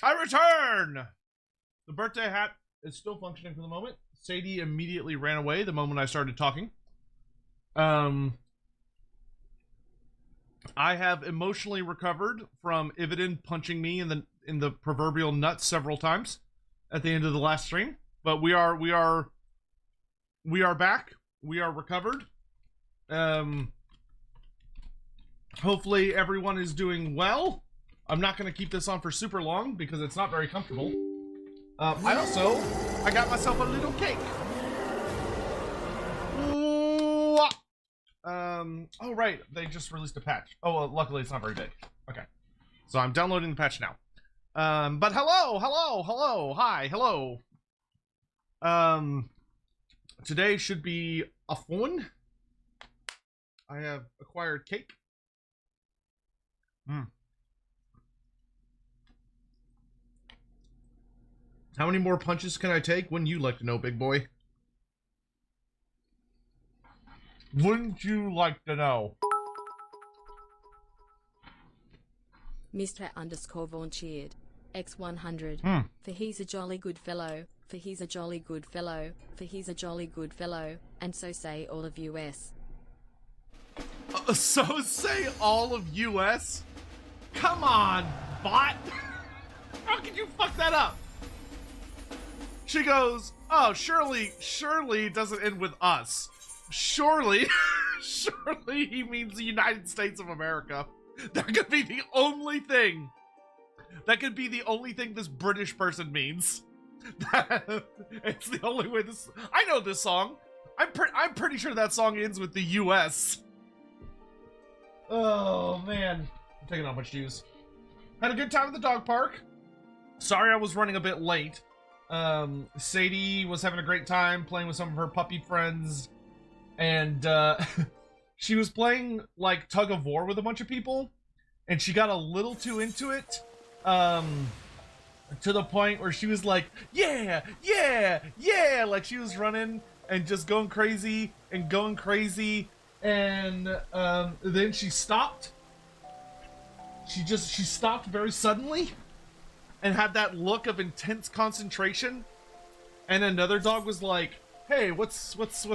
I return! The birthday hat is still functioning for the moment. Sadie immediately ran away the moment I started talking. I have emotionally recovered from Ividin punching me in the proverbial nuts several times at the end of the last stream. But we are back. We are recovered. Hopefully everyone is doing well. I'm not going to keep this on for super long because it's not very comfortable. I got myself a little cake. Oh right, they just released a patch. Oh, well, luckily it's not very big. Okay, so I'm downloading the patch now. But hello, hi, hello. Today should be a fun. I have acquired cake. How many more punches can I take? Wouldn't you like to know, big boy? Wouldn't you like to know? Mr. _ volunteered. X100. For he's a jolly good fellow. For he's a jolly good fellow. For he's a jolly good fellow. And so say all of US. So say all of US? Come on, bot! How could you fuck that up? She goes, oh, surely doesn't end with us. Surely he means the United States of America. That could be the only thing. That could be the only thing this British person means. It's the only way this... I know this song. I'm pretty sure that song ends with the US. Oh, man. I'm taking off my shoes. Had a good time at the dog park. Sorry I was running a bit late. Sadie was having a great time playing with some of her puppy friends, and she was playing like tug of war with a bunch of people, and she got a little too into it, to the point where she was like, yeah, like she was running and just going crazy, and then she stopped. She stopped very suddenly and had that look of intense concentration, and another dog was like, hey, what's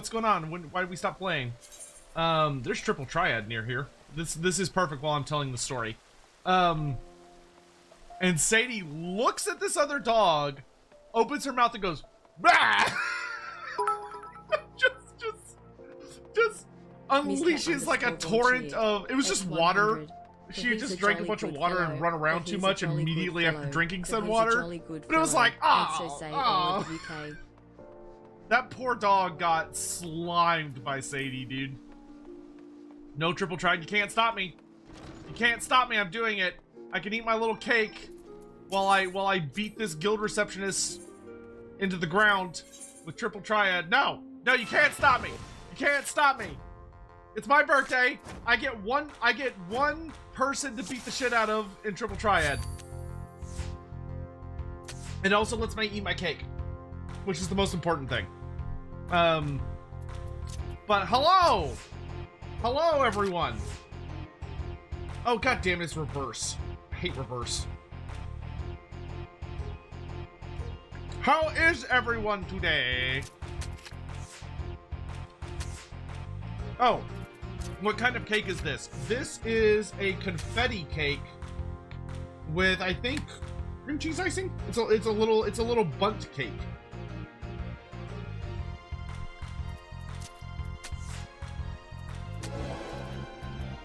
going on? Why did we stop playing? There's Triple Triad near here. This is perfect while I'm telling the story. And Sadie looks at this other dog, opens her mouth and goes, bah! just unleashes like a torrent of, it was just water. She just drank a bunch of water and run around too much immediately after drinking said water. But it was like, ah, that poor dog got slimed by Sadie, dude. No Triple Triad, you can't stop me. You can't stop me, I'm doing it. I can eat my little cake while I beat this guild receptionist into the ground with Triple Triad. No, you can't stop me. You can't stop me. It's my birthday. I get one person to beat the shit out of in Triple Triad. It also lets me eat my cake, which is the most important thing. But hello everyone. Oh god damn it, it's reverse. I hate reverse. How is everyone today? Oh, what kind of cake is this? This is a confetti cake with, I think, cream cheese icing. It's a little bundt cake.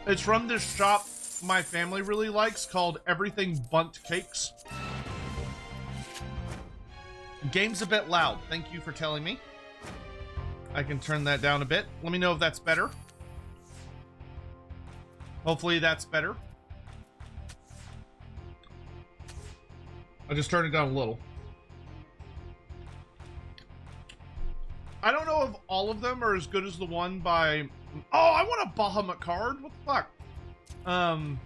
It's from this shop my family really likes called Everything Bundt Cakes. Game's a bit loud. Thank you for telling me. I can turn that down a bit. Let me know if that's better. Hopefully that's better. I just turned it down a little. I don't know if all of them are as good as the one by... Oh, I want a Bahamut card? What the fuck? I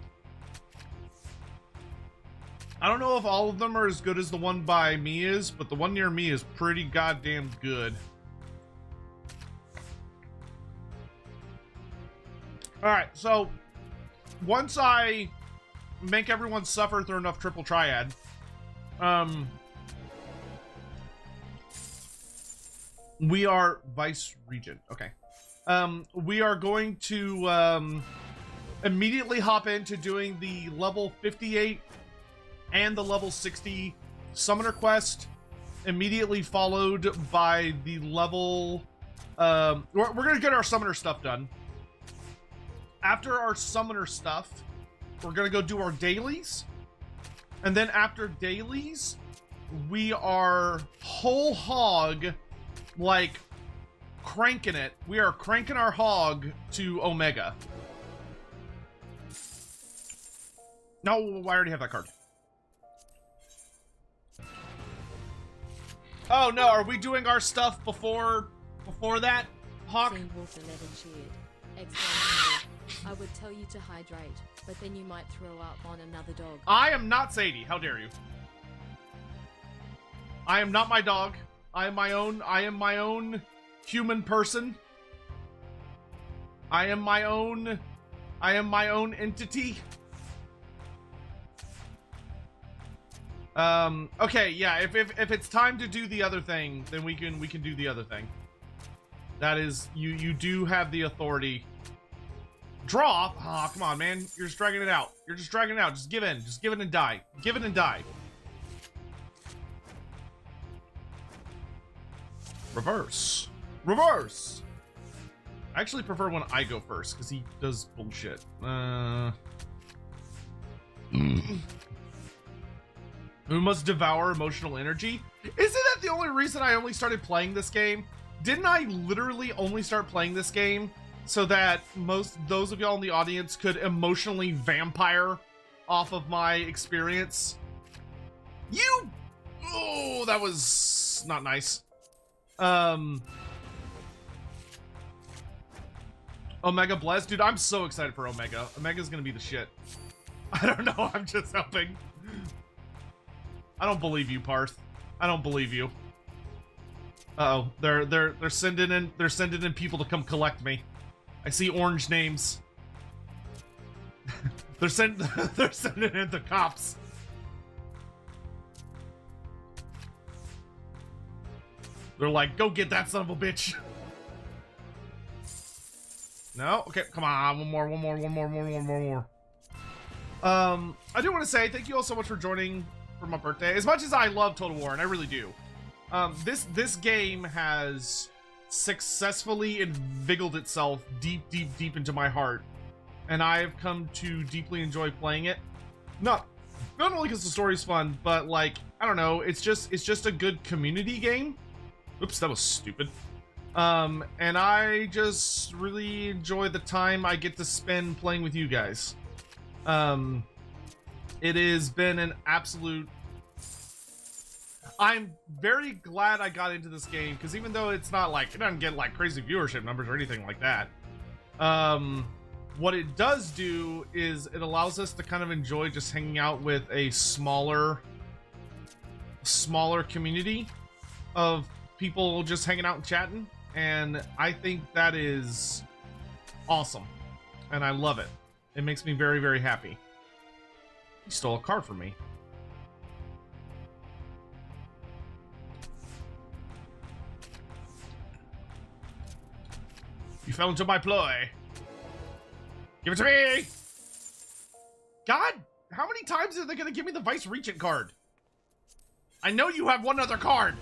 don't know if all of them are as good as the one by me is, but the one near me is pretty goddamn good. Alright, so once I make everyone suffer through enough Triple Triad, We are Vice Regent. Okay. We are going to immediately hop into doing the level 58 and the level 60 Summoner Quest, immediately followed by the level... we're going to get our Summoner stuff done. After our Summoner stuff, we're going to go do our dailies. And then after dailies, we are whole hog, like, cranking it. We are cranking our hog to Omega. No, I already have that card. Oh no, are we doing our stuff before that, Hawk? Team Wolf 11 cheered. X100. I would tell you to hydrate, but then you might throw up on another dog. I am not Sadie. How dare you? I am not my dog. I am my own human person. I am my own entity. Okay, yeah, if it's time to do the other thing, then we can do the other thing. That is, you do have the authority. Draw? Oh, come on, man. You're just dragging it out. You're just dragging it out. Just give in. Just give in and die. Give in and die. Reverse. Reverse! I actually prefer when I go first, because he does bullshit. Who must devour emotional energy? Isn't that the only reason I only started playing this game? Didn't I literally only start playing this game so that those of y'all in the audience could emotionally vampire off of my experience? Oh, that was not nice. Omega Bless? Dude, I'm so excited for Omega. Omega's gonna be the shit. I don't know, I'm just helping. I don't believe you, Parth. I don't believe you. Uh-oh, they're sending in people to come collect me. I see orange names. they're sending in the cops. They're like, go get that son of a bitch. No? Okay, come on. One more. I do want to say thank you all so much for joining for my birthday. As much as I love Total War, and I really do, this game has successfully inveigled itself deep into my heart, and I have come to deeply enjoy playing it. Not only because the story's fun, but like, I don't know, it's just a good community game. Oops, that was stupid. And I just really enjoy the time I get to spend playing with you guys. It has been an absolute... I'm very glad I got into this game, because even though it's not like, it doesn't get like crazy viewership numbers or anything like that, what it does do is it allows us to kind of enjoy just hanging out with a smaller community of people just hanging out and chatting, and I think that is awesome, and I love it. It makes me very, very happy. He stole a card from me. You fell into my ploy. Give it to me! God, how many times are they gonna give me the Vice Regent card? I know you have one other card.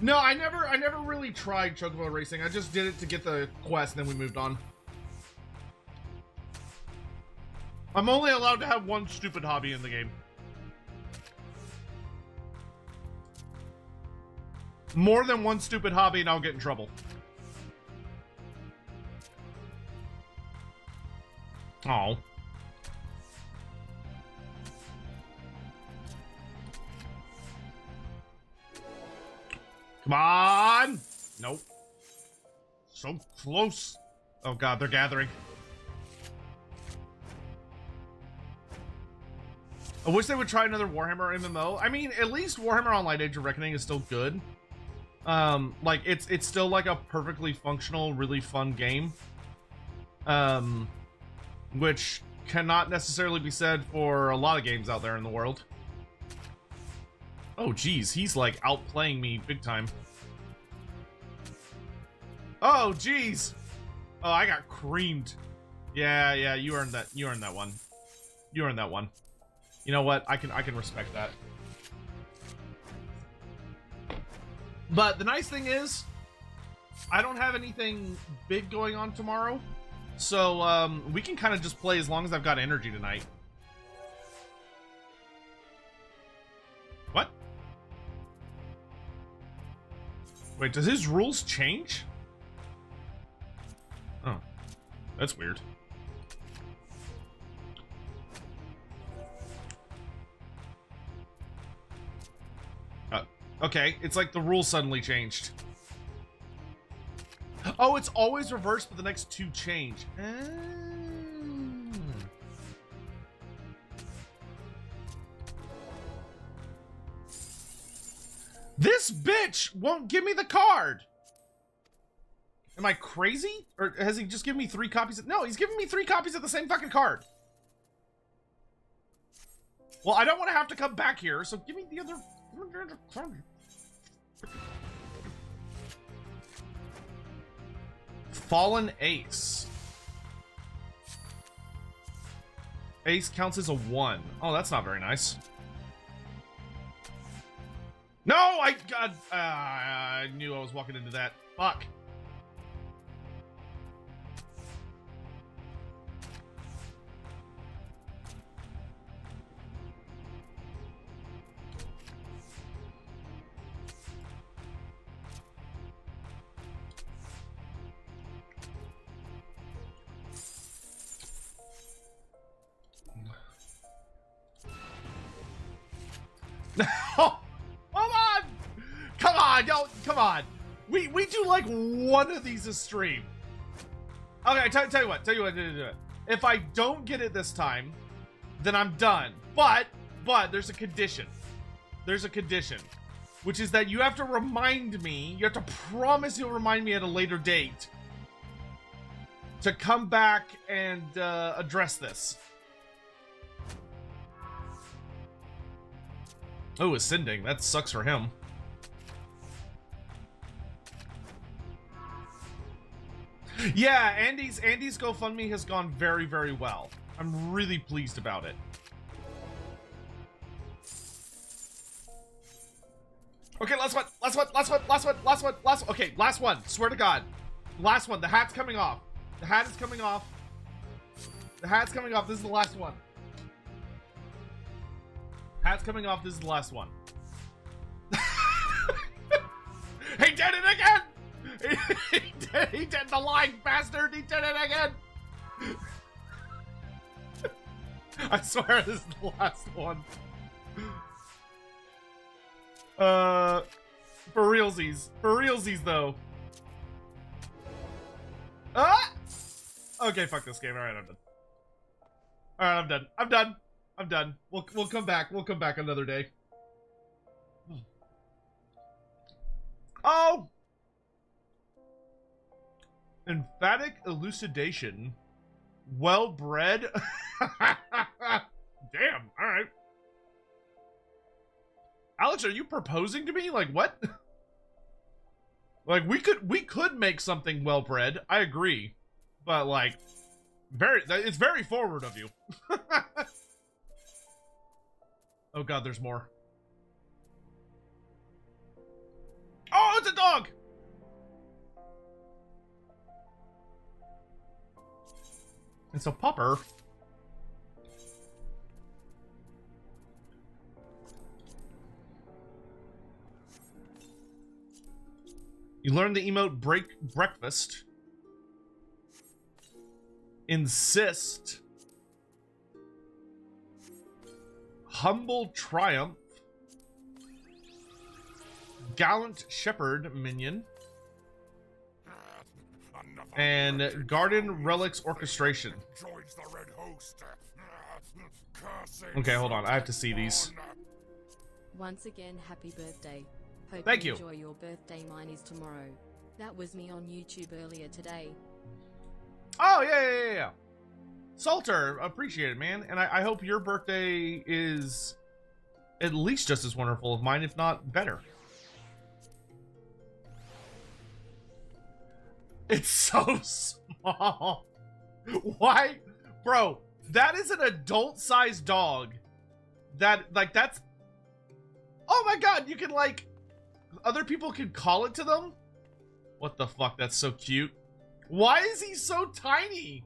No, I never really tried Chocobo Racing. I just did it to get the quest, and then we moved on. I'm only allowed to have one stupid hobby in the game. More than one stupid hobby and I'll get in trouble. Oh. Come on! Nope. So close. Oh god, they're gathering. I wish they would try another Warhammer MMO. I mean, at least Warhammer Online Age of Reckoning is still good. Like, it's still like a perfectly functional, really fun game. Which cannot necessarily be said for a lot of games out there in the world. Oh, geez, he's like outplaying me big time. Oh, geez. Oh, I got creamed. Yeah, you earned that. You earned that one. You earned that one. You know what? I can respect that. But the nice thing is, I don't have anything big going on tomorrow, so we can kind of just play as long as I've got energy tonight. What? Wait, does his rules change? Oh, that's weird. Okay, it's like the rules suddenly changed. Oh, it's always reversed, but the next two change. This bitch won't give me the card. Am I crazy? Or has he just given me 3 copies? No, he's giving me 3 copies of the same fucking card. Well, I don't want to have to come back here, so give me the other... Fallen Ace. Ace counts as a 1. Oh, that's not very nice. No, I knew I was walking into that. Fuck. Oh, come on! Come on, yo, come on. We do like one of these a stream. Okay, tell you what, do it. If I don't get it this time, then I'm done. But there's a condition. There's a condition, which is that you have to remind me, you have to promise you'll remind me at a later date to come back and address this. Oh, ascending. That sucks for him. Yeah, Andy's GoFundMe has gone very, very well. I'm really pleased about it. Okay, last one. Okay, last one. Swear to God. Last one. The hat's coming off. The hat is coming off. The hat's coming off. This is the last one. Hat's coming off. This is the last one. He did it again! He did the lying bastard! He did it again! I swear this is the last one. For realsies. For realsies, though. Ah! Okay, fuck this game. Alright, I'm done. Alright, I'm done. I'm done. We'll come back. We'll come back another day. Oh! Emphatic elucidation. Well bred. Damn, alright. Alex, are you proposing to me? Like, what? Like, we could make something well bred. I agree. But, like, it's very forward of you. Oh god, there's more. Oh, it's a dog! It's a pupper. You learn the emote breakfast. Insist. Humble triumph. Gallant shepherd minion. And Garden Relics Orchestration. Okay, hold on. I have to see these. Once again, happy birthday. Hope Thank you you. enjoy your birthday. Mine is tomorrow. That was me on YouTube earlier today. Oh, yeah. Salter, appreciate it, man. And I hope your birthday is at least just as wonderful as mine, if not better. It's so small. Why? Bro, that is an adult-sized dog. That's... Oh my god, you can, like... Other people can call it to them? What the fuck, that's so cute. Why is he so tiny?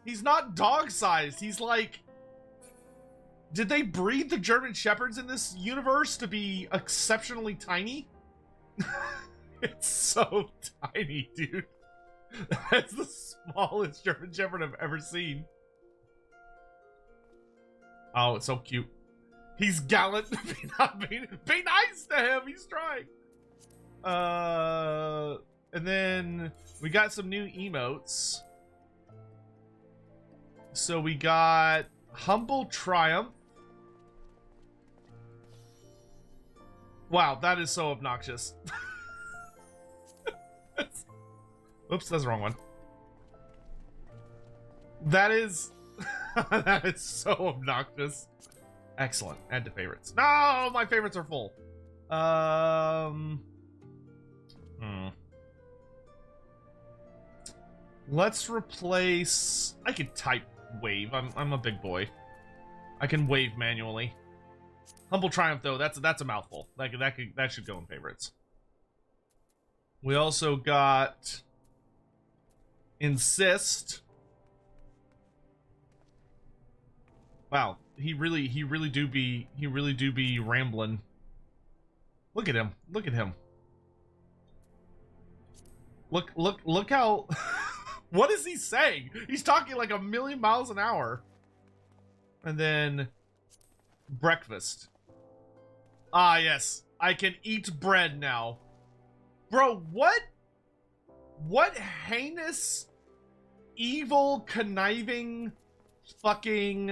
He's not dog-sized. He's like... Did they breed the German Shepherds in this universe to be exceptionally tiny? It's so tiny, dude. That's the smallest German Shepherd I've ever seen. Oh, it's so cute. He's gallant. Be nice to him. He's trying. And then we got some new emotes. So we got Humble Triumph. Wow, that is so obnoxious. Oops, that's the wrong one. That is... that is so obnoxious. Excellent. Add to favorites. No, my favorites are full. Let's replace... I could type wave. I'm a big boy. I can wave manually. Humble Triumph, though, that's a mouthful. That should go in favorites. We also got Insist. Wow, he really do be rambling. Look at him. Look at him. Look how what is he saying? He's talking like 1,000,000 miles an hour. And then breakfast. Ah, yes. I can eat bread now. Bro, what heinous, evil, conniving, fucking,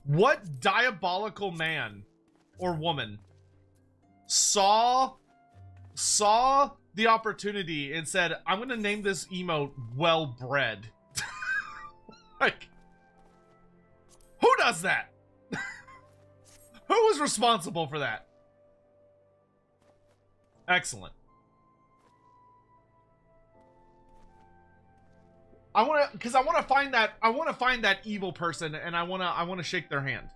what diabolical man or woman saw the opportunity and said, I'm gonna name this emote Well Bred. Like, who does that? Who was responsible for that? Excellent. I want to find that evil person, and I want to shake their hand.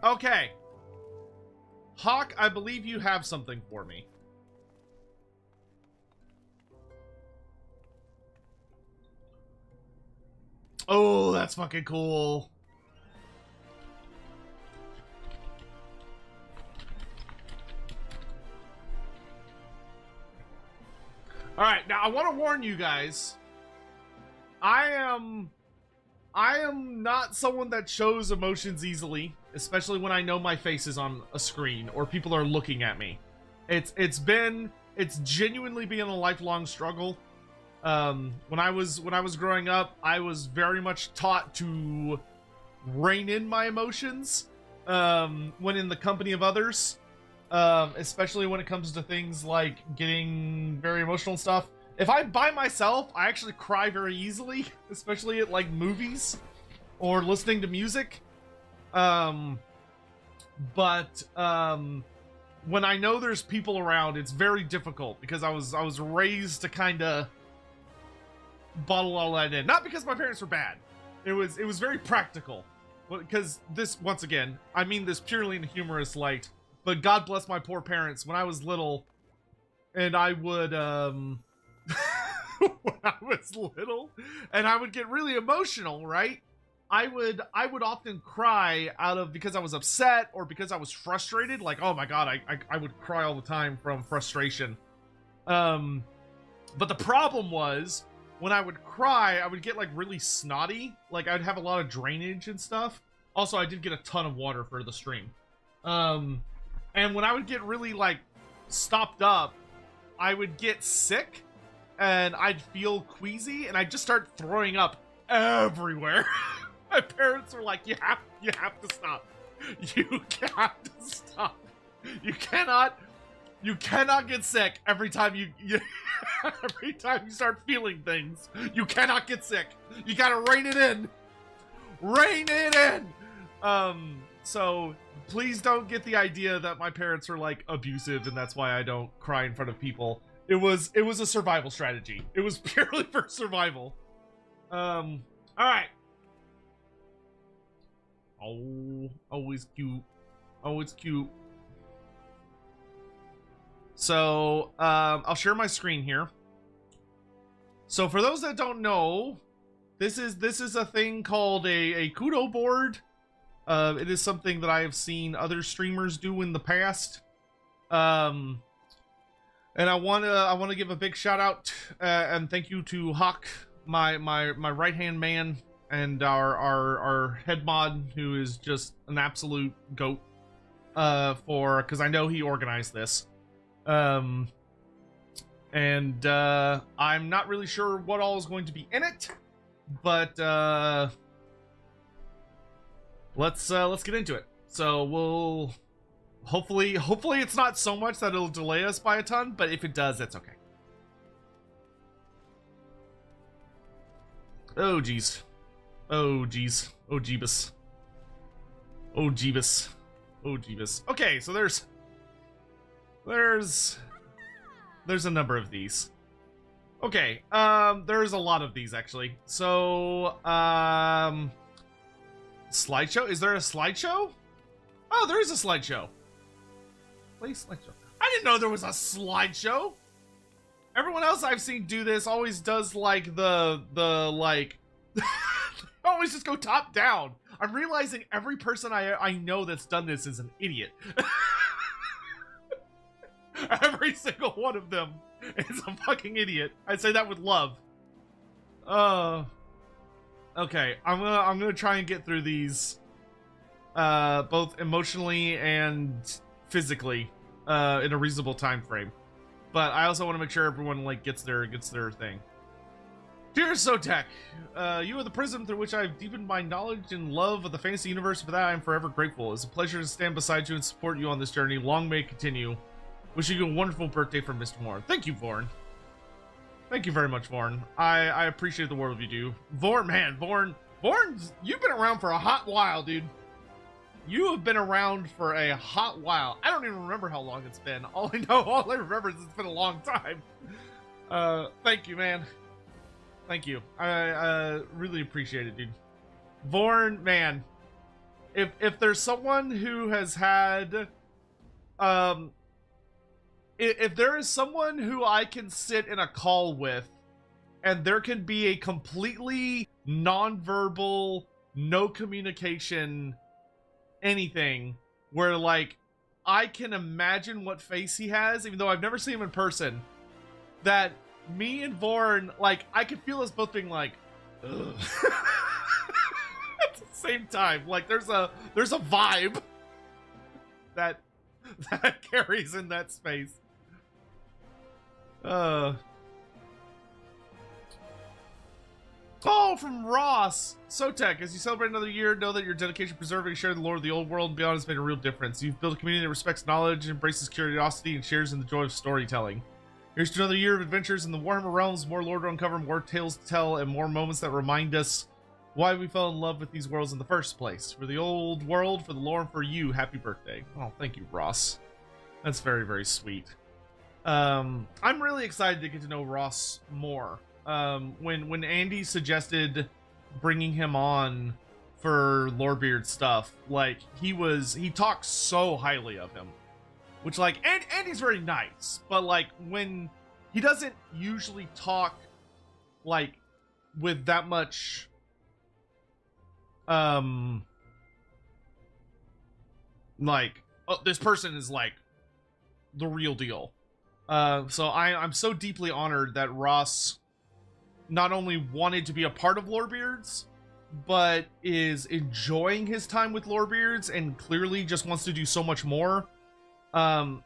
Okay. Hawk, I believe you have something for me. Oh, that's fucking cool. Alright, now I want to warn you guys. I am not someone that shows emotions easily, especially when I know my face is on a screen or people are looking at me. It's genuinely been a lifelong struggle. When I was growing up, I was very much taught to rein in my emotions when in the company of others, especially when it comes to things like getting very emotional and stuff. If I'm by myself, I actually cry very easily, especially at like movies or listening to music. But when I know there's people around, it's very difficult because I was raised to kind of bottle all that in. Not because my parents were bad. It was very practical. Because this, once again, I mean this purely in a humorous light, but God bless my poor parents. When I was little, and I would, when I was little, and I would get really emotional, right? I would often cry because I was upset or because I was frustrated. Like, oh my God, I would cry all the time from frustration. But the problem was, when I would cry, I would get like really snotty. Like I'd have a lot of drainage and stuff. Also, I did get a ton of water for the stream. And when I would get really like stopped up, I would get sick and I'd feel queasy and I'd just start throwing up everywhere. My parents were like, you have to stop. You have to stop. You cannot get sick every time you every time you start feeling things. You cannot get sick. You gotta rein it in. Rein it in. So please don't get the idea that my parents are like abusive and that's why I don't cry in front of people. It was a survival strategy. It was purely for survival. All right. Oh, always cute. Always cute. So, I'll share my screen here. So for those that don't know, this is a thing called a Kudo board. It is something that I have seen other streamers do in the past. And I wanna give a big shout out and thank you to Hawk, my right hand man, and our head mod, who is just an absolute goat. Because I know he organized this. I'm not really sure what all is going to be in it, but let's get into it. So we'll hopefully it's not so much that it'll delay us by a ton, but if it does, that's okay. Oh geez. Oh geez. Oh jeebus. Oh jeebus. Oh jeebus. Okay, so there's a number of these. Okay, there's a lot of these actually. So, slideshow? Is there a slideshow? Oh, there is a slideshow. Play slideshow. I didn't know there was a slideshow. Everyone else I've seen do this always does like the like always just go top down. I'm realizing every person I know that's done this is an idiot. Every single one of them is a fucking idiot. I say that with love. Okay, I'm gonna try and get through these, both emotionally and physically, in a reasonable time frame. But I also want to make sure everyone like gets their thing. Dear Sotek, you are the prism through which I've deepened my knowledge and love of the fantasy universe. For that, I am forever grateful. It's a pleasure to stand beside you and support you on this journey. Long may it continue. Wishing you a wonderful birthday from Mr. Vorn. Thank you, Vorn. Thank you very much, Vorn. I appreciate the world you do. Vorn, man, Vorn, you've been around for a hot while, dude. You have been around for a hot while. I don't even remember how long it's been. All I remember is it's been a long time. Thank you, man. Thank you. I really appreciate it, dude. Vorn, man, if there's someone who has had, if there is someone who I can sit in a call with and there can be a completely non-verbal, no communication, anything, where like I can imagine what face he has, even though I've never seen him in person, that me and Vorn, like, I could feel us both being like, ugh. At the same time. Like there's a vibe that carries in that space. Oh, from Ross. Sotek, as you celebrate another year, know that your dedication, preserving, and sharing the lore of the old world and beyond has made a real difference. You've built a community that respects knowledge, embraces curiosity, and shares in the joy of storytelling. Here's to another year of adventures in the Warhammer realms, more lore to uncover, more tales to tell, and more moments that remind us why we fell in love with these worlds in the first place. For the old world, for the lore, and for you, happy birthday. Oh, thank you, Ross. That's very, very sweet. I'm really excited to get to know Ross more. When Andy suggested bringing him on for Lorebeard stuff, like he talks so highly of him, which like Andy's very nice, but like when he doesn't usually talk like with that much like, oh, this person is like the real deal. So I'm so deeply honored that Ross not only wanted to be a part of Lorebeards, but is enjoying his time with Lorebeards and clearly just wants to do so much more.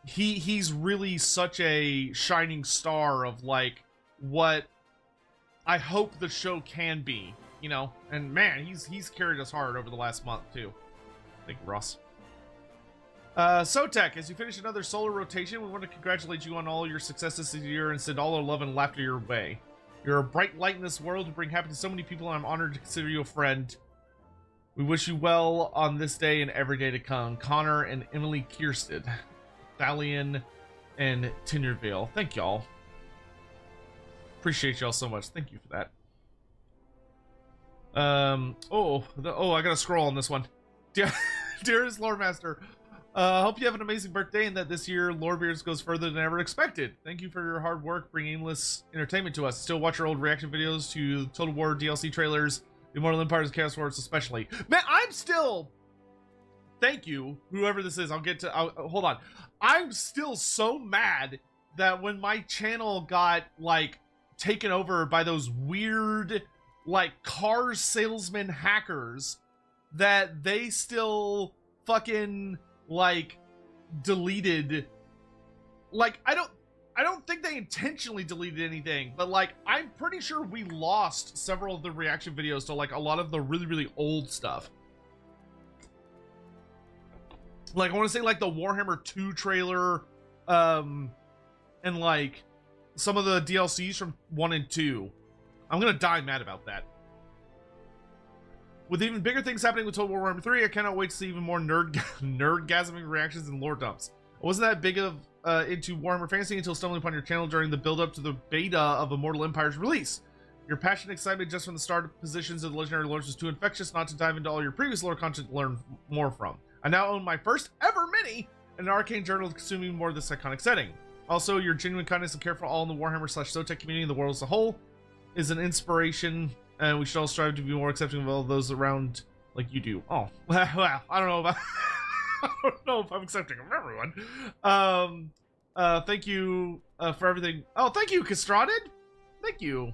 He's really such a shining star of like what I hope the show can be, you know. And man, he's carried us hard over the last month too. Thank you, Ross. Sotek, as you finish another solar rotation, we want to congratulate you on all your successes this year and send all our love and laughter your way. You're a bright light in this world and bring happiness to so many people, and I'm honored to consider you a friend. We wish you well on this day and every day to come. Connor and Emily Kiersted, Thalian and Tenuredvale. Thank y'all. Appreciate y'all so much. Thank you for that. I gotta scroll on this one. Dearest Lore Master, hope you have an amazing birthday and that this year Lorebeards goes further than ever expected. Thank you for your hard work bringing aimless entertainment to us. Still watch your old reaction videos to Total War DLC trailers, Immortal Empires, Chaos Wars especially. Man, I'm still... Thank you, whoever this is. Hold on. I'm still so mad that when my channel got, like, taken over by those weird, like, car salesman hackers, that they still fucking, like, deleted. Like, I don't think they intentionally deleted anything, but, like, I'm pretty sure we lost several of the reaction videos to, like, a lot of the really, really old stuff. Like, I want to say, like, the Warhammer 2 trailer, and, like, some of the DLCs from 1 and 2. I'm gonna die mad about that. With even bigger things happening with Total War Warhammer 3, I cannot wait to see even more nerdgasming reactions and lore dumps. I wasn't that big of into Warhammer Fantasy until stumbling upon your channel during the build-up to the beta of Immortal Empire's release. Your passion and excitement just from the start positions of the Legendary Lords was too infectious not to dive into all your previous lore content to learn more from. I now own my first ever mini and an arcane journal consuming more of this iconic setting. Also, your genuine kindness and care for all in the Warhammer/Sotek community and the world as a whole is an inspiration, and we should all strive to be more accepting of all those around like you do. Oh, well, I don't know about I don't know if I'm accepting of everyone. Thank you for everything. Oh, thank you, Castraded. Thank you.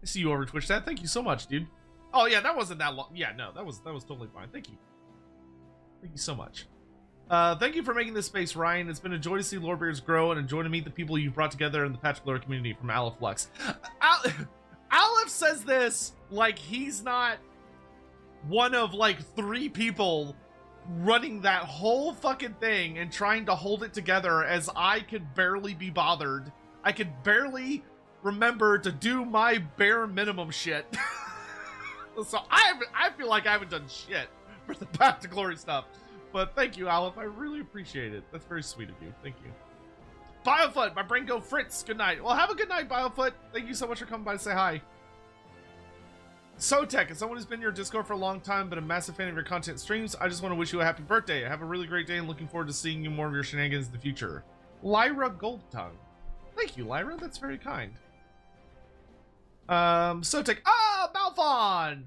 I see you over Twitch chat. Thank you so much, dude. Oh yeah, that wasn't that long. Yeah, no, that was totally fine. Thank you. Thank you so much. Thank you for making this space, Ryan. It's been a joy to see Lorebeards grow and a joy to meet the people you've brought together in the Patch Lore community from Aleph Lux. Aleph says this like he's not one of like 3 people running that whole fucking thing and trying to hold it together, as I could barely be bothered. I could barely remember to do my bare minimum shit. So I feel like I haven't done shit for the Path to Glory stuff. But thank you, Aleph. I really appreciate it. That's very sweet of you. Thank you. Biofoot, my brain go Fritz. Good night. Well, have a good night, Biofoot. Thank you so much for coming by to say hi. Sotek, as someone who's been in your Discord for a long time, but a massive fan of your content streams, I just want to wish you a happy birthday. Have a really great day and looking forward to seeing you more of your shenanigans in the future. Lyra Goldtongue. Thank you, Lyra. That's very kind. Sotek. Malphon!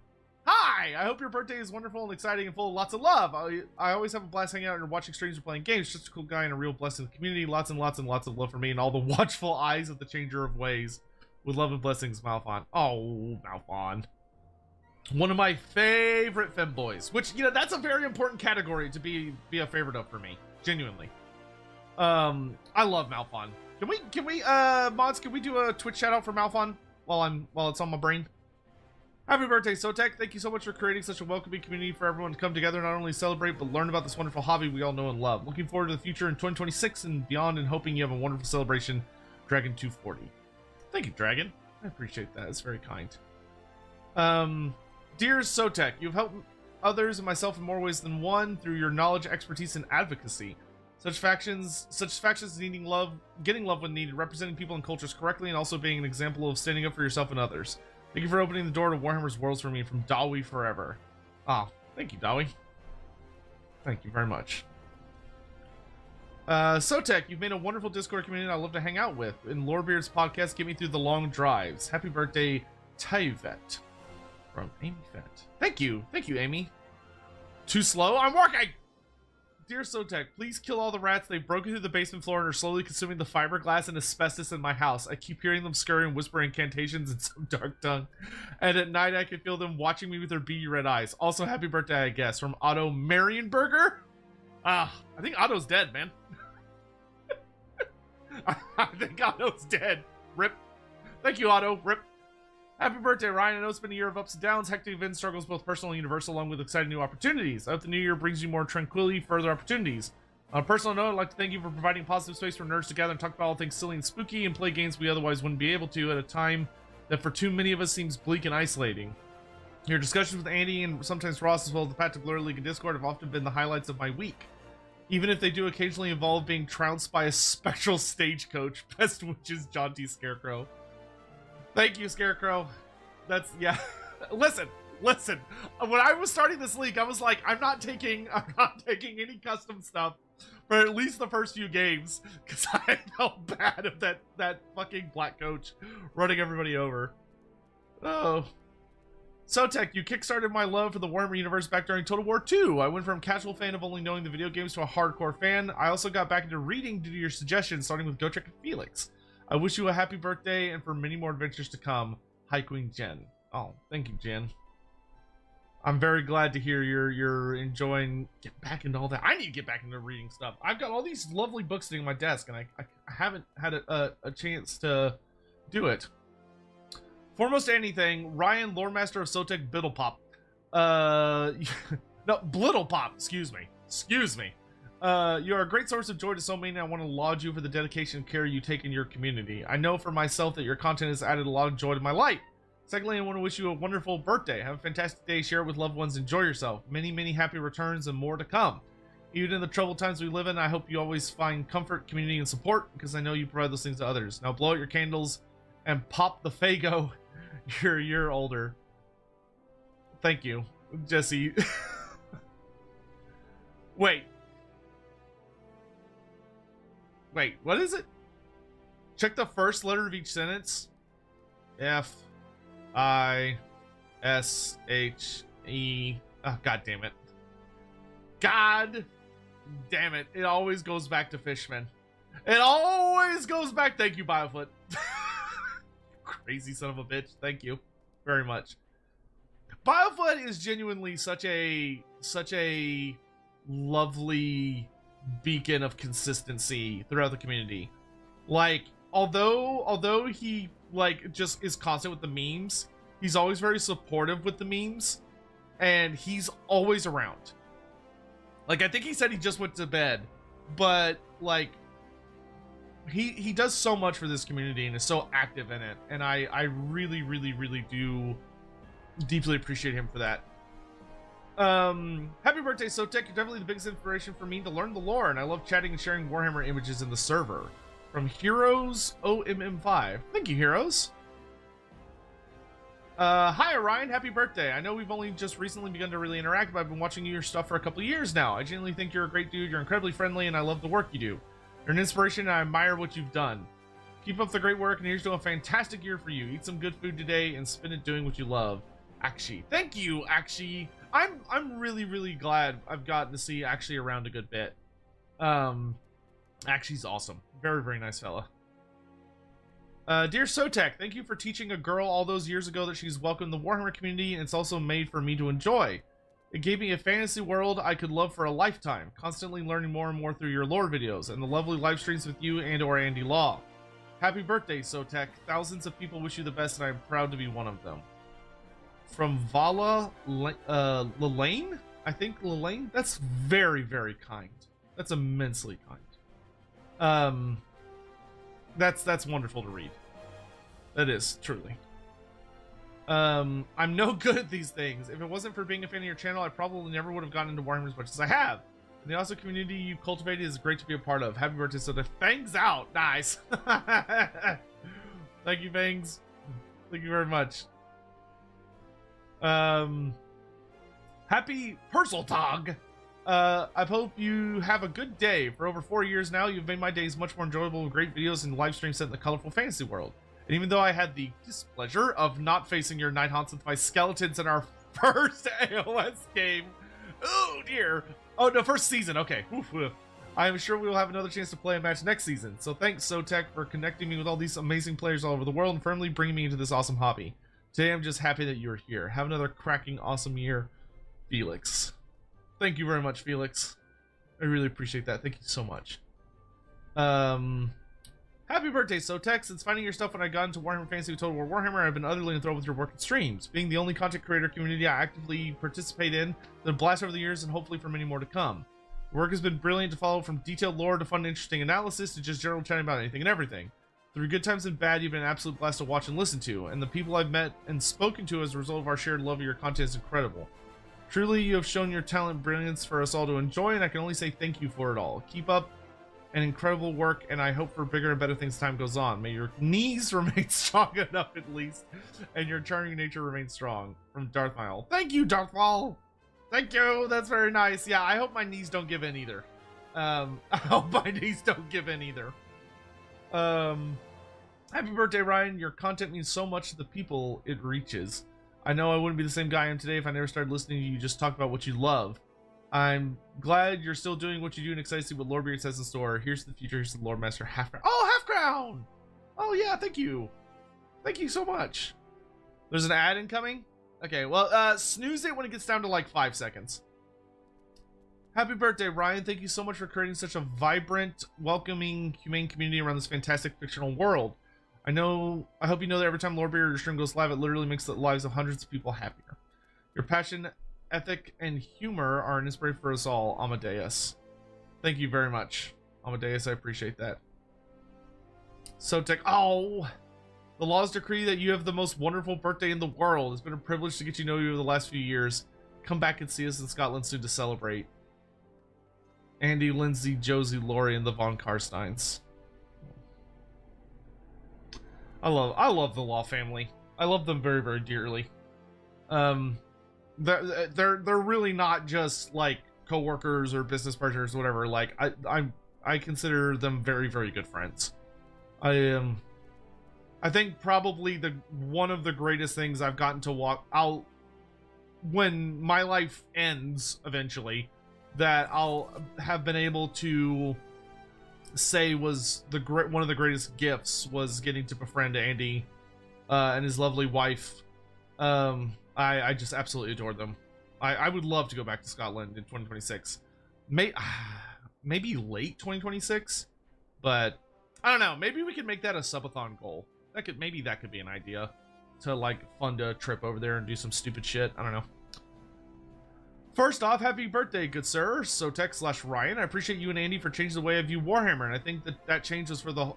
Hi! I hope your birthday is wonderful and exciting and full of lots of love. I always have a blast hanging out and watching streams or playing games. Just a cool guy and a real blessing to the community. Lots and lots and lots of love for me and all the watchful eyes of the Changer of Ways. With love and blessings, Malphon. Oh, Malphon. One of my favorite femboys. Which, you know, that's a very important category to be a favorite of for me. Genuinely. I love Malphon. Can we, mods, can we do a Twitch shout out for Malphon while it's on my brain? Happy birthday, Sotek. Thank you so much for creating such a welcoming community for everyone to come together and not only celebrate, but learn about this wonderful hobby we all know and love. Looking forward to the future in 2026 and beyond, and hoping you have a wonderful celebration, Dragon 240. Thank you, Dragon. I appreciate that. It's very kind. Dear Sotek, you've helped others and myself in more ways than one through your knowledge, expertise, and advocacy. Such factions needing love, getting love when needed, representing people and cultures correctly, and also being an example of standing up for yourself and others. Thank you for opening the door to Warhammer's Worlds for me from Dawi Forever. Ah, thank you, Dawi. Thank you very much. Sotek, you've made a wonderful Discord community I love to hang out with. In Lorebeard's podcast, get me through the long drives. Happy birthday, Taivet. From Amy Fett. Thank you, Amy. Too slow? I'm working! Dear Sotek, please kill all the rats. They've broken through the basement floor and are slowly consuming the fiberglass and asbestos in my house. I keep hearing them scurry and whisper incantations in some dark tongue. And at night I can feel them watching me with their beady red eyes. Also, happy birthday, I guess. From Otto Marienberger? I think Otto's dead, man. I think Otto's dead. Rip. Thank you, Otto. Rip. Happy birthday, Ryan. I know it's been a year of ups and downs, hectic events, struggles, both personal and universal, along with exciting new opportunities. I hope the new year brings you more tranquility, further opportunities. On a personal note, I'd like to thank you for providing positive space for nerds to gather and talk about all things silly and spooky and play games we otherwise wouldn't be able to at a time that for too many of us seems bleak and isolating. Your discussions with Andy and sometimes Ross, as well as the Pat to Blur League and Discord, have often been the highlights of my week. Even if they do occasionally involve being trounced by a spectral stagecoach. Best wishes, John T. Scarecrow. Thank you, Scarecrow. That's, yeah. Listen. When I was starting this league, I was like, I'm not taking any custom stuff for at least the first few games, because I felt bad of that fucking black coach running everybody over. Oh. Sotek, you kickstarted my love for the Warhammer universe back during Total War 2. I went from casual fan of only knowing the video games to a hardcore fan. I also got back into reading due to your suggestions, starting with Gotrek and Felix. I wish you a happy birthday and for many more adventures to come. Hi, Queen Jen. Oh, thank you, Jen. I'm very glad to hear you're enjoying getting back into all that. I need to get back into reading stuff. I've got all these lovely books sitting on my desk, and I haven't had a chance to do it. Foremost to anything, Ryan, Lore Master of Sotek Biddlepop. No, Blittlepop, excuse me. You're a great source of joy to so many, and I want to laud you for the dedication and care you take in your community. I know for myself that your content has added a lot of joy to my life. Secondly, I want to wish you a wonderful birthday. Have a fantastic day, share it with loved ones, enjoy yourself. Many, many happy returns and more to come. Even in the troubled times we live in, I hope you always find comfort, community, and support, because I know you provide those things to others. Now blow out your candles and pop the Fago. You're a year older. Thank you, Jesse. Wait, what is it? Check the first letter of each sentence. F I S H E. Oh, God damn it. God damn it. It always goes back to Fishman. It always goes back. Thank you, Biofoot. Crazy son of a bitch. Thank you very much. Biofoot is genuinely such a lovely beacon of consistency throughout the community. Like, although he like just is constant with the memes, he's always very supportive with the memes, and he's always around. Like, I think he said he just went to bed, but like he does so much for this community and is so active in it, and I really do deeply appreciate him for that. Happy birthday, Sotek. You're definitely the biggest inspiration for me to learn the lore, and I love chatting and sharing Warhammer images in the server. From Heroes OMM5. Thank you, Heroes. Hi, Orion. Happy birthday. I know we've only just recently begun to really interact, but I've been watching your stuff for a couple of years now. I genuinely think you're a great dude. You're incredibly friendly, and I love the work you do. You're an inspiration, and I admire what you've done. Keep up the great work, and here's to a fantastic year for you. Eat some good food today, and spend it doing what you love. Akshi. Thank you, Akshi. I'm really glad I've gotten to see Akshi around a good bit. Akshi's awesome. Very nice fella. Dear Sotek, thank you for teaching a girl all those years ago that she's welcome in the Warhammer community, and it's also made for me to enjoy. It gave me a fantasy world I could love for a lifetime, constantly learning more and more through your lore videos and the lovely live streams with you and or Andy Law. Happy birthday, Sotek. Thousands of people wish you the best, and I'm proud to be one of them. From Vala Lelaine? I think Lelaine? That's very kind. That's immensely kind. That's wonderful to read. That is, truly. I'm no good at these things. If it wasn't for being a fan of your channel, I probably never would have gotten into Warhammer as much as I have. And the awesome community you cultivated is great to be a part of. Happy birthday, Sotek. Fangs out! Nice! Thank you, Fangs. Thank you very much. Happy Perseltag! I hope you have a good day. For over 4 years now, you've made my days much more enjoyable with great videos and live streams set in the colorful fantasy world. And even though I had the displeasure of not facing your night haunts with my skeletons in our first AOS game. Oh dear. Oh no, first season. Okay. Oof. I am sure we will have another chance to play a match next season. So thanks, Sotek, for connecting me with all these amazing players all over the world and firmly bringing me into this awesome hobby. Today I'm just happy that you're here. Have another cracking awesome year, Felix. Thank you very much, Felix. I really appreciate that. Thank you so much. Happy birthday, Sotek. Since finding your stuff when I got into Warhammer Fantasy with Total War Warhammer, I've been utterly enthralled with your work and streams. Being the only content creator community I actively participate in, the blast over the years and hopefully for many more to come. Work has been brilliant to follow, from detailed lore to fun, interesting analysis to just general chatting about anything and everything. Through good times and bad, you've been an absolute blast to watch and listen to, and the people I've met and spoken to as a result of our shared love of your content is incredible. Truly, you have shown your talent and brilliance for us all to enjoy, and I can only say thank you for it all. Keep up an incredible work, and I hope for bigger and better things as time goes on. May your knees remain strong enough at least, and your charming nature remain strong. From Darth Maul. Thank you, Darth Maul! Thank you, that's very nice. Yeah, I hope my knees don't give in either. I hope my knees don't give in either. Happy birthday, Ryan. Your content means so much to the people it reaches. I know I wouldn't be the same guy I am today if I never started listening to you just talk about what you love. I'm glad you're still doing what you do and excited to see what Lorebeard says in store. Here's the future. Here's the Lord Master Half-Crown. Oh, Half-Crown! Oh, yeah, thank you. Thank you so much. There's an ad incoming? Okay, well, snooze it when it gets down to like 5 seconds. Happy birthday, Ryan. Thank you so much for creating such a vibrant, welcoming, humane community around this fantastic fictional world. I hope you know that every time Lorebeard or your stream goes live, it literally makes the lives of hundreds of people happier. Your passion, ethic, and humor are an inspiration for us all, Amadeus. Thank you very much, Amadeus. I appreciate that. Sotek, oh, the laws decree that you have the most wonderful birthday in the world. It's been a privilege to get to know you over the last few years. Come back and see us in Scotland soon to celebrate. Andy, Lindsay, Josie, Lori, and the Von Karsteins. I love the Law family. I love them very, very dearly. They're really not just like co-workers or business partners or whatever. Like I consider them very, very good friends. I think probably one of the greatest things I've gotten to walk out when my life ends eventually, that I'll have been able to say was one of the greatest gifts was getting to befriend Andy and his lovely wife. I just absolutely adore them. I would love to go back to Scotland in 2026. Maybe late 2026, but I don't know. Maybe we could make that a subathon goal. Maybe that could be an idea to like fund a trip over there and do some stupid shit. I don't know. First off, happy birthday, good sir. Sotek/Ryan. I appreciate you and Andy for changing the way I view Warhammer, and I think that change was for the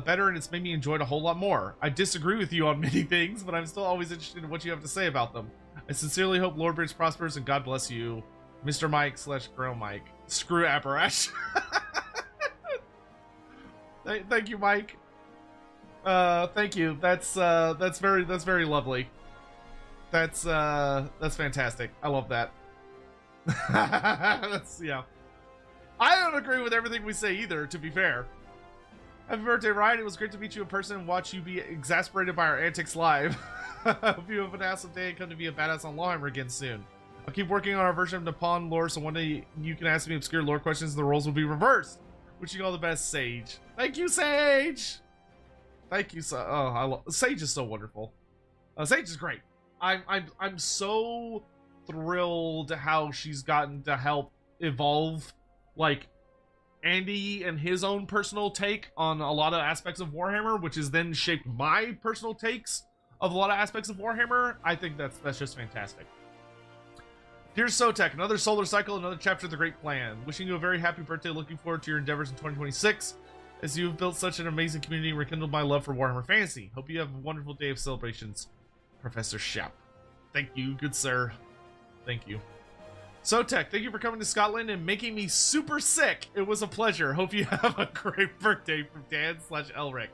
better, and it's made me enjoy it a whole lot more. I disagree with you on many things, but I'm still always interested in what you have to say about them. I sincerely hope Lorebeard prospers, and God bless you, Mr. Mike/Grill Mike. Screw Apparash. Thank you, Mike. Thank you. That's very lovely. That's fantastic. I love that. Yeah. I don't agree with everything we say either, to be fair. Happy birthday, Ryan. It was great to meet you in person and watch you be exasperated by our antics live. Hope you have an awesome day and come to be a badass on Lawhammer again soon. I'll keep working on our version of Nippon lore, so one day you can ask me obscure lore questions and the roles will be reversed. Wishing you all the best, Sage. Thank you, Sage! Thank you, Sage is so wonderful. Sage is great. I'm so thrilled how she's gotten to help evolve like Andy and his own personal take on a lot of aspects of Warhammer, which has then shaped my personal takes of a lot of aspects of Warhammer. I think that's just fantastic. Dear Sotek, another solar cycle, another chapter of the Great Plan. Wishing you a very happy birthday, looking forward to your endeavors in 2026. As you have built such an amazing community and rekindled my love for Warhammer Fantasy. Hope you have a wonderful day of celebrations, Professor Shep. Thank you, good sir. Thank you. Sotek, thank you for coming to Scotland and making me super sick. It was a pleasure. Hope you have a great birthday from Dan/Elric.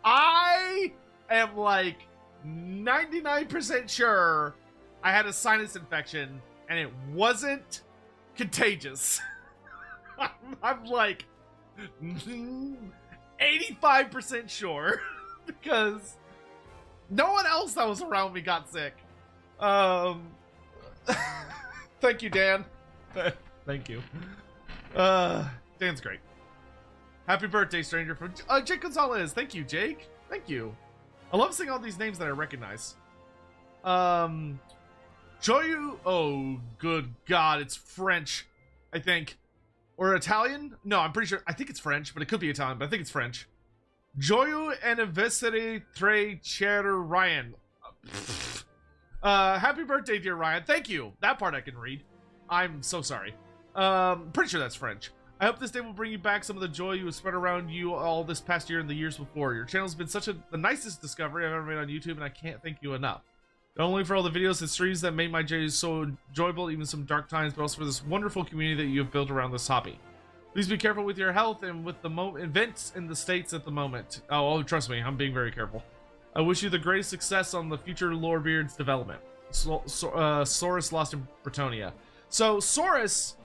I am like 99% sure I had a sinus infection and it wasn't contagious. I'm like 85% sure because no one else that was around me got sick. Thank you, Dan. Thank you. Dan's great. Happy birthday, stranger, from Jake Gonzalez. Thank you, Jake. Thank you. I love seeing all these names that I recognize. Joyu. Oh, good God, it's French, I think, or Italian. No, I'm pretty sure. I think it's French, but it could be Italian. But I think it's French. Joyu anniversary tre cher Ryan. Happy birthday, dear Ryan. Thank you. That part I can read. I'm so sorry. Pretty sure that's French. I hope this day will bring you back some of the joy you have spread around you all this past year and the years before. Your channel's been the nicest discovery I've ever made on YouTube, and I can't thank you enough. Not only for all the videos and streams that made my days so enjoyable, even some dark times, but also for this wonderful community that you have built around this hobby. Please be careful with your health and with the events in the States at the moment. Oh, trust me, I'm being very careful. I wish you the greatest success on the future Lorebeard's development. Saurus Lost in Bretonnia. So, Saurus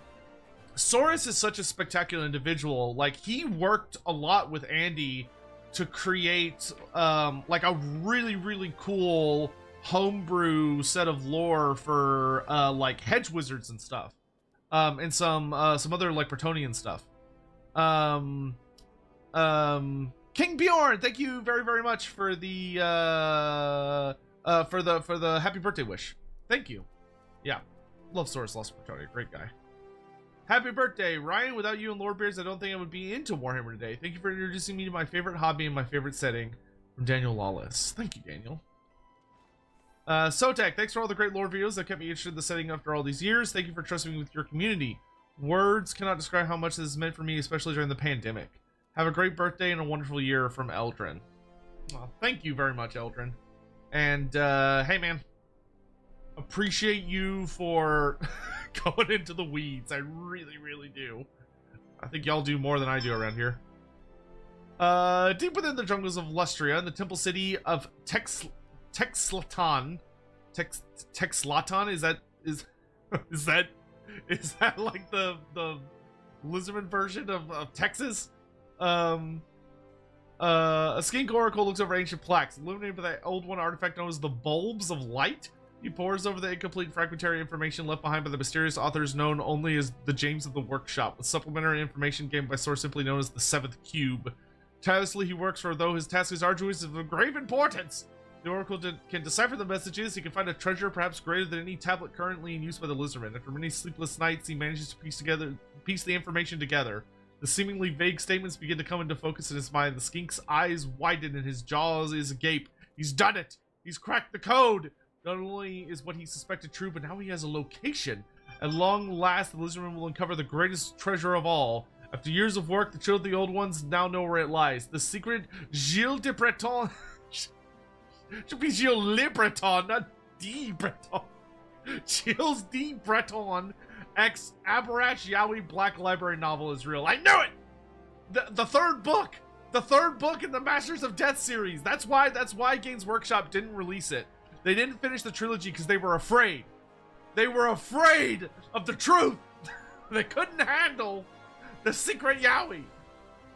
is such a spectacular individual. Like, he worked a lot with Andy to create, like, a really, really cool homebrew set of lore for, like, hedge wizards and stuff. And some other, like, Bretonian stuff. King Bjorn, thank you very, very much for the happy birthday wish. Thank you. Yeah. Love Saurus Lost in Bretonnia. Great guy. Happy birthday, Ryan. Without you and Lorebeards, I don't think I would be into Warhammer today. Thank you for introducing me to my favorite hobby and my favorite setting. From Daniel Lawless. Thank you, Daniel. Sotek, thanks for all the great lore videos that kept me interested in the setting after all these years. Thank you for trusting me with your community. Words cannot describe how much this has meant for me, especially during the pandemic. Have a great birthday and a wonderful year from Eldrin. Well, thank you very much, Eldrin. And, hey, man. Appreciate you for going into the weeds. I really, really do. I think y'all do more than I do around here. Deep within the jungles of Lustria, in the temple city of Texlatan. Texlatan? Is that like the Lizardman version of Texas? A skink oracle looks over ancient plaques, illuminated by that old one artifact known as the Bulbs of Light. He pores over the incomplete fragmentary information left behind by the mysterious authors known only as the James of the Workshop, with supplementary information given by source simply known as the Seventh Cube. Tirelessly he works for, though his task is arduous, of grave importance. The Oracle can decipher the messages. He can find a treasure perhaps greater than any tablet currently in use by the Lizardmen. After many sleepless nights, he manages to piece the information together. The seemingly vague statements begin to come into focus in his mind. The skink's eyes widen and his jaws is agape. He's done it! He's cracked the code! Not only is what he suspected true, but now he has a location. At long last, the Lizardmen will uncover the greatest treasure of all. After years of work, the children of the old ones now know where it lies. The secret Gilles de Breton... should be Gilles Le Breton, not D. Breton. Gilles D. Breton X Aberrach Yowie Black Library novel is real. I knew it! The third book! The third book in the Masters of Death series. That's why Games Workshop didn't release it. They didn't finish the trilogy because they were afraid. They were afraid of the truth. They couldn't handle the secret Yowie.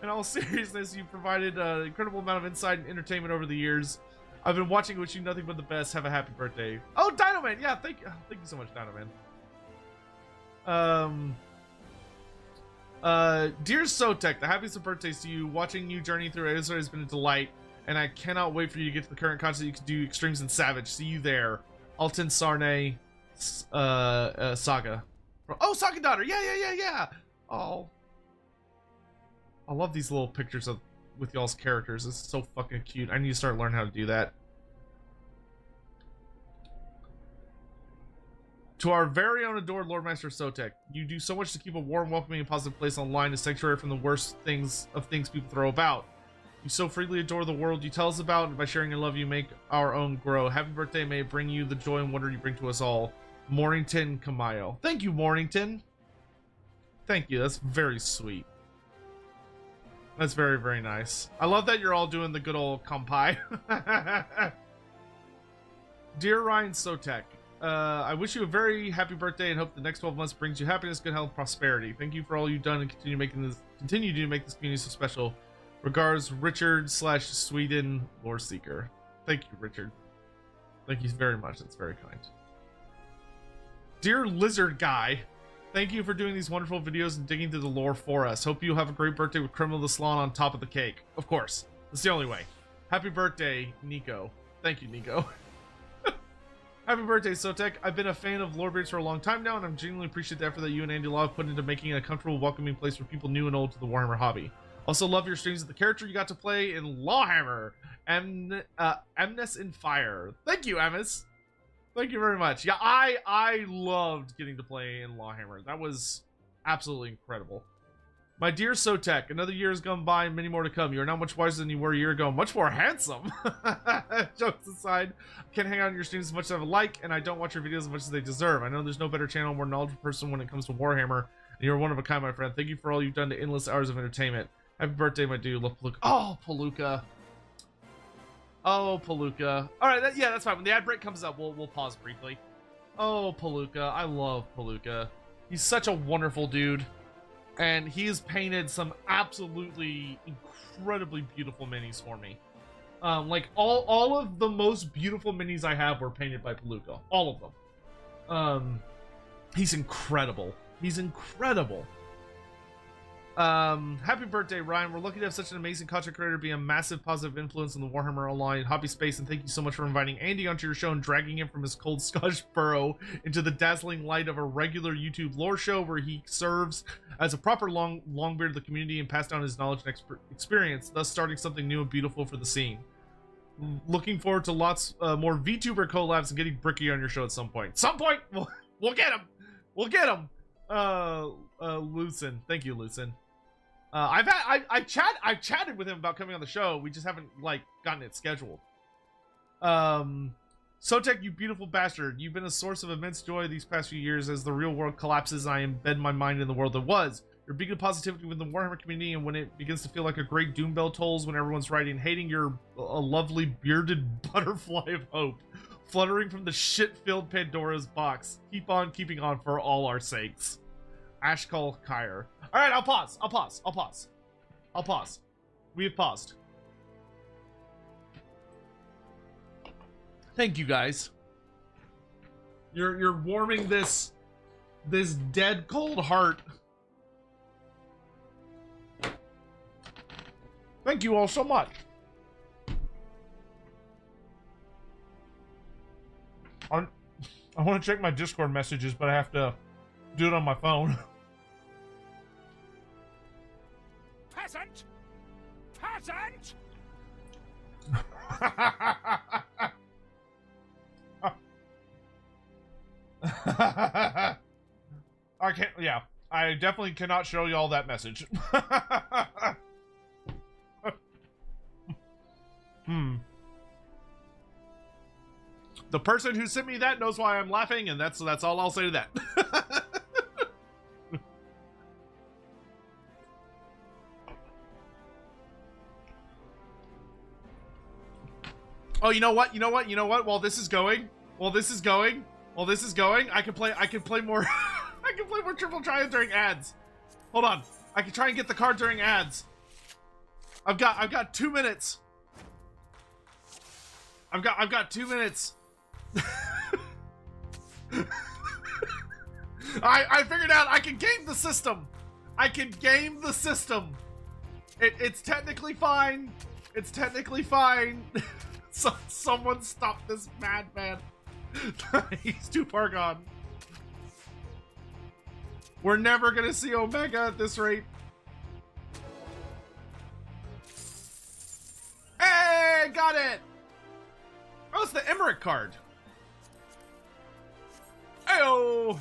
In all seriousness, you've provided an incredible amount of insight and entertainment over the years. I've been watching, wishing nothing but the best. Have a happy birthday. Oh, Dinoman! Yeah, thank you so much, Dinoman. Dear Sotek, the happiest of birthdays to you. Watching you journey through Arizona has been a delight, and I cannot wait for you to get to the current content you can do Extremes and Savage. See you there. Alton Sarnay Saga. Oh, Saga Daughter! Yeah! Oh. I love these little pictures with y'all's characters. It's so fucking cute. I need to start learning how to do that. To our very own adored Lord Master Sotek, you do so much to keep a warm, welcoming, and positive place online, a sanctuary from the worst things people throw about. You so freely adore the world you tell us about, and by sharing your love, you make our own grow. Happy birthday, may it bring you the joy and wonder you bring to us all. Mornington Kamayo. Thank you, Mornington. Thank you. That's very sweet. That's very, very nice. I love that you're all doing the good old kampai. Dear Ryan Sotek, I wish you a very happy birthday and hope the next 12 months brings you happiness, good health, prosperity. Thank you for all you've done and continue to make this community so special. Regards, Richard / Sweden Lore Seeker. Thank you, Richard. Thank you very much. That's very kind. Dear Lizard Guy, thank you for doing these wonderful videos and digging through the lore for us. Hope you'll have a great birthday with Criminal the Salon on top of the cake. Of course. That's the only way. Happy birthday, Nico. Thank you, Nico. Happy birthday, Sotek. I've been a fan of Lorebeards for a long time now, and I'm genuinely appreciate the effort that you and Andy Law have put into making it a comfortable, welcoming place for people new and old to the Warhammer hobby. Also love your streams of the character you got to play in Lawhammer, Amnes in Fire. Thank you, Amnes. Thank you very much. Yeah, I loved getting to play in Lawhammer. That was Absolutely incredible. My dear Sotek, another year has gone by and many more to come. You are now much wiser than you were a year ago. Much more handsome. Jokes aside, I can't hang out on your streams as much as I would like, and I don't watch your videos as much as they deserve. I know there's no better channel, more knowledgeable person when it comes to Warhammer, and you're one of a kind, my friend. Thank you for all you've done to endless hours of entertainment. Happy birthday, my dude. Love Palooka. Oh, Palooka. Oh, Palooka. Alright, yeah, that's fine. When the ad break comes up, we'll pause briefly. Oh, Palooka. I love Palooka. He's such a wonderful dude. And he has painted some absolutely incredibly beautiful minis for me. Like all of the most beautiful minis I have were painted by Palooka. All of them. He's incredible. He's incredible. Happy birthday, Ryan. We're lucky to have such an amazing content creator be a massive positive influence in the Warhammer Online hobby space, and thank you so much for inviting Andy onto your show and dragging him from his cold Scottish burrow into the dazzling light of a regular YouTube lore show where he serves as a proper longbeard of the community and pass down his knowledge and experience, thus starting something new and beautiful for the scene. Looking forward to lots more VTuber collabs and getting Bricky on your show at some point. We'll get him. We'll get him. Lucen. Thank you, Lucen. I've chatted with him about coming on the show. We just haven't like gotten it scheduled. Sotek, you beautiful bastard. You've been a source of immense joy these past few years as the real world collapses and I embed my mind in the world that was. You're a beacon of positivity within the Warhammer community, and when it begins to feel like a great doom bell tolls when everyone's writing and hating, you're a lovely bearded butterfly of hope, fluttering from the shit-filled Pandora's box. Keep on keeping on for all our sakes. Ashkal Kyre. Alright, I'll pause. We have paused. Thank you, guys. You're warming this dead cold heart. Thank you all so much. I want to check my Discord messages, but I have to do it on my phone. Peasant! Peasant! I can't, yeah. I definitely cannot show you all that message. The person who sent me that knows why I'm laughing, and that's all I'll say to that. Oh, you know what? While this is going, I can play more. I can play more Triple Triumph during ads. Hold on, I can try and get the card during ads. I've got 2 minutes. I've got 2 minutes. I figured out I can game the system. It's technically fine. So, someone stop this madman. He's too far gone. We're never gonna see Omega at this rate. Hey, got it. Oh, it's the Emmerich card. Ayo!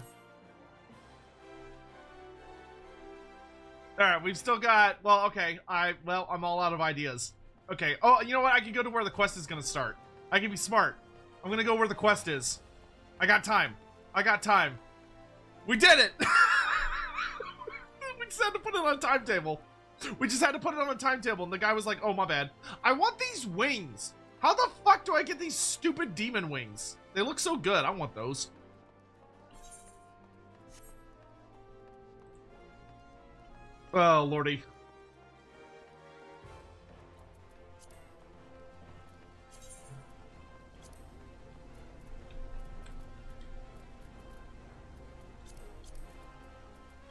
Alright, we've still got... Well, okay. I'm all out of ideas. Okay. Oh, you know what? I can go to where the quest is going to start. I can be smart. I'm going to go where the quest is. I got time. We did it! We just had to put it on a timetable. And the guy was like, oh, my bad. I want these wings. How the fuck do I get these stupid demon wings? They look so good. I want those. Oh, lordy.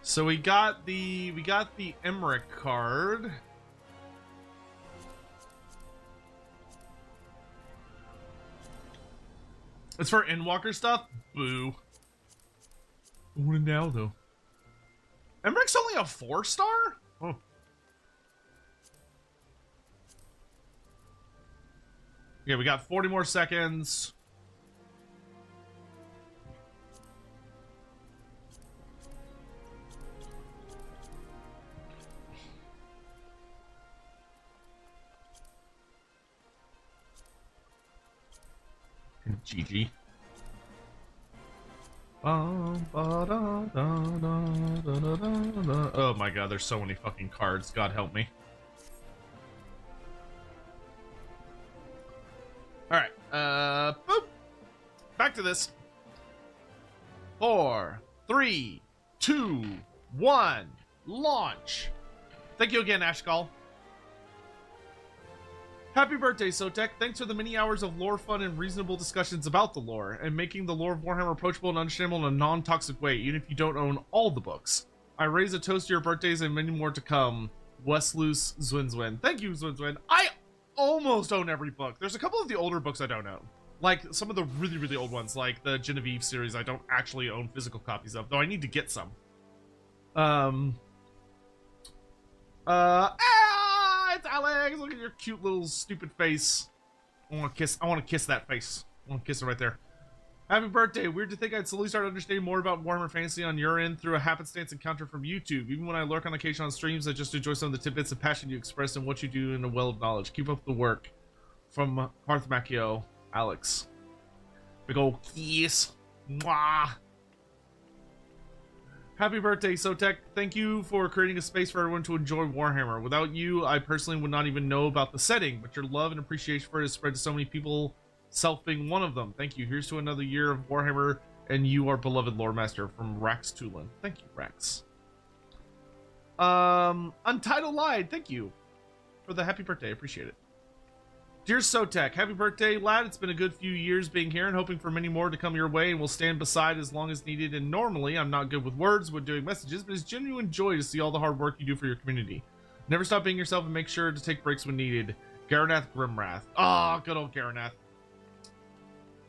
So we got the Emmerich card. It's for Endwalker stuff? Boo. I want it now, though. Emmerich's only a 4-star? Oh. Yeah, we got 40 more seconds. GG. Oh my god, there's so many fucking cards. God help me. Alright, boop. Back to this. 4, 3, 2, 1, launch. Thank you again, Ashkal. Happy birthday, Sotek. Thanks for the many hours of lore fun and reasonable discussions about the lore, and making the lore of Warhammer approachable and understandable in a non-toxic way, even if you don't own all the books. I raise a toast to your birthdays and many more to come. Westloose Zwinzwin. Thank you, Zwinzwin. I almost own every book. There's a couple of the older books I don't own. Like, some of the really, really old ones, like the Genevieve series, I don't actually own physical copies of, though I need to get some. It's Alex. Look at your cute little stupid face. I want to kiss that face. I want to kiss it right there. Happy birthday. Weird to think I'd slowly start understanding more about Warhammer Fantasy on your end through a happenstance encounter from YouTube. Even when I lurk on occasion on streams, I just enjoy some of the tidbits of passion you express and what you do in a well of knowledge. Keep up the work. From Parthmachio, Alex. Big ol' kiss. Mwah. Happy birthday, Sotek. Thank you for creating a space for everyone to enjoy Warhammer. Without you, I personally would not even know about the setting, but your love and appreciation for it has spread to so many people, self being one of them. Thank you. Here's to another year of Warhammer, and you, our beloved Lore Master, from Rax Tulin. Thank you, Rax. Untitled Lied, thank you for the happy birthday. I appreciate it. Dear Sotek, happy birthday, lad. It's been a good few years being here and hoping for many more to come your way, and will stand beside as long as needed. And normally, I'm not good with words when doing messages, but it's genuine joy to see all the hard work you do for your community. Never stop being yourself and make sure to take breaks when needed. Garanath Grimwrath. Ah, good old Garanath.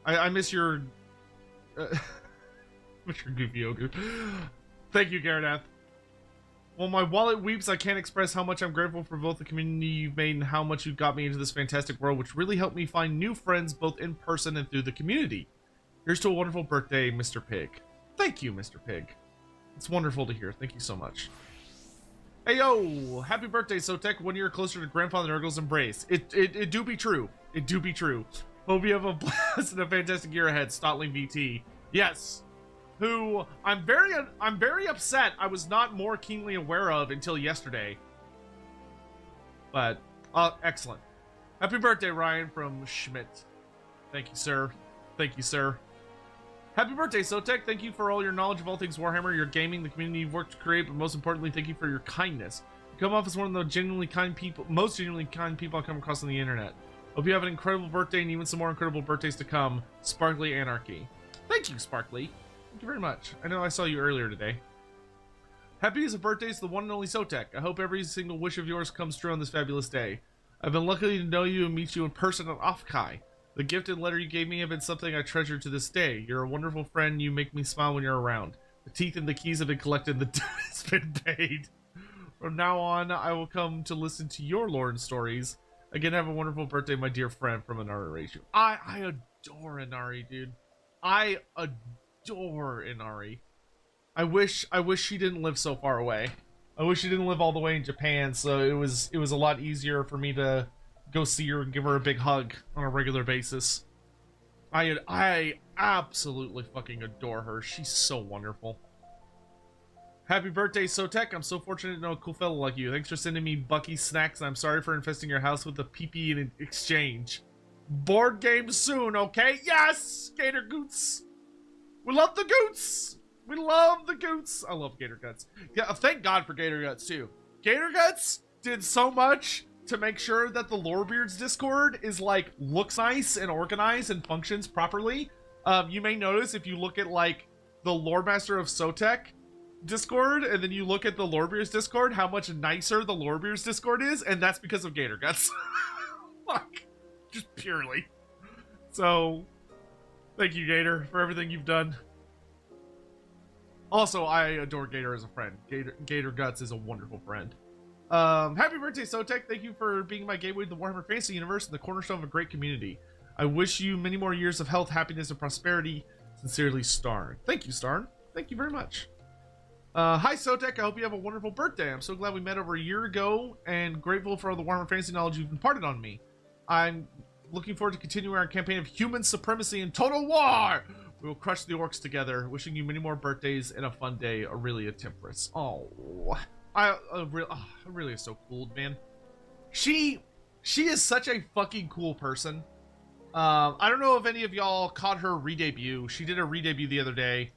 I miss your... miss your goofy ogre. Thank you, Garanath. While my wallet weeps, I can't express how much I'm grateful for both the community you've made and how much you got me into this fantastic world, which really helped me find new friends both in person and through the community. Here's to a wonderful birthday, Mr. Pig. Thank you, Mr. Pig. It's wonderful to hear. Thank you so much. Hey, yo! Happy birthday, Sotek. 1 year closer to Grandfather Nurgle's embrace. It do be true. It do be true. Hope you have a blessed and a fantastic year ahead, Stotling VT. Yes. Who I'm very upset I was not more keenly aware of until yesterday. But excellent. Happy birthday, Ryan from Schmidt. Thank you, sir. Thank you, sir. Happy birthday, Sotek. Thank you for all your knowledge of all things Warhammer, your gaming, the community you've worked to create, but most importantly, thank you for your kindness. You come off as one of the genuinely kind people, most genuinely kind people I come across on the internet. Hope you have an incredible birthday and even some more incredible birthdays to come. Sparkly Anarchy. Thank you, Sparkly. Thank you very much. I know I saw you earlier today. Happy as a birthday to the one and only Sotek. I hope every single wish of yours comes true on this fabulous day. I've been lucky to know you and meet you in person at Offkai. The gift and letter you gave me have been something I treasure to this day. You're a wonderful friend. You make me smile when you're around. The teeth and the keys have been collected. The debt has been paid. From now on, I will come to listen to your lore and stories. Again, have a wonderful birthday, my dear friend from Inari Ratio. I adore Inari, dude. I adore Inari. I wish she didn't live so far away. I wish she didn't live all the way in Japan, so it was a lot easier for me to go see her and give her a big hug on a regular basis. I absolutely fucking adore her. She's so wonderful. Happy birthday, Sotek. I'm so fortunate to know a cool fellow like you. Thanks for sending me Bucky snacks, and I'm sorry for infesting your house with the PP in exchange. Board game soon, okay? Yes! Gator Goots! We love the Goots! We love the Goots! I love Gator Guts. Yeah, thank God for Gator Guts, too. Gator Guts did so much to make sure that the Lorebeards Discord is, like, looks nice and organized and functions properly. You may notice if you look at, like, the Lore Master of Sotek Discord, and then you look at the Lorebeards Discord, how much nicer the Lorebeards Discord is, and that's because of Gator Guts. Fuck. Just purely. So, thank you, Gator, for everything you've done. Also, I adore Gator as a friend. Gator Guts is a wonderful friend. Happy birthday, Sotek. Thank you for being my gateway to the Warhammer Fantasy universe and the cornerstone of a great community. I wish you many more years of health, happiness, and prosperity. Sincerely, Starn. Thank you, Starn. Thank you very much. Hi, Sotek. I hope you have a wonderful birthday. I'm so glad we met over a year ago and grateful for all the Warhammer Fantasy knowledge you've imparted on me. I'm looking forward to continuing our campaign of human supremacy and total war. We will crush the orcs together. Wishing you many more birthdays and a fun day, Aurelia Temperance. Oh, Aurelia is so cool, man. She is such a fucking cool person. I don't know if any of y'all caught her re-debut. She did a re-debut the other day,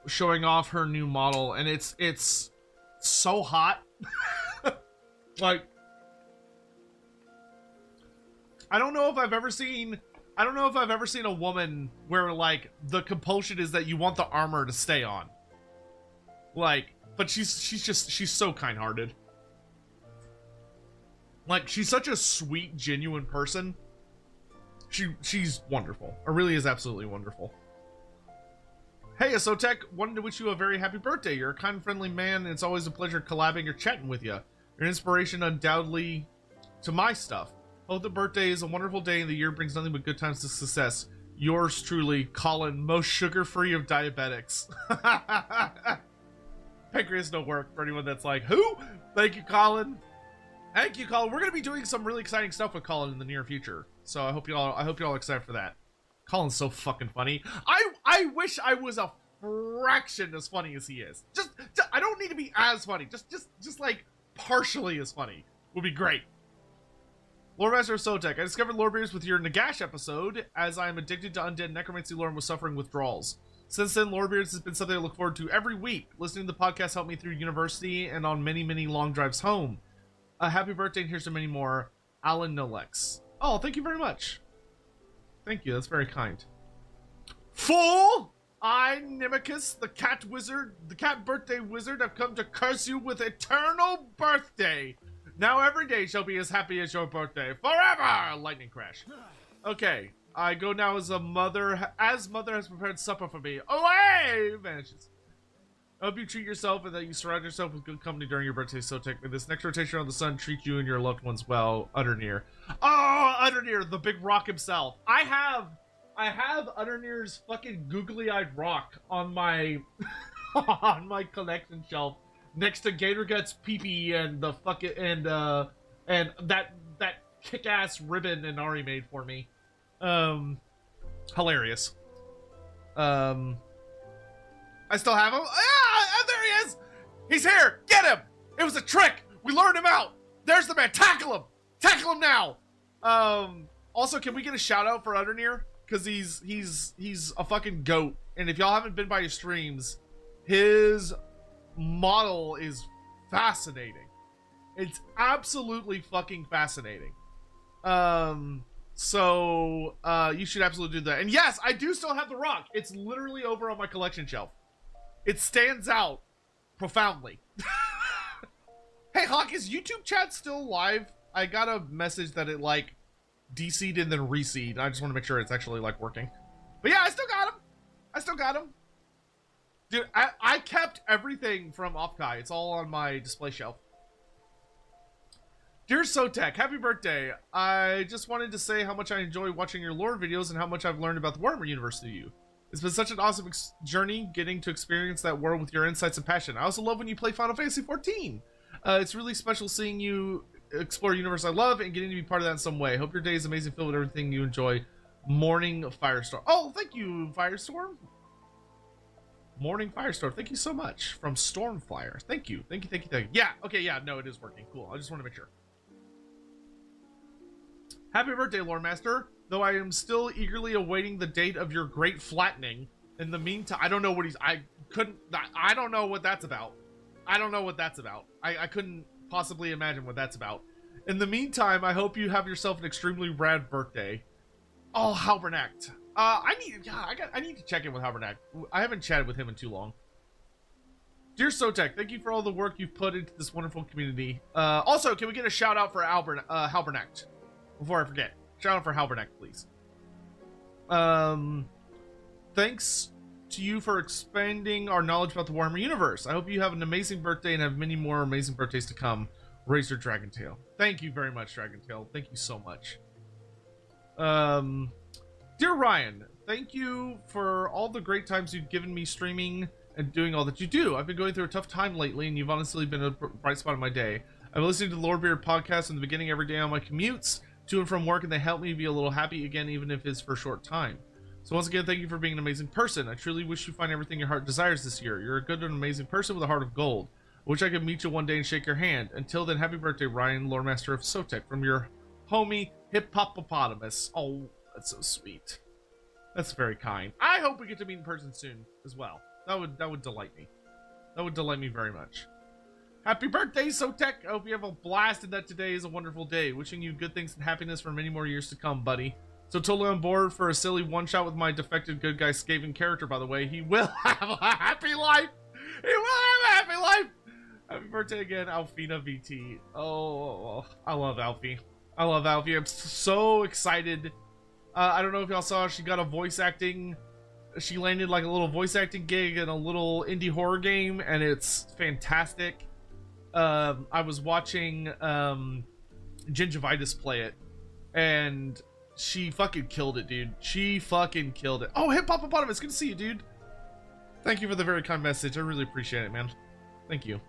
showing off her new model, and it's so hot. Like, I don't know if I've ever seen a woman where, like, the compulsion is that you want the armor to stay on. Like, but she's so kind-hearted. Like, she's such a sweet, genuine person. She's wonderful. Aurelia is absolutely wonderful. Hey, Asotek, wanted to wish you a very happy birthday. You're a kind, friendly man, and it's always a pleasure collabing or chatting with you. You're an inspiration, undoubtedly, to my stuff. Hope the birthday is a wonderful day and the year brings nothing but good times to success. Yours truly, Colin, most sugar-free of diabetics. Pancreas no work for anyone that's like, who? Thank you, Colin. Thank you, Colin. We're going to be doing some really exciting stuff with Colin in the near future. So I hope y'all are excited for that. Colin's so fucking funny. I wish I was a fraction as funny as he is. Just I don't need to be as funny. Just like partially as funny would be great. Lore Master of Sotek, I discovered Lorebeards with your Nagash episode, as I am addicted to undead necromancy lore and was suffering withdrawals. Since then, Lorebeards has been something I look forward to every week. Listening to the podcast helped me through university and on many, many long drives home. Happy birthday, and here's to many more. Alan Nolex. Oh, thank you very much. Thank you, that's very kind. Fool! I, Nimicus, the cat wizard, the cat birthday wizard, have come to curse you with eternal birthday. Now every day shall be as happy as your birthday. Forever! Lightning crash. Okay, I go now as mother has prepared supper for me. Away! Vanishes. I hope you treat yourself and that you surround yourself with good company during your birthday, Sotek. May this next rotation on the sun treat you and your loved ones well. Utterneer. Oh, Utterneer, the big rock himself. I have Utterneer's fucking googly-eyed rock on my on my collection shelf next to Gator Guts Pee-Pee and the fucking and that kick-ass ribbon Inari made for me. Hilarious. I still have him. Ah, there he is. He's here. Get him. It was a trick. We lured him out. There's the man. Tackle him. Tackle him now. Also, can we get a shout out for Utterneer? Because he's a fucking goat. And if y'all haven't been by his streams, his model is fascinating. It's absolutely fucking fascinating. So you should absolutely do that. And yes, I do still have the rock. It's literally over on my collection shelf. It stands out profoundly. Hey, Hawk, is YouTube chat still live? I got a message that it, like, DC'd and then reseed. I just want to make sure it's actually, like, working. But yeah, I still got him. Dude, I kept everything from Opkai. It's all on my display shelf. Dear Sotek, happy birthday. I just wanted to say how much I enjoy watching your lore videos and how much I've learned about the Warhammer universe through you. It's been such an awesome journey getting to experience that world with your insights and passion. I also love when you play Final Fantasy XIV. It's really special seeing you explore a universe I love and getting to be part of that in some way. Hope your day is amazing, filled with everything you enjoy. Morning Firestorm. Oh, thank you, Firestorm. Morning Firestorm. Thank you so much. From Stormflyer. Thank you. Thank you. Yeah, okay, yeah, no, it is working. Cool. I just want to make sure. Happy birthday, Lore Master. Though I am still eagerly awaiting the date of your great flattening. In the meantime, I don't know what I don't know what that's about. I couldn't possibly imagine what that's about. In the meantime, I hope you have yourself an extremely rad birthday. Oh, Halbernacht. I need to check in with Halbernacht. I haven't chatted with him in too long. Dear Sotek, thank you for all the work you've put into this wonderful community. Also, can we get a shout out for Halbernacht? Before I forget. Shout out for Halbernacht, please. Thanks to you for expanding our knowledge about the Warhammer universe. I hope you have an amazing birthday and have many more amazing birthdays to come. Razor Dragontail. Thank you very much, Dragontail. Thank you so much. Dear Ryan, thank you for all the great times you've given me streaming and doing all that you do. I've been going through a tough time lately, and you've honestly been a bright spot in my day. I've been listening to the Lorebeard podcast in the beginning every day on my commutes. to and from work, and they help me be a little happy again, even if it's for a short time. So once again, thank you for being an amazing person. I truly wish you find everything your heart desires this year. You're a good and amazing person with a heart of gold. I wish I could meet you one day and shake your hand. Until then, happy birthday, Ryan, Lore Master of Sotek, from your homie, Hippopotamus. Oh, that's so sweet. That's very kind. I hope we get to meet in person soon as well. That would delight me. That would delight me very much. Happy birthday, Sotek! I hope you have a blast and that today is a wonderful day. Wishing you good things and happiness for many more years to come, buddy. So totally on board for a silly one-shot with my defected good guy Skaven character, by the way. He will have a happy life! He will have a happy life! Happy birthday again, Alfina VT. Oh, I love Alfie. I love Alfie. I'm so excited. I don't know if y'all saw, she got a voice acting. She landed like a little voice acting gig in a little indie horror game, and it's fantastic. I was watching Gingivitis play it, and she fucking killed it, dude. She fucking killed it. Oh, Hippopotamus, good to see you, dude. Thank you for the very kind message. I really appreciate it, man. Thank you.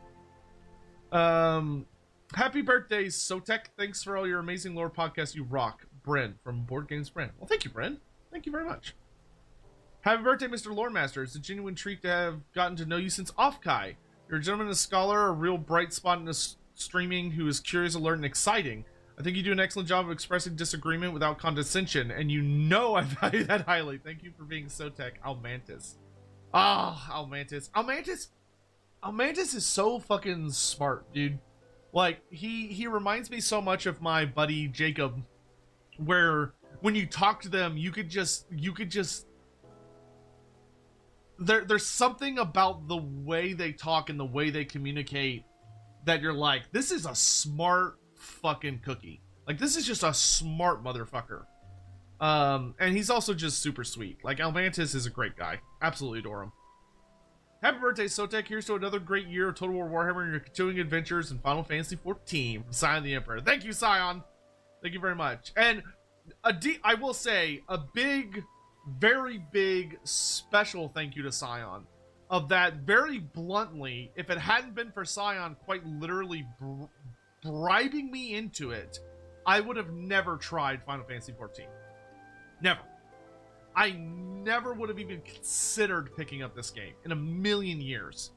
Happy birthday, Sotek. Thanks for all your amazing lore podcasts. You rock. Bren from Board Games Bren. Well, thank you, Bren. Thank you very much. Happy birthday, Mr. Lore Master. It's a genuine treat to have gotten to know you since Offkai. You're a gentleman, a scholar, a real bright spot in the streaming who is curious, alert, and exciting. I think you do an excellent job of expressing disagreement without condescension, and you know I value that highly. Thank you for being Sotek, Almantis. Ah, Almantis. Almantis is so fucking smart, dude. Like, he reminds me so much of my buddy Jacob, where when you talk to them, you could just there's something about the way they talk and the way they communicate that you're like, this is a smart fucking cookie. Like, this is just a smart motherfucker. And he's also just super sweet. Like, Almantis is a great guy. Absolutely adore him. Happy birthday, Sotek. Here's to another great year of Total War Warhammer and your continuing adventures in Final Fantasy XIV from Scion the Emperor. Thank you, Scion. Thank you very much. And I will say a big, very big, special thank you to Scion. Of that, very bluntly, if it hadn't been for Scion quite literally bribing me into it, I would have never tried Final Fantasy XIV. Never. I never would have even considered picking up this game in a million years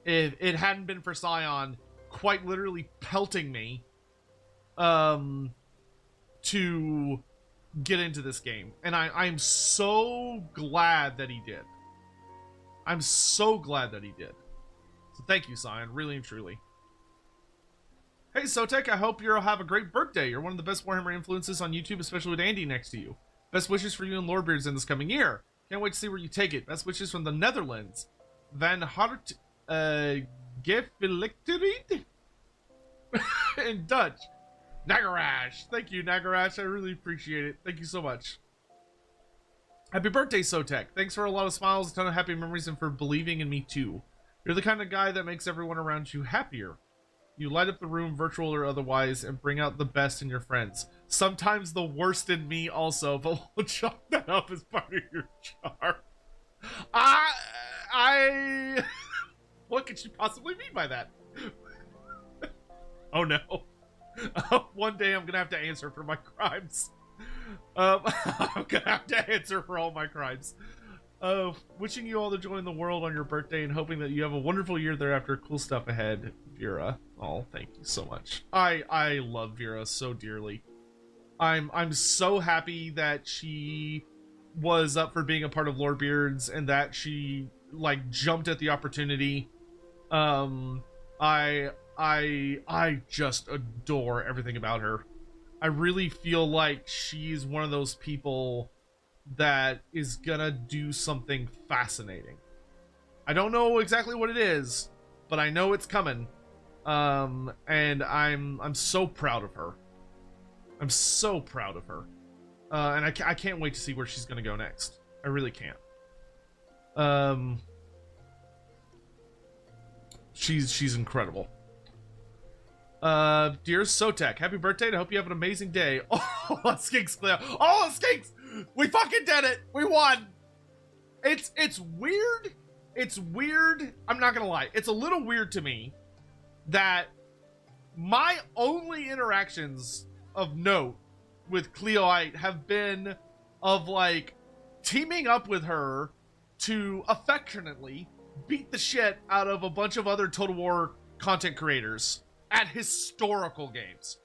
if it hadn't been for Scion quite literally pelting me to get into this game. And I'm so glad that he did. I'm so glad that he did. So thank you, Scion, really and truly. Hey, Sotek, I hope you'll have a great birthday. You're one of the best Warhammer influences on YouTube, especially with Andy next to you. Best wishes for you and Lorebeards in this coming year. Can't wait to see where you take it. Best wishes from the Netherlands. Van Hart Gefelictered in Dutch. Nagarash. Thank you, Nagarash. I really appreciate it. Thank you so much. Happy birthday, Sotek. Thanks for a lot of smiles, a ton of happy memories, and for believing in me too. You're the kind of guy that makes everyone around you happier. You light up the room, virtual or otherwise, and bring out the best in your friends. Sometimes the worst in me also, but we'll chalk that up as part of your charm. What could she possibly mean by that? Oh no. One day I'm gonna have to answer for my crimes. I'm gonna have to answer for all my crimes. Wishing you all the joy in the world on your birthday and hoping that you have a wonderful year thereafter. Cool stuff ahead, Vera. Oh, thank you so much. I love Vera so dearly. I'm so happy that she was up for being a part of Lorebeards and that she like jumped at the opportunity. I just adore everything about her. I really feel like she's one of those people that is gonna do something fascinating. I don't know exactly what it is, but I know it's coming. And I'm so proud of her. I'm so proud of her. And I can't wait to see where she's gonna go next. I really can't. She's incredible. Dear Sotek, happy birthday, and I hope you have an amazing day. Oh, Skinks clear. Oh, Skinks! We fucking did it! We won! It's weird. It's weird. I'm not gonna lie. It's a little weird to me that my only interactions of note with Cleoite have been of like teaming up with her to affectionately beat the shit out of a bunch of other Total War content creators at historical games.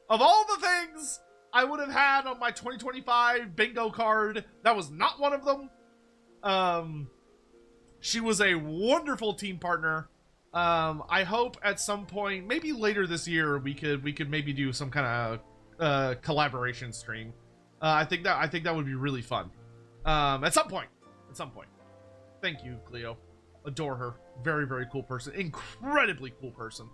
Of all the things I would have had on my 2025 bingo card, that was not one of them. She was a wonderful team partner. I hope at some point, maybe later this year, we could maybe do some kind of collaboration stream. I think that would be really fun. At some point. Thank you, Cleo. Adore her. Very, very cool person. Incredibly cool person.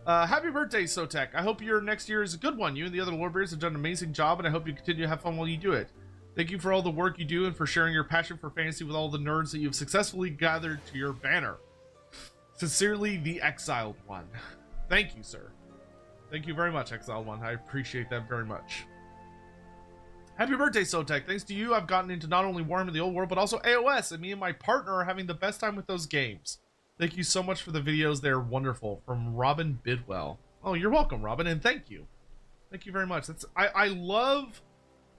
Happy birthday, Sotek. I hope your next year is a good one. You and the other Lordbeards have done an amazing job, and I hope you continue to have fun while you do it. Thank you for all the work you do and for sharing your passion for fantasy with all the nerds that you've successfully gathered to your banner. Sincerely, the Exiled One. Thank you, sir. Thank you very much, Exiled One. I appreciate that very much. Happy birthday, Sotek. Thanks to you, I've gotten into not only Warhammer the Old World, but also AOS, and me and my partner are having the best time with those games. Thank you so much for the videos. They're wonderful. From Robin Bidwell. Oh, you're welcome, Robin, and thank you. Thank you very much. I love...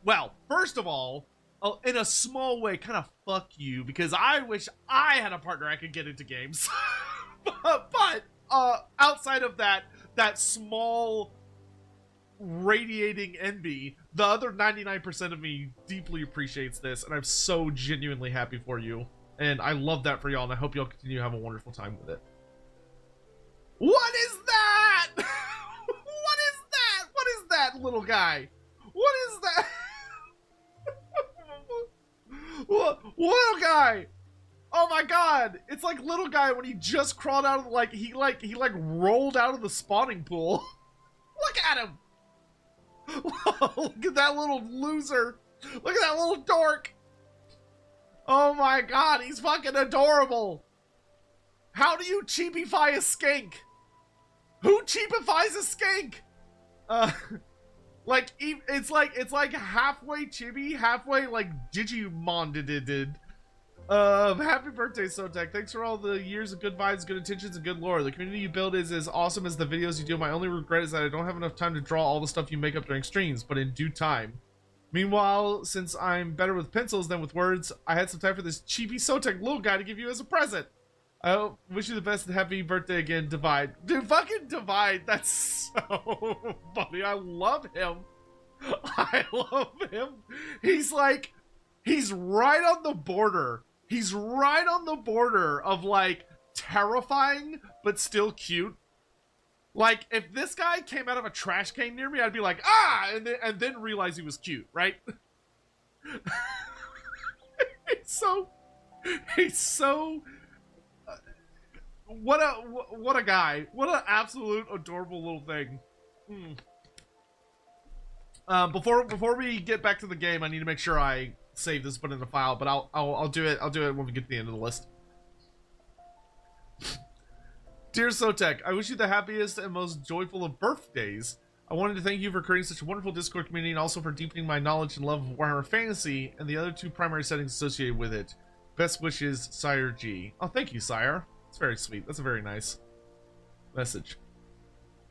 Well, first of all, in a small way, kind of fuck you, because I wish I had a partner I could get into games. but outside of that small radiating envy, the other 99% of me deeply appreciates this, and I'm so genuinely happy for you. And I love that for y'all, and I hope y'all continue to have a wonderful time with it. What is that? What is that? What is that, little guy? What is that? What, little guy? Oh my god! It's like little guy when he just crawled out of he rolled out of the spawning pool. Look at him! Look at that little loser! Look at that little dork! Oh my god, he's fucking adorable! How do you cheapify a skink? Who cheapifies a skink? It's like halfway chibi, halfway like Digimon-did. Happy birthday, Sotek. Thanks for all the years of good vibes, good intentions, and good lore. The community you build is as awesome as the videos you do. My only regret is that I don't have enough time to draw all the stuff you make up during streams, but in due time. Meanwhile, since I'm better with pencils than with words, I had some time for this cheapy Sotek little guy to give you as a present. I wish you the best and happy birthday again, Divide. Dude, fucking Divide. That's so funny. I love him. I love him. He's right on the border. He's right on the border of like terrifying, but still cute. Like, if this guy came out of a trash can near me, I'd be like, ah! And then realize he was cute, right? He's so... What a guy. What an absolute adorable little thing. Before we get back to the game, I need to make sure I save this, put it in a file, but I'll do it when we get to the end of the list. Dear Sotek, I wish you the happiest and most joyful of birthdays. I wanted to thank you for creating such a wonderful Discord community and also for deepening my knowledge and love of Warhammer Fantasy and the other two primary settings associated with it. Best wishes, Sire G. Oh, thank you, Sire. That's very sweet. That's a very nice message.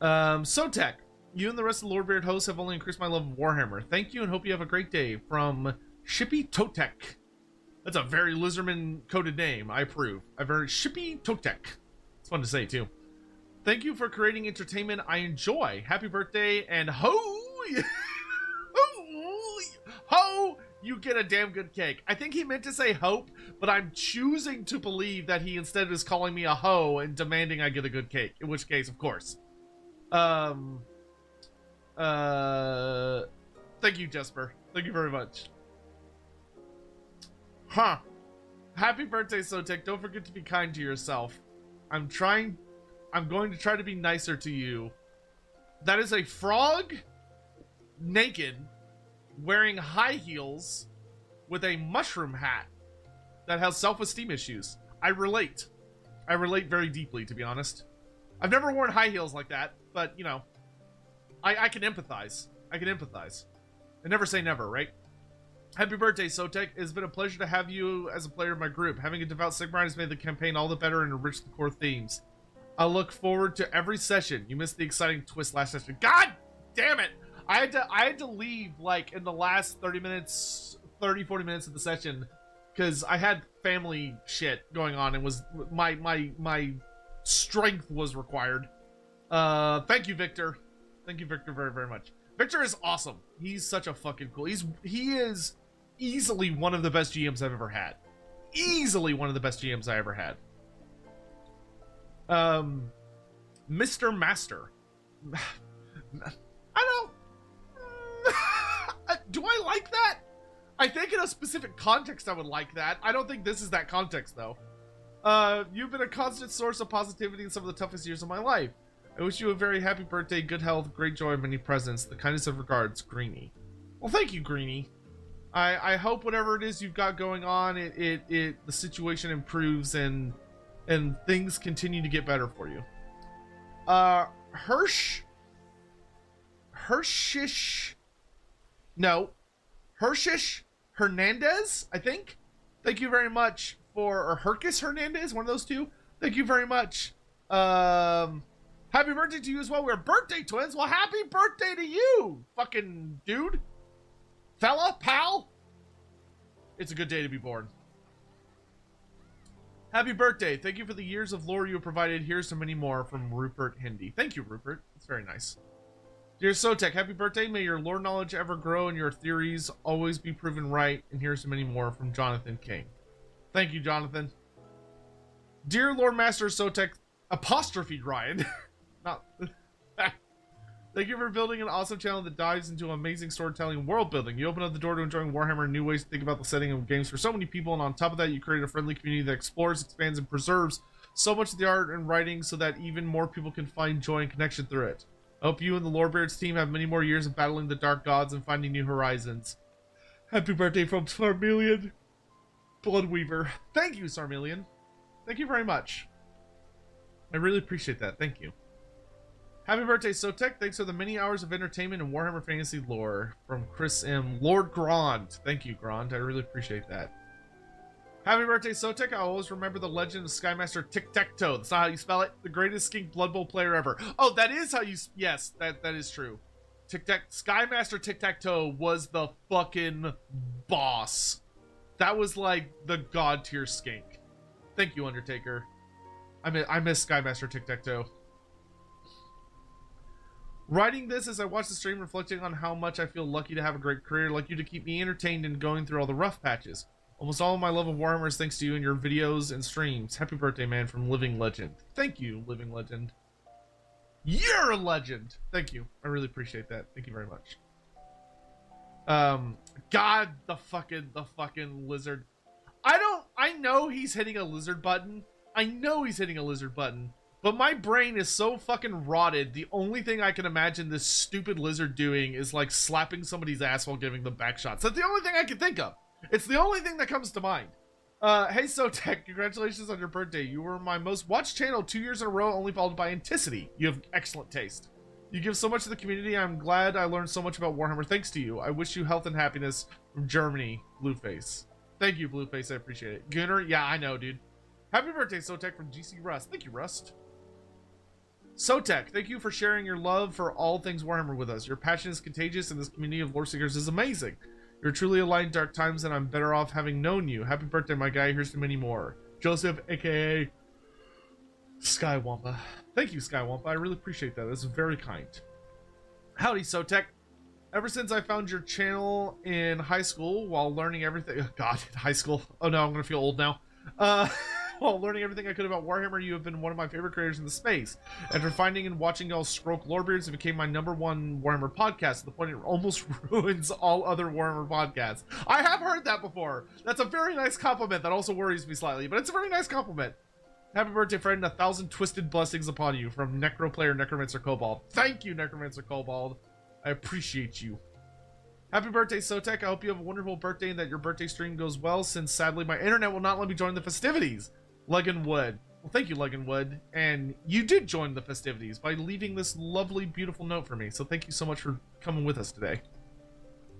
Sotek, you and the rest of the Lordbeard hosts have only increased my love of Warhammer. Thank you and hope you have a great day. From Shippy Totek. That's a very Lizardman-coded name. I approve. A very Shippy Totek. It's fun to say, too. Thank you for creating entertainment I enjoy. Happy birthday, and ho, you get a damn good cake. I think he meant to say hope, but I'm choosing to believe that he instead is calling me a hoe and demanding I get a good cake. In which case, of course. Thank you, Jesper. Thank you very much. Huh. Happy birthday, Sotek. Don't forget to be kind to yourself. I'm going to try to be nicer to you. That is a frog, naked, wearing high heels, with a mushroom hat that has self-esteem issues. I relate. I relate very deeply, to be honest. I've never worn high heels like that, but, you know, I can empathize. I can empathize. And never say never, right? Happy birthday, Sotek. It's been a pleasure to have you as a player of my group. Having a devout Sigmarite has made the campaign all the better and enriched the core themes. I look forward to every session. You missed the exciting twist last session. God damn it! I had to leave like in the last 40 minutes of the session because I had family shit going on and was my strength was required. Thank you, Victor. Thank you, Victor, very, very much. Victor is awesome. He's such a fucking cool. He is easily one of the best GMs I've ever had. Easily one of the best GMs I ever had. Mr. Master. I don't. Do I like that? I think in a specific context I would like that. I don't think this is that context though. You've been a constant source of positivity in some of the toughest years of my life. I wish you a very happy birthday, good health, great joy, many presents. The kindest of regards, Greenie. Well, thank you, Greenie. I hope whatever it is you've got going on, the situation improves and things continue to get better for you. Hershish Hernandez, I think. Thank you very much or Herkis Hernandez, one of those two. Thank you very much. Happy birthday to you as well. We're birthday twins. Well, happy birthday to you, fucking dude. Fella, pal. It's a good day to be born. Happy birthday. Thank you for the years of lore you have provided. Here's so many more from Rupert Hindi. Thank you, Rupert. It's very nice. Dear Sotek, happy birthday. May your lore knowledge ever grow and your theories always be proven right. And here's so many more from Jonathan King. Thank you, Jonathan. Dear Lord Master Sotek, apostrophe Ryan. Not. Thank you for building an awesome channel that dives into amazing storytelling and world building. You open up the door to enjoying Warhammer and new ways to think about the setting of games for so many people, and on top of that, you create a friendly community that explores, expands, and preserves so much of the art and writing so that even more people can find joy and connection through it. I hope you and the Lorebeards team have many more years of battling the dark gods and finding new horizons. Happy birthday from Sarmelian Bloodweaver. Thank you, Sarmelian. Thank you very much. I really appreciate that. Thank you. Happy birthday, Sotek. Thanks for the many hours of entertainment and Warhammer Fantasy lore. From Chris M. Lord Grand. Thank you, Grand. I really appreciate that. Happy birthday, Sotek. I always remember the legend of Skymaster Tic-Tac-Toe. That's not how you spell it. The greatest skink Blood Bowl player ever. Oh, that is how you... Yes, that is true. Skymaster Tic-Tac-Toe was the fucking boss. That was like the god tier skink. Thank you, Undertaker. I miss Skymaster Tic-Tac-Toe. Writing this as I watch the stream, reflecting on how much I feel lucky to have a great career like you to keep me entertained and going through all the rough patches. Almost all of my love of Warhammer is thanks to you and your videos and streams. Happy birthday, man, from Living Legend. Thank you, Living Legend. You're a legend. Thank you. I really appreciate that. Thank you very much. God, the fucking lizard. I know he's hitting a lizard button. I know he's hitting a lizard button. But my brain is so fucking rotted, the only thing I can imagine this stupid lizard doing is like slapping somebody's ass while giving them back shots. That's the only thing I can think of. It's the only thing that comes to mind. Hey Sotek, congratulations on your birthday. You were my most watched channel 2 years in a row, only followed by Anticity. You have excellent taste. You give so much to the community. I'm glad I learned so much about Warhammer thanks to you. I wish you health and happiness from Germany, Blueface. Thank you, Blueface. I appreciate it. Gunnar, yeah, I know, dude. Happy birthday, Sotek from GC Rust. Thank you, Rust. Sotek, thank you for sharing your love for all things Warhammer with us. Your passion is contagious and this community of lore seekers is amazing. You're truly a light in dark times and I'm better off having known you. Happy birthday, my guy. Here's to many more. Joseph, aka Skywampa. Thank you, Skywampa. I really appreciate that. That's very kind. Howdy, Sotek. Ever since I found your channel in high school while learning everything... Oh, God, high school. Oh no, I'm going to feel old now. While learning everything I could about Warhammer, you have been one of my favorite creators in the space. After finding and watching y'all stroke Lorebeards, it became my #1 Warhammer podcast to the point it almost ruins all other Warhammer podcasts. I have heard that before. That's a very nice compliment that also worries me slightly, but it's a very nice compliment. Happy birthday, friend. 1,000 twisted blessings upon you from Necro Player Necromancer Cobalt. Thank you, Necromancer Cobalt. I appreciate you. Happy birthday, Sotek. I hope you have a wonderful birthday and that your birthday stream goes well, since sadly my internet will not let me join the festivities. Legan Wood. Well, thank you, Legan Wood. And you did join the festivities by leaving this lovely, beautiful note for me. So thank you so much for coming with us today.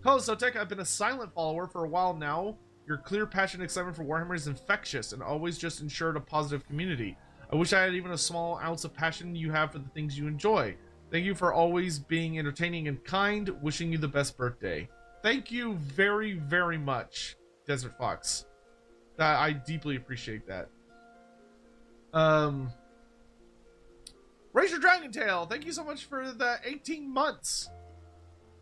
Hello, Sotek. I've been a silent follower for a while now. Your clear passion and excitement for Warhammer is infectious and always just ensured a positive community. I wish I had even a small ounce of passion you have for the things you enjoy. Thank you for always being entertaining and kind. Wishing you the best birthday. Thank you very, very much, Desert Fox. I deeply appreciate that. Razor Dragontail, thank you so much for the 18 months.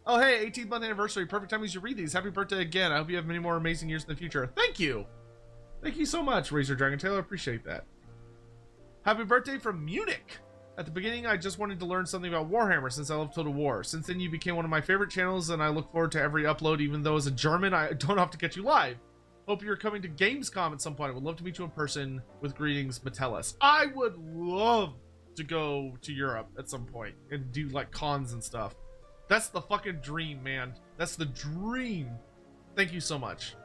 Oh, hey, 18th month anniversary. Perfect time as you read these. Happy birthday again. I hope you have many more amazing years in the future. Thank you. Thank you so much, Razor Dragontail. I appreciate that. Happy birthday from Munich. At the beginning, I just wanted to learn something about Warhammer since I love Total War. Since then, you became one of my favorite channels, and I look forward to every upload, even though as a German, I don't have to catch you live. Hope you're coming to Gamescom at some point. I would love to meet you in person. With greetings, Metellus. I would love to go to Europe at some point and do like cons and stuff. That's the fucking dream, man. That's the dream. Thank you so much.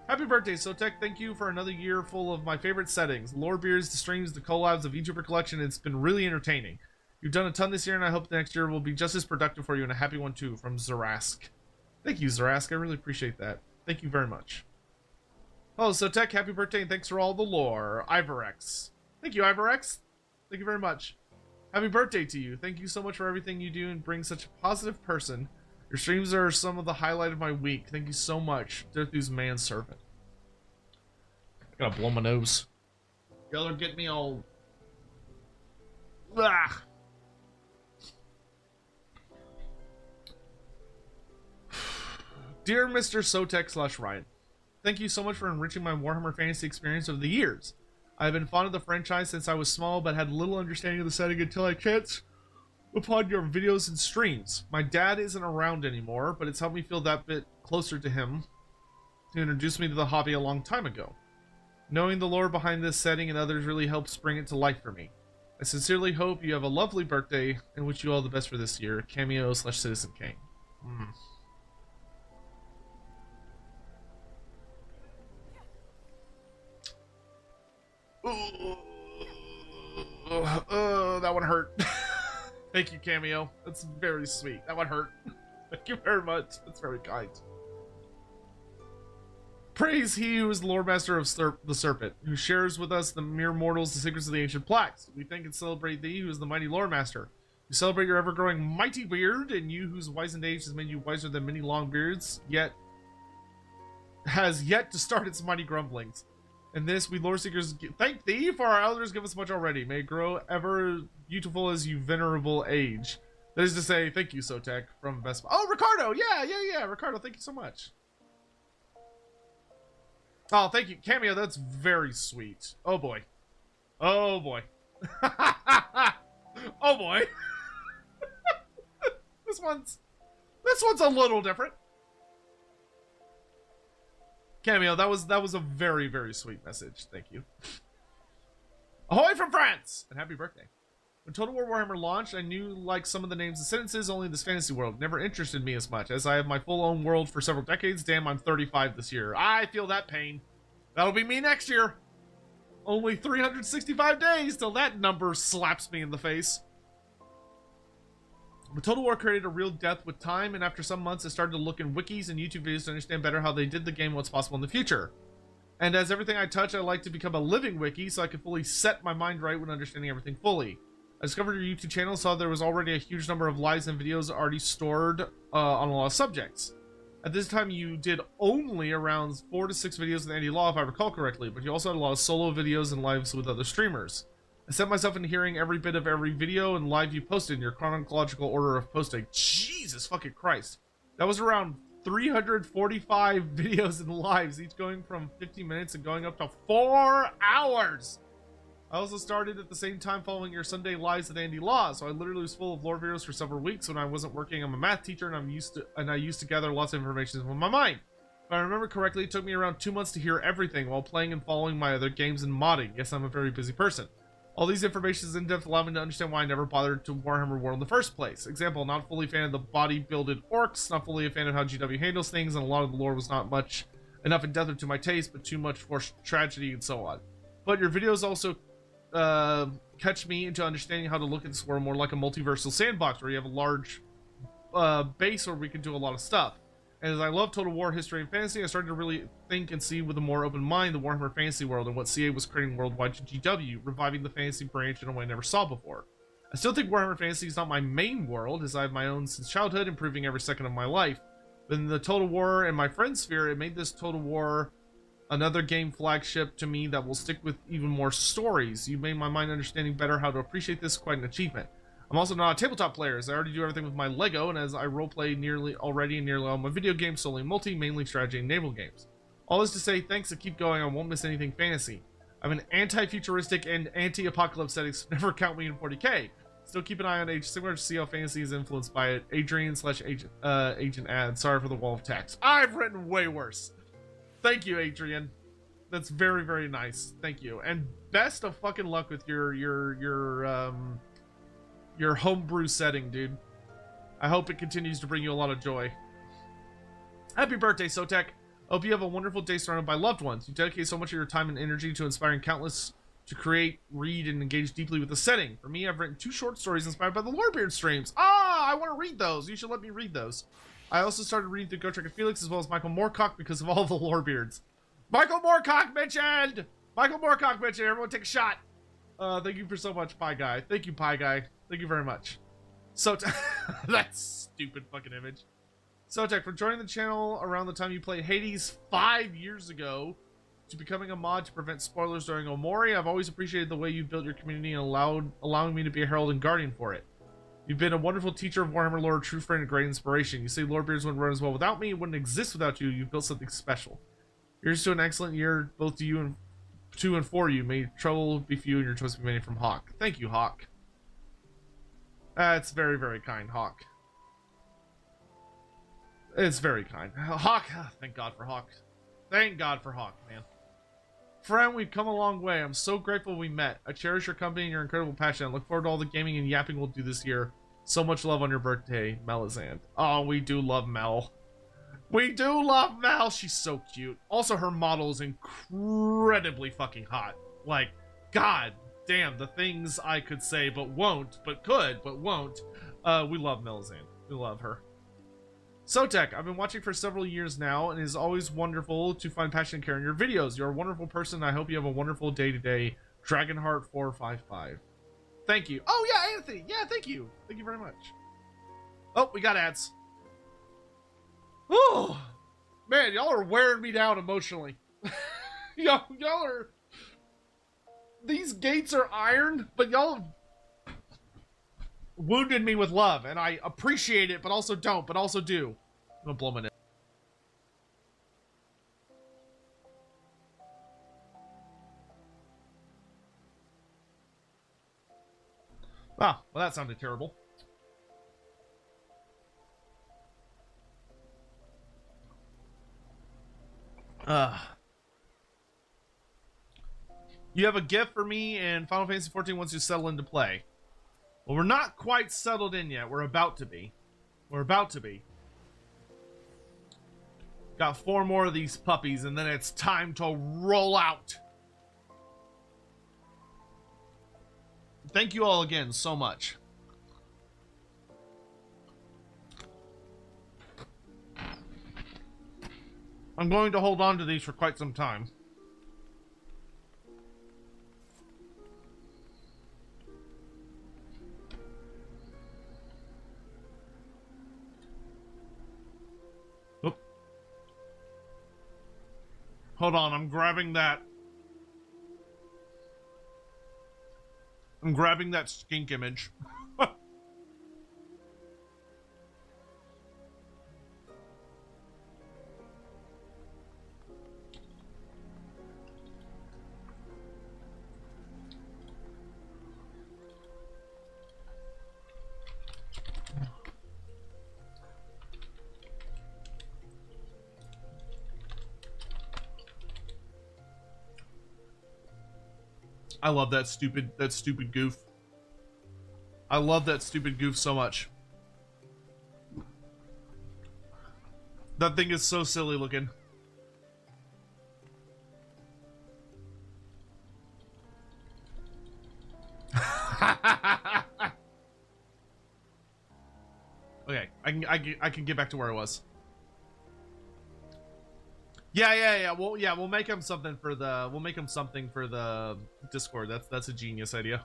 Happy birthday, Sotek. Thank you for another year full of my favorite settings. Lore beers, the streams, the collabs, the VTuber collection. It's been really entertaining. You've done a ton this year, and I hope the next year will be just as productive for you, and a happy one too, from Zarask. Thank you, Zarask. I really appreciate that. Thank you very much. Oh, Sotek, happy birthday, and thanks for all the lore. Ivorex. Thank you, Ivorex. Thank you very much. Happy birthday to you. Thank you so much for everything you do and bring such a positive person. Your streams are some of the highlight of my week. Thank you so much. Dirthu's manservant. I gotta blow my nose. Y'all are getting me all... Ah. Dear Mr. Sotek / Ryan, thank you so much for enriching my Warhammer Fantasy experience over the years. I've been fond of the franchise since I was small, but had little understanding of the setting until I chanced upon your videos and streams. My dad isn't around anymore, but it's helped me feel that bit closer to him to introduce me to the hobby a long time ago. Knowing the lore behind this setting and others really helps bring it to life for me. I sincerely hope you have a lovely birthday and wish you all the best for this year. Cameo / Citizen Kane. That one hurt. Thank you, Cameo. That's very sweet. That one hurt. Thank you very much. That's very kind. Praise he who is the lore master of the Serpent, who shares with us, the mere mortals, the secrets of the ancient plaques. We thank and celebrate thee, who is the mighty lore master. We celebrate your ever-growing mighty beard, and you whose wizened age has made you wiser than many long beards, yet has yet to start its mighty grumblings. And this, we lore seekers thank thee, for our elders give us much already. May it grow ever beautiful as you venerable age. That is to say, thank you, Sotek, from Vespa. Oh, Ricardo! Yeah, Ricardo, thank you so much. Oh, thank you, Cameo, that's very sweet. Oh boy. Oh boy. Oh boy. This one's a little different. Cameo, that was a very, very sweet message. Thank you. Ahoy from France! And happy birthday. When Total War Warhammer launched, I knew like some of the names and sentences, only this fantasy world never interested me as much, as I have my full own world for several decades. Damn, I'm 35 this year. I feel that pain. That'll be me next year. Only 365 days till that number slaps me in the face. But Total War created a real depth with time, and after some months I started to look in wikis and YouTube videos to understand better how they did the game and what's possible in the future. And as everything I touch, I like to become a living wiki so I can fully set my mind right when understanding everything fully. I discovered your YouTube channel, saw there was already a huge number of lives and videos already stored on a lot of subjects. At this time, you did only around 4 to 6 videos with Andy Law, if I recall correctly, but you also had a lot of solo videos and lives with other streamers. I set myself into hearing every bit of every video and live you posted in your chronological order of posting. Jesus fucking Christ. That was around 345 videos and lives, each going from 15 minutes and going up to 4 hours. I also started at the same time following your Sunday lives with Andy Law, so I literally was full of lore videos for several weeks when I wasn't working. I'm a math teacher, and I used to gather lots of information from my mind. If I remember correctly, it took me around 2 months to hear everything while playing and following my other games and modding. Yes, I'm a very busy person. All these informations in depth allow me to understand why I never bothered to Warhammer World in the first place. Example, not fully a fan of the body-builded orcs, not fully a fan of how GW handles things, and a lot of the lore was not much enough in depth to my taste, but too much forced tragedy and so on. But your videos also catch me into understanding how to look at this world more like a multiversal sandbox where you have a large base where we can do a lot of stuff. As I love Total War history and fantasy, I started to really think and see with a more open mind the Warhammer Fantasy world and what CA was creating worldwide to GW, reviving the fantasy branch in a way I never saw before. I still think Warhammer Fantasy is not my main world, as I have my own since childhood, improving every second of my life. But in the Total War and my friend sphere, it made this Total War another game flagship to me that will stick with even more stories. You made my mind understanding better how to appreciate this, quite an achievement. I'm also not a tabletop player, as I already do everything with my Lego, and as I roleplay nearly all my video games, solely multi, mainly strategy and naval games. All this to say, thanks and keep going, I won't miss anything fantasy. I'm an anti-futuristic and anti-apocalypse setting, so never count me in 40k. Still keep an eye on Age Sigmar to see how fantasy is influenced by it. Adrian/Agent Ad. Sorry for the wall of text. I've written way worse. Thank you, Adrian. That's very, very nice. Thank you. And best of fucking luck with your homebrew setting, dude. I hope it continues to bring you a lot of joy. Happy birthday, Sotek. Hope you have a wonderful day surrounded by loved ones. You dedicate so much of your time and energy to inspiring countless to create, read, and engage deeply with the setting. For me, I've written 2 short stories inspired by the Lorebeard streams. Ah, I want to read those. You should let me read those. I also started reading through Gotrek and Felix as well as Michael Moorcock because of all the Lorebeards. Michael Moorcock mentioned! Michael Moorcock mentioned. Everyone take a shot. Thank you for so much, Pie Guy. Thank you, Pie Guy. Thank you very much. Sotek, that stupid fucking image. Sotek, for joining the channel around the time you played Hades 5 years ago to becoming a mod to prevent spoilers during Omori, I've always appreciated the way you built your community and allowing me to be a herald and guardian for it. You've been a wonderful teacher of Warhammer lore, a true friend, and great inspiration. You say Lorebeards wouldn't run as well without me, it wouldn't exist without you. You've built something special. Here's to an excellent year, both to you and to and for you. May trouble be few and your choice be many from Hawk. Thank you, Hawk. That's very, very kind, Hawk. It's very kind. Hawk, thank God for Hawk. Thank God for Hawk, man. Friend, we've come a long way. I'm so grateful we met. I cherish your company and your incredible passion. I look forward to all the gaming and yapping we'll do this year. So much love on your birthday, Melizand. Oh, we do love Mel. We do love Mel. She's so cute. Also, her model is incredibly fucking hot. Like, God damn, the things I could say but won't, but could, but won't. We love Melizand. We love her. Sotek, I've been watching for several years now, and it is always wonderful to find passion and care in your videos. You're a wonderful person, and I hope you have a wonderful day today. Dragonheart455. Thank you. Oh, yeah, Anthony. Yeah, thank you. Thank you very much. Oh, we got ads. Oh, man, y'all are wearing me down emotionally. y'all are... These gates are iron, but y'all have wounded me with love, and I appreciate it, but also don't, but also do. I'm gonna blow my nose. Ah, well, that sounded terrible. You have a gift for me, and Final Fantasy XIV once you settle into play. Well, we're not quite settled in yet. We're about to be. We're about to be. Got 4 more of these puppies, and then it's time to roll out. Thank you all again so much. I'm going to hold on to these for quite some time. Oop. Hold on, I'm grabbing that. I'm grabbing that skink image. I love that stupid goof. I love that stupid goof so much. That thing is so silly looking. Okay, I can get back to where I was. Yeah. We'll make him something for the Discord. That's a genius idea.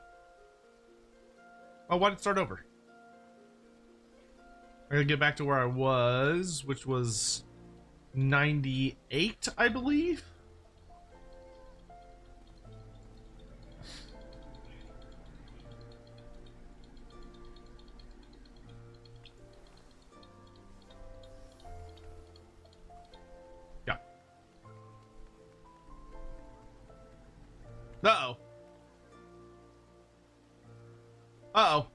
Oh, why did it start over? I gotta get back to where I was, which was 98, I believe. Yeah. Uh-oh. Uh-oh.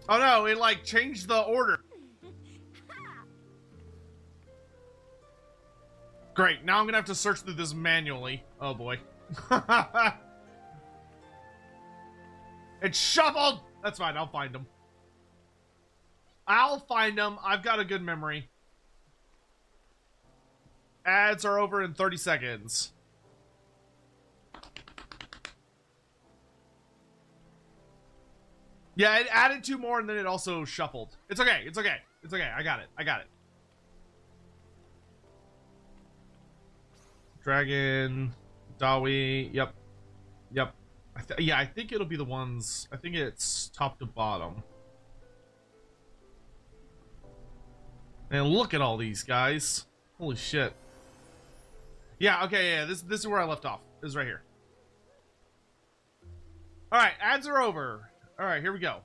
Oh no, it like changed the order. Great, now I'm gonna have to search through this manually. Oh boy. It's shuffled! That's fine, I'll find them. I've got a good memory. Ads are over in 30 seconds. Yeah, it added 2 more and then it also shuffled. It's okay. I got it. Dragon, Dawi, yep. I think it'll be the ones, I think it's top to bottom. And look at all these guys. Holy shit. Yeah, okay, yeah, this is where I left off. This is right here. Alright, ads are over. Alright, here we go.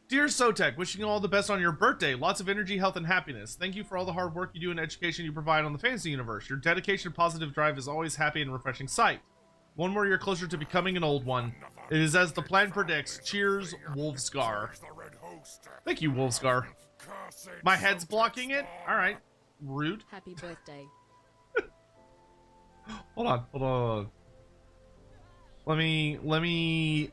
Dear Sotek, wishing you all the best on your birthday. Lots of energy, health, and happiness. Thank you for all the hard work you do and education you provide on the fantasy universe. Your dedication and positive drive is always happy and refreshing sight. One more year closer to becoming an old one. It is as the plan predicts. Cheers, Wolfscar. Thank you, Wolfscar. My head's blocking it? Alright. Rude. Happy birthday. Hold on. Let me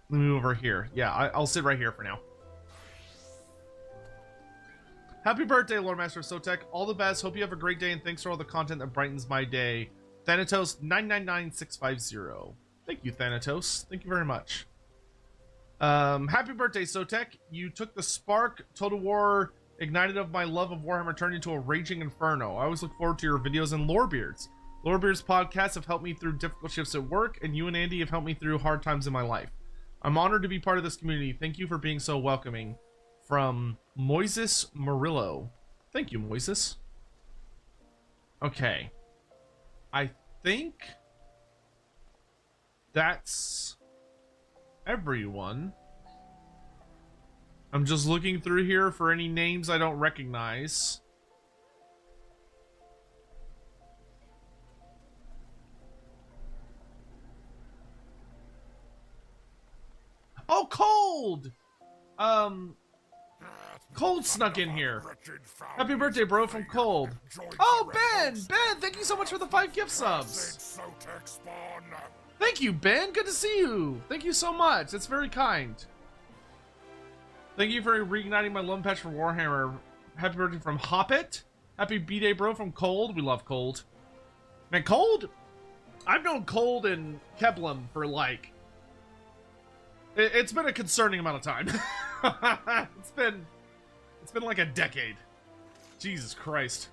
move over here. Yeah, I'll sit right here for now. Happy birthday, Lord Master of Sotek. All the best. Hope you have a great day, and thanks for all the content that brightens my day. Thanatos 999650. Thank you, Thanatos. Thank you very much. Happy birthday, Sotek. You took the spark Total War ignited of my love of Warhammer turned into a raging inferno. I always look forward to your videos and Lorebeards. Lorebeards podcasts have helped me through difficult shifts at work, and you and Andy have helped me through hard times in my life. I'm honored to be part of this community. Thank you for being so welcoming. From Moises Murillo. Thank you, Moises. Okay. I think that's everyone. I'm just looking through here for any names I don't recognize. Oh, Cold! Cold snuck in here. Happy birthday, bro, from Cold. Oh, Ben! Ben, thank you so much for the 5 gift subs. Thank you, Ben. Good to see you. Thank you so much. That's very kind. Thank you for reigniting my love patch for Warhammer. Happy birthday from Hoppit. Happy B-Day, bro, from Cold. We love Cold. Man, Cold? I've known Cold and Keblem for, like... It's been a concerning amount of time. It's been like a decade. Jesus Christ.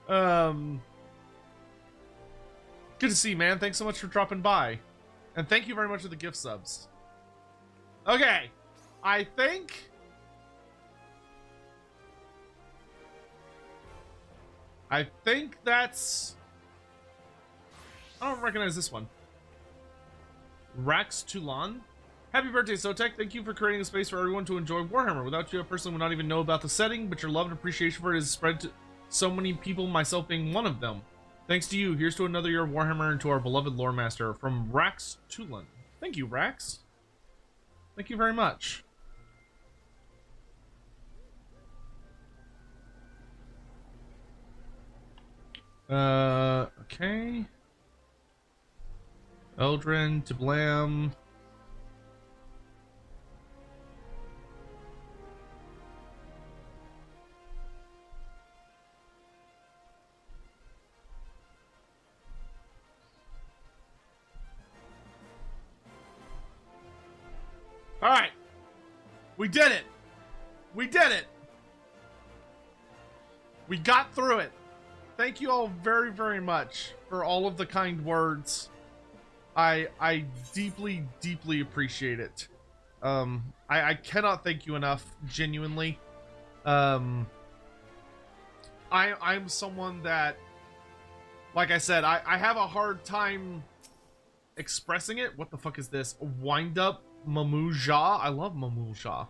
Good to see you, man. Thanks so much for dropping by. And thank you very much for the gift subs. Okay. I think that's... I don't recognize this one. Rax Toulon. Happy birthday, Sotek. Thank you for creating a space for everyone to enjoy Warhammer. Without you, a person would not even know about the setting, but your love and appreciation for it is spread to so many people, myself being one of them. Thanks to you, here's to another year of Warhammer and to our beloved lore master. From Rax Toulon. Thank you, Rax. Thank you very much. Okay. Eldrin, Tablam. All right, we did it. We did it. We got through it. Thank you all very, very much for all of the kind words. I deeply, deeply appreciate it. I cannot thank you enough, genuinely. I'm someone that, like I said, I have a hard time expressing it. What the fuck is this? Wind up Mamuja? I love Mamuja.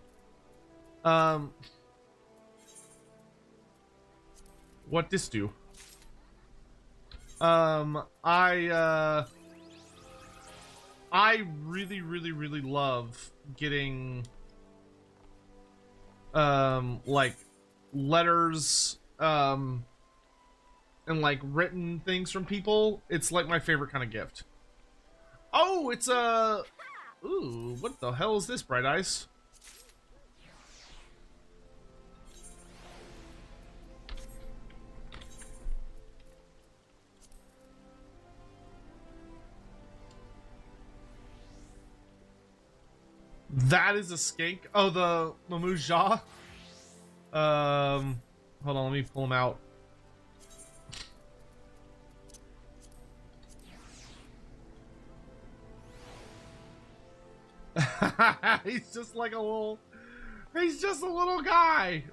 What this do? I really, really, really love getting like letters and like written things from people. It's like my favorite kind of gift. Oh, it's a ooh, what the hell is this, Bright Eyes? That is a skink. Oh, the Mamuja. Hold on, let me pull him out. He's just like a little. He's just a little guy.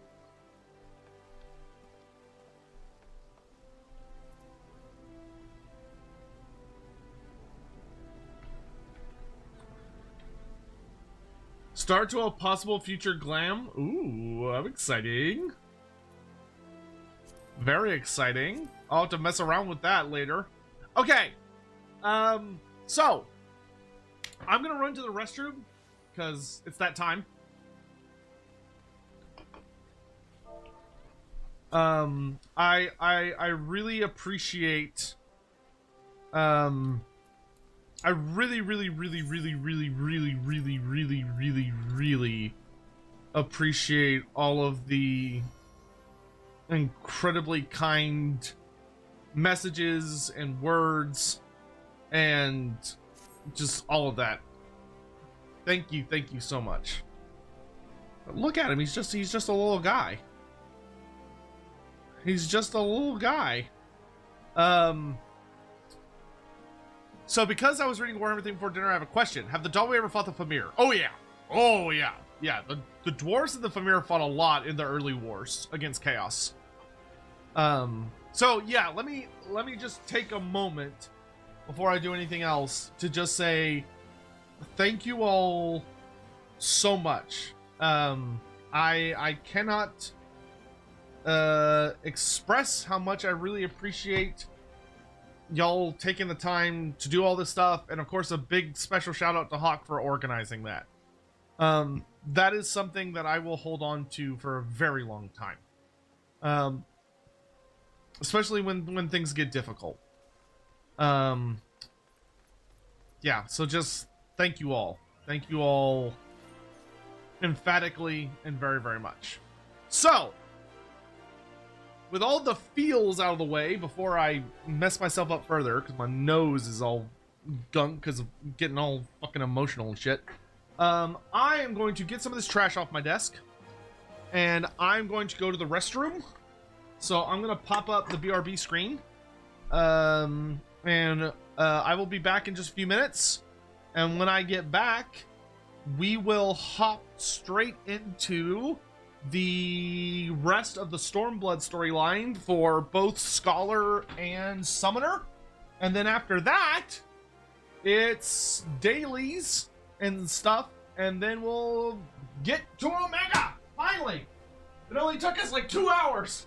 Start to a possible future glam. Ooh, I'm exciting. Very exciting. I'll have to mess around with that later. Okay. So I'm gonna run to the restroom because it's that time. I really appreciate I really appreciate all of the incredibly kind messages and words and just all of that. Thank you so much. But look at him, he's just a little guy. He's just a little guy. So because I was reading Warhammer 3 before dinner, I have a question. Have the Dalway ever fought the Famir? Oh yeah. Oh yeah. Yeah, the dwarves and the Famir fought a lot in the early wars against Chaos. So yeah, let me just take a moment before I do anything else to just say thank you all so much. I cannot express how much I really appreciate y'all taking the time to do all this stuff, and of course a big special shout out to Hawk for organizing that. That is something that I will hold on to for a very long time, especially when things get difficult. Yeah, so just thank you all emphatically and very, very much. So with all the feels out of the way, before I mess myself up further, because my nose is all gunk because of getting all fucking emotional and shit, I am going to get some of this trash off my desk, and I'm going to go to the restroom. So I'm going to pop up the BRB screen, and I will be back in just a few minutes, and when I get back, we will hop straight into the rest of the Stormblood storyline for both Scholar and Summoner. And then after that, it's dailies and stuff, and then we'll get to Omega! Finally! It only took us like 2 hours!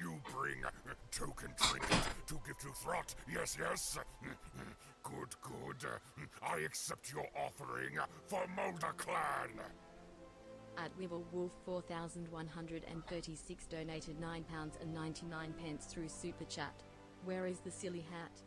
You bring token trinket to give to Throt, yes, yes? Good, good. I accept your offering for Molder Clan. At Wibble Wolf 4136 donated £9.99 through Super Chat. Where is the silly hat?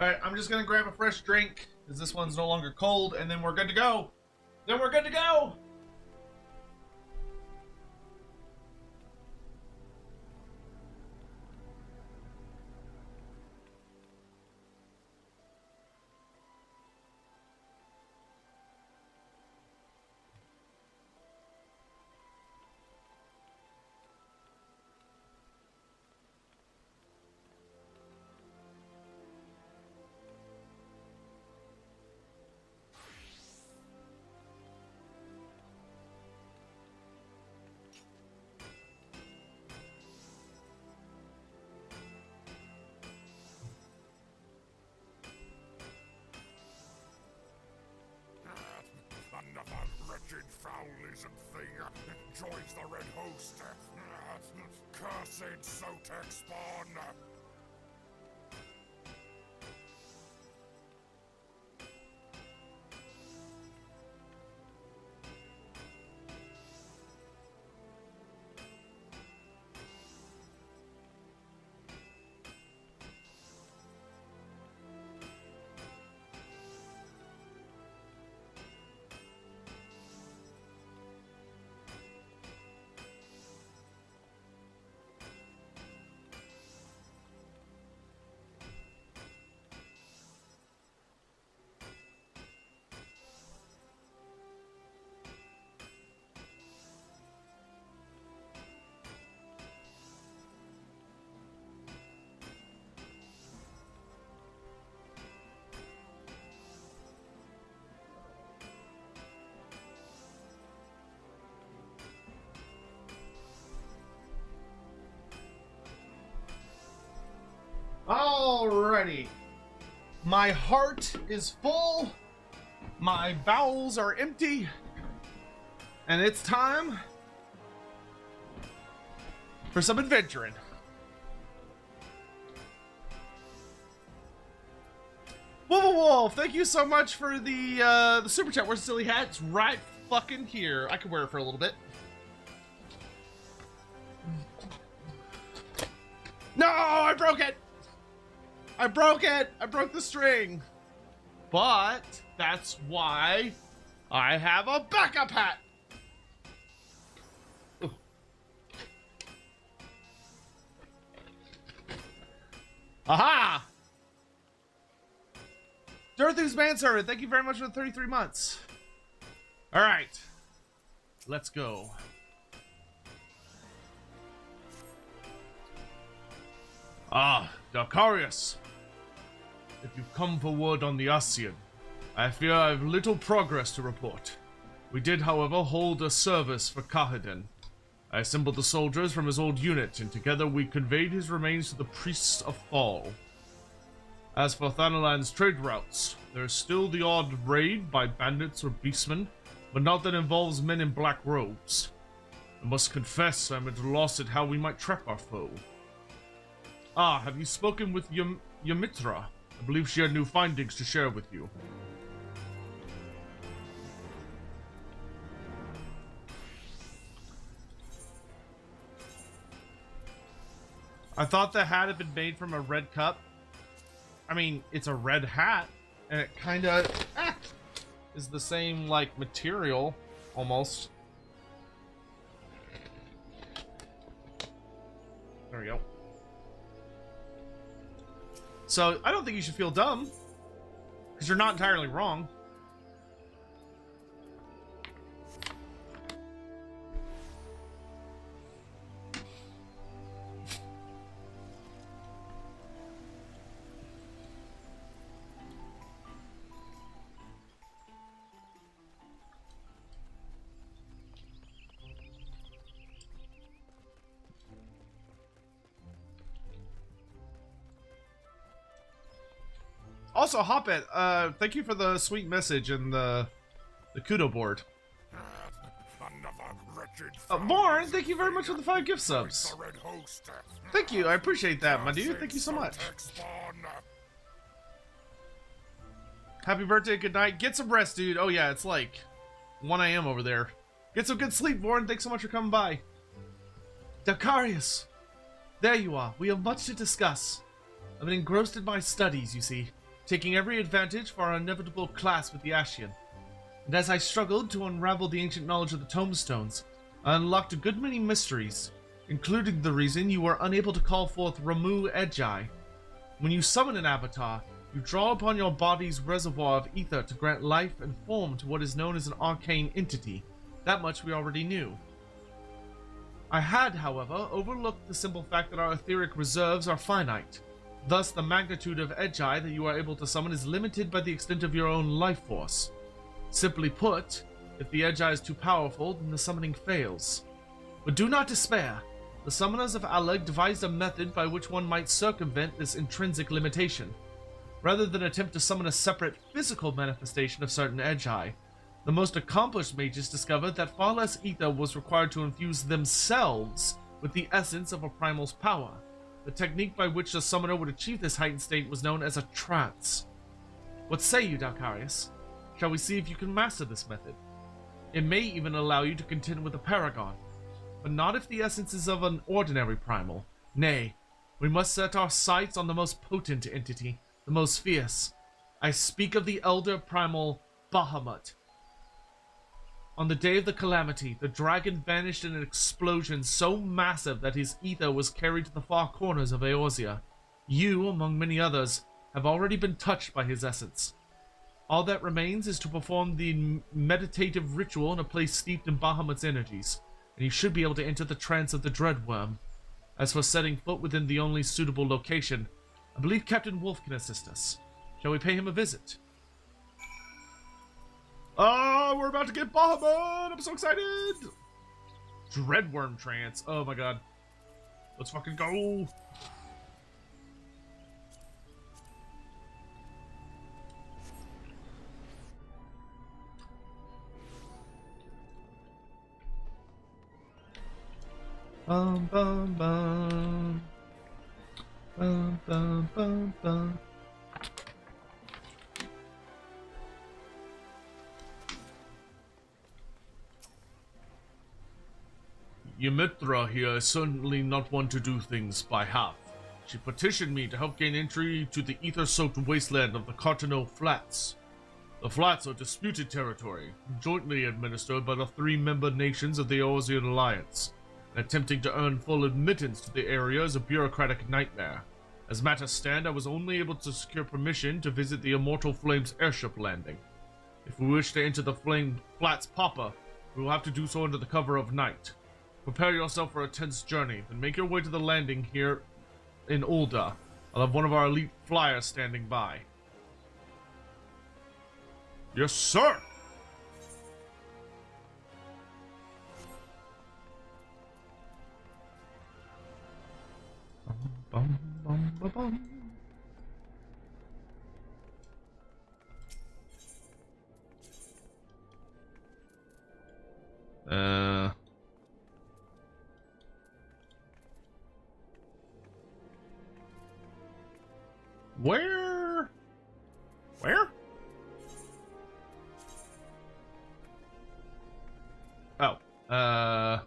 Alright, I'm just gonna grab a fresh drink, because this one's no longer cold, and then we're good to go. Then we're good to go! Another wretched foulism thing joins the Red Host. Cursed Sotek spawn. Alrighty. My heart is full. My bowels are empty. And it's time for some adventuring. Wolf, thank you so much for the super chat. Where's the silly hat? It's right fucking here. I can wear it for a little bit. No, I broke it. I broke it! I broke the string! But that's why I have a backup hat! Ooh. Aha! Dorothy's manservant, thank you very much for the 33 months. Alright. Let's go. Ah, Dakarius. If you've come for word on the Ascian, I fear I have little progress to report. We did, however, hold a service for Kahedin. I assembled the soldiers from his old unit, and together we conveyed his remains to the priests of Thal. As for Thanalan's trade routes, there is still the odd raid by bandits or beastmen, but not that involves men in black robes. I must confess I'm at a loss at how we might trap our foe. Ah, have you spoken with Ymitra? I believe she had new findings to share with you. I thought the hat had been made from a red cup. I mean, it's a red hat, and it kind of is the same, like, material, almost. There we go. So, I don't think you should feel dumb, because you're not entirely wrong. Also, Hoppet, thank you for the sweet message and the kudo board. Born, thank you very much for the 5 gift subs. Thank you, I appreciate that, my dude. Thank you so much. Happy birthday, good night. Get some rest, dude. Oh yeah, it's like 1 AM over there. Get some good sleep, Born. Thanks so much for coming by. Dakarius! There you are. We have much to discuss. I've been engrossed in my studies, you see. taking every advantage for our inevitable clash with the Ascian. And as I struggled to unravel the ancient knowledge of the tomestones, I unlocked a good many mysteries, including the reason you were unable to call forth Ramuh Ejai. When you summon an avatar, you draw upon your body's reservoir of ether to grant life and form to what is known as an arcane entity. That much we already knew. I had, however, overlooked the simple fact that our etheric reserves are finite. Thus, the magnitude of Ejai that you are able to summon is limited by the extent of your own life force. Simply put, if the Ejai is too powerful, then the summoning fails. But do not despair. The summoners of Alleg devised a method by which one might circumvent this intrinsic limitation. Rather than attempt to summon a separate physical manifestation of certain Ejai, the most accomplished mages discovered that far less ether was required to infuse themselves with the essence of a primal's power. The technique by which the summoner would achieve this heightened state was known as a trance. What say you, Dalcarius? Shall we see if you can master this method? It may even allow you to contend with a paragon, but not if the essence is of an ordinary primal. Nay, we must set our sights on the most potent entity, the most fierce. I speak of the elder primal Bahamut. On the day of the calamity, the dragon vanished in an explosion so massive that his ether was carried to the far corners of Eorzea. You, among many others, have already been touched by his essence. All that remains is to perform the meditative ritual in a place steeped in Bahamut's energies, and you should be able to enter the trance of the Dreadworm. As for setting foot within the only suitable location, I believe Captain Wolf can assist us. Shall we pay him a visit? Oh, we're about to get Bahamut! I'm so excited! Dreadworm trance. Oh my god. Let's fucking go! Bum bum bum. Bum bum bum bum. Ymithra here is certainly not one to do things by half. She petitioned me to help gain entry to the ether-soaked wasteland of the Cartano Flats. The Flats are disputed territory, jointly administered by the 3 member nations of the Eorzean Alliance. Attempting to earn full admittance to the area is a bureaucratic nightmare. As matters stand, I was only able to secure permission to visit the Immortal Flames airship landing. If we wish to enter the Flame Flats proper, we will have to do so under the cover of night. Prepare yourself for a tense journey, then make your way to the landing here in Ul'dah. I'll have one of our elite flyers standing by. Yes, sir! Bum, bum, bum, bum. Where? Oh, ah.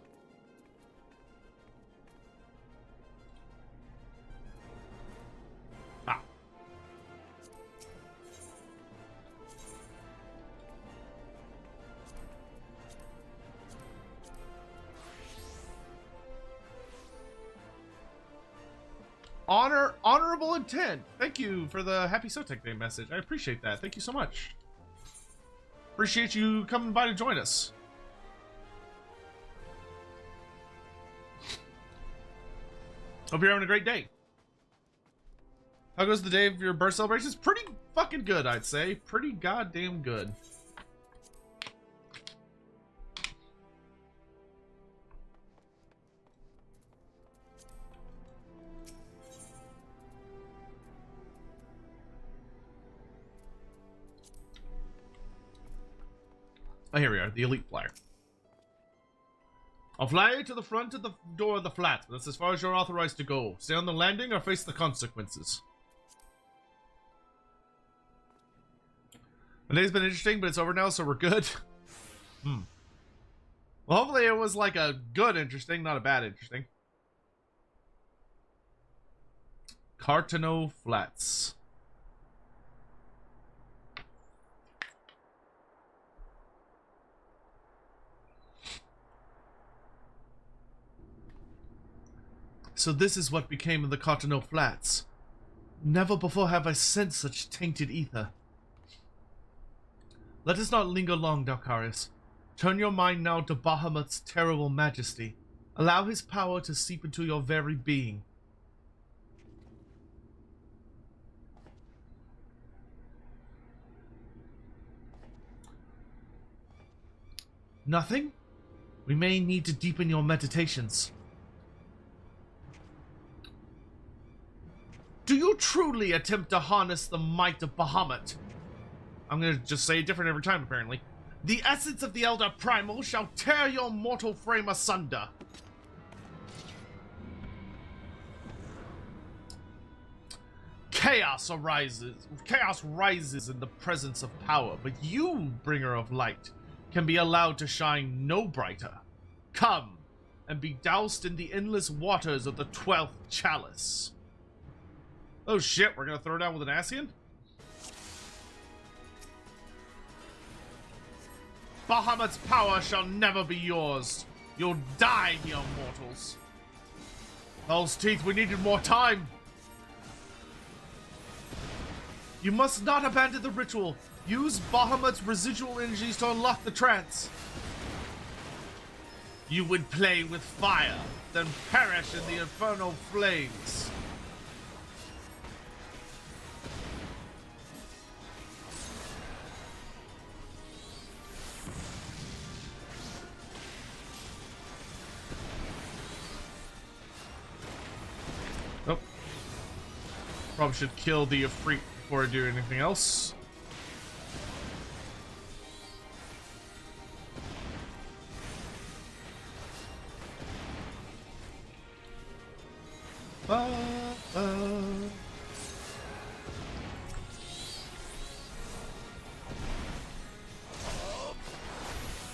Honorable intent. Thank you for the Happy Sotek Day message. I appreciate that. Thank you so much. Appreciate you coming by to join us. Hope you're having a great day. How goes the day of your birth celebrations? Pretty fucking good, I'd say. Pretty goddamn good. Oh, here we are, the elite flyer. I'll fly to the front of the door of the flat. That's as far as you're authorized to go. Stay on the landing or face the consequences. The day's been interesting, but it's over now, so we're good. Well, hopefully it was like a good interesting, not a bad interesting. Cartano Flats. So this is what became of the Cottonelle Flats. Never before have I sensed such tainted ether. Let us not linger long, Dalkarius. Turn your mind now to Bahamut's terrible majesty. Allow his power to seep into your very being. Nothing? We may need to deepen your meditations. Do you truly attempt to harness the might of Bahamut? I'm gonna just say it different every time, apparently. The essence of the Elder Primal shall tear your mortal frame asunder. Chaos rises in the presence of power, but you, bringer of light, can be allowed to shine no brighter. Come, and be doused in the endless waters of the 12th chalice. Oh shit, we're gonna throw down with an Ascian? Bahamut's power shall never be yours. You'll die here, mortals. Hell's Teeth, we needed more time. You must not abandon the ritual. Use Bahamut's residual energies to unlock the trance. You would play with fire, then perish in the infernal flames. Nope. Probably should kill the Ifrit before I do anything else.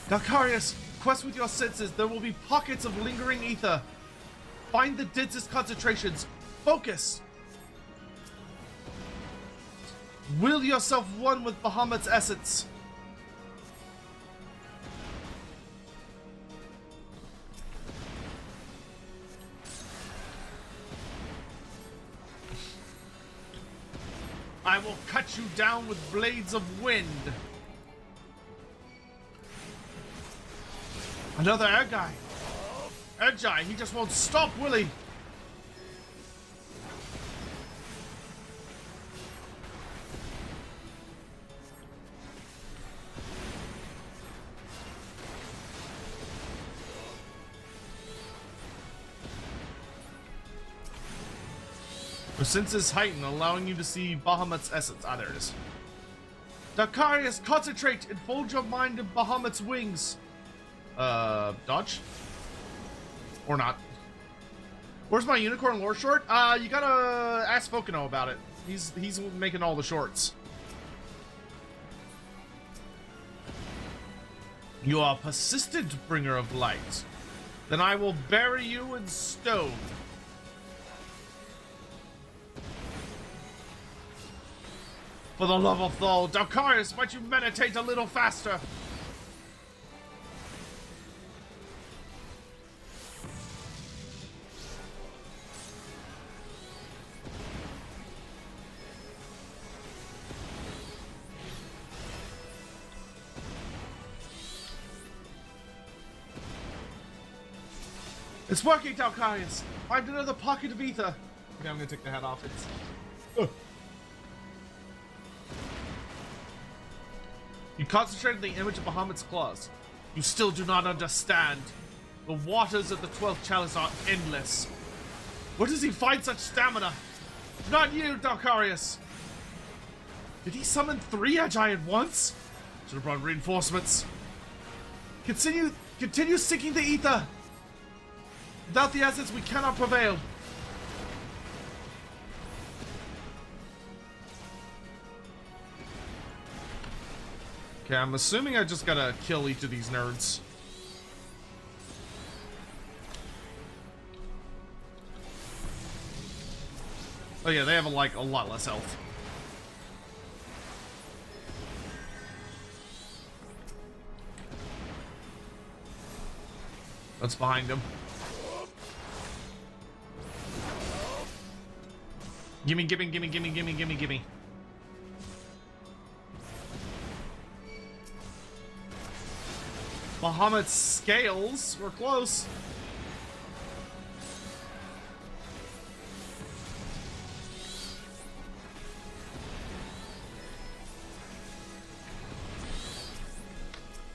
Dalkarius, quest with your senses. There will be pockets of lingering ether. Find the densest concentrations. Focus. Will yourself one with Bahamut's essence. I will cut you down with blades of wind. Another air guy. Edgeye, he just won't stop, will he? Your senses heighten, allowing you to see Bahamut's essence. Ah, there it is. Dalkarius, concentrate and fold your mind in Bahamut's wings. Dodge? Or not. Where's my unicorn lore short? You gotta ask Fokino about it. He's making all the shorts. You are persistent, bringer of light. Then I will bury you in stone. For the love of Thal, Dalkarius, might you meditate a little faster? It's working, Dalkarius! Find another pocket of ether! Okay, I'm gonna take the hat off. It's... You concentrated the image of Bahamut's claws. You still do not understand. The waters of the 12th chalice are endless. Where does he find such stamina? Not you, Dalkarius! Did he summon 3 Edgeye at once? Should have brought reinforcements. Continue seeking the ether! Without the essence, we cannot prevail. Okay, I'm assuming I just gotta kill each of these nerds. Oh yeah, they have like a lot less health. That's behind him. Gimme, gimme, gimme, gimme, gimme, gimme, gimme. Bahamut's scales were close.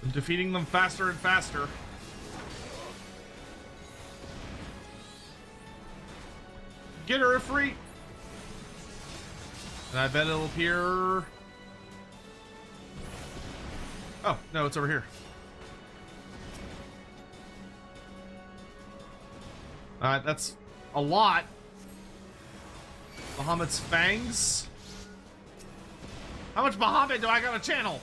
I'm defeating them faster and faster. Get her, Ifrit! And I bet it'll appear... Oh, no, it's over here. Alright, that's a lot. Bahamut's fangs. How much Bahamut do I got to channel?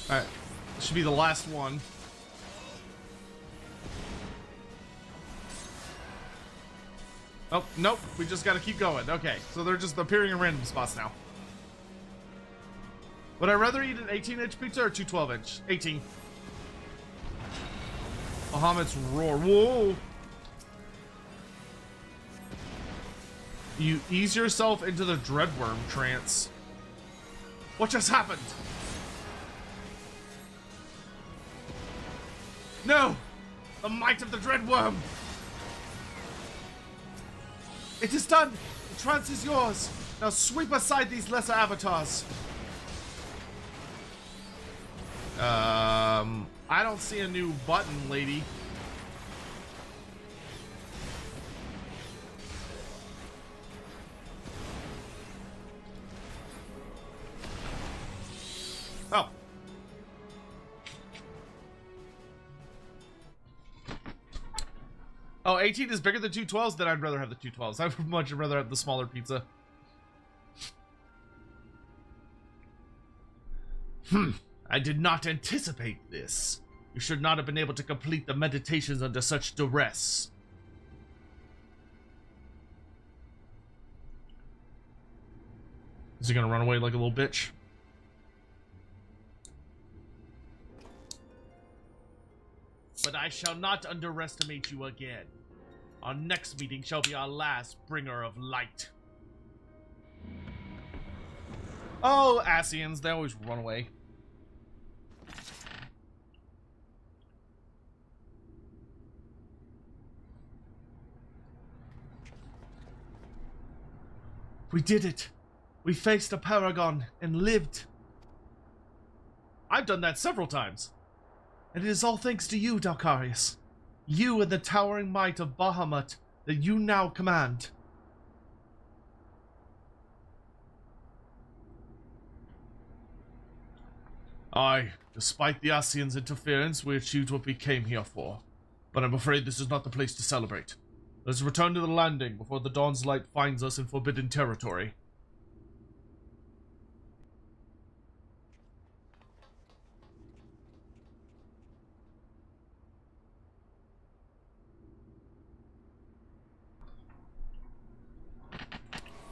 Alright, this should be the last one. Oh, nope, we just gotta keep going. Okay, so they're just appearing in random spots now. Would I rather eat an 18-inch pizza or 2 12-inch? 18. Bahamut's roar. Whoa! You ease yourself into the Dreadworm trance. What just happened? No! The might of the Dreadworm! It is done! The trance is yours! Now sweep aside these lesser avatars. I don't see a new button, lady. Oh. Oh, 18 is bigger than 212s, then I'd rather have the 212s. I would much rather have the smaller pizza. I did not anticipate this. You should not have been able to complete the meditations under such duress. Is he gonna run away like a little bitch? But I shall not underestimate you again. Our next meeting shall be our last, bringer of light. Oh, Ascians, they always run away. We did it. We faced a paragon and lived. I've done that several times. And it is all thanks to you, Dalkarius. You and the towering might of Bahamut that you now command. Aye, despite the Ascians' interference, we achieved what we came here for. But I'm afraid this is not the place to celebrate. Let's return to the landing before the dawn's light finds us in forbidden territory.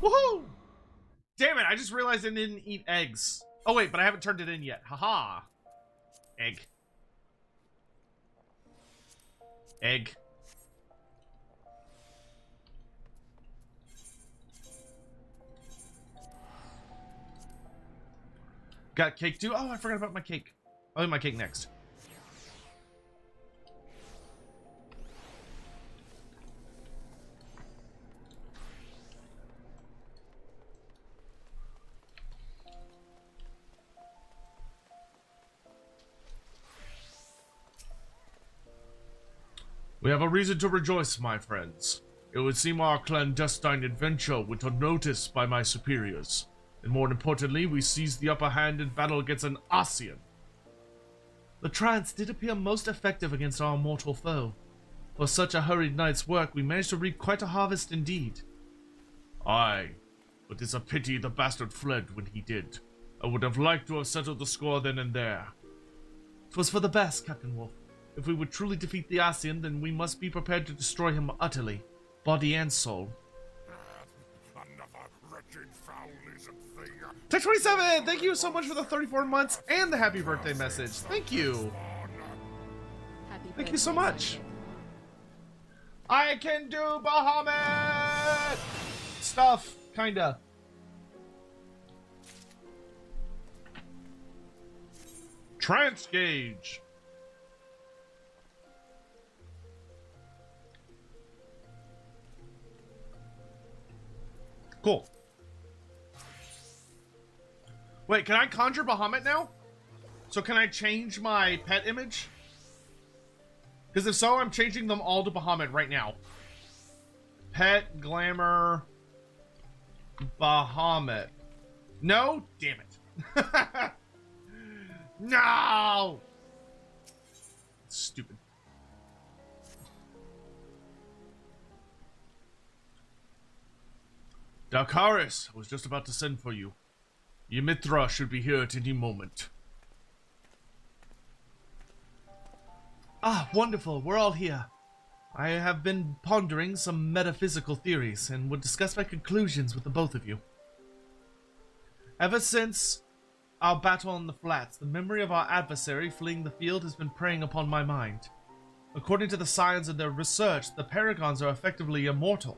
Woohoo! Damn it, I just realized I didn't eat eggs. Oh wait, but I haven't turned it in yet. Haha. Egg. Egg. Got cake too? Oh, I forgot about my cake. I'll eat my cake next. We have a reason to rejoice, my friends. It would seem our clandestine adventure went unnoticed by my superiors. And more importantly, we seized the upper hand in battle against an Ascian. The trance did appear most effective against our mortal foe. For such a hurried night's work, we managed to reap quite a harvest indeed. Aye, but it's a pity the bastard fled when he did. I would have liked to have settled the score then and there. 'Twas for the best, Captain Wolf. If we would truly defeat the Ascian, then we must be prepared to destroy him utterly. body and soul. Another wretched foul-lizard thing. Tech27, thank you so much for the 34 months and the happy birthday message. Thank you. Happy Thank you so birthday, much. Nugget. I can do Bahamut stuff, kinda. Trance gauge. Cool. Wait, can I conjure Bahamut now? So can I change my pet image? Because if so, I'm changing them all to Bahamut right now. Pet, glamour, Bahamut. No? Damn it. No! Stupid. Darkaris, I was just about to send for you. Ymithra should be here at any moment. Ah, wonderful. We're all here. I have been pondering some metaphysical theories and would discuss my conclusions with the both of you. Ever since our battle on the flats, the memory of our adversary fleeing the field has been preying upon my mind. According to the science of their research, the Paragons are effectively immortal.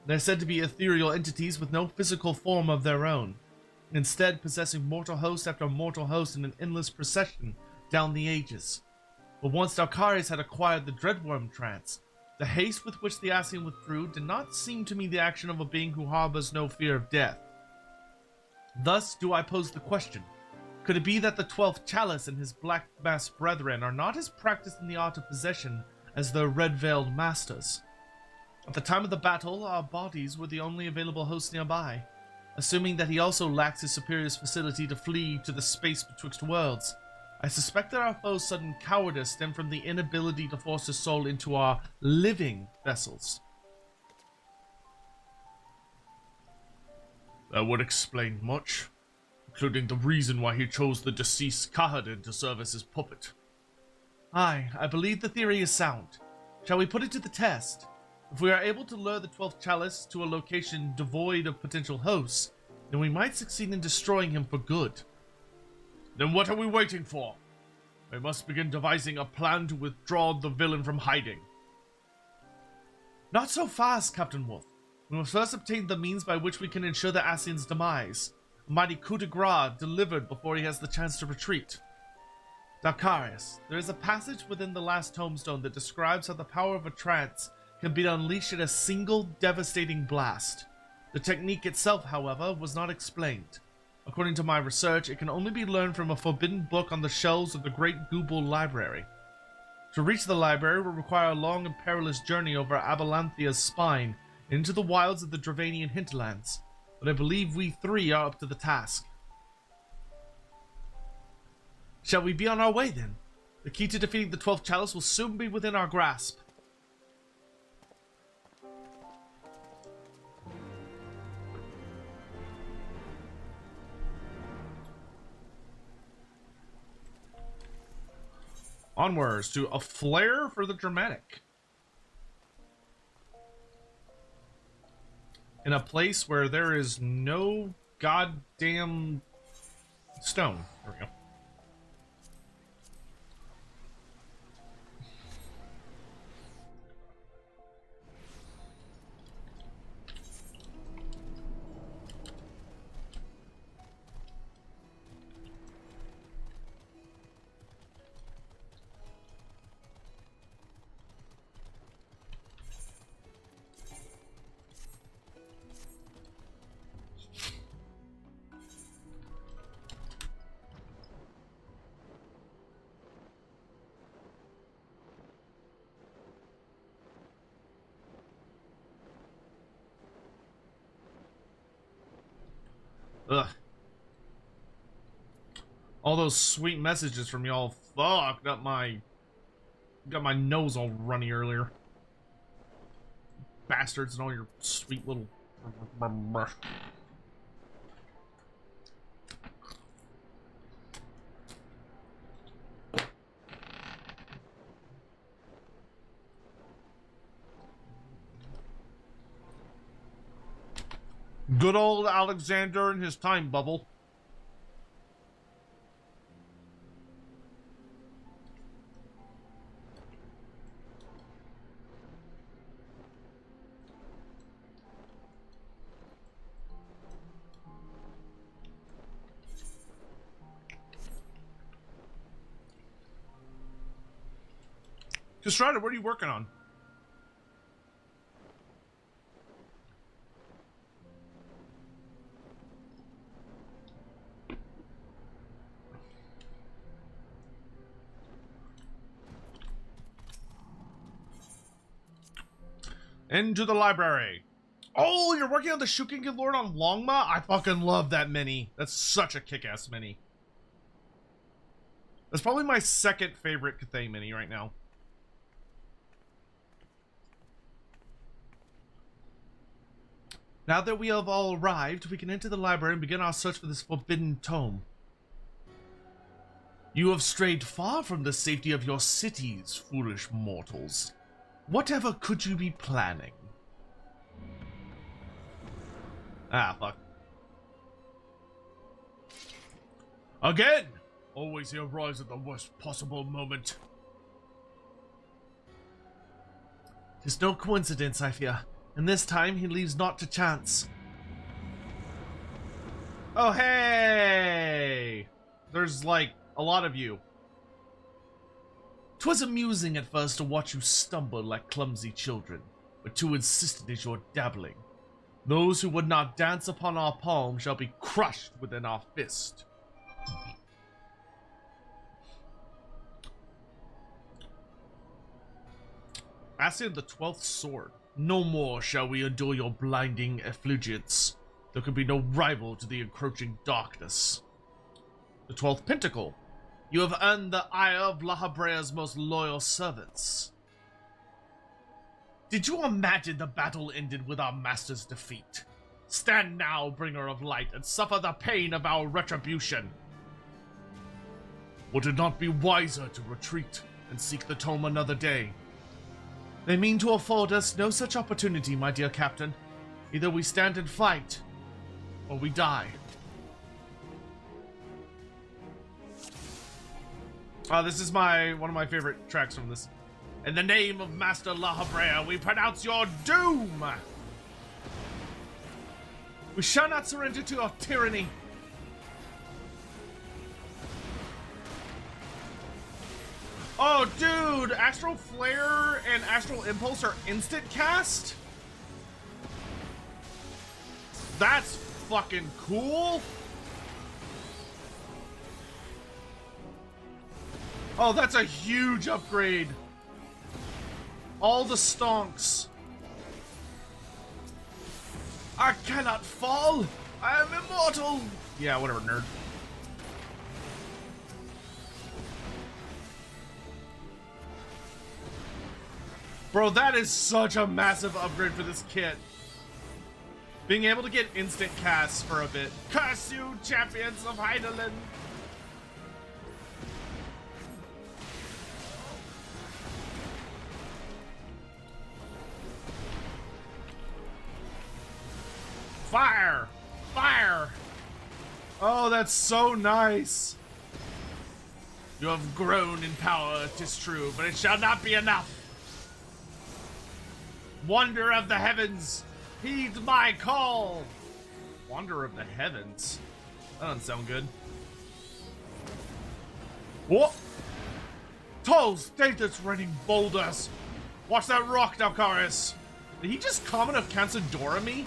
They're said to be ethereal entities with no physical form of their own, instead possessing mortal host after mortal host in an endless procession down the ages. But once Darkaris had acquired the Dreadworm trance, the haste with which the Ascian withdrew did not seem to me the action of a being who harbors no fear of death. Thus do I pose the question, could it be that the 12th Chalice and his Black Masked brethren are not as practiced in the art of possession as their Red-Veiled masters? At the time of the battle, our bodies were the only available hosts nearby. Assuming that he also lacks his superior's facility to flee to the space betwixt worlds, I suspect that our foe's sudden cowardice stemmed from the inability to force his soul into our living vessels. That would explain much, including the reason why he chose the deceased Kahadin to serve as his puppet. Aye, I believe the theory is sound. Shall we put it to the test? If we are able to lure the 12th Chalice to a location devoid of potential hosts, then we might succeed in destroying him for good. Then what are we waiting for? We must begin devising a plan to withdraw the villain from hiding. Not so fast, Captain Wolf. We must first obtain the means by which we can ensure the Ascian's demise. A mighty coup de grace delivered before he has the chance to retreat. Darkaris, there is a passage within the last tombstone that describes how the power of a trance can be unleashed in a single devastating blast. The technique itself, however, was not explained. According to my research, it can only be learned from a forbidden book on the shelves of the Great Goobel Library. To reach the library will require a long and perilous journey over Abalanthia's spine into the wilds of the Dravanian hinterlands, but I believe we three are up to the task. Shall we be on our way then? The key to defeating the 12th Chalice will soon be within our grasp. Onwards to a flare for the dramatic. In a place where there is no goddamn stone. There we go. Ugh. All those sweet messages from y'all fucked up my... Got my nose all runny earlier. Bastards and all your sweet little... Good old Alexander and his time bubble. Castrata, what are you working on? Into the library. Oh, you're working on the Shukengen Lord on Longma? I fucking love that mini. That's such a kick-ass mini. That's probably my second favorite Cathay mini right now. Now that we have all arrived, we can enter the library and begin our search for this forbidden tome. You have strayed far from the safety of your cities, foolish mortals. Whatever could you be planning? Ah, fuck. Again! Always he arrives at the worst possible moment. Tis no coincidence, I fear. And this time he leaves naught to chance. Oh, hey! There's, like, a lot of you. 'Twas amusing at first to watch you stumble like clumsy children, but too insistent is your dabbling. Those who would not dance upon our palm shall be crushed within our fist. Ascian the 12th sword. No more shall we endure your blinding effulgence. There can be no rival to the encroaching darkness. The 12th pentacle. You have earned the ire of La Habrea's most loyal servants. Did you imagine the battle ended with our master's defeat? Stand now, bringer of light, and suffer the pain of our retribution. Would it not be wiser to retreat and seek the tome another day? They mean to afford us no such opportunity, my dear captain. Either we stand and fight, or we die. This is one of my favorite tracks from this. In the name of Master La Habrea, we pronounce your doom! We shall not surrender to your tyranny. Oh, dude! Astral Flare and Astral Impulse are instant cast? That's fucking cool! Oh, that's a huge upgrade! All the stonks. I cannot fall! I am immortal! Yeah, whatever, nerd. Bro, that is such a massive upgrade for this kit. Being able to get instant casts for a bit. Curse you, champions of Hydaelyn! Fire! Fire! Oh, that's so nice! You have grown in power, 'tis true, but it shall not be enough! Wanderer of the heavens, heed my call! Wanderer of the heavens? That doesn't sound good. What? Tall status raining boulders! Watch that rock, Dalkaris! Did he just comment of Cansadora me?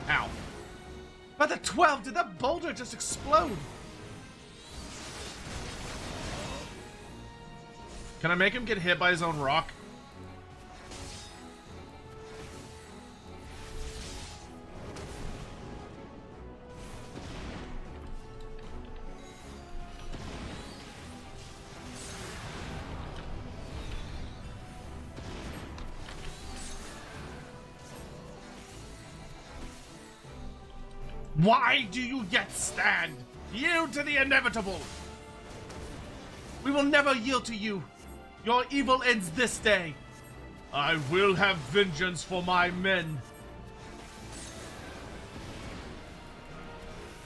Ow. By the 12, did that boulder just explode? Can I make him get hit by his own rock? Why do you yet stand? Yield to the inevitable! We will never yield to you. Your evil ends this day. I will have vengeance for my men.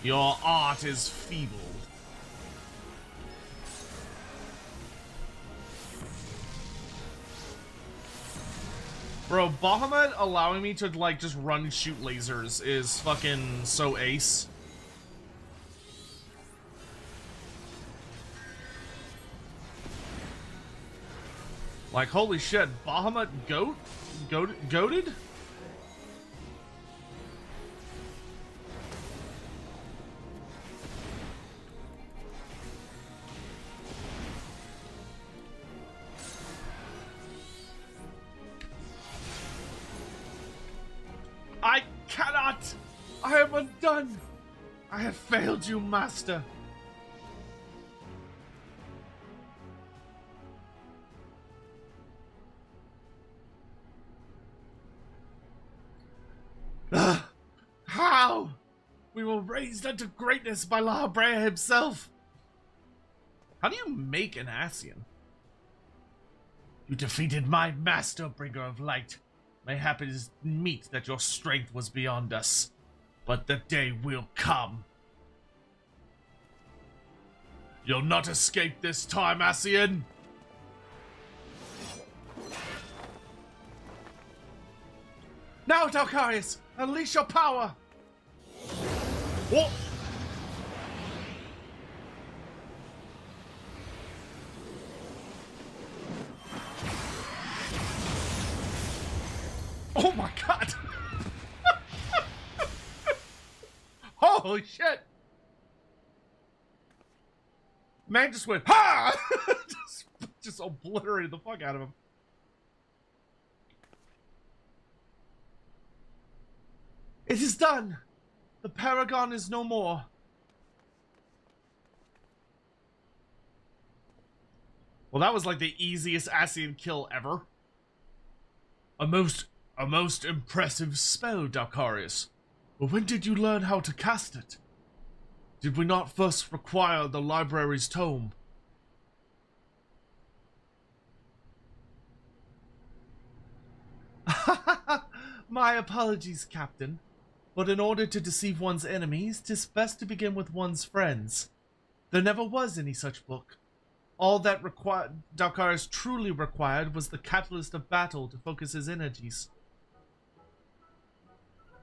Your art is feeble. Bro, Bahamut allowing me to, like, just run and shoot lasers is fucking so ace. Like, holy shit, Bahamut goated? I cannot! I am undone! I have failed you, master. How? We were raised unto greatness by La Brea himself. How do you make an Ascian? You defeated my master, bringer of light. Mayhap it is meet that your strength was beyond us, but the day will come. You'll not escape this time, Ascian! Now, Dalkarius, unleash your power! What? Oh my god! Holy shit! Man just went, ha! just obliterated the fuck out of him. It is done! The Paragon is no more. Well, that was like the easiest Ascian kill ever. A most impressive spell, Dalkarius. But when did you learn how to cast it? Did we not first require the library's tome? My apologies, Captain. But in order to deceive one's enemies, 'tis best to begin with one's friends. There never was any such book. All that Dalkarius truly required was the catalyst of battle to focus his energies.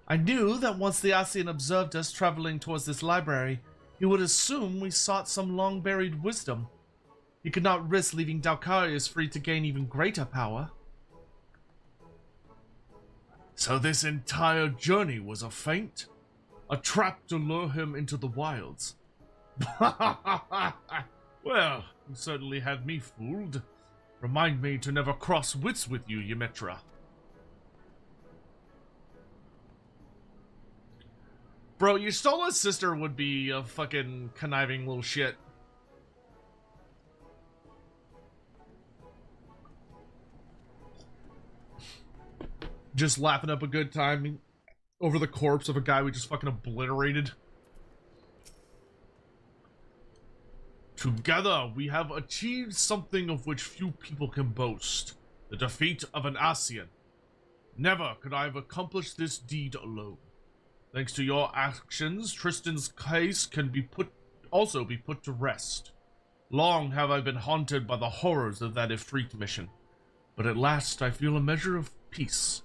I knew that once the Ascian observed us traveling towards this library, he would assume we sought some long-buried wisdom. He could not risk leaving Dalkarius free to gain even greater power. So this entire journey was a feint? A trap to lure him into the wilds? Well, you certainly had me fooled. Remind me to never cross wits with you, Ymitra. Bro, Ystola's sister would be a fucking conniving little shit. Just laughing up a good time over the corpse of a guy we just fucking obliterated. Together, we have achieved something of which few people can boast. The defeat of an Ascian. Never could I have accomplished this deed alone. Thanks to your actions, Tristan's case can also be put to rest. Long have I been haunted by the horrors of that Ifrit mission, but at last I feel a measure of peace.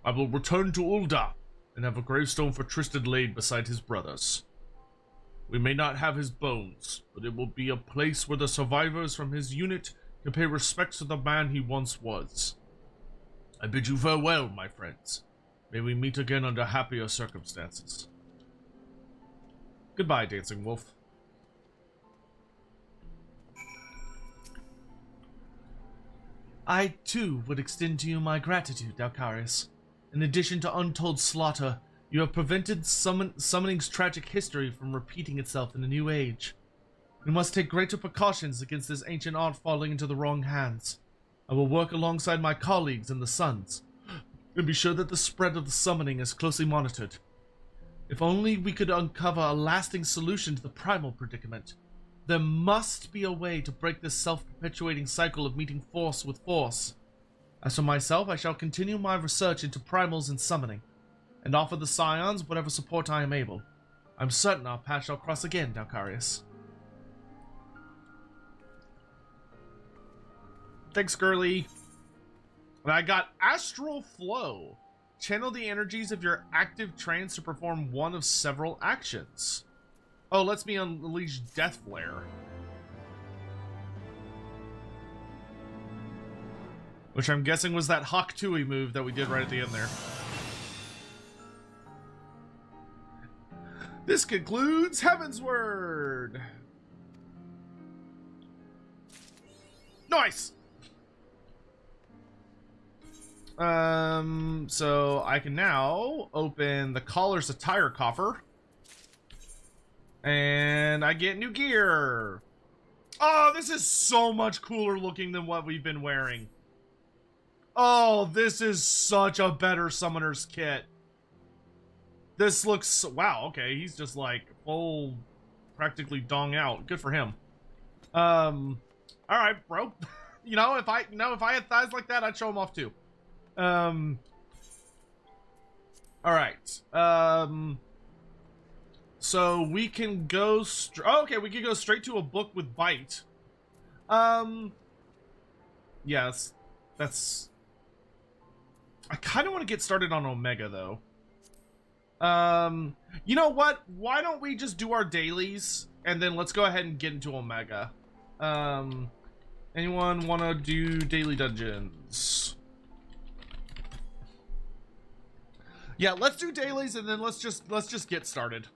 I will return to Ul'dah and have a gravestone for Tristan laid beside his brothers. We may not have his bones, but it will be a place where the survivors from his unit can pay respects to the man he once was. I bid you farewell, my friends. May we meet again under happier circumstances. Goodbye, Dancing Wolf. I, too, would extend to you my gratitude, Dalkarius. In addition to untold slaughter, you have prevented summoning's tragic history from repeating itself in a new age. We must take greater precautions against this ancient art falling into the wrong hands. I will work alongside my colleagues in the Suns, and be sure that the spread of the summoning is closely monitored. If only we could uncover a lasting solution to the primal predicament. There must be a way to break this self-perpetuating cycle of meeting force with force. As for myself, I shall continue my research into primals and summoning, and offer the Scions whatever support I am able. I'm certain our paths shall cross again, Dalcarius. Thanks, Girly. And I got Astral Flow. Channel the energies of your active trance to perform one of several actions. Oh, lets me unleash Death Flare. Which I'm guessing was that Hawk Tui move that we did right at the end there. This concludes Heavensward. Nice. So I can now open the Collar's Attire coffer. And I get new gear. Oh, this is so much cooler looking than what we've been wearing. Oh, this is such a better Summoner's kit. This looks... Wow, okay, he's just like full, practically dong out. Good for him. Alright, bro. You know, if I had thighs like that, I'd show them off too. Alright. So we can go okay, we can go straight to a book with bite. Yes, that's... I kind of want to get started on Omega, though. You know what? Why don't we just do our dailies, and then let's go ahead and get into Omega. Anyone want to do daily dungeons? Yeah, let's do dailies, and then let's just get started.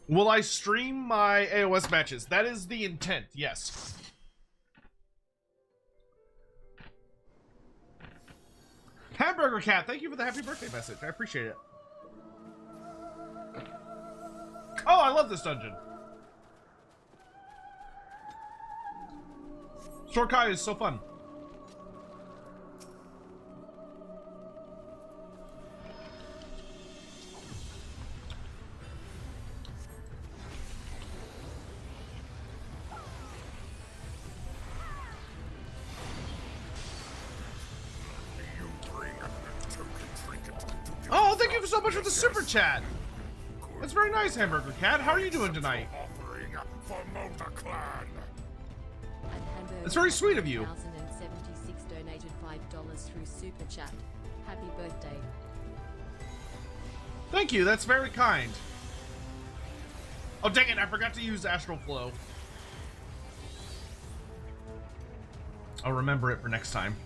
Will I stream my AOS matches? That is the intent, yes. Hamburger Cat, thank you for the happy birthday message. I appreciate it. Oh, I love this dungeon. Shorkai is so fun. Oh, thank you so much for the super chat. That's very nice, Hamburger Cat. How are you doing tonight? It's very sweet of you. 1076 donated $5 through super chat. Happy birthday. Thank you. That's very kind. Oh, dang it. I forgot to use Astral Flow. I'll remember it for next time.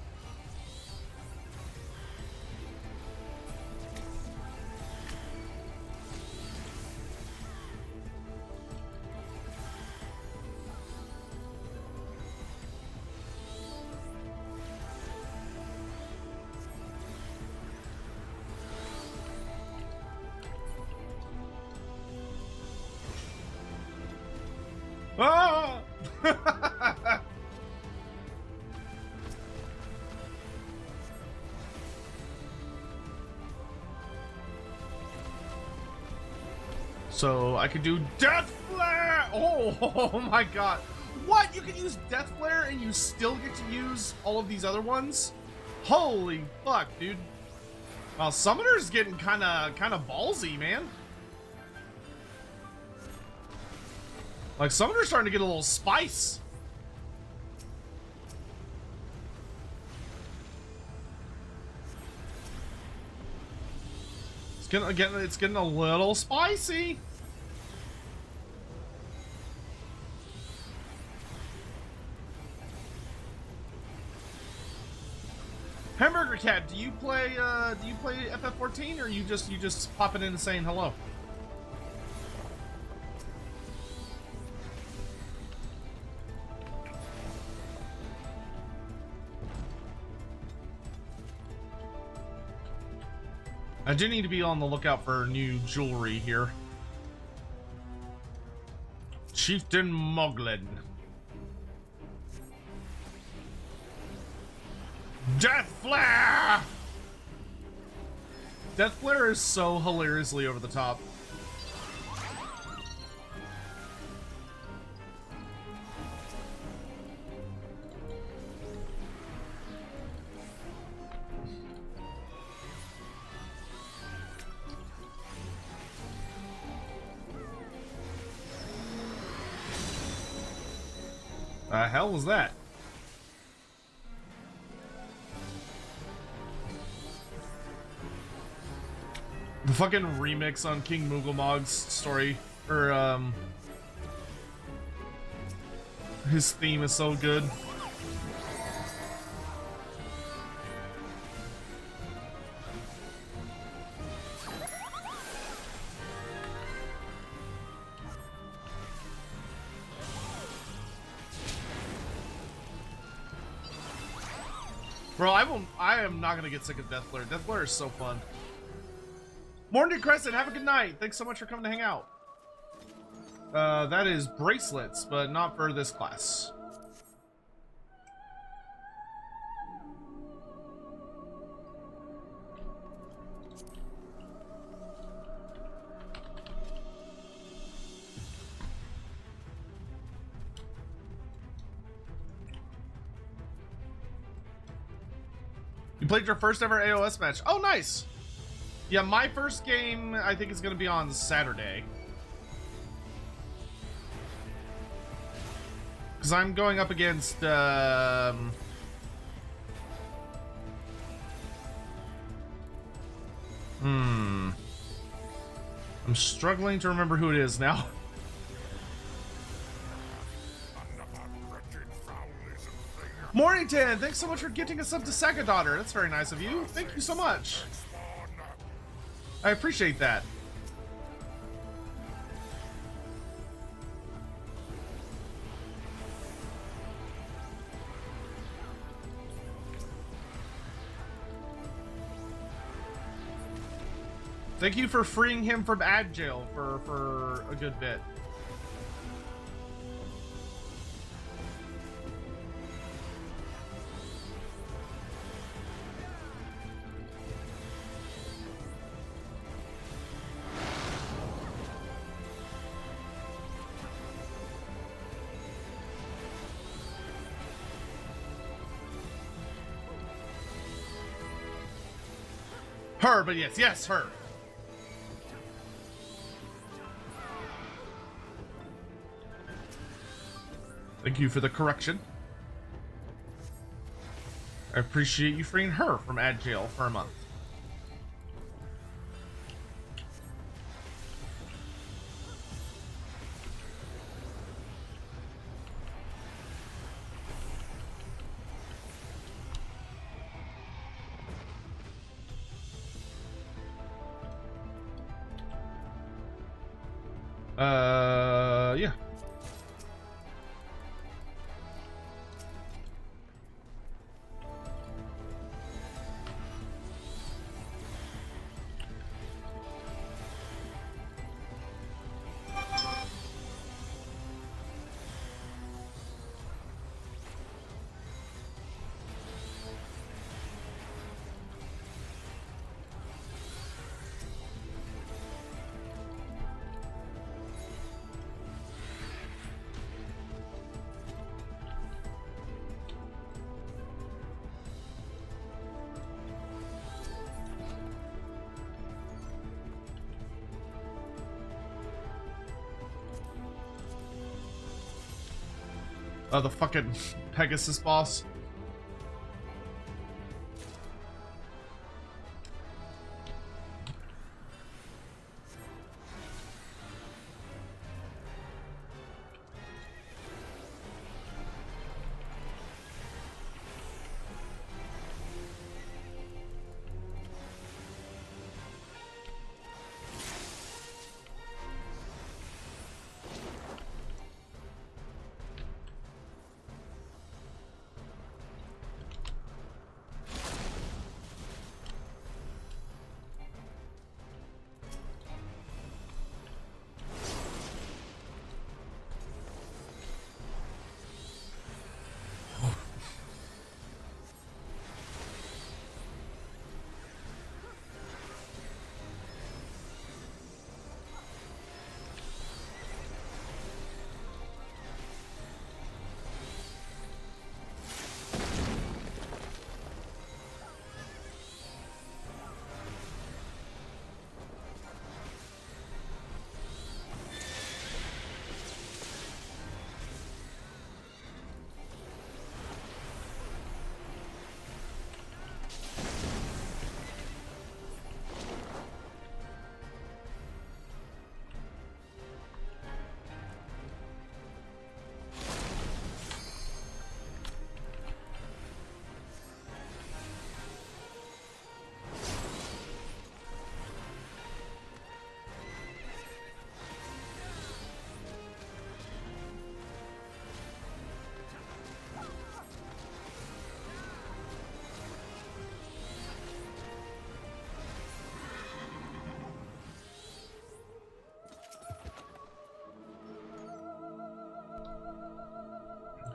Ah! So I could do Death Flare! Oh my god. What? You can use Death Flare and you still get to use all of these other ones? Holy fuck, dude. Well, Summoner's getting kinda ballsy, man. Like, Summoner's starting to get a little spice. It's getting a little spicy. Angry Cat, do you play FF14 or you just popping in and saying hello? I do need to be on the lookout for new jewelry here. Chieftain Moglin. Death Flare! Death Flare is so hilariously over the top. The hell was that? The fucking remix on King Moogle story, or his theme is so good. Bro, I am not gonna get sick of Death Flare. Death Flare is so fun. Morning Crescent, have a good night. Thanks so much for coming to hang out. That is bracelets, but not for this class. You played your first ever AOS match. Oh, nice. Yeah, my first game, I think, is going to be on Saturday. Because I'm going up against, I'm struggling to remember who it is now. Mornington, thanks so much for getting us up to Sagadaughter. That's very nice of you. Thank you so much. I appreciate that. Thank you for freeing him from ad jail for a good bit. Her, but yes, her. Thank you for the correction. I appreciate you freeing her from ad jail for a month. Yeah. Oh, the fucking Pegasus boss.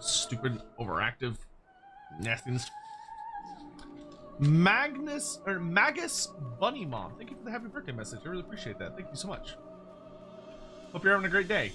stupid, overactive nastiness. Magus Bunny Mom, thank you for the happy birthday message. I really appreciate that. Thank you so much. Hope you're having a great day.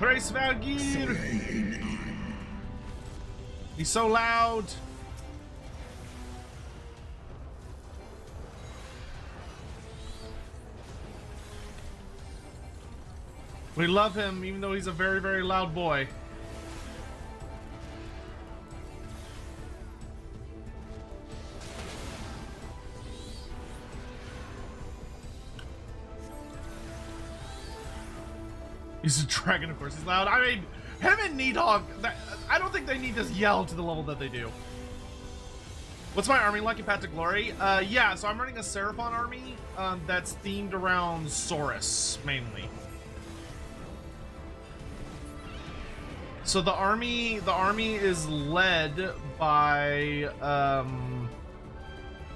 Grace Valgir! He's so loud! We love him, even though he's a very, very loud boy. He's a dragon, of course. He's loud. I mean, him and Nidhogg, I don't think they need to yell to the level that they do. What's my army like in Path to Glory? Yeah, so I'm running a Seraphon army that's themed around Saurus, mainly. So the army is led by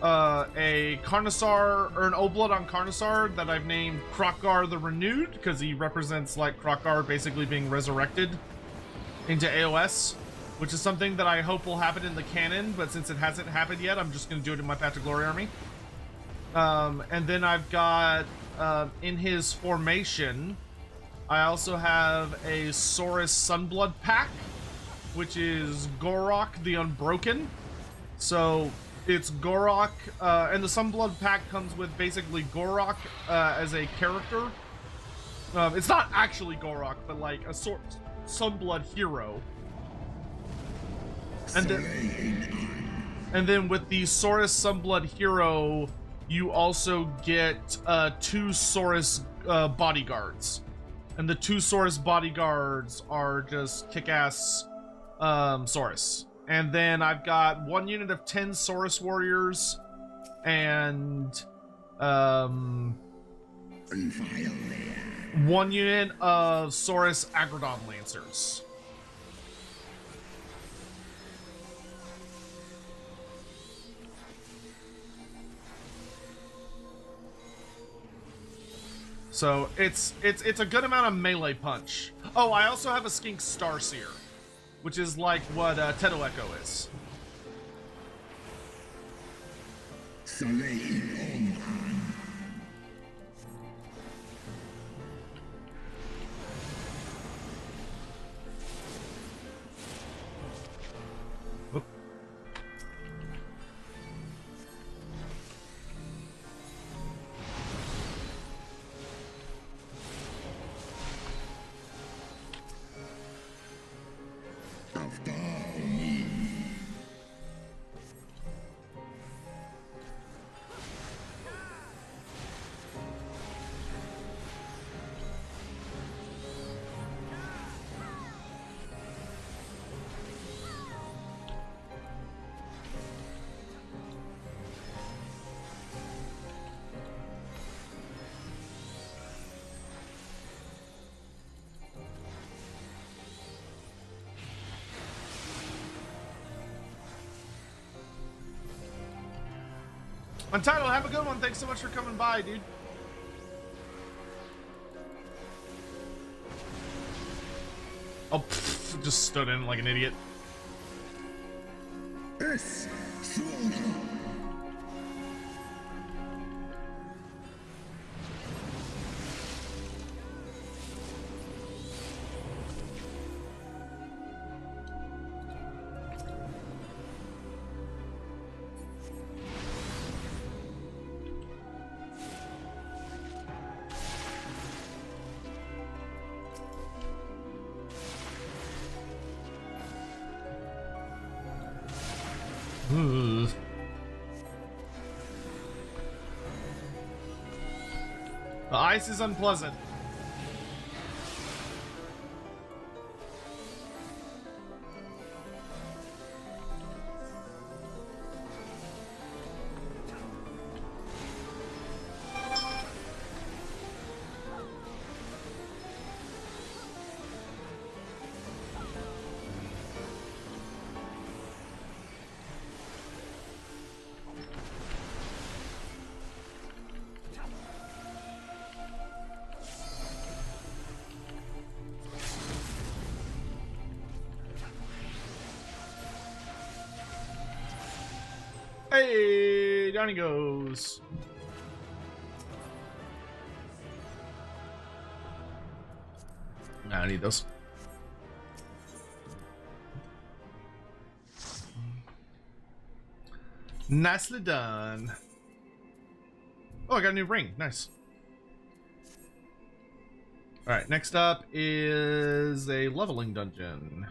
a Carnosaur, or an Oblood on Carnosaur that I've named Kroq-Gar the Renewed, because he represents like Kroq-Gar basically being resurrected into AOS, which is something that I hope will happen in the canon, but since it hasn't happened yet, I'm just going to do it in my Path to Glory army. And then I've got, in his formation, I also have a Saurus Sunblood pack, which is Gorok the Unbroken. So it's Gorok, and the Sunblood pack comes with basically Gorok as a character. It's not actually Gorok, but like a Sunblood hero. And then with the Saurus Sunblood hero, you also get 2 Saurus bodyguards. And the 2 Saurus bodyguards are just kick-ass Saurus. And then I've got 1 unit of 10 Saurus warriors and 1 unit of Saurus Agrodon lancers. So it's a good amount of melee punch. Oh, I also have a Skink Starseer, which is like what Teto Echo is. Oop. Untitled, have a good one. Thanks so much for coming by, dude. Oh, pff, just stood in like an idiot. Ugh. The ice is unpleasant. Hey, down he goes. Nah, I need those. Nicely done. Oh, I got a new ring. Nice. Alright, next up is a leveling dungeon.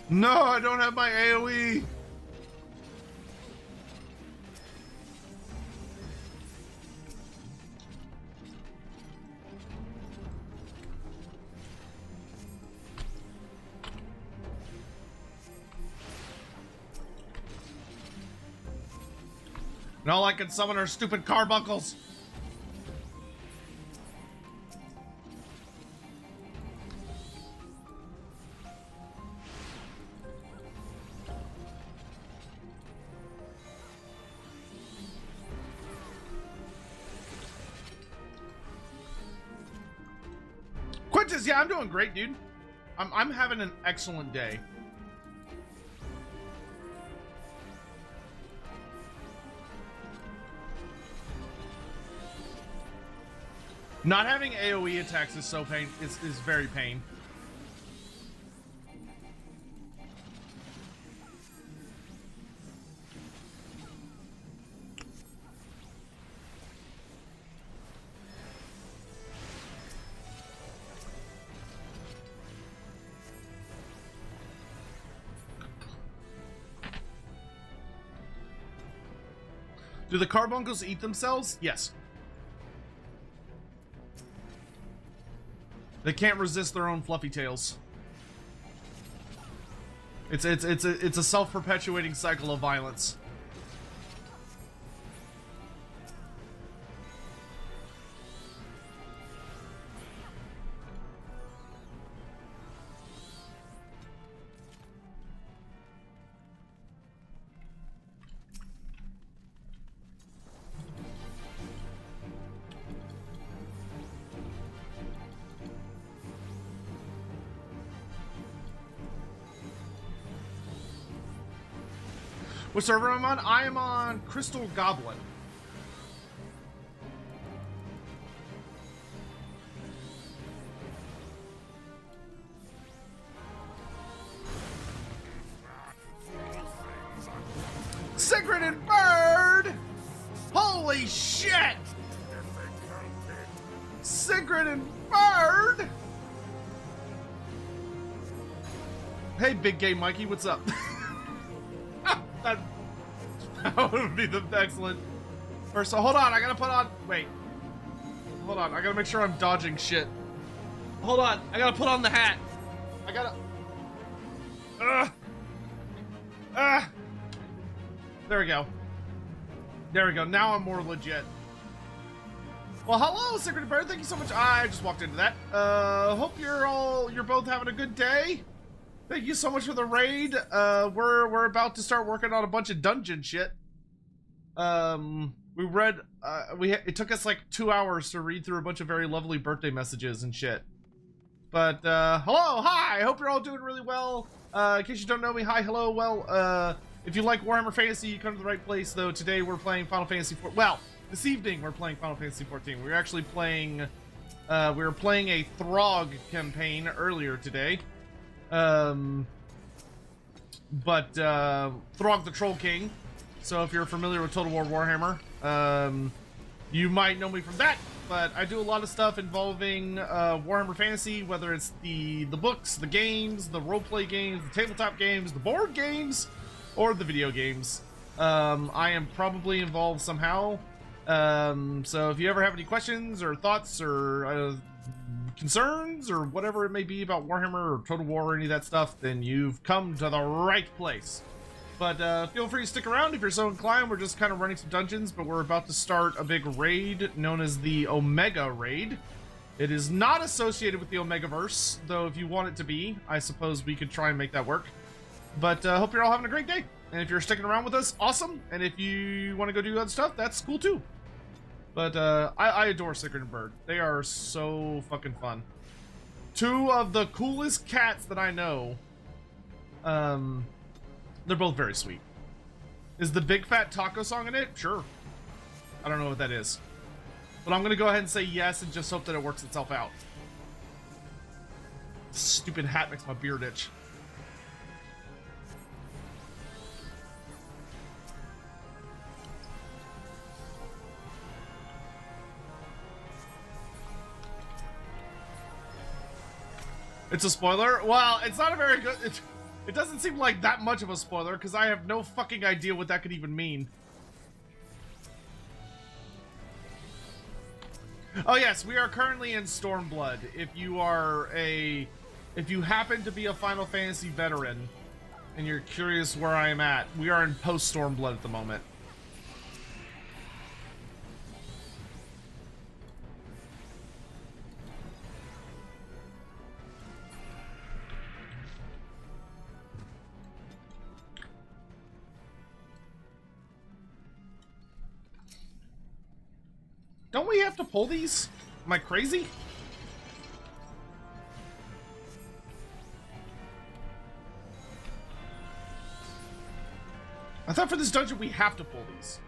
No, I don't have my AoE. And all I can summon are stupid carbuncles. Quintus, yeah, I'm doing great, dude. I'm having an excellent day. Not having AoE attacks is so pain. Is very pain. Do the carbuncles eat themselves? Yes. They can't resist their own fluffy tails. It's a self-perpetuating cycle of violence. What server am I on? I am on Crystal Goblin. Sigrid and Bird! Holy shit! Sigrid and Bird! Hey, Big Gay Mikey, what's up? That would be the excellent. First, so hold on, I gotta put on. Wait. Hold on, I gotta make sure I'm dodging shit. Hold on, I gotta put on the hat. I gotta. There we go. There we go. Now I'm more legit. Well, hello, Secret Bird. Thank you so much. I just walked into that. Hope you're both having a good day. Thank you so much for the raid. We're about to start working on a bunch of dungeon shit. We read, it took us like 2 hours to read through a bunch of very lovely birthday messages and shit. But, hello, hi, I hope you're all doing really well. In case you don't know me, hi, hello, well, if you like Warhammer Fantasy, you come to the right place, though. Today we're playing Final Fantasy 14. Well, this evening we're playing Final Fantasy 14. We're actually playing, we were playing a Throg campaign earlier today. Throg the Troll King. So if you're familiar with Total War Warhammer, you might know me from that, but I do a lot of stuff involving Warhammer Fantasy, whether it's the books, the games, the roleplay games, the tabletop games, the board games, or the video games. I am probably involved somehow. So if you ever have any questions or thoughts or concerns or whatever it may be about Warhammer or Total War or any of that stuff, then you've come to the right place. But feel free to stick around if you're so inclined. We're just kind of running some dungeons, but we're about to start a big raid known as the Omega Raid. It is not associated with the Omegaverse, though if you want it to be, I suppose we could try and make that work. But hope you're all having a great day. And if you're sticking around with us, awesome. And if you want to go do other stuff, that's cool too. But I adore Sigrid and Bird. They are so fucking fun. Two of the coolest cats that I know. They're both very sweet. Is the Big Fat Taco song in it? Sure. I don't know what that is. But I'm gonna go ahead and say yes and just hope that it works itself out. Stupid hat makes my beard itch. It's a spoiler? Well, it's not a very good... It doesn't seem like that much of a spoiler, because I have no fucking idea what that could even mean. Oh yes, we are currently in Stormblood. If you happen to be a Final Fantasy veteran, and you're curious where I am at, we are in post-Stormblood at the moment. Don't we have to pull these? Am I crazy? I thought for this dungeon we have to pull these.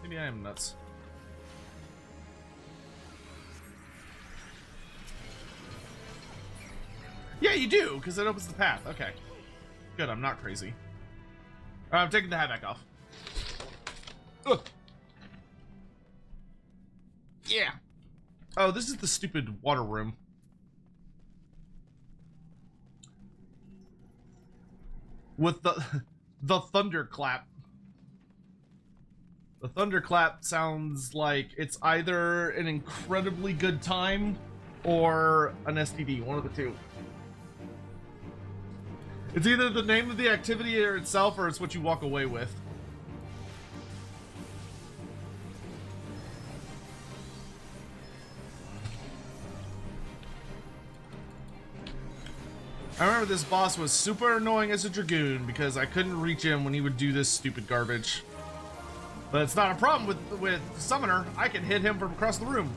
Maybe I am nuts. Yeah, you do, because it opens the path. Okay. Good, I'm not crazy. I'm taking the hat back off. Ugh. Yeah. Oh, this is the stupid water room. With the thunderclap. The thunderclap sounds like it's either an incredibly good time or an STD, one of the two. It's either the name of the activity itself or it's what you walk away with. I remember this boss was super annoying as a Dragoon because I couldn't reach him when he would do this stupid garbage. But it's not a problem with Summoner. I can hit him from across the room.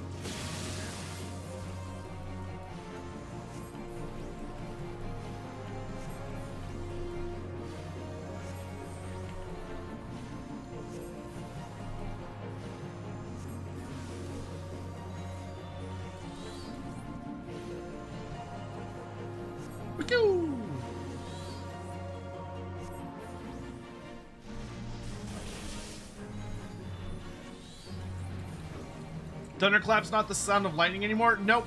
Thunderclap's not the sound of lightning anymore? Nope.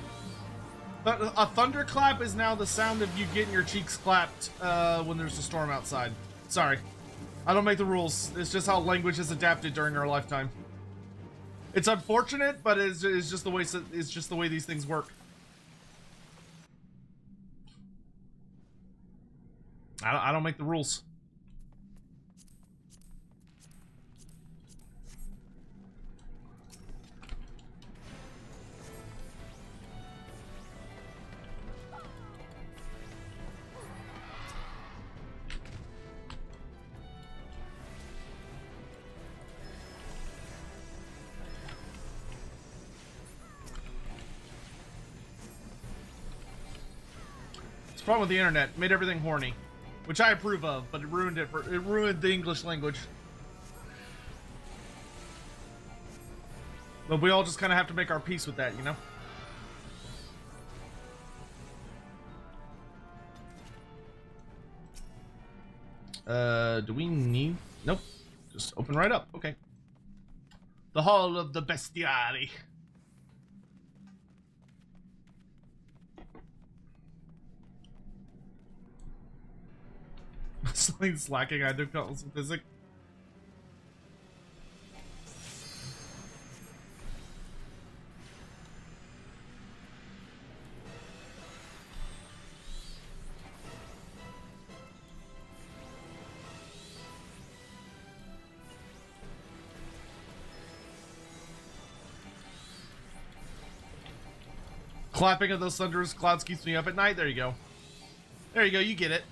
But a thunderclap is now the sound of you getting your cheeks clapped when there's a storm outside. Sorry. I don't make the rules. It's just how language has adapted during our lifetime. It's unfortunate, but it's just the way these things work. I don't make the rules. Problem with the internet, made everything horny, which I approve of, but it ruined the English language. But we all just kind of have to make our peace with that, you know? Do we need... Nope. Just open right up. Okay. The Hall of the Bestiari. Something slacking. I do call some physics. Clapping of those thunderous clouds keeps me up at night. There you go. There you go. You get it.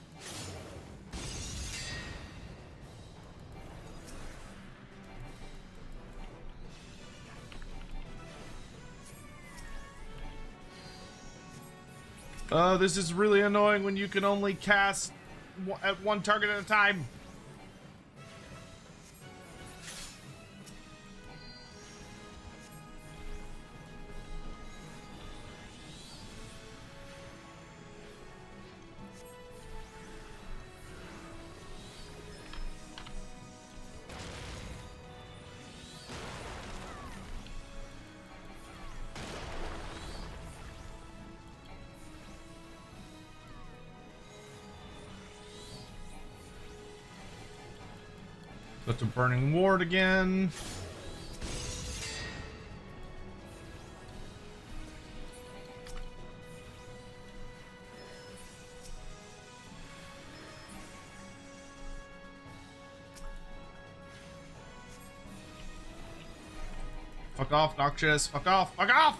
Oh, this is really annoying when you can only cast at one target at a time. That's a burning ward again. Fuck off, Noxious. Fuck off. Fuck off!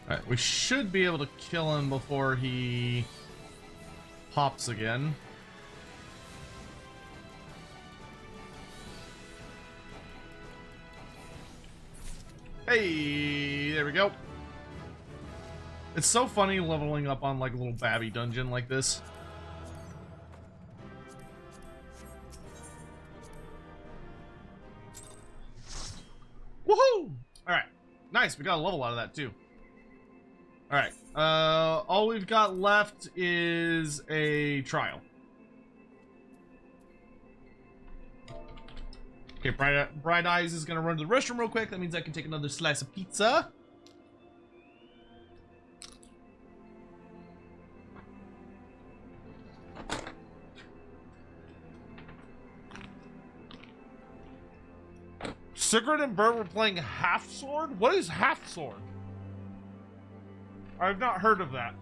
Alright, we should be able to kill him before he pops again. Hey, there we go. It's so funny leveling up on like a little babby dungeon like this. Woohoo! Alright, nice, we got a level out of that too. Alright, all we've got left is a trial. Okay, Bright Eyes is gonna run to the restroom real quick. That means I can take another slice of pizza. Sigrid and Bert were playing Half Sword? What is Half Sword? I've not heard of that.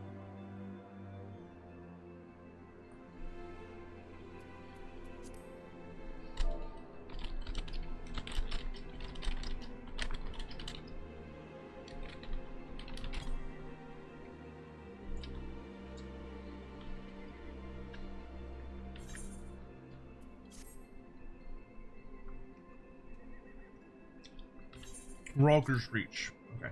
Rogger's Reach. Okay.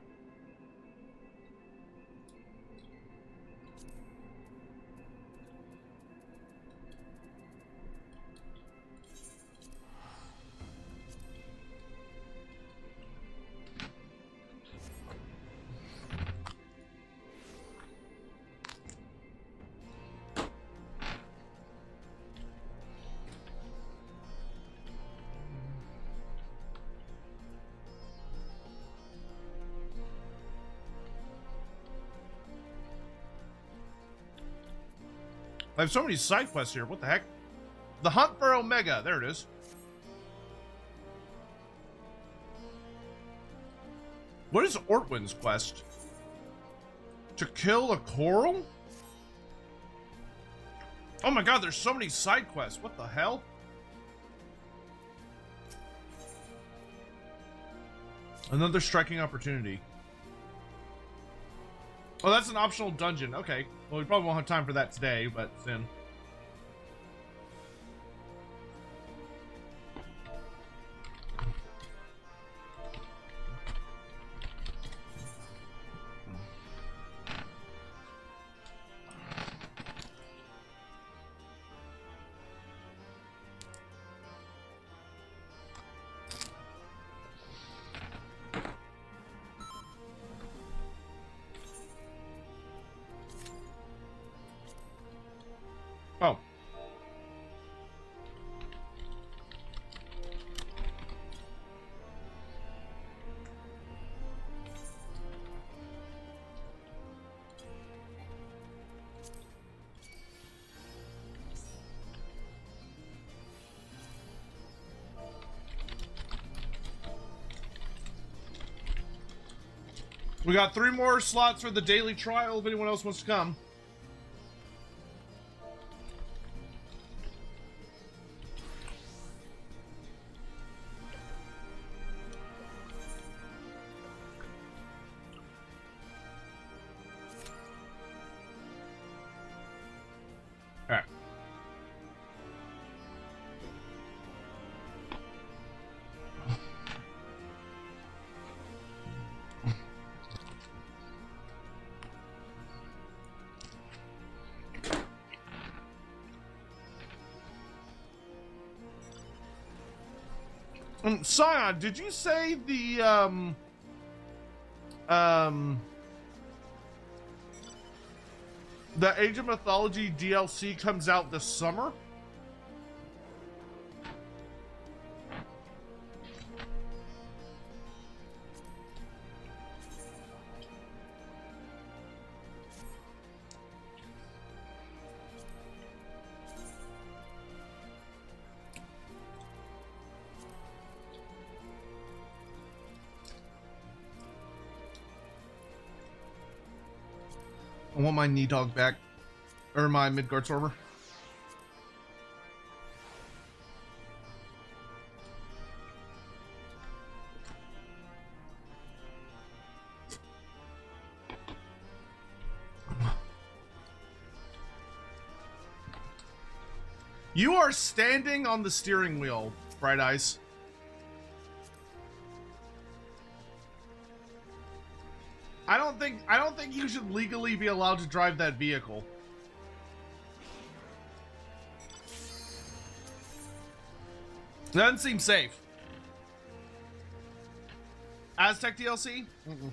I have so many side quests here. What the heck? The Hunt for Omega. There it is. What is Ortwin's quest? To kill a coral? Oh my god, there's so many side quests. What the hell? Another striking opportunity. Oh, that's an optional dungeon. Okay. Well, we probably won't have time for that today, but soon. We got 3 more slots for the daily trial if anyone else wants to come. All right. Scion, did you say the Age of Mythology DLC comes out this summer? I want my knee dog back. Or my Midgard Stormer. You are standing on the steering wheel, Bright Eyes. I don't think you should legally be allowed to drive that vehicle. Doesn't seem safe. Aztec DLC? Mm-mm.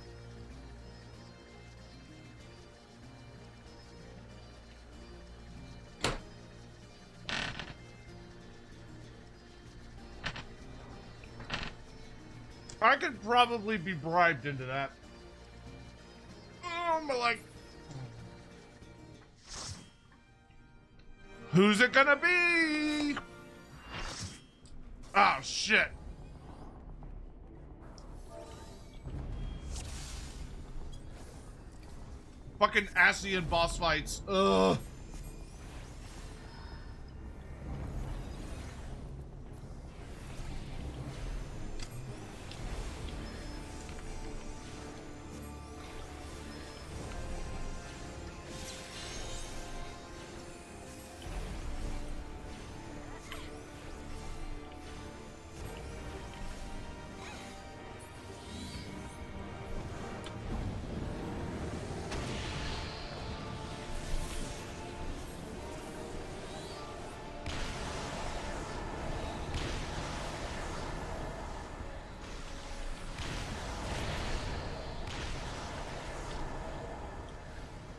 I could probably be bribed into that. But like, who's it gonna be? Oh shit. Fucking Asian boss fights. Ugh.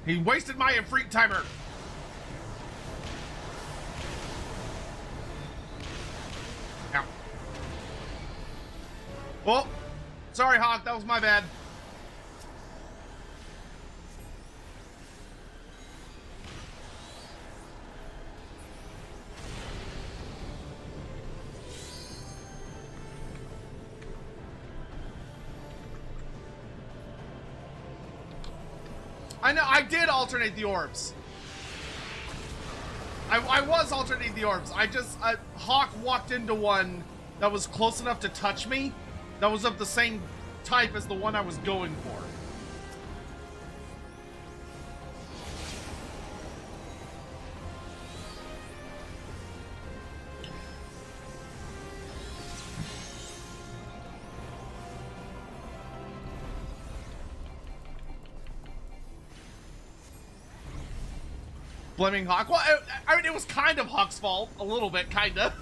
He wasted my Efreet timer. Ow. Oh, sorry, Hawk. That was my bad. I know, I did alternate the orbs. I was alternating the orbs. Hawk walked into one that was close enough to touch me. That was of the same type as the one I was going for. Blaming Hawk. Well, I mean, it was kind of Hawk's fault. A little bit, kind of.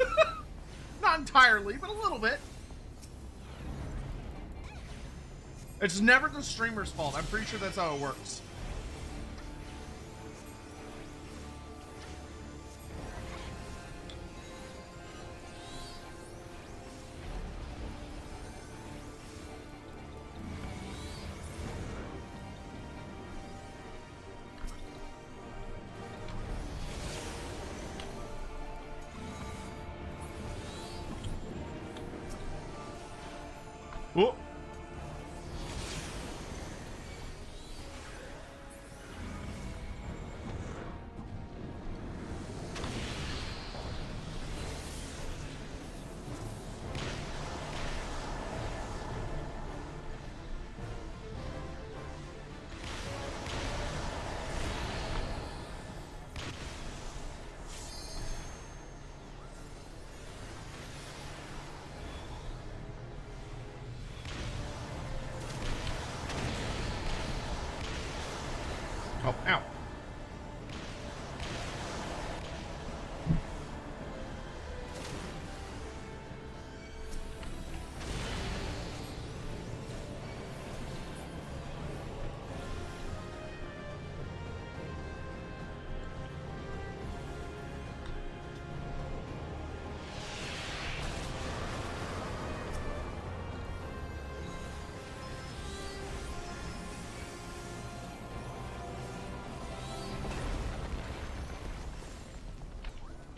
Not entirely, but a little bit. It's never the streamer's fault. I'm pretty sure that's how it works. Oh.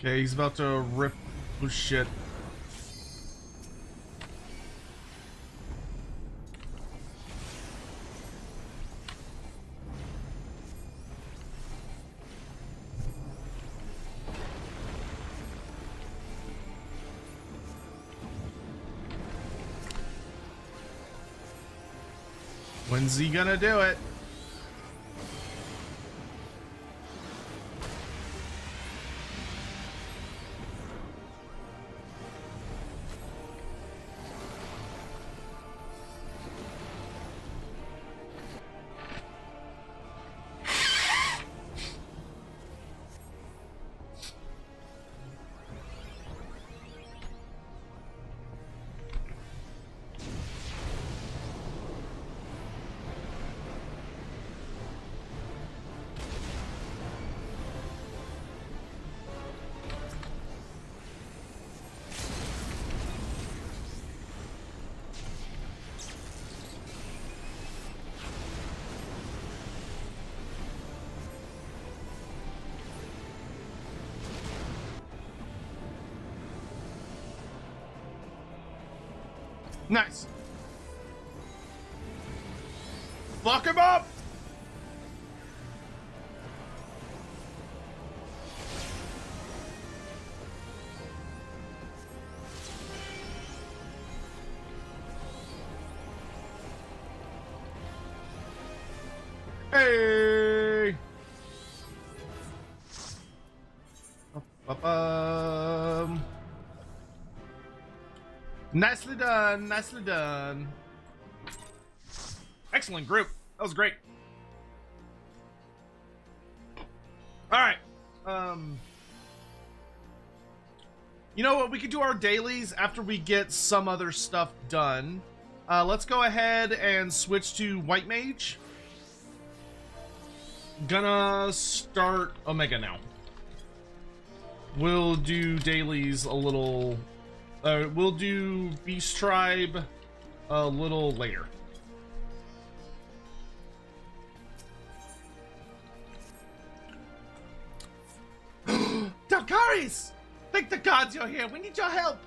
Okay, he's about to rip. Oh shit. When's he gonna do it? Nice. Lock him up! Hey! Nicely done, nicely done. Excellent group. That was great. Alright. You know what? We could do our dailies after we get some other stuff done. Let's go ahead and switch to White Mage. Gonna start Omega now. We'll do dailies a little... we'll do Beast Tribe a little later. Dalkaris! Thank the gods you're here. We need your help.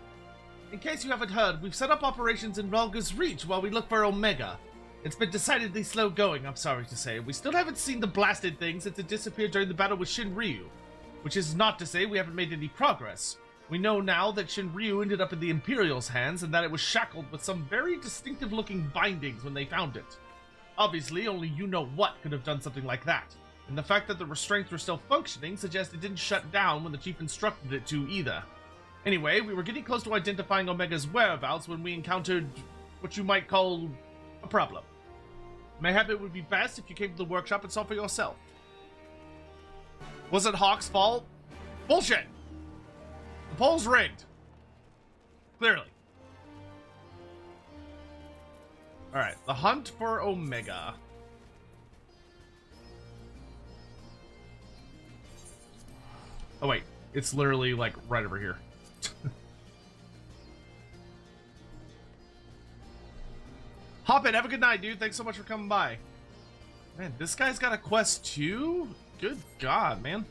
In case you haven't heard, we've set up operations in Rhalgr's Reach while we look for Omega. It's been decidedly slow going, I'm sorry to say. We still haven't seen the blasted thing since it disappeared during the battle with Shinryu. Which is not to say we haven't made any progress. We know now that Shinryu ended up in the Imperial's hands and that it was shackled with some very distinctive looking bindings when they found it. Obviously, only you know what could have done something like that. And the fact that the restraints were still functioning suggests it didn't shut down when the chief instructed it to either. Anyway, we were getting close to identifying Omega's whereabouts when we encountered what you might call a problem. Mayhap it would be best if you came to the workshop and saw for yourself. Was it Hawk's fault? Bullshit! The poll's rigged. Clearly. Alright, the hunt for Omega. Oh wait, it's literally like right over here. Hop in, have a good night, dude. Thanks so much for coming by. Man, this guy's got a quest too? Good God, man.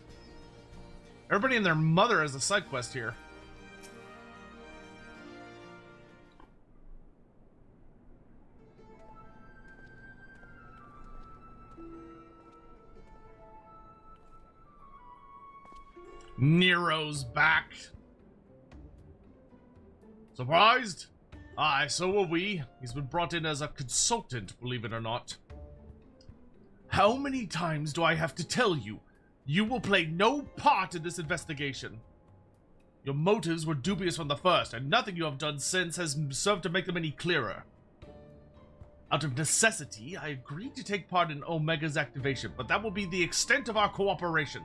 Everybody and their mother has a side quest here. Nero's back. Surprised? Aye, so are we. He's been brought in as a consultant, believe it or not. How many times do I have to tell you? You will play no part in this investigation. Your motives were dubious from the first, and nothing you have done since has served to make them any clearer. Out of necessity, I agreed to take part in Omega's activation, but that will be the extent of our cooperation.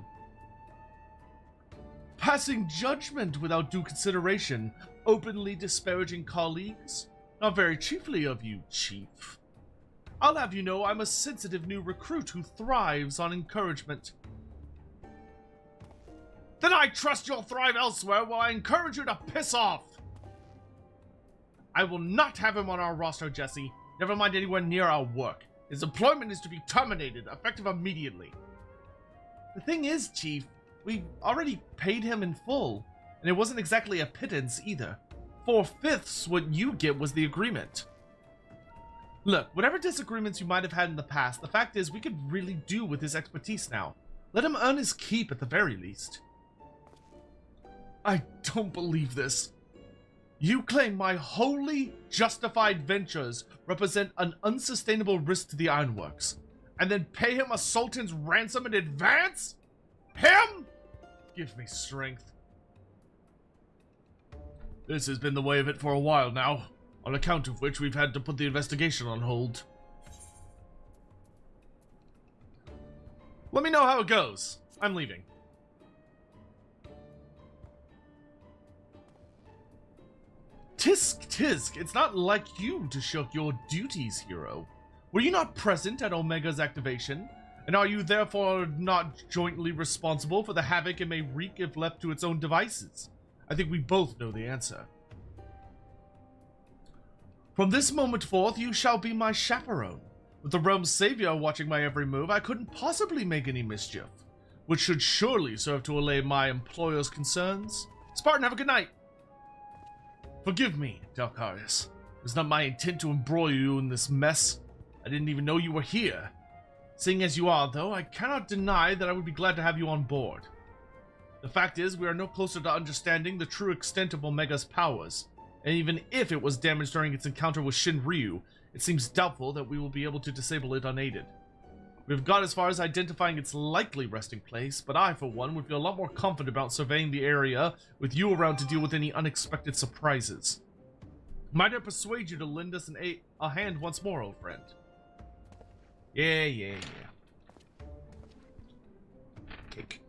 Passing judgment without due consideration, openly disparaging colleagues? Not very chiefly of you, Chief. I'll have you know I'm a sensitive new recruit who thrives on encouragement. Then I trust you'll thrive elsewhere while I encourage you to piss off! I will not have him on our roster, Jesse. Never mind anywhere near our work. His employment is to be terminated, effective immediately. The thing is, Chief, We already paid him in full, and it wasn't exactly a pittance either. 4/5 what you get was the agreement. Look, whatever disagreements you might have had in the past, the fact is we could really do with his expertise now. Let him earn his keep at the very least. I don't believe this. You claim my wholly justified ventures represent an unsustainable risk to the Ironworks, and then pay him a sultan's ransom in advance? Him? Give me strength. This has been the way of it for a while now, on account of which we've had to put the investigation on hold. Let me know how it goes. I'm leaving. Tisk tisk, it's not like you to shirk your duties, hero. Were you not present at Omega's activation? And are you therefore not jointly responsible for the havoc it may wreak if left to its own devices? I think we both know the answer. From this moment forth, you shall be my chaperone. With the realm's savior watching my every move, I couldn't possibly make any mischief, which should surely serve to allay my employer's concerns. Spartan, have a good night. Forgive me, Delcarius. It was not my intent to embroil you in this mess. I didn't even know you were here. Seeing as you are, though, I cannot deny that I would be glad to have you on board. The fact is, we are no closer to understanding the true extent of Omega's powers, and even if it was damaged during its encounter with Shinryu, it seems doubtful that we will be able to disable it unaided. We've got as far as identifying its likely resting place, but I, for one, would feel a lot more confident about surveying the area with you around to deal with any unexpected surprises. Might I persuade you to lend us a hand once more, old friend? Yeah. Cake.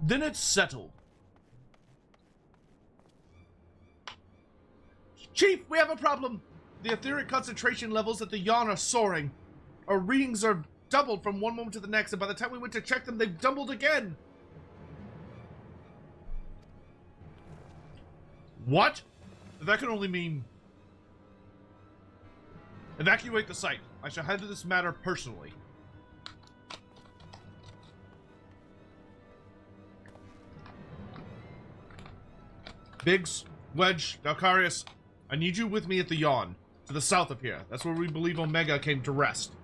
Then it's settled. Chief, we have a problem. The etheric concentration levels at the Yawn are soaring. Our readings are doubled from one moment to the next, and by the time we went to check them, they've doubled again. What? That can only mean... Evacuate the site. I shall handle this matter personally. Biggs, Wedge, Delcarius, I need you with me at the Yawn, to the south of here. That's where we believe Omega came to rest.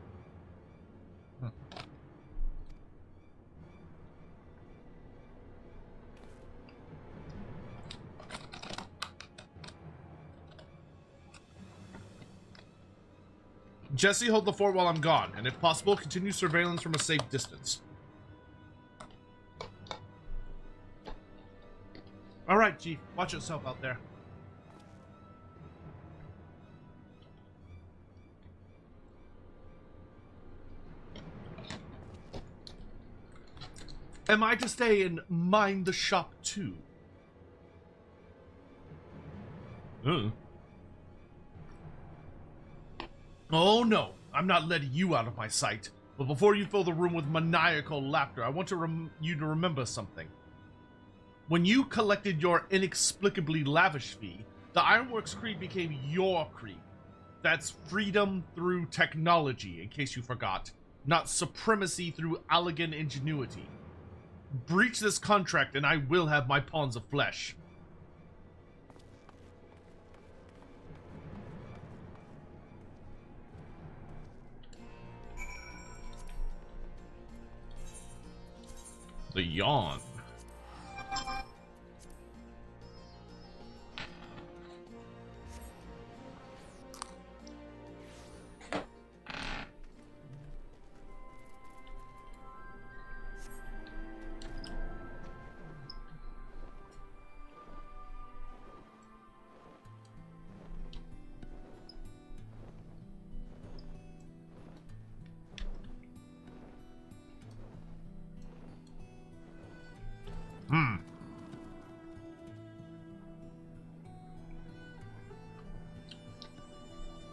Jesse, hold the fort while I'm gone, and if possible, continue surveillance from a safe distance. Alright, Chief. Watch yourself out there. Am I to stay and mind the shop too? Oh no, I'm not letting you out of my sight. But before you fill the room with maniacal laughter, I want you to remember something. When you collected your inexplicably lavish fee, the Ironworks Creed became your creed. That's freedom through technology, in case you forgot, not supremacy through elegant ingenuity. Breach this contract and I will have my pawns of flesh. The Yawn.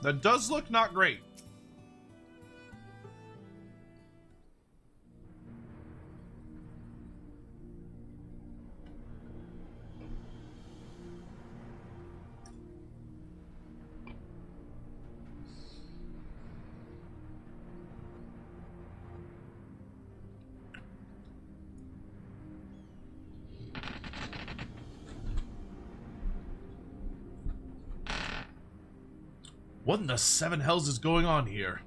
That does look not great. What in the seven hells is going on here?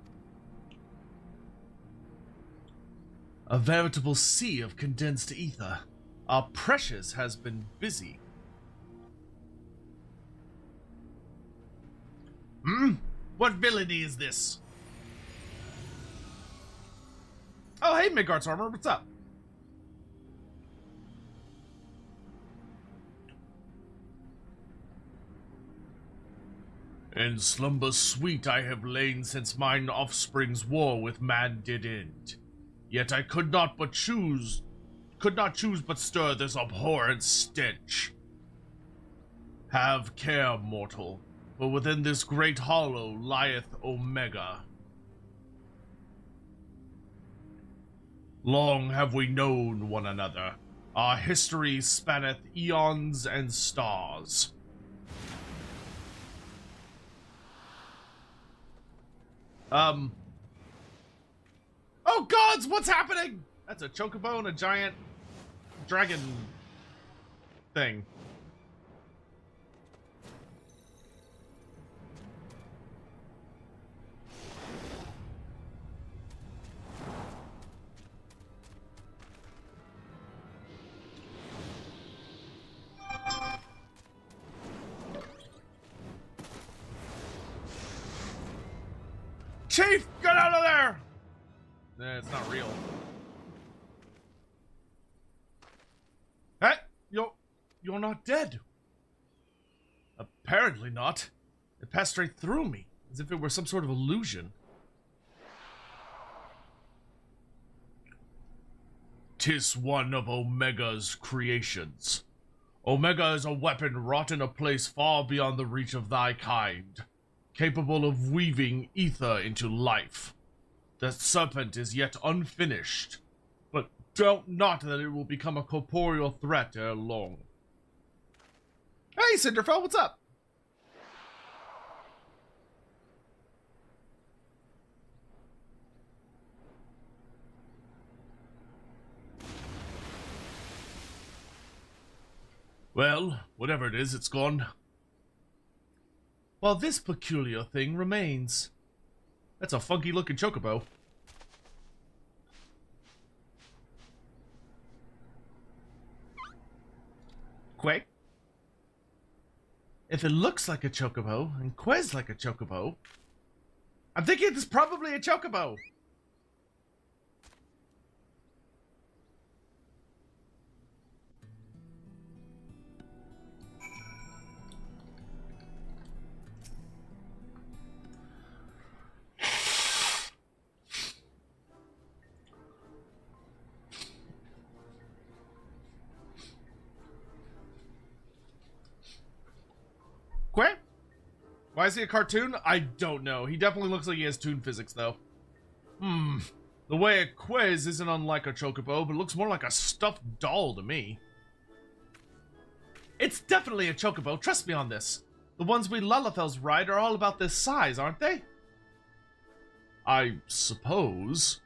A veritable sea of condensed ether. Our precious has been busy. What villainy is this? Oh, hey, Midgard's Armor, what's up? In slumber sweet I have lain since mine offspring's war with man did end. Yet I could not choose but stir this abhorrent stench. Have care, mortal, for within this great hollow lieth Omega. Long have we known one another. Our history spanneth eons and stars. Oh gods, what's happening? That's a chocobo and a giant dragon thing. Chief, get out of there! Nah, it's not real. Hey, you're not dead. Apparently not. It passed straight through me, as if it were some sort of illusion. 'Tis one of Omega's creations. Omega is a weapon wrought in a place far beyond the reach of thy kind, capable of weaving ether into life. The serpent is yet unfinished, but doubt not that it will become a corporeal threat ere long. Hey, Cinderfell, what's up? Well, whatever it is, it's gone. While this peculiar thing remains. That's a funky looking chocobo. Quake? If it looks like a chocobo and Quez like a chocobo, I'm thinking it's probably a chocobo. Quay? Why is he a cartoon? I don't know. He definitely looks like he has toon physics, though. The way it Quez isn't unlike a chocobo, but looks more like a stuffed doll to me. it's definitely a chocobo. Trust me on this. The ones we Lalafels ride are all about this size, aren't they? I suppose.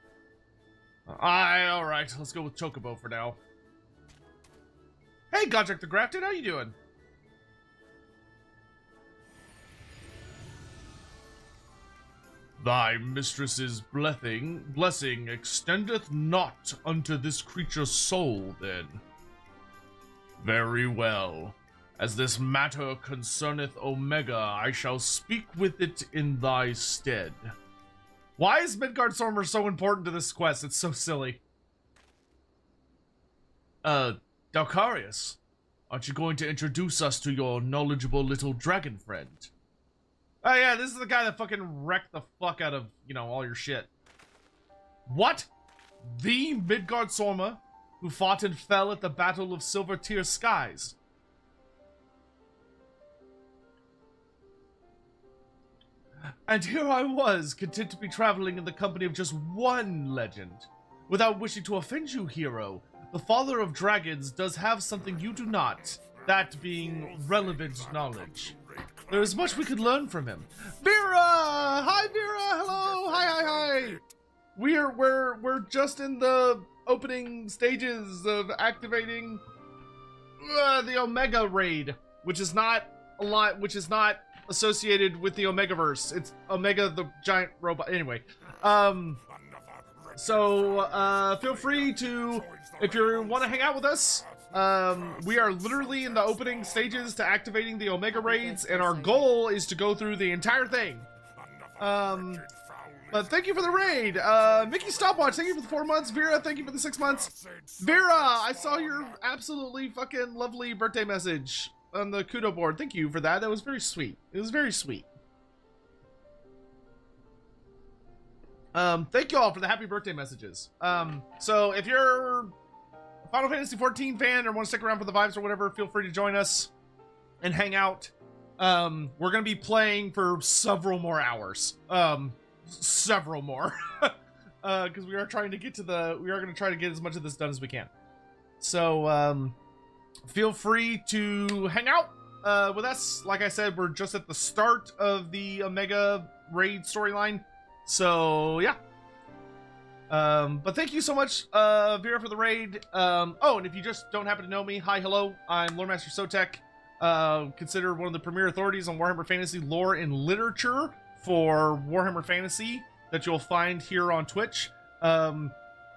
Alright, let's go with chocobo for now. Hey, Godric the Grafted, how you doing? Thy mistress's blessing extendeth not unto this creature's soul, then. Very well. As this matter concerneth Omega, I shall speak with it in thy stead. Why is Midgard's Armor so important to this quest? It's so silly. Dalcarius, aren't you going to introduce us to your knowledgeable little dragon friend? Oh yeah, this is the guy that fucking wrecked the fuck out of, you know, all your shit. What? The Midgard Sorma who fought and fell at the Battle of Silver Tear Skies. And here I was, content to be traveling in the company of just one legend. Without wishing to offend you, hero, the Father of Dragons does have something you do not, that being relevant knowledge. There is much we could learn from him. Vera! Hi, Vera! Hello! Hi! We're just in the opening stages of activating the Omega raid, which is not a associated with the Omegaverse. It's Omega the giant robot. Anyway, so feel free to, if you want to hang out with us. We are literally in the opening stages to activating the Omega raids, and our goal is to go through the entire thing. But thank you for the raid. Mickey Stopwatch, thank you for the 4 months. Vera, thank you for the 6 months. Vera, I saw your absolutely fucking lovely birthday message on the Kudo board. Thank you for that. That was very sweet. It was very sweet. Thank you all for the happy birthday messages. So if you're a Final Fantasy XIV fan or want to stick around for the vibes or whatever, feel free to join us and hang out. We're gonna be playing for several more hours. Several more. Because we are trying to get to we are gonna try to get as much of this done as we can. So feel free to hang out with us. Like I said, we're just at the start of the Omega raid storyline. So yeah. But thank you so much, Vera, for the raid. Oh, and if you just don't happen to know me, hi, hello, I'm Lore Master Sotek, considered one of the premier authorities on Warhammer Fantasy lore and literature for Warhammer Fantasy that you'll find here on Twitch. I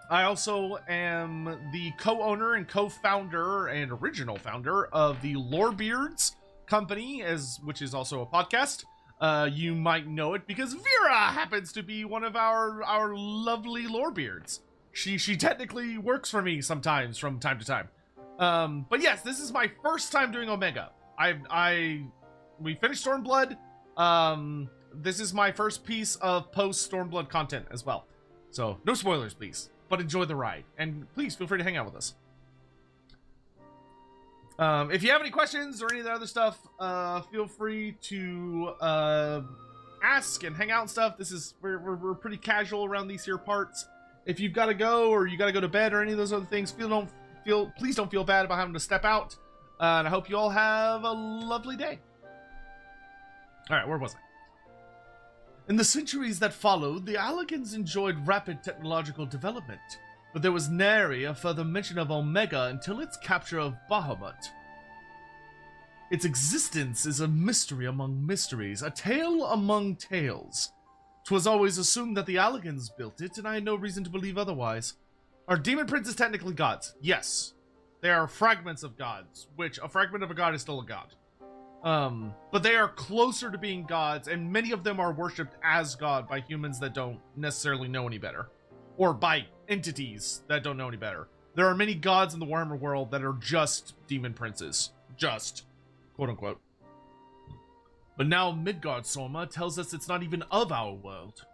also am the co-owner and co-founder and original founder of the Lorebeards company, which is also a podcast. You might know it because Vera happens to be one of our lovely Lorebeards. She technically works for me sometimes from time to time. But yes, this is my first time doing Omega. We finished Stormblood. This is my first piece of post Stormblood content as well. So no spoilers, please, but enjoy the ride, and please feel free to hang out with us. If you have any questions or any of the other stuff, feel free to ask and hang out and stuff. We're pretty casual around these here parts. If you've got to go or you got to go to bed or any of those other things, please don't feel bad about having to step out. And I hope you all have a lovely day. All right, where was I? In the centuries that followed, the Allagans enjoyed rapid technological development, but there was nary a further mention of Omega until its capture of Bahamut. Its existence is a mystery among mysteries, a tale among tales. 'Twas always assumed that the Allagans built it, and I had no reason to believe otherwise. Are demon princes technically gods? Yes. They are fragments of gods, which a fragment of a god is still a god. But they are closer to being gods, and many of them are worshipped as god by humans that don't necessarily know any better. Or by entities that don't know any better. There are many gods in the Warhammer world that are just demon princes. Just. Quote unquote. But now Midgard Soma tells us it's not even of our world.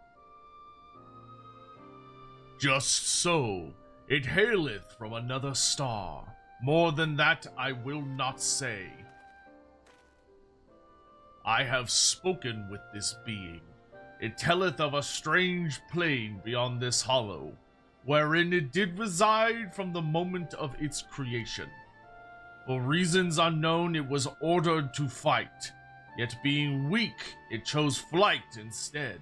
Just so. It haileth from another star. More than that I will not say. I have spoken with this being. It telleth of a strange plane beyond this hollow, wherein it did reside from the moment of its creation. For reasons unknown, it was ordered to fight, yet being weak, it chose flight instead,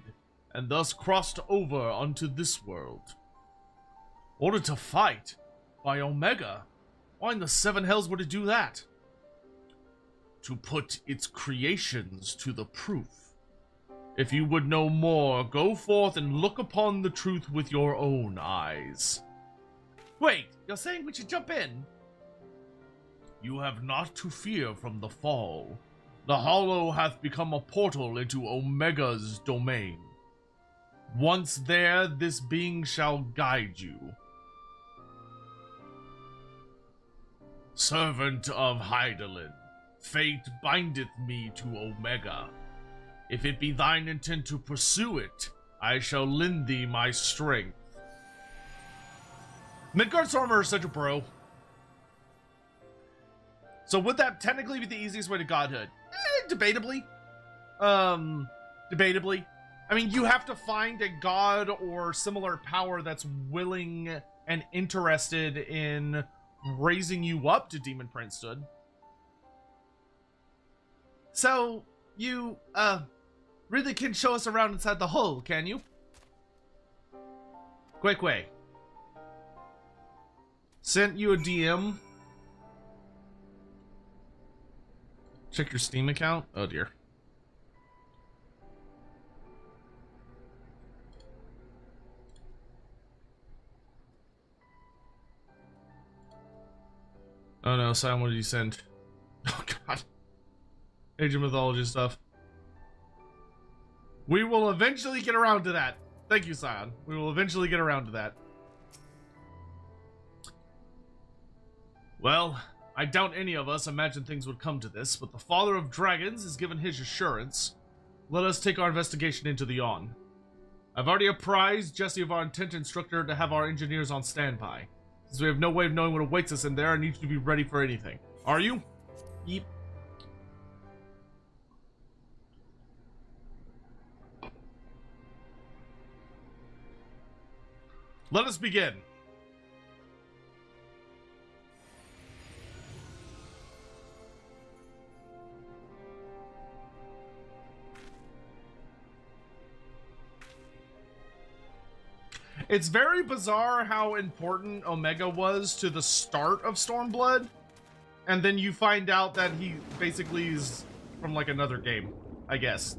and thus crossed over unto this world. Ordered to fight? By Omega? Why in the seven hells would it do that? To put its creations to the proof. If you would know more, go forth and look upon the truth with your own eyes. Wait, you're saying we should jump in? You have not to fear from the fall. The Hollow hath become a portal into Omega's domain. Once there, this being shall guide you. Servant of Hydaelyn, fate bindeth me to Omega. If it be thine intent to pursue it, I shall lend thee my strength. Midgard Stormer is such a bro. So would that technically be the easiest way to godhood? Debatably. Debatably. I mean, you have to find a god or similar power that's willing and interested in raising you up to demon princehood. So, you, really can show us around inside the hull, can you? Quick way. Sent you a DM. Check your Steam account. Oh dear. Oh no, Sam, what did you send? Oh god. Age of Mythology stuff. We will eventually get around to that. Thank you, Sion. We will eventually get around to that. Well, I doubt any of us imagined things would come to this, but the Father of Dragons has given his assurance. Let us take our investigation into the Yawn. I've already apprised Jesse of our intent and instructor to have our engineers on standby. Since we have no way of knowing what awaits us in there, I need you to be ready for anything. Are you? Yep. Let us begin. It's very bizarre how important Omega was to the start of Stormblood, and then you find out that he basically is from like another game, I guess.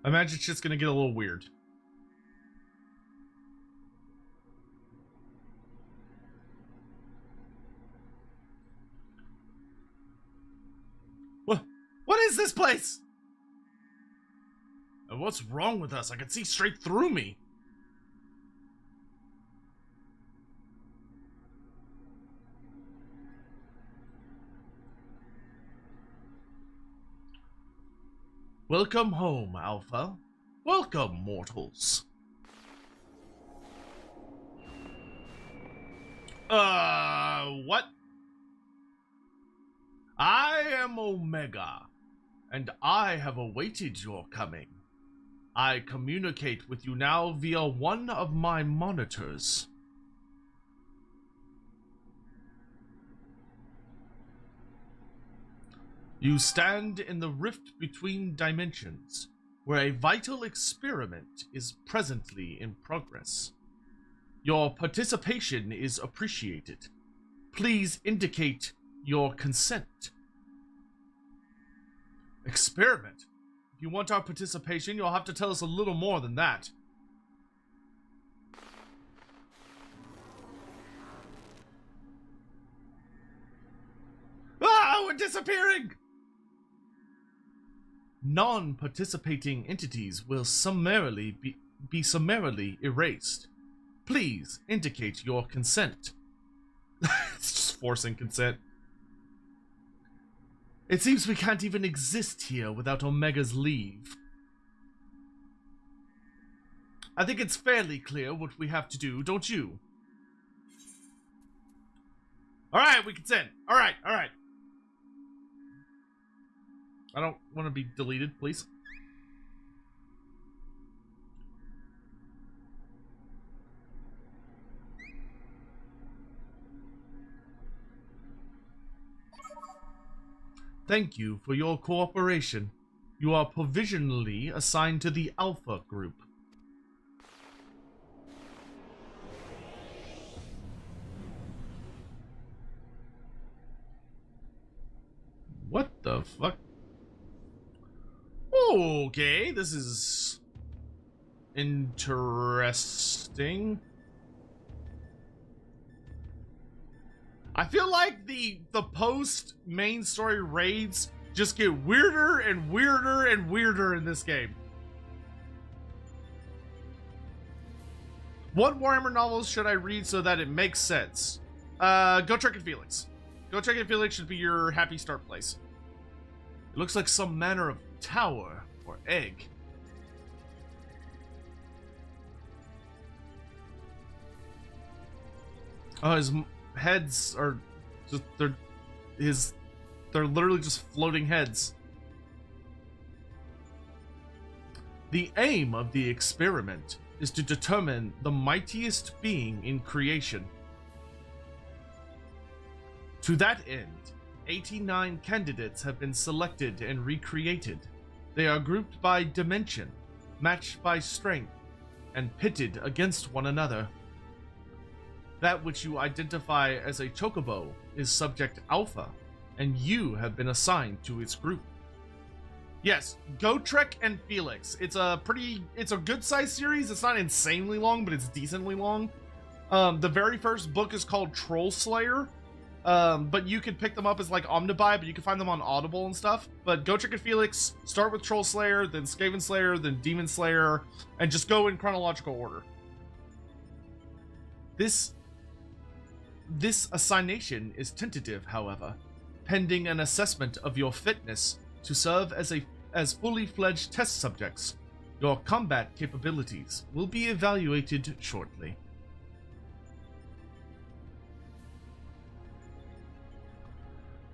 I imagine it's just gonna get a little weird. What is this place? And what's wrong with us? I can see straight through me. Welcome home, Alpha. Welcome, mortals. What? I am Omega, and I have awaited your coming. I communicate with you now via one of my monitors. You stand in the rift between dimensions, where a vital experiment is presently in progress. Your participation is appreciated. Please indicate your consent. Experiment? If you want our participation, you'll have to tell us a little more than that. Ah, we're disappearing! Non-participating entities will summarily be summarily erased. Please indicate your consent. It's just forcing consent. It seems we can't even exist here without Omega's leave. I think it's fairly clear what we have to do, don't you? Alright, we consent. Alright, alright. I don't want to be deleted, please. Thank you for your cooperation. You are provisionally assigned to the Alpha Group. What the fuck? Okay, this is interesting. I feel like the post main story raids just get weirder and weirder and weirder in this game. What Warhammer novels should I read so that it makes sense? Go Trek and Felix. Go Trek and Felix should be your happy start place. It looks like some manner of tower or egg. Oh, his heads are just they're literally just floating heads. The aim of the experiment is to determine the mightiest being in creation. To that end, 89 candidates have been selected and recreated. They are grouped by dimension, matched by strength, and pitted against one another. That which you identify as a chocobo is subject Alpha, and you have been assigned to its group. Yes, Gotrek and Felix. It's a good sized series. It's not insanely long, but it's decently long. The very first book is called Troll Slayer. But you could pick them up as like Omnibuy, but you can find them on Audible and stuff. But Gotrek and Felix start with Troll Slayer, then Skaven Slayer, then Demon Slayer, and just go in chronological order. This assignation is tentative, however, pending an assessment of your fitness to serve as fully fledged test subjects. Your combat capabilities will be evaluated shortly.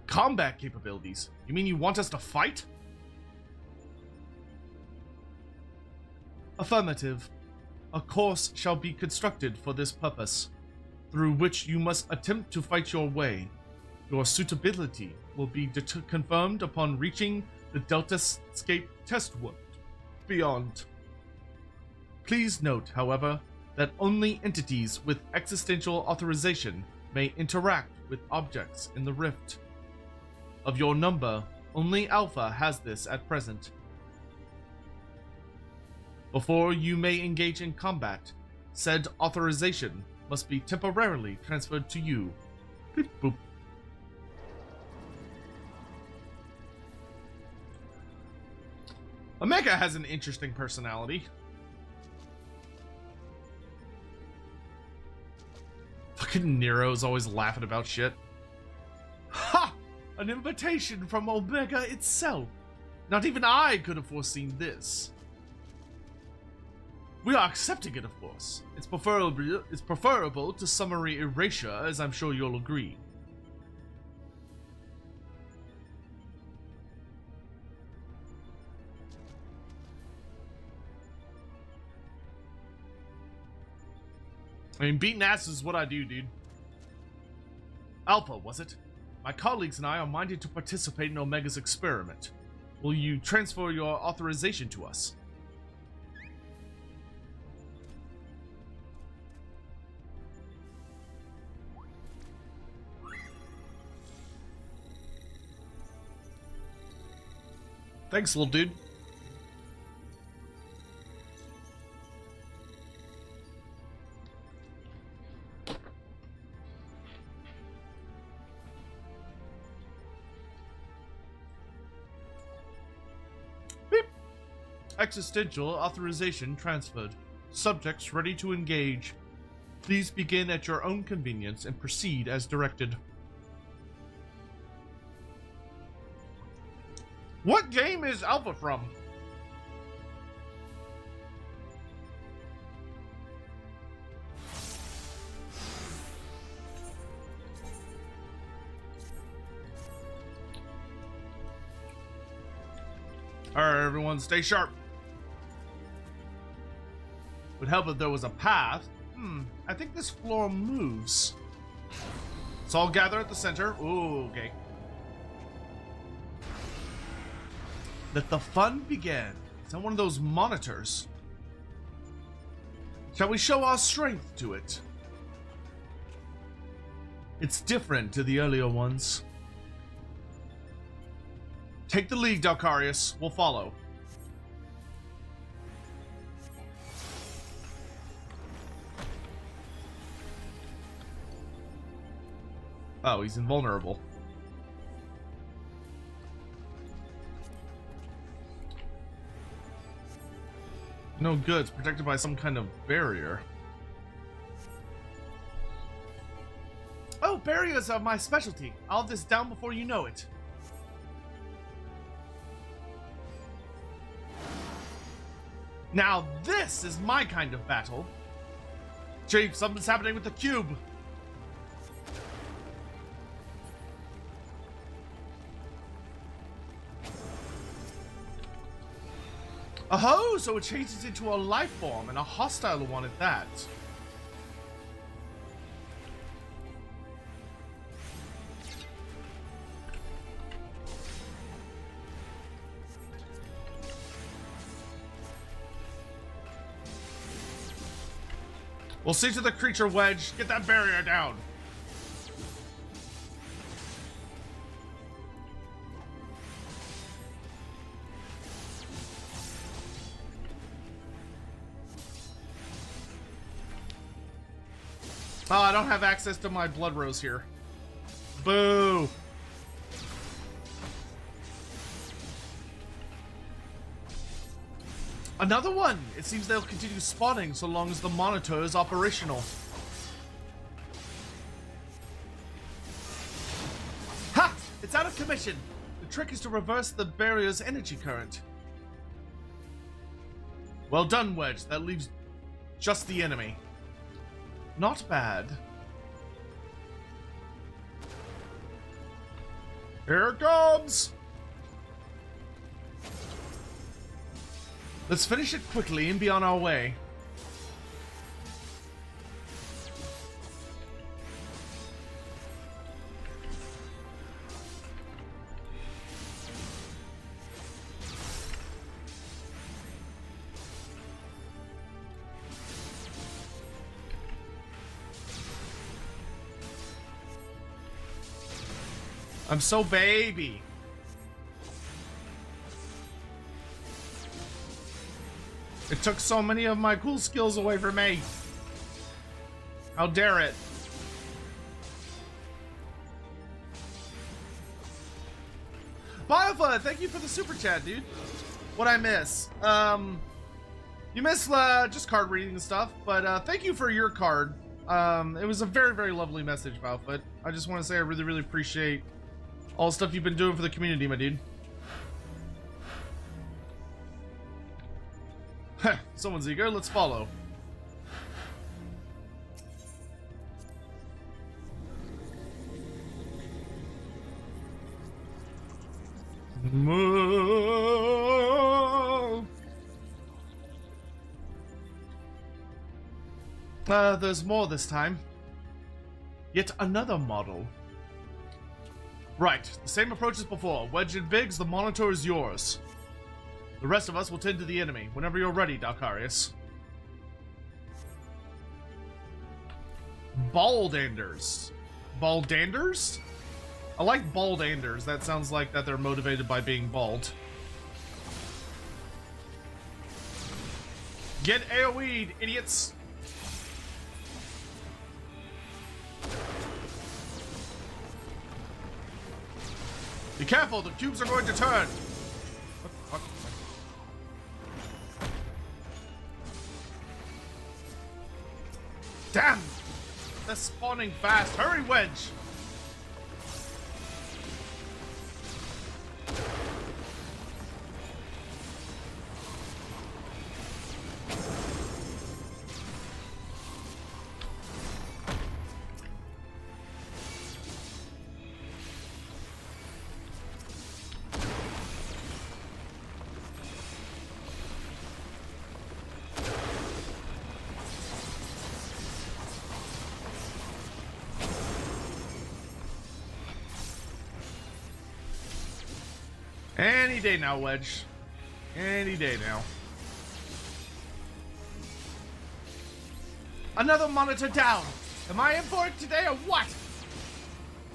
Combat capabilities? You mean you want us to fight? Affirmative. A course shall be constructed for this purpose, through which you must attempt to fight your way. Your suitability will be confirmed upon reaching the Deltascape test world beyond. Please note, however, that only entities with existential authorization may interact with objects in the rift. Of your number, only Alpha has this at present. Before you may engage in combat, said authorization must be temporarily transferred to you. Beep boop. Omega has an interesting personality. Fucking Nero's always laughing about shit. Ha! An invitation from Omega itself. Not even I could have foreseen this. We are accepting it, of course. It's preferable to summary erasure, as I'm sure you'll agree. I mean, beating ass is what I do, dude. Alpha, was it? My colleagues and I are minded to participate in Omega's experiment. Will you transfer your authorization to us? Thanks, little dude. Beep. Existential authorization transferred. Subjects ready to engage. Please begin at your own convenience and proceed as directed. What game is Alpha from? Alright, everyone, stay sharp. Would help if there was a path. I think this floor moves. Let's all gather at the center. Ooh, okay. Let the fun begin. It's on one of those monitors. Shall we show our strength to it? It's different to the earlier ones. Take the lead, Dalkarius. We'll follow. Oh, he's invulnerable. No good. It's protected by some kind of barrier. Oh, barriers are my specialty. I'll have this down before you know it. Now this is my kind of battle. Chief, something's happening with the cube. Oh, so it changes into a life form, and a hostile one at that. We'll see to the creature, Wedge. Get that barrier down. Oh, I don't have access to my blood rose here. Boo! Another one! It seems they'll continue spawning so long as the monitor is operational. Ha! It's out of commission! The trick is to reverse the barrier's energy current. Well done, Wedge. That leaves just the enemy. Not bad. Here it comes! Let's finish it quickly and be on our way. I'm so baby. It took so many of my cool skills away from me. How dare it? Biofud, thank you for the super chat, dude. What'd I miss? You missed just card reading and stuff, but thank you for your card. It was a very, very lovely message, Biofud. I just want to say I really, really appreciate all the stuff you've been doing for the community, my dude. Heh, someone's eager, let's follow. Move. There's more this time. Yet another model. Right, the same approach as before. Wedge and Biggs, the monitor is yours. The rest of us will tend to the enemy whenever you're ready, Dalkarius. Baldanders. Baldanders? I like Baldanders. That sounds like that they're motivated by being bald. Get AoE'd, idiots! Be careful, the cubes are going to turn! What the fuck? Damn! They're spawning fast. Hurry, Wedge! Any day now, Wedge. Any day now. Another monitor down. Am I in for it today or what?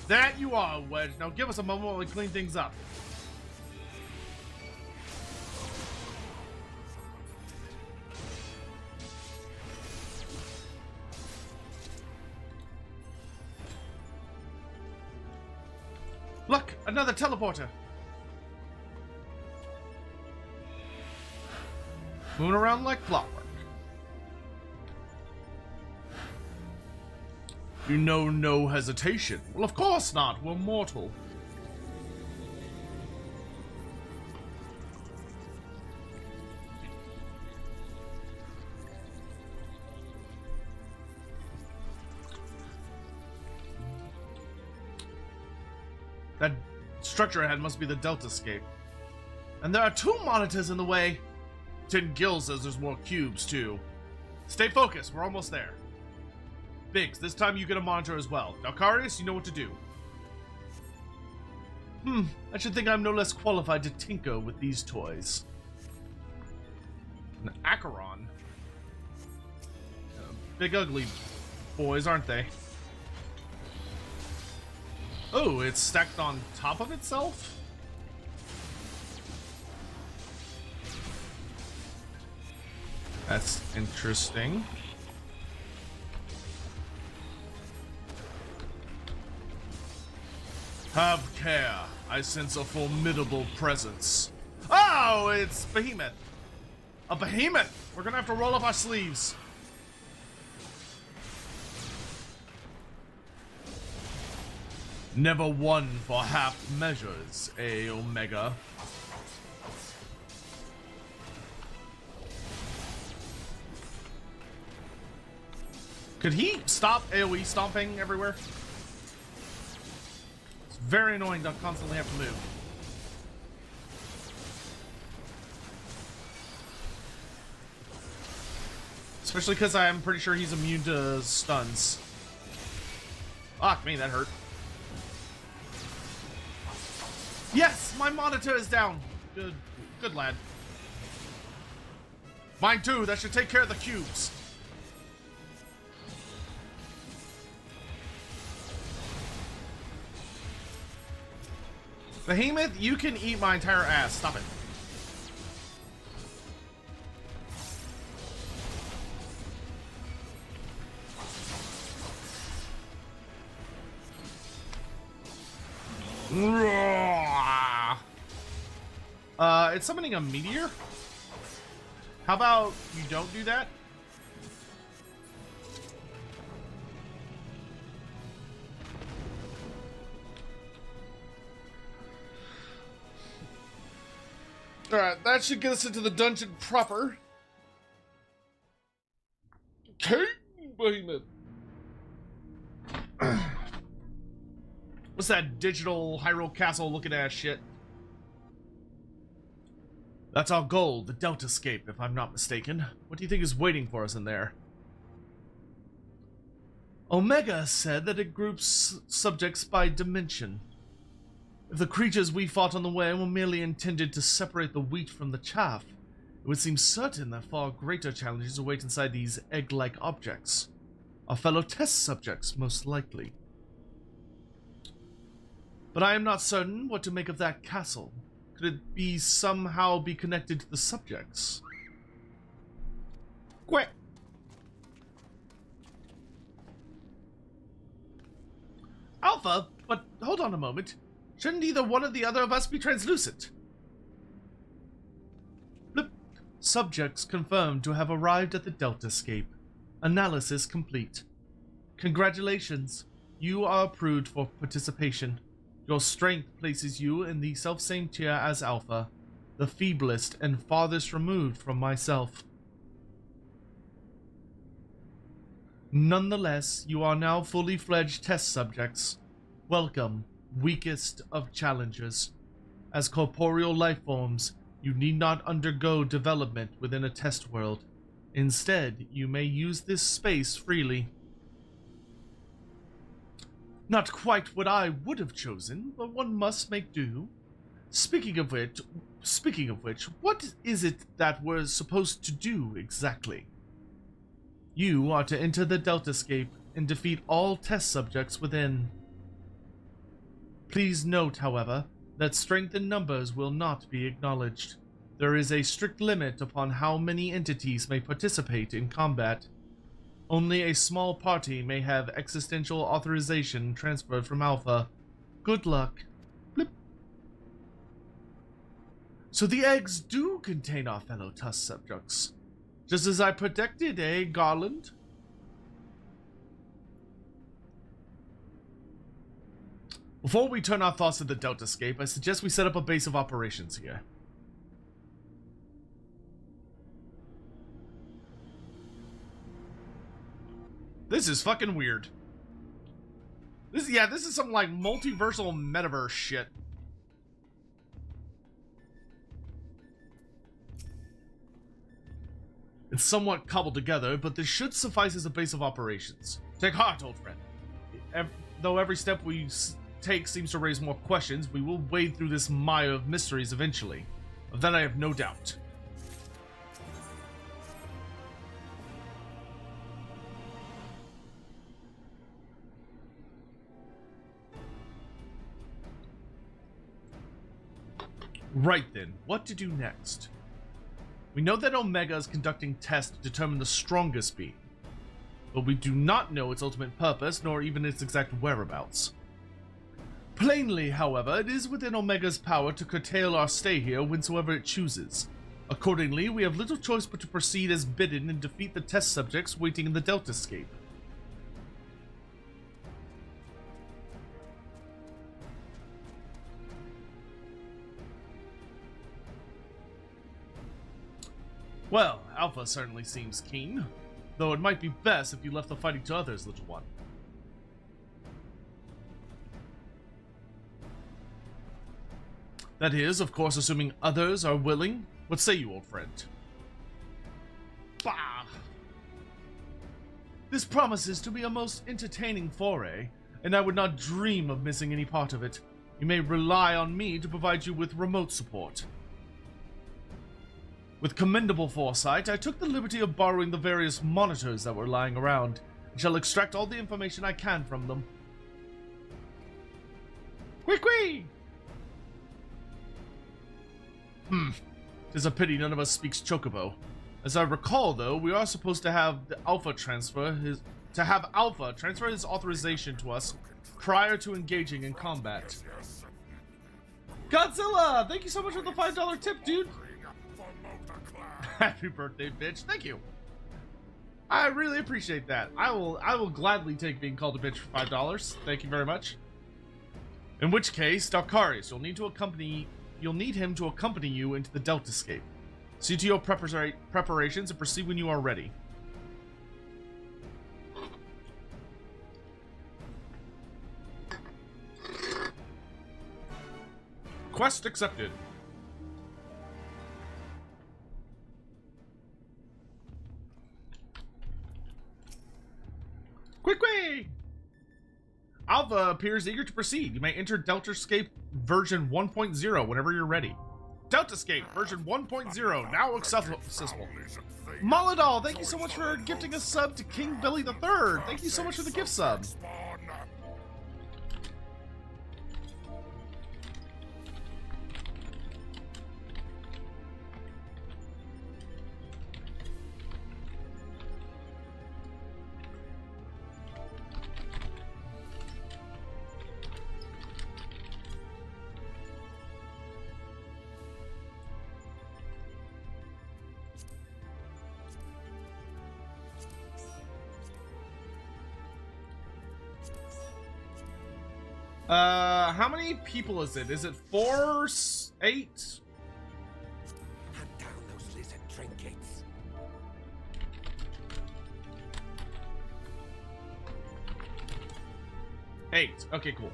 That you are, Wedge. Now give us a moment while we clean things up. Look, another teleporter. Moving around like clockwork. You know no hesitation. Well, of course not. We're mortal. That structure ahead must be the Delta Scape. And there are 2 monitors in the way. Tin Gill says there's more cubes, too. Stay focused, we're almost there. Biggs, this time you get a monitor as well. Dalkarius, you know what to do. I should think I'm no less qualified to tinker with these toys. An Acheron. Big ugly boys, aren't they? Oh, it's stacked on top of itself? That's interesting. Have care. I sense a formidable presence. Oh, it's Behemoth. A behemoth! We're gonna have to roll up our sleeves. Never one for half measures, Omega. Could he stop AoE stomping everywhere? It's very annoying to constantly have to move. Especially because I'm pretty sure he's immune to stuns. Fuck me, that hurt. Yes, my monitor is down. Good lad. Mine too, that should take care of the cubes. Behemoth, you can eat my entire ass. Stop it. It's summoning a meteor? How about you don't do that? Alright, that should get us into the dungeon proper. King Behemoth. What's that digital Hyrule Castle looking ass shit? That's our goal, the Deltascape, if I'm not mistaken. What do you think is waiting for us in there? Omega said that it groups subjects by dimension. If the creatures we fought on the way were merely intended to separate the wheat from the chaff, it would seem certain that far greater challenges await inside these egg-like objects. Our fellow test subjects, most likely. But I am not certain what to make of that castle. Could it be somehow be connected to the subjects? Quick! Alpha, but hold on a moment. Shouldn't either one or the other of us be translucent? Blip. Subjects confirmed to have arrived at the Deltascape. Analysis complete. Congratulations. You are approved for participation. Your strength places you in the self-same tier as Alpha, the feeblest and farthest removed from myself. Nonetheless, you are now fully fledged test subjects. Welcome, weakest of challengers. As corporeal life forms, you need not undergo development within a test world. Instead, you may use this space freely. Not quite what I would have chosen, but one must make do. Speaking of which, what is it that we're supposed to do exactly? You are to enter the Deltascape and defeat all test subjects within. Please note, however, that strength in numbers will not be acknowledged. There is a strict limit upon how many entities may participate in combat. Only a small party may have existential authorization transferred from Alpha. Good luck. Blip. So the eggs do contain our fellow test subjects. Just as I predicted, eh, Garland? Before we turn our thoughts to the Deltascape, I suggest we set up a base of operations here. This is fucking weird. This is some like multiversal metaverse shit. It's somewhat cobbled together, but this should suffice as a base of operations. Take heart, old friend. Though every step we take seems to raise more questions, we will wade through this mire of mysteries eventually. Of that I have no doubt. Right then, what to do next? We know that Omega is conducting tests to determine the strongest being, but we do not know its ultimate purpose, nor even its exact whereabouts. Plainly, however, it is within Omega's power to curtail our stay here whensoever it chooses. Accordingly, we have little choice but to proceed as bidden and defeat the test subjects waiting in the Deltascape. Well, Alpha certainly seems keen, though it might be best if you left the fighting to others, little one. That is, of course, assuming others are willing. What say you, old friend? Bah! This promises to be a most entertaining foray, and I would not dream of missing any part of it. You may rely on me to provide you with remote support. With commendable foresight, I took the liberty of borrowing the various monitors that were lying around, and shall extract all the information I can from them. Quick-wee! Tis a pity none of us speaks Chocobo. As I recall, though, we are supposed to have the Alpha transfer his authorization to us prior to engaging in combat. Godzilla! Thank you so much for the $5 tip, dude! Happy birthday, bitch. Thank you. I really appreciate that. I will gladly take being called a bitch for $5. Thank you very much. In which case, Dalkarius, you'll need him to accompany you into the Deltascape. See to your preparations and proceed when you are ready. Quest accepted. Quick! Alpha appears eager to proceed. You may enter Deltascape version 1.0 whenever you're ready. Deltascape version 1.0 now accessible. Molodol, thank you so much for gifting a sub to King Billy III. Thank you so much for the gift sub. How many people is it? Is it 4, 8? Hand down those lizard trinkets. 8. Okay, cool.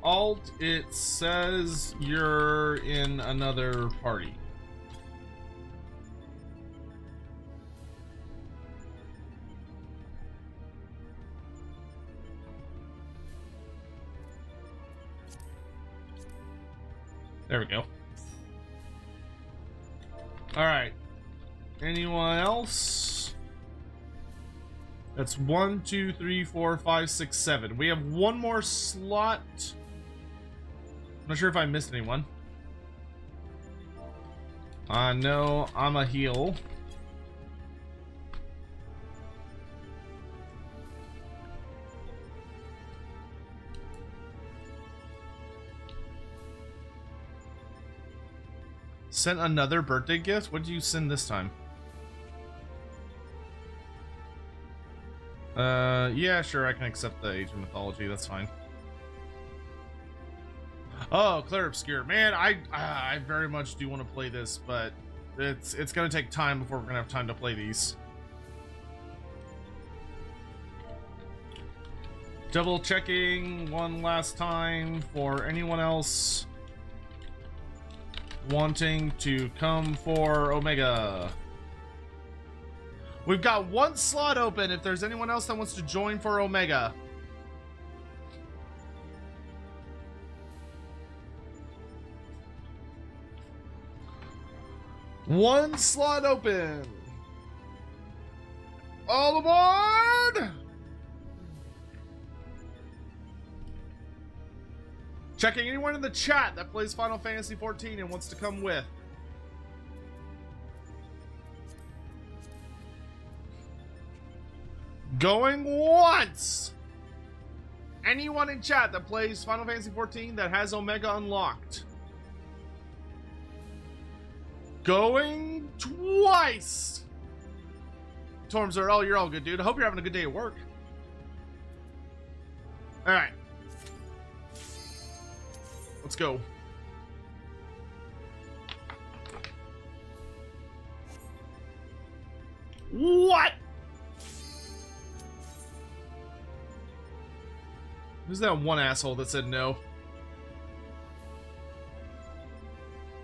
Alt, it says you're in another party. There we go. Alright. Anyone else? That's 1, 2, 3, 4, 5, 6, 7. We have one more slot. I'm not sure if I missed anyone. No, I'm a heal. Sent another birthday gift? What did you send this time? Yeah, sure, I can accept the Age of Mythology, that's fine. Oh, Claire Obscure. Man, I very much do want to play this, but it's gonna take time before we're gonna have time to play these. Double checking one last time for anyone else wanting to come for Omega. We've got one slot open if there's anyone else that wants to join for Omega. One slot open. All aboard! Checking anyone in the chat that plays Final Fantasy XIV and wants to come with. Going once! Anyone in chat that plays Final Fantasy XIV that has Omega unlocked. Going twice! Tormser, oh, you're all good, dude. I hope you're having a good day at work. Alright. Let's go. What? Who's that one asshole that said no?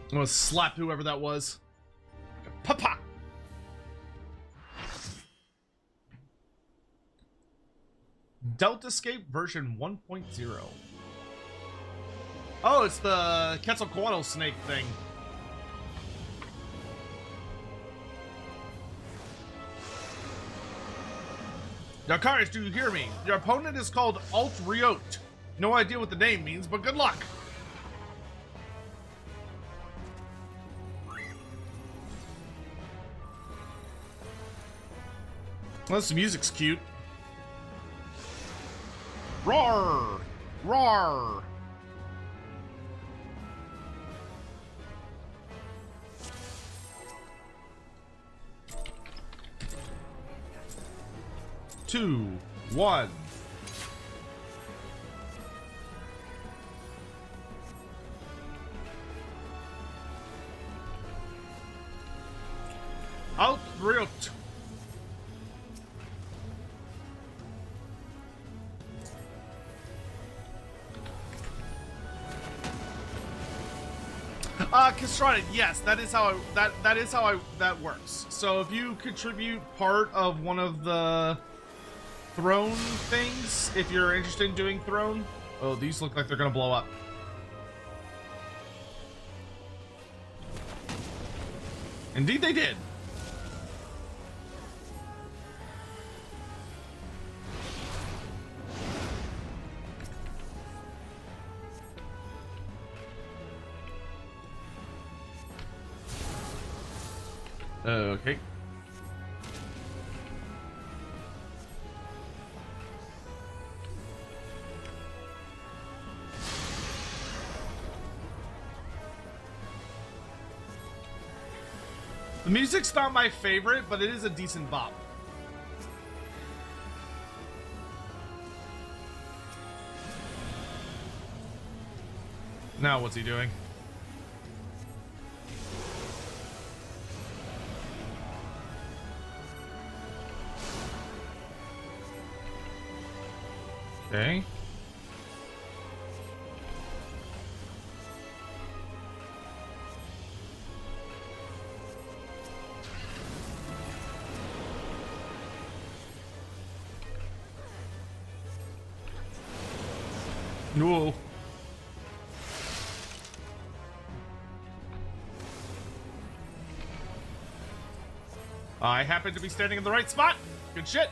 I'm gonna slap whoever that was. Papa! Delta Escape version 1.0. Oh, it's the Quetzalcoatl snake thing. Dakarius, do you hear me? Your opponent is called Alt Riot. No idea what the name means, but good luck. Well, this music's cute. Roar! Roar! Two, one. Out Riot. Castrati, yes, that is how that works. So if you contribute part of one of the throne things, if you're interested in doing throne. Oh, these look like they're gonna blow up. Indeed they did. Okay. The music's not my favorite, but it is a decent bop. Now what's he doing? Okay. No. I happen to be standing in the right spot. Good shit.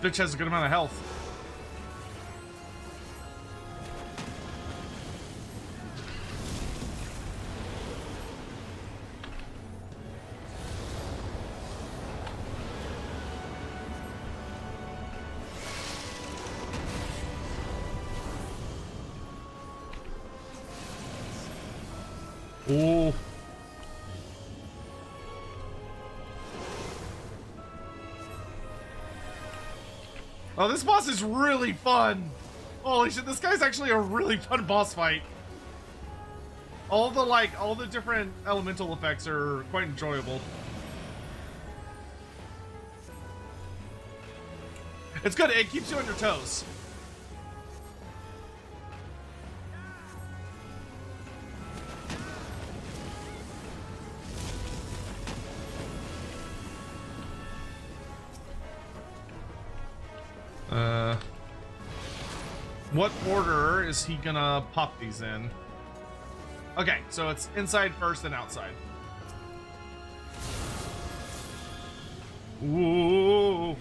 Bitch has a good amount of health. Oh. Oh, this boss is really fun. Holy shit, this guy's actually a really fun boss fight. All the different elemental effects are quite enjoyable. It's good, it keeps you on your toes. What order is he gonna pop these in? Okay, so it's inside first and outside. Ooh.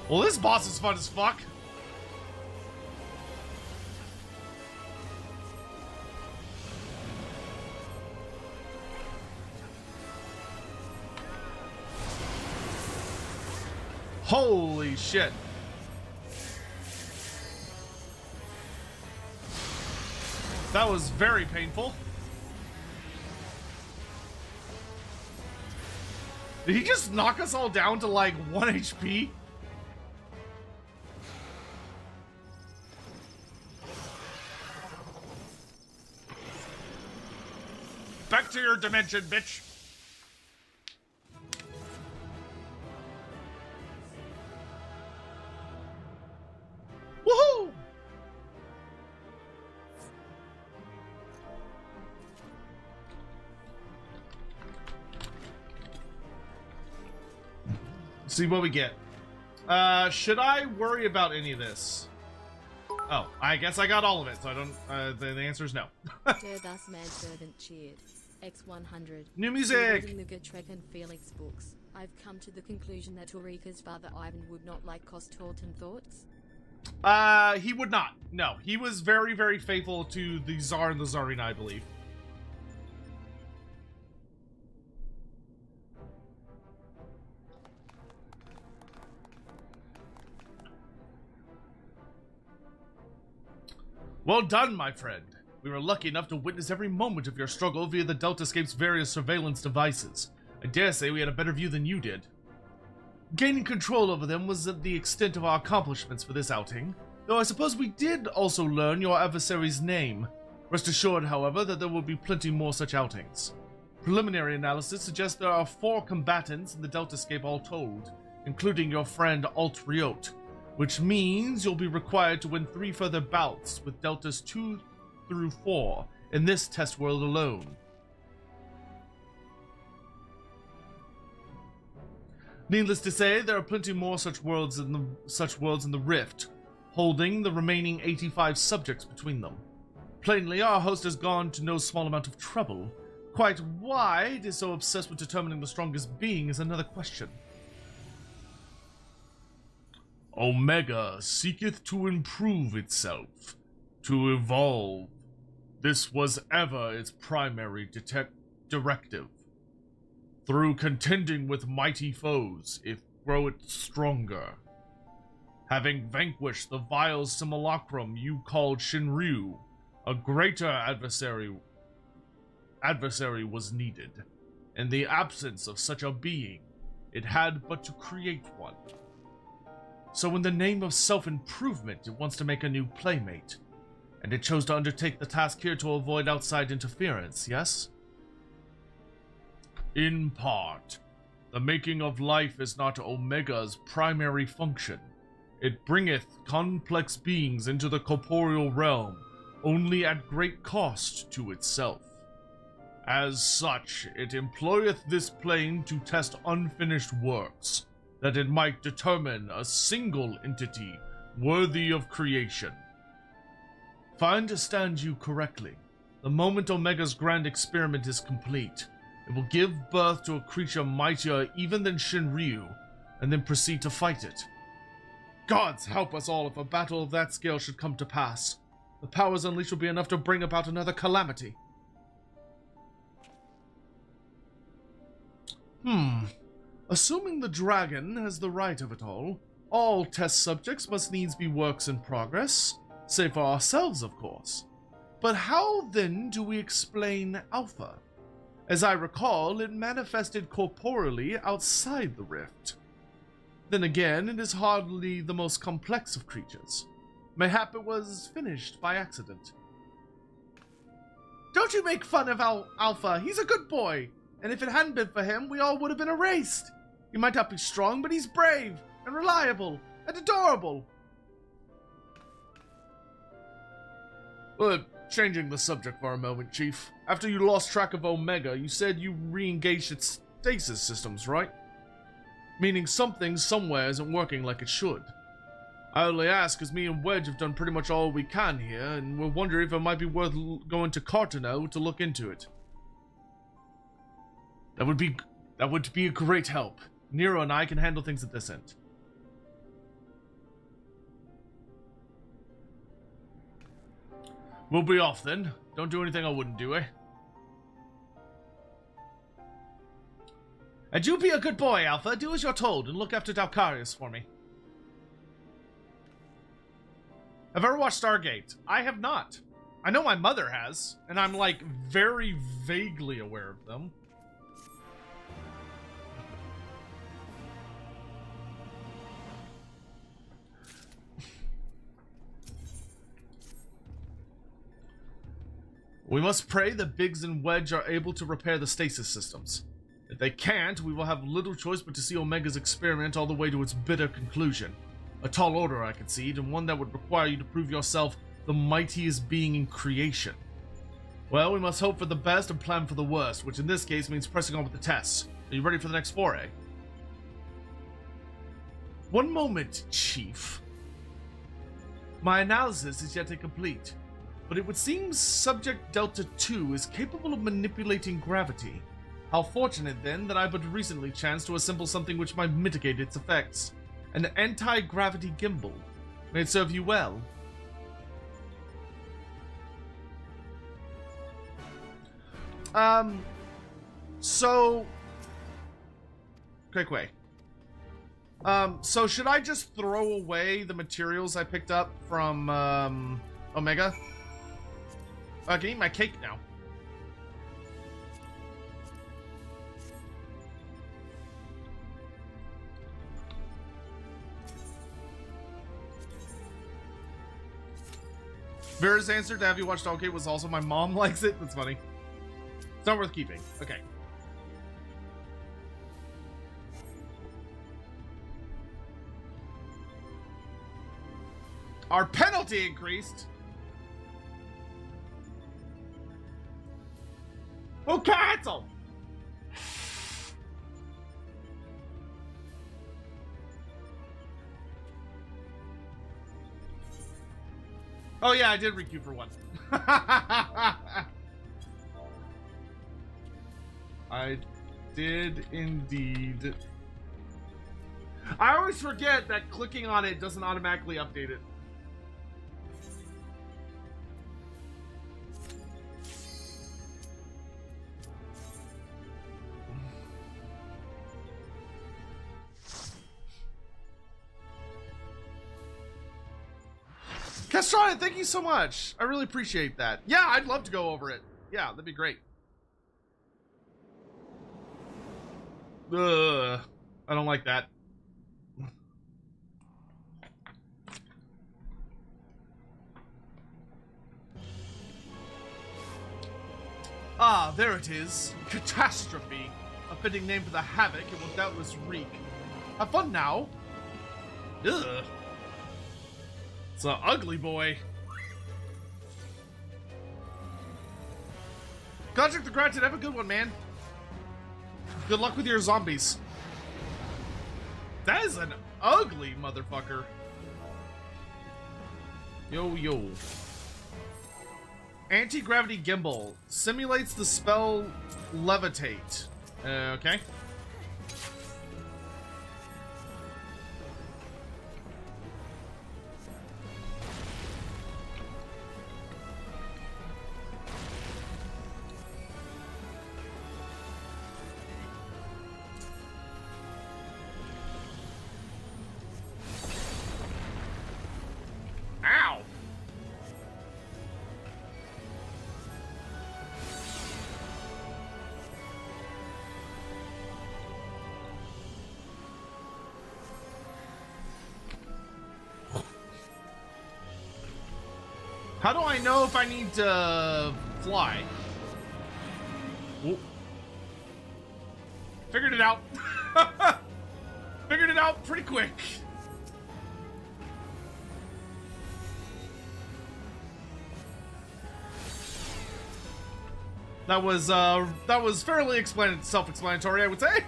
Well, this boss is fun as fuck. Holy shit. That was very painful. Did he just knock us all down to like 1 HP? Back to your dimension, bitch. Woohoo! See what we get. Should I worry about any of this? Oh, I guess I got all of it, so I don't, the answer is no. Dare thus manservant cheered. X100. New music! Reading the Gotrek and Felix books, I've come to the conclusion that Ulrika's father Ivan would not like Kostorton thoughts. He would not. No, he was very, very faithful to the Tsar and the Tsarina, I believe. Well done, my friend. We were lucky enough to witness every moment of your struggle via the Deltascape's various surveillance devices. I dare say we had a better view than you did. Gaining control over them was the extent of our accomplishments for this outing, though I suppose we did also learn your adversary's name. Rest assured, however, that there will be plenty more such outings. Preliminary analysis suggests there are 4 combatants in the Deltascape all told, including your friend Alt-Riot, which means you'll be required to win 3 further bouts with Deltas 2 through 4 in this test world alone. Needless to say, there are plenty more such worlds in the Rift, holding the remaining 85 subjects between them. Plainly, our host has gone to no small amount of trouble. Quite why it is so obsessed with determining the strongest being is another question. Omega seeketh to improve itself, to evolve. This was ever its primary directive. Through contending with mighty foes, it groweth stronger. Having vanquished the vile simulacrum you called Shinryu, a greater adversary was needed. In the absence of such a being, it had but to create one. So in the name of self-improvement, it wants to make a new playmate. And it chose to undertake the task here to avoid outside interference, yes? In part. The making of life is not Omega's primary function. It bringeth complex beings into the corporeal realm, only at great cost to itself. As such, it employeth this plane to test unfinished works, that it might determine a single entity worthy of creation. If I understand you correctly, the moment Omega's grand experiment is complete, it will give birth to a creature mightier even than Shinryu, and then proceed to fight it. Gods help us all if a battle of that scale should come to pass. The powers unleashed will be enough to bring about another calamity. Assuming the dragon has the right of it all test subjects must needs be works in progress, save for ourselves, of course. But how then do we explain Alpha? As I recall, it manifested corporeally outside the rift. Then again, it is hardly the most complex of creatures. Mayhap it was finished by accident. Don't you make fun of Alpha, he's a good boy! And if it hadn't been for him, we all would have been erased! He might not be strong, but he's brave, and reliable, and adorable! Well, Changing the subject for a moment, Chief. After you lost track of Omega, you said you re-engaged its stasis systems, right? Meaning something somewhere isn't working like it should. I only ask because me and Wedge have done pretty much all we can here, and we're wondering if it might be worth going to Cartano to look into it. That would be a great help. Nero and I can handle things at this end. We'll be off then. Don't do anything I wouldn't do, eh? And you be a good boy, Alpha. Do as you're told and look after Dalkarius for me. Have you ever watched Stargate? I have not. I know my mother has, and I'm like very vaguely aware of them. We must pray that Biggs and Wedge are able to repair the stasis systems. If they can't, we will have little choice but to see Omega's experiment all the way to its bitter conclusion. A tall order, I concede, and one that would require you to prove yourself the mightiest being in creation. Well, we must hope for the best and plan for the worst, which in this case means pressing on with the tests. Are you ready for the next foray? One moment, Chief. My analysis is yet incomplete, but it would seem Subject Delta 2 is capable of manipulating gravity. How fortunate, then, that I but recently chanced to assemble something which might mitigate its effects. An anti-gravity gimbal. May it serve you well. So... Quick way. So should I just throw away the materials I picked up from, Omega? I can eat my cake now. Vera's answer to have you watched Stargate was also my mom likes it. That's funny. It's not worth keeping. Okay. Our penalty increased. Oh, cancel! Oh yeah, I did requeue for one. I did indeed. I always forget that clicking on it doesn't automatically update it. Castrata, thank you so much. I really appreciate that. Yeah, I'd love to go over it. Yeah, that'd be great. Ugh, I don't like that. Ah, there it is. Catastrophe. A fitting name for the havoc it will doubtless wreak. Have fun now. Ugh. It's an ugly boy. Contract the granted. Have a good one, man. Good luck with your zombies. That is an ugly motherfucker. Yo, yo. Anti-gravity gimbal. Simulates the spell levitate. Okay. How do I know if I need to fly? Ooh. Figured it out. Figured it out pretty quick. That was fairly self-explanatory, I would say.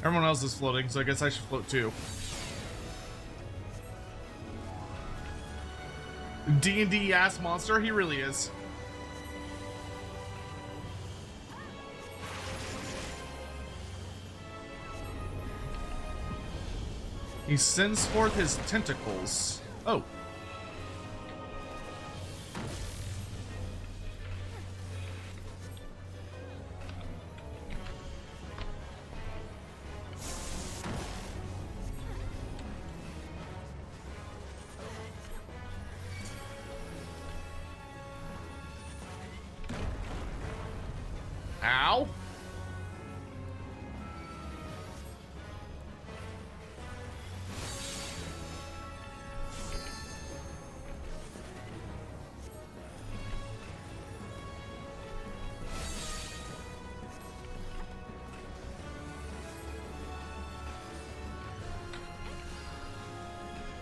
Everyone else is floating, so I guess I should float too. D&D ass monster, he really is. He sends forth his tentacles. Oh. Ow.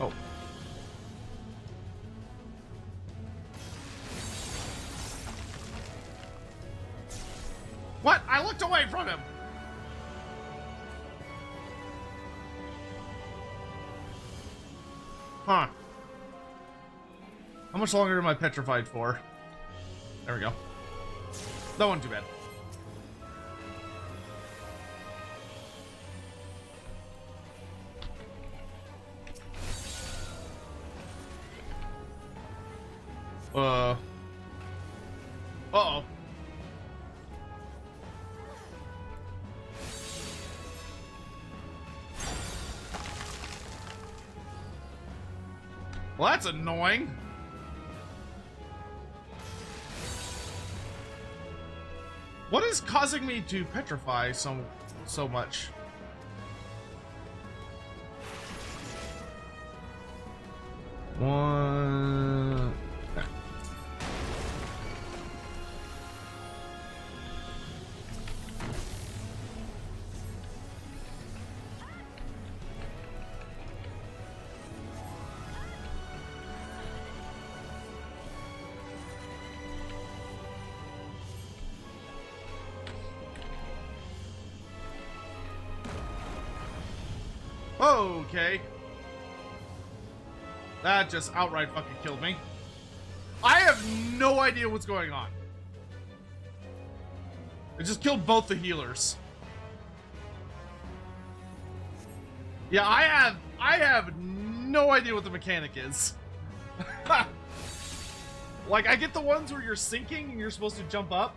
Oh. What? I looked away from him! Huh. How much longer am I petrified for? There we go. That wasn't too bad. Uh-oh. Well, that's annoying. What is causing me to petrify so much? One. Okay. That just outright fucking killed me. I have no idea what's going on. It just killed both the healers. Yeah, I have no idea what the mechanic is. Like, I get the ones where you're sinking and you're supposed to jump up.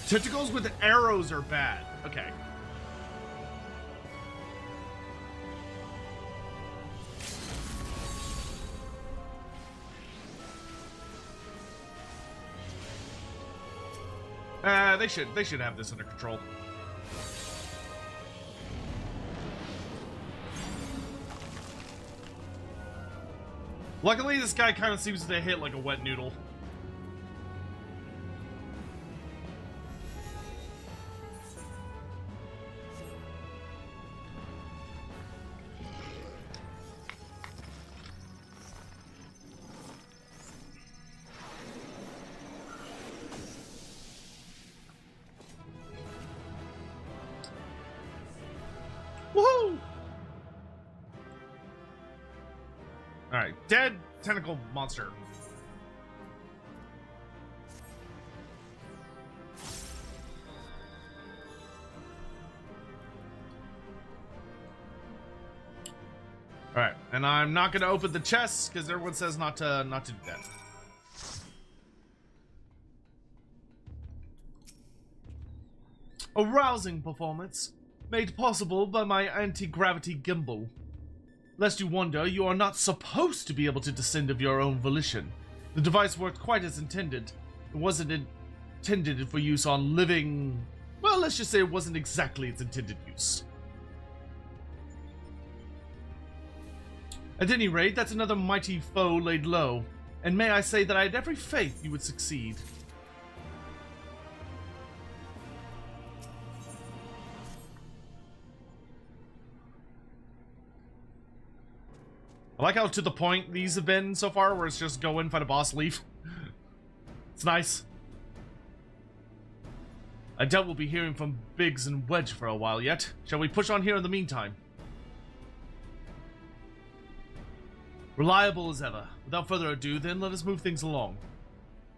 Tentacles with arrows are bad. Okay. They should have this under control. Luckily, this guy kind of seems to hit like a wet noodle. Woohoo! Alright, dead tentacle monster. Alright, and I'm not gonna open the chests because everyone says not to do that. A rousing performance, made possible by my anti-gravity gimbal. Lest you wonder, you are not supposed to be able to descend of your own volition. The device worked quite as intended. It wasn't intended for use on living... Well, let's just say it wasn't exactly its intended use. At any rate, that's another mighty foe laid low, and may I say that I had every faith you would succeed. I like how to the point these have been so far, where it's just go in, fight a boss, leave. It's nice. I doubt we'll be hearing from Biggs and Wedge for a while yet. Shall we push on here in the meantime? Reliable as ever. Without further ado, then, let us move things along.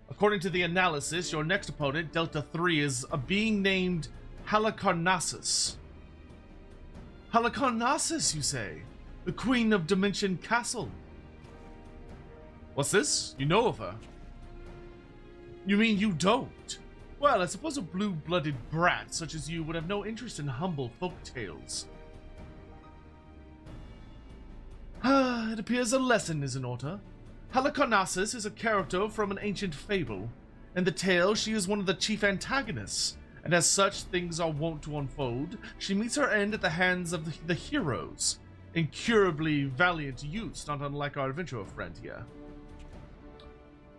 According to the analysis, your next opponent, Delta 3, is a being named Halicarnassus. Halicarnassus, you say? The Queen of Dimension Castle. What's this? You know of her? You mean you don't? Well, I suppose a blue-blooded brat such as you would have no interest in humble folk tales. It appears a lesson is in order. Halicarnassus is a character from an ancient fable. In the tale, she is one of the chief antagonists, and as such things are wont to unfold, she meets her end at the hands of the heroes. Incurably valiant youths, not unlike our adventurer friend here.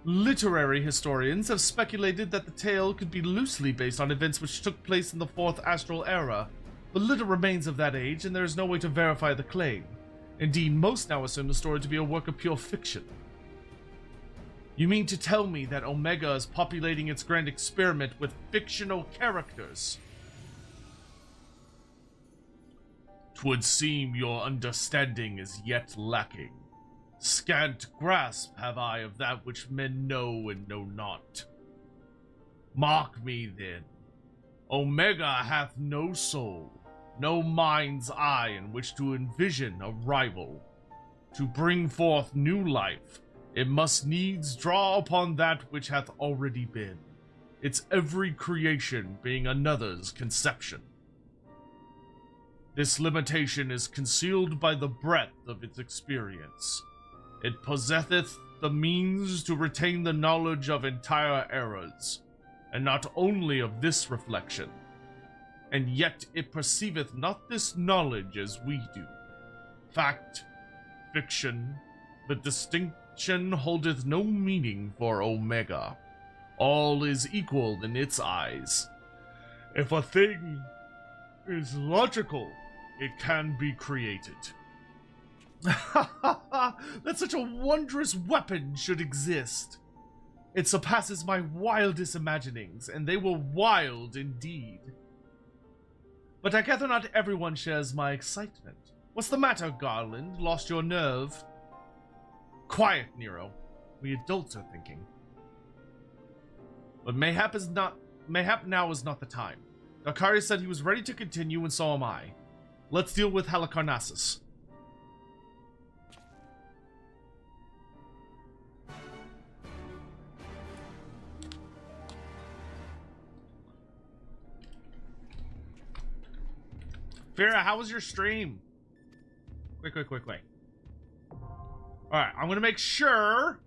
Literary historians have speculated that the tale could be loosely based on events which took place in the Fourth Astral Era, but little remains of that age, and there is no way to verify the claim. Indeed, most now assume the story to be a work of pure fiction. You mean to tell me that Omega is populating its grand experiment with fictional characters? 'Twould seem your understanding is yet lacking. Scant grasp have I of that which men know and know not. Mark me then. Omega hath no soul, no mind's eye in which to envision a rival. To bring forth new life, it must needs draw upon that which hath already been, its every creation being another's conception. This limitation is concealed by the breadth of its experience. It possesseth the means to retain the knowledge of entire eras, and not only of this reflection, and yet it perceiveth not this knowledge as we do. Fact, fiction, the distinction holdeth no meaning for Omega. All is equal in its eyes. If a thing is logical, it can be created. That such a wondrous weapon should exist. It surpasses my wildest imaginings, and they were wild indeed. But I gather not everyone shares my excitement. What's the matter, Garland? Lost your nerve? Quiet, Nero. We adults are thinking. But mayhap now is not the time. Dakari said he was ready to continue, and so am I. Let's deal with Halicarnassus. Vera, how was your stream? Quick. Alright, I'm gonna make sure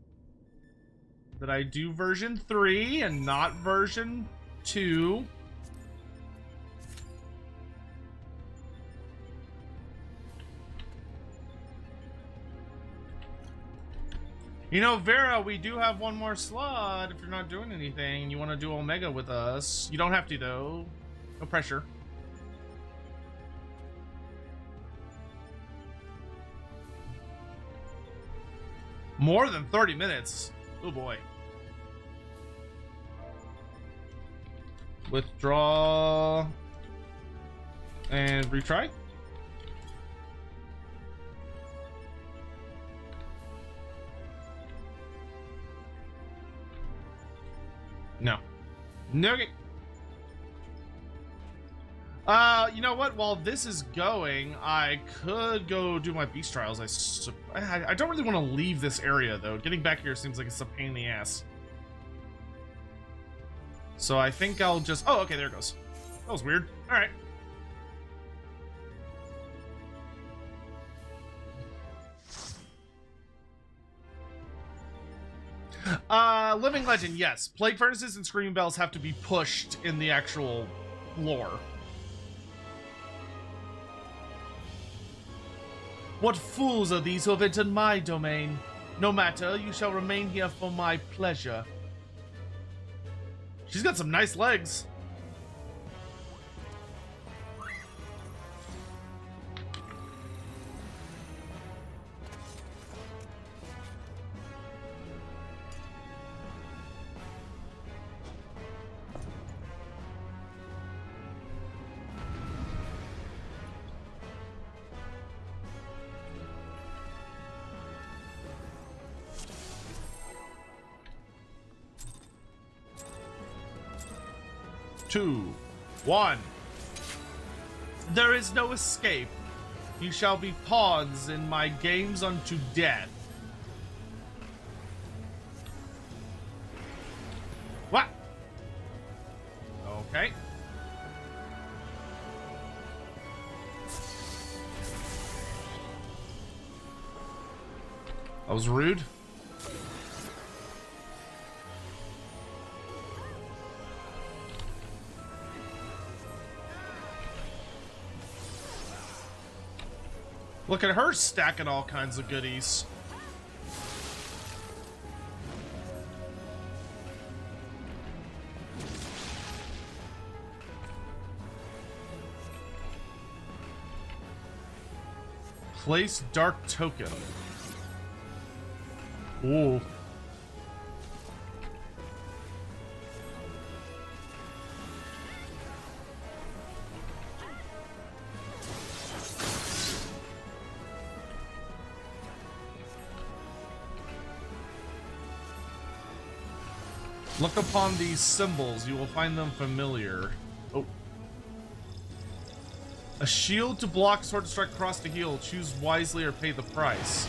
that I do version 3 and not version 2. You know, Vera, we do have one more slot if you're not doing anything and you want to do Omega with us. You don't have to, though. No pressure. More than 30 minutes. Oh boy. Withdraw. And retry. No. Okay. You know what? While this is going, I could go do my beast trials. I don't really want to leave this area, though. Getting back here seems like it's a pain in the ass. So I think I'll just... Oh, okay, there it goes. That was weird. All right. Living Legend, yes. Plague Furnaces and Screaming Bells have to be pushed in the actual lore. What fools are these who have entered my domain? No matter, you shall remain here for my pleasure. She's got some nice legs. Two, one. There is no escape. You shall be pawns in my games unto death. What? Okay. That was rude. Look at her stacking all kinds of goodies. Place Dark Token. Ooh. Look upon these symbols, you will find them familiar. Oh. A shield to block, sword to strike, cross to heal. Choose wisely or pay the price.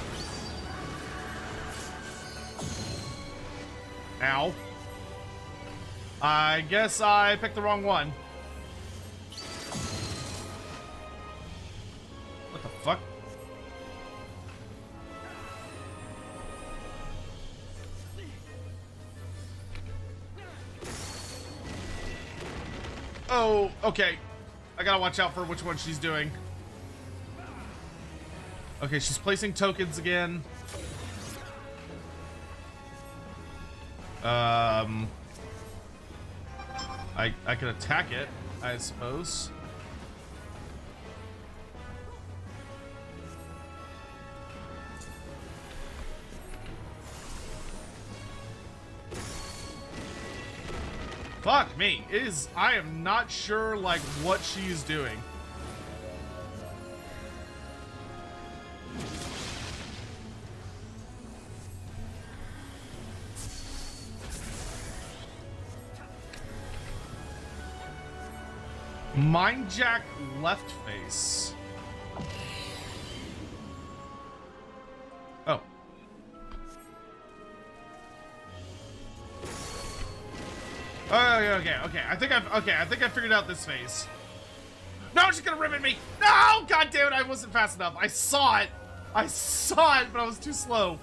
Ow. I guess I picked the wrong one. What the fuck? Oh, okay. I gotta watch out for which one she's doing. Okay, she's placing tokens again. I can attack it, I suppose. Fuck me. I am not sure, like, what she's doing. Mindjack left face. Oh. Okay. I think I figured out this phase. No, she's gonna rip at me. No, god damn it, I wasn't fast enough. I saw it, but I was too slow.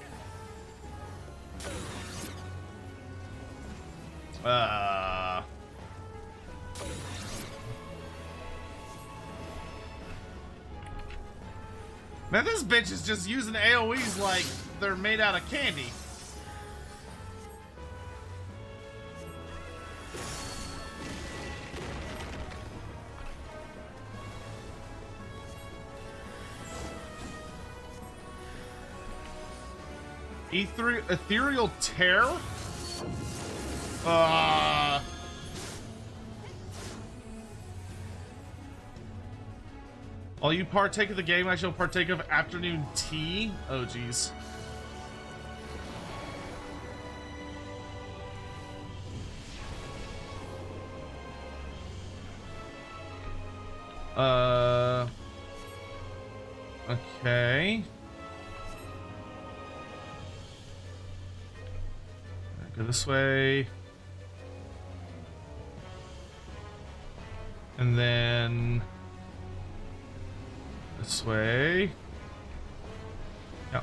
Man, this bitch is just using AoEs like they're made out of candy. Ethereal Tear? While you partake of the game, I shall partake of afternoon tea. Oh, geez. Okay. Go this way. And then this way. Yeah.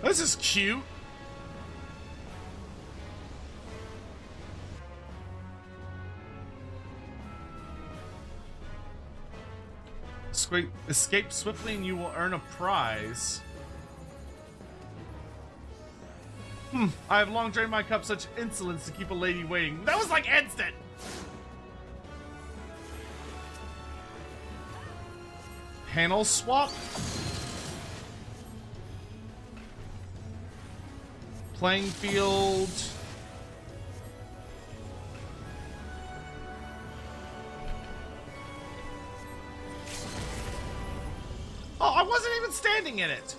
This is cute. Escape swiftly and you will earn a prize. I have long drained my cup such insolence to keep a lady waiting. That was like instant. Panel swap. Playing field. Oh, I wasn't even standing in it.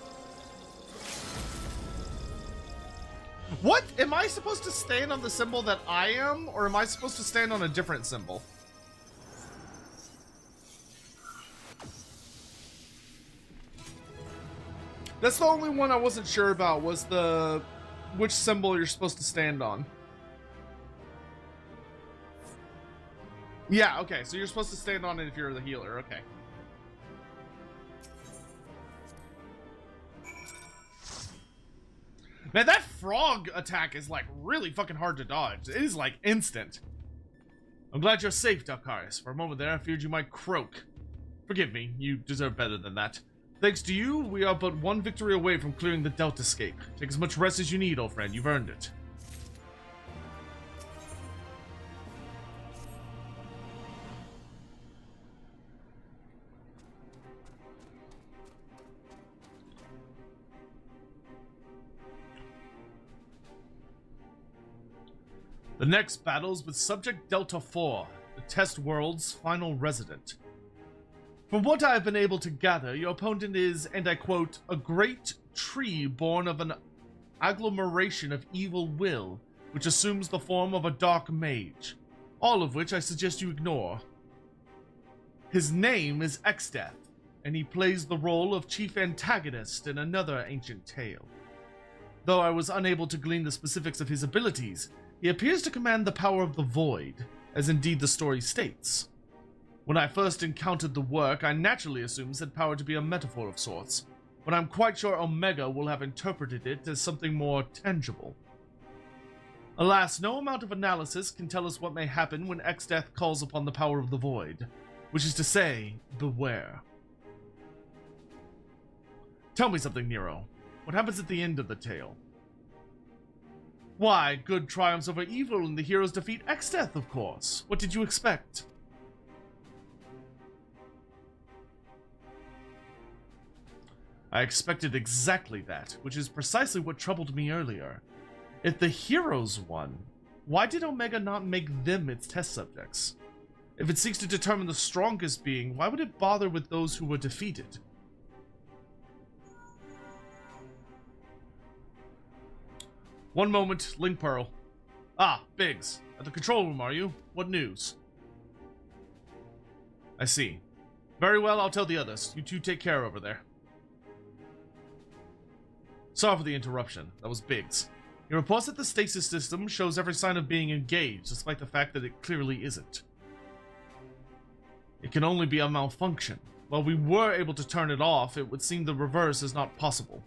What? Am I supposed to stand on the symbol that I am, or am I supposed to stand on a different symbol? That's the only one I wasn't sure about, was which symbol you're supposed to stand on. Yeah, okay, so you're supposed to stand on it if you're the healer, okay. Man, that frog attack is like really fucking hard to dodge. It is like instant. I'm glad you're safe, Dakarius. For a moment there, I feared you might croak. Forgive me, you deserve better than that. Thanks to you, we are but one victory away from clearing the Delta Scape. Take as much rest as you need, old friend. You've earned it. The next battles with Subject Delta 4, the test world's final resident. From what I have been able to gather, your opponent is, and I quote, a great tree born of an agglomeration of evil will, which assumes the form of a dark mage, all of which I suggest you ignore. His name is Exdeath, and he plays the role of chief antagonist in another ancient tale. Though I was unable to glean the specifics of his abilities, he appears to command the power of the Void, as indeed the story states. When I first encountered the work, I naturally assumed said power to be a metaphor of sorts, but I'm quite sure Omega will have interpreted it as something more tangible. Alas, no amount of analysis can tell us what may happen when Exdeath calls upon the power of the Void, which is to say, beware. Tell me something, Nero. What happens at the end of the tale? Why, good triumphs over evil and the heroes defeat Exdeath, of course. What did you expect? I expected exactly that, which is precisely what troubled me earlier. If the heroes won, why did Omega not make them its test subjects? If it seeks to determine the strongest being, why would it bother with those who were defeated? One moment, Link Pearl. Ah, Biggs. At the control room, are you? What news? I see. Very well, I'll tell the others. You two take care over there. Sorry for the interruption. That was Biggs. He reports that the stasis system shows every sign of being engaged, despite the fact that it clearly isn't. It can only be a malfunction. While we were able to turn it off, it would seem the reverse is not possible.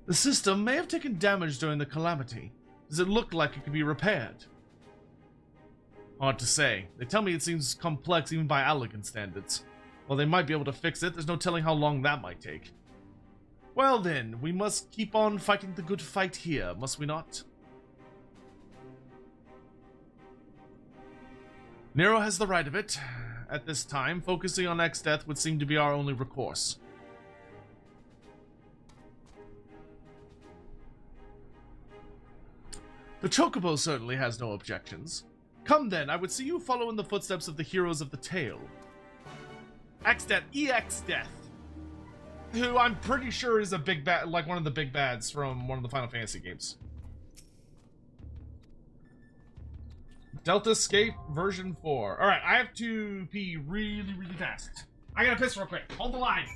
The system may have taken damage during the calamity. Does it look like it could be repaired? Hard to say. They tell me it seems complex even by Allergan standards. While they might be able to fix it, there's no telling how long that might take. Well then, we must keep on fighting the good fight here, must we not? Nero has the right of it. At this time, focusing on Exdeath would seem to be our only recourse. The Chocobo certainly has no objections. Come then, I would see you follow in the footsteps of the heroes of the tale. Exdeath, Exdeath, who I'm pretty sure is a big bad, like one of the big bads from one of the Final Fantasy games. Delta Escape version 4. Alright, I have to pee really, really fast. I gotta piss real quick. Hold the line.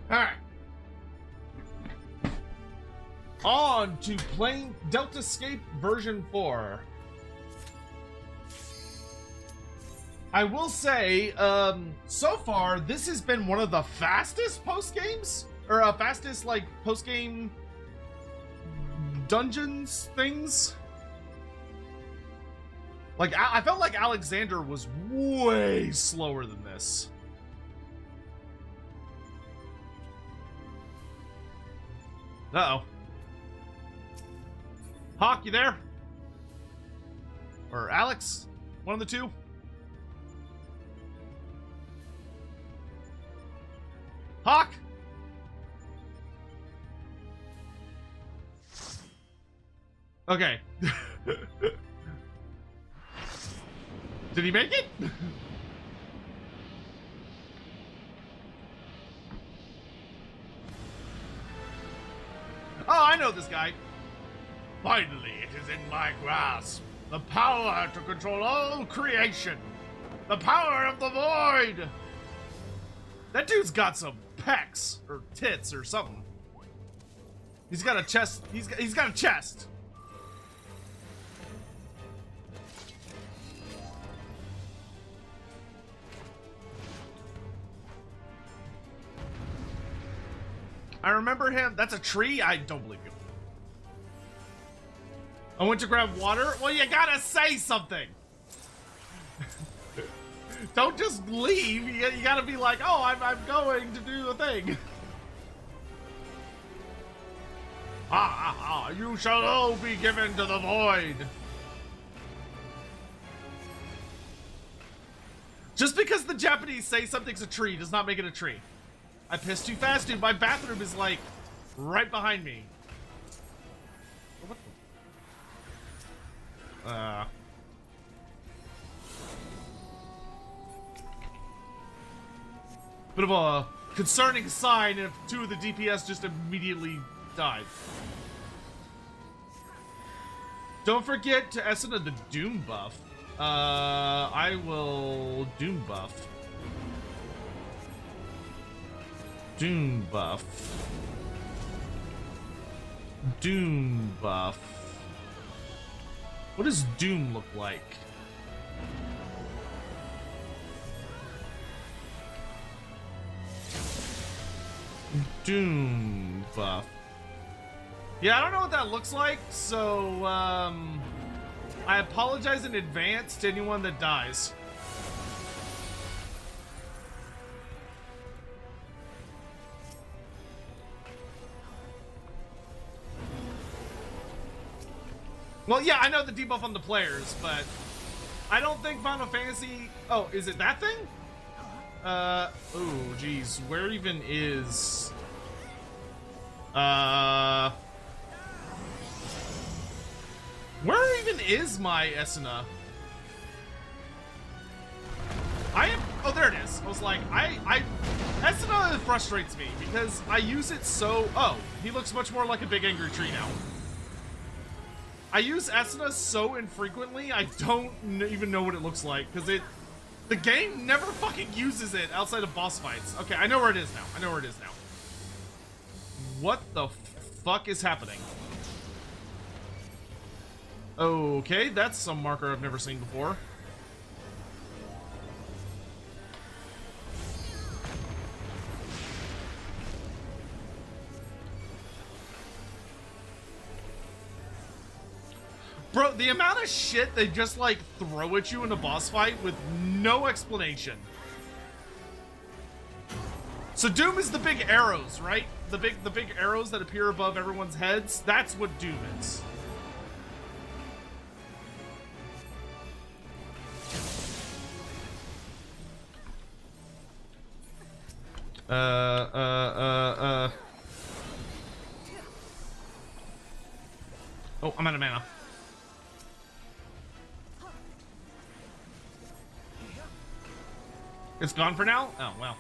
Alright. On to playing Delta Escape version 4. I will say, so far, this has been one of the fastest post-games? Or, fastest, like, post-game dungeons things? Like, I felt like Alexander was way slower than this. Uh-oh. Hawk, you there? Or Alex? One of the two? Hawk! Okay. Did he make it? Oh, I know this guy. Finally, it is in my grasp. The power to control all creation. The power of the void. That dude's got some pecs or tits or something. He's got a chest. He's got a chest. I remember him. That's a tree? I don't believe you. I went to grab water? Well, you gotta say something. Don't just leave. You gotta be like, oh, I'm going to do a thing. You shall all be given to the void. Just because the Japanese say something's a tree does not make it a tree. I pissed too fast, dude. My bathroom is like right behind me. What the? Bit of a concerning sign if two of the DPS just immediately died. Don't forget to Esuna the Doom buff. I will Doom buff. Doom buff. Doom buff. What does Doom look like? Doom buff. Yeah, I don't know what that looks like, so, I apologize in advance to anyone that dies. Well, yeah, I know the debuff on the players, but I don't think Final Fantasy... Oh, is it that thing? Oh, geez. Where even is... Where even is my Esuna? Oh, there it is. I was like, Esuna frustrates me because I use it so... Oh, he looks much more like a big angry tree now. I use Esuna so infrequently, I don't even know what it looks like, because the game never fucking uses it outside of boss fights. Okay, I know where it is now. I know where it is now. What the fuck is happening? Okay, that's some marker I've never seen before. Bro, the amount of shit they just, like, throw at you in a boss fight with no explanation. So Doom is the big arrows, right? The big arrows that appear above everyone's heads. That's what Doom is. Oh, I'm out of mana. It's gone for now? Oh, wow.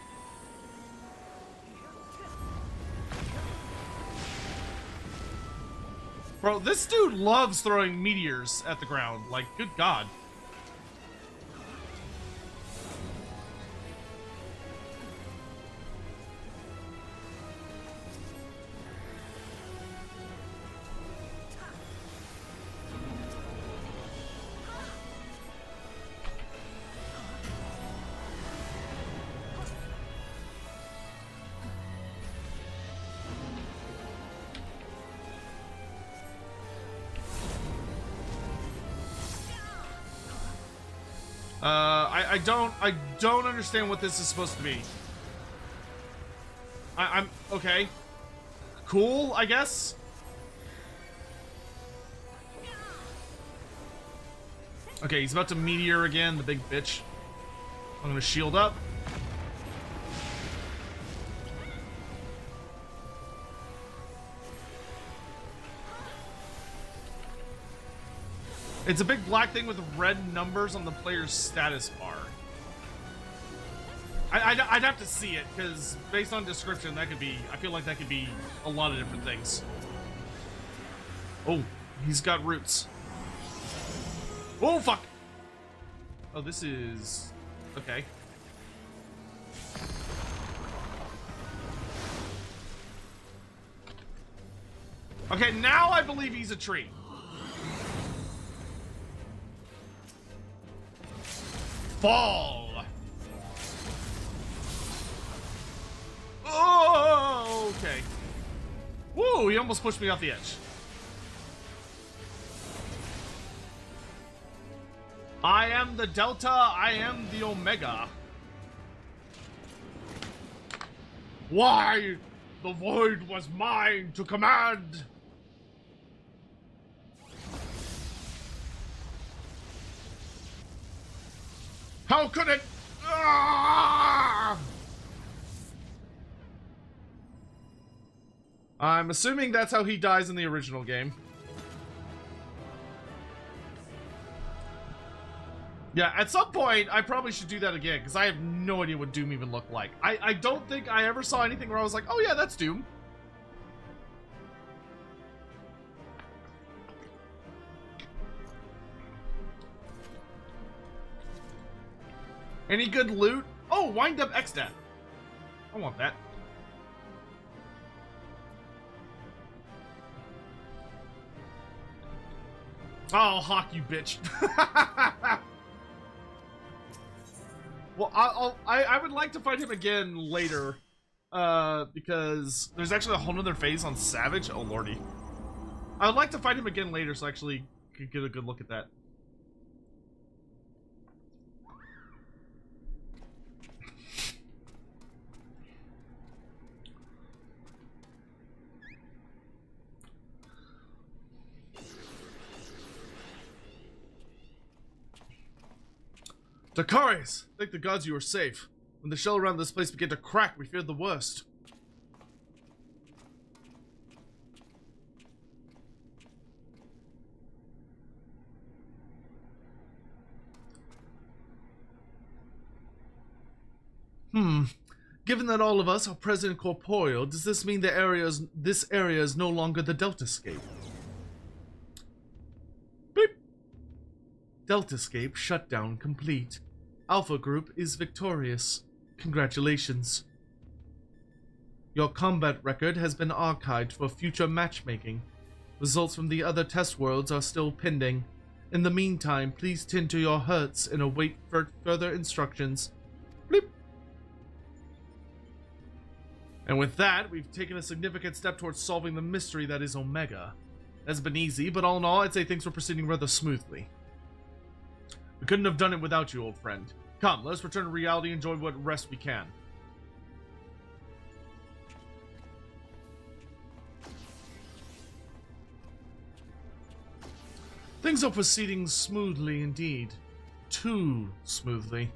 Bro, this dude loves throwing meteors at the ground. Like, good God. I don't understand what this is supposed to be. I'm okay. Cool, I guess. Okay, he's about to meteor again, the big bitch. I'm gonna shield up. It's a big black thing with red numbers on the player's status bar. I'd have to see it, because based on description, that could be... I feel like that could be a lot of different things. Oh, he's got roots. Oh, fuck! Oh, this is... Okay. Okay, now I believe he's a tree. Fall! Oh, okay. Whoa, he almost pushed me off the edge. I am the Delta, I am the Omega. Why? The void was mine to command. How could it? Ah! I'm assuming that's how he dies in the original game. Yeah, at some point, I probably should do that again, because I have no idea what Doom even looked like. I don't think I ever saw anything where I was like, oh yeah, that's Doom. Any good loot? Oh, wind up X-Stat. I want that. Oh, hawk you bitch. Well, I would like to fight him again later, because there's actually a whole nother phase on Savage. Oh lordy, I would like to fight him again later, so I actually could get a good look at that. Dakarius! Thank the gods you were safe. When the shell around this place began to crack, we feared the worst. Given that all of us are present corporeal, does this mean this area is no longer the Deltascape? Beep! Deltascape shutdown complete. Alpha Group is victorious. Congratulations. Your combat record has been archived for future matchmaking. Results from the other test worlds are still pending. In the meantime, please tend to your hurts and await further instructions. Bleep. And with that, we've taken a significant step towards solving the mystery that is Omega. That's been easy, but all in all, I'd say things were proceeding rather smoothly. We couldn't have done it without you, old friend. Come, let us return to reality and enjoy what rest we can. Things are proceeding smoothly indeed. Too smoothly.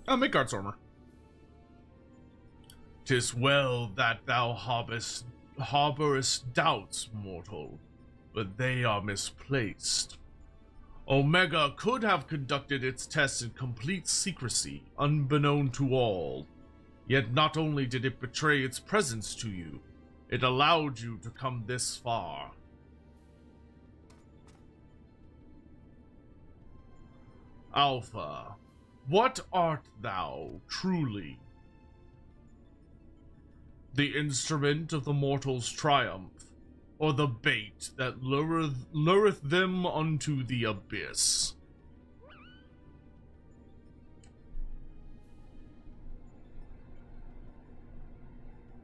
Oh, Midgard's armor. 'Tis well that thou harborest doubts, mortal, but they are misplaced. Omega could have conducted its tests in complete secrecy, unbeknown to all. Yet not only did it betray its presence to you, it allowed you to come this far. Alpha, what art thou, truly? The instrument of the mortal's triumph, or the bait that lureth them unto the abyss?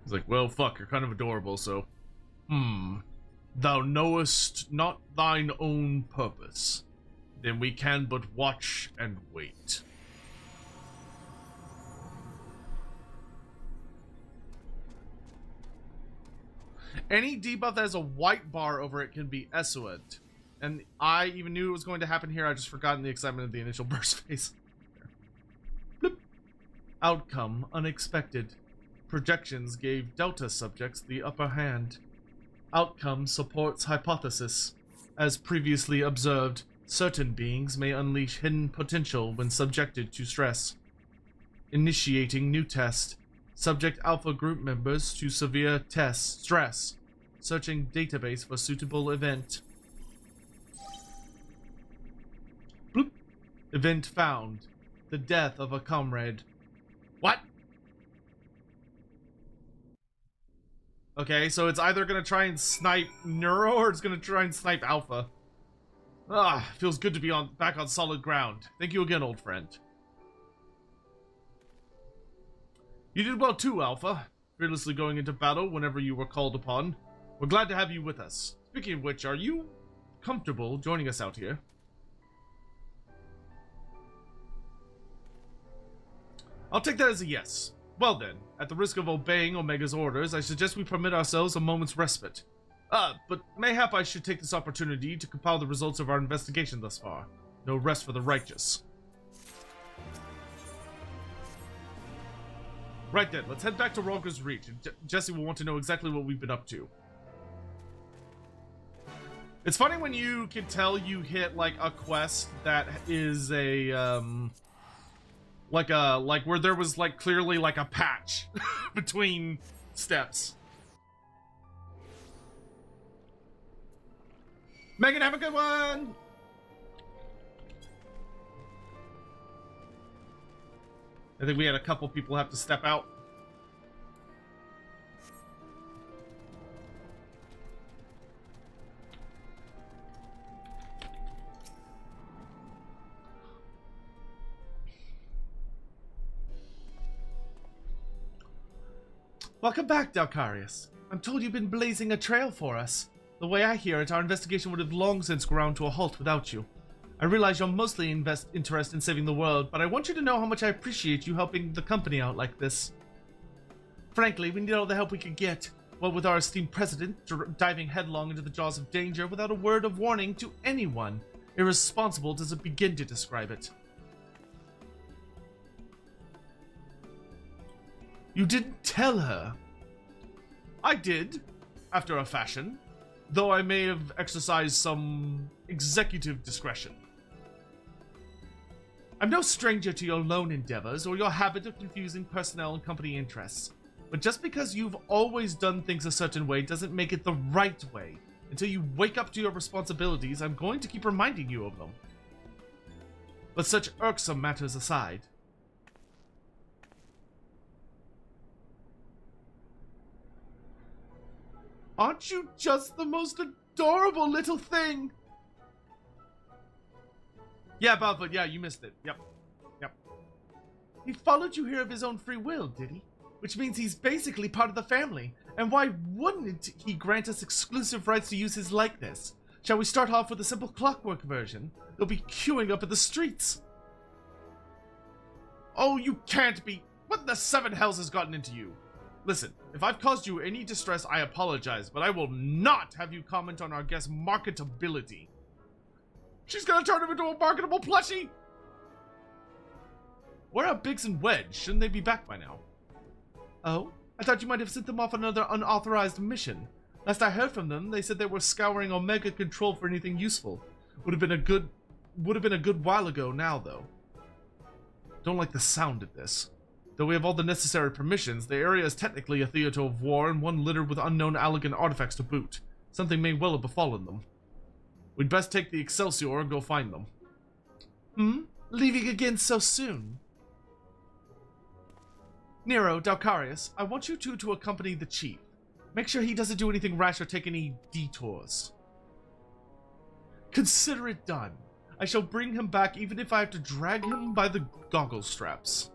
He's like, well, fuck, you're kind of adorable, so... Thou knowest not thine own purpose. Then we can but watch and wait. Any debuff that has a white bar over it can be Esuant. And I even knew it was going to happen here, I just forgotten the excitement of the initial burst phase. Bloop. Outcome unexpected. Projections gave Delta subjects the upper hand. Outcome supports hypothesis. As previously observed, certain beings may unleash hidden potential when subjected to stress. Initiating new test. Subject Alpha group members to severe stress. Searching database for suitable event. Bloop. Event found. The death of a comrade. What? Okay, so it's either gonna try and snipe Neuro or it's gonna try and snipe Alpha. Ah, feels good to be back on solid ground. Thank you again, old friend. You did well too, Alpha. Fearlessly going into battle whenever you were called upon. We're glad to have you with us. Speaking of which, are you comfortable joining us out here? I'll take that as a yes. Well then, at the risk of obeying Omega's orders, I suggest we permit ourselves a moment's respite. But mayhap I should take this opportunity to compile the results of our investigation thus far. No rest for the righteous. Right then, let's head back to Rogger's Reach, and Jesse will want to know exactly what we've been up to. It's funny when you can tell you hit, like, a quest that is a, like where there was, like, clearly, like, a patch between steps. Megan, have a good one! I think we had a couple people have to step out. Welcome back, Dalkarius. I'm told you've been blazing a trail for us. The way I hear it, our investigation would have long since ground to a halt without you. I realize you're mostly interested in saving the world, but I want you to know how much I appreciate you helping the company out like this. Frankly, we need all the help we can get, what with our esteemed president diving headlong into the jaws of danger without a word of warning to anyone. Irresponsible doesn't begin to describe it. You didn't tell her. I did, after a fashion, though I may have exercised some executive discretion. I'm no stranger to your loan endeavors or your habit of confusing personnel and company interests, but just because you've always done things a certain way doesn't make it the right way. Until you wake up to your responsibilities, I'm going to keep reminding you of them. But such irksome matters aside, aren't you just the most adorable little thing? Yeah, Balfoot, yeah, you missed it. Yep. Yep. He followed you here of his own free will, did he? Which means he's basically part of the family. And why wouldn't he grant us exclusive rights to use his likeness? Shall we start off with a simple clockwork version? They'll be queuing up in the streets. Oh, you can't be. What the seven hells has gotten into you? Listen, if I've caused you any distress, I apologize, but I will not have you comment on our guest's marketability. She's gonna turn him into a marketable plushie! Where are Biggs and Wedge? Shouldn't they be back by now? Oh? I thought you might have sent them off on another unauthorized mission. Last I heard from them, they said they were scouring Omega Control for anything useful. Would have been a good while ago now, though. Don't like the sound of this. Though we have all the necessary permissions, the area is technically a theater of war and one littered with unknown Allagan artifacts to boot. Something may well have befallen them. We'd best take the Excelsior and go find them. Leaving again so soon? Nero, Dalcarius, I want you two to accompany the chief. Make sure he doesn't do anything rash or take any detours. Consider it done. I shall bring him back even if I have to drag him by the goggle straps.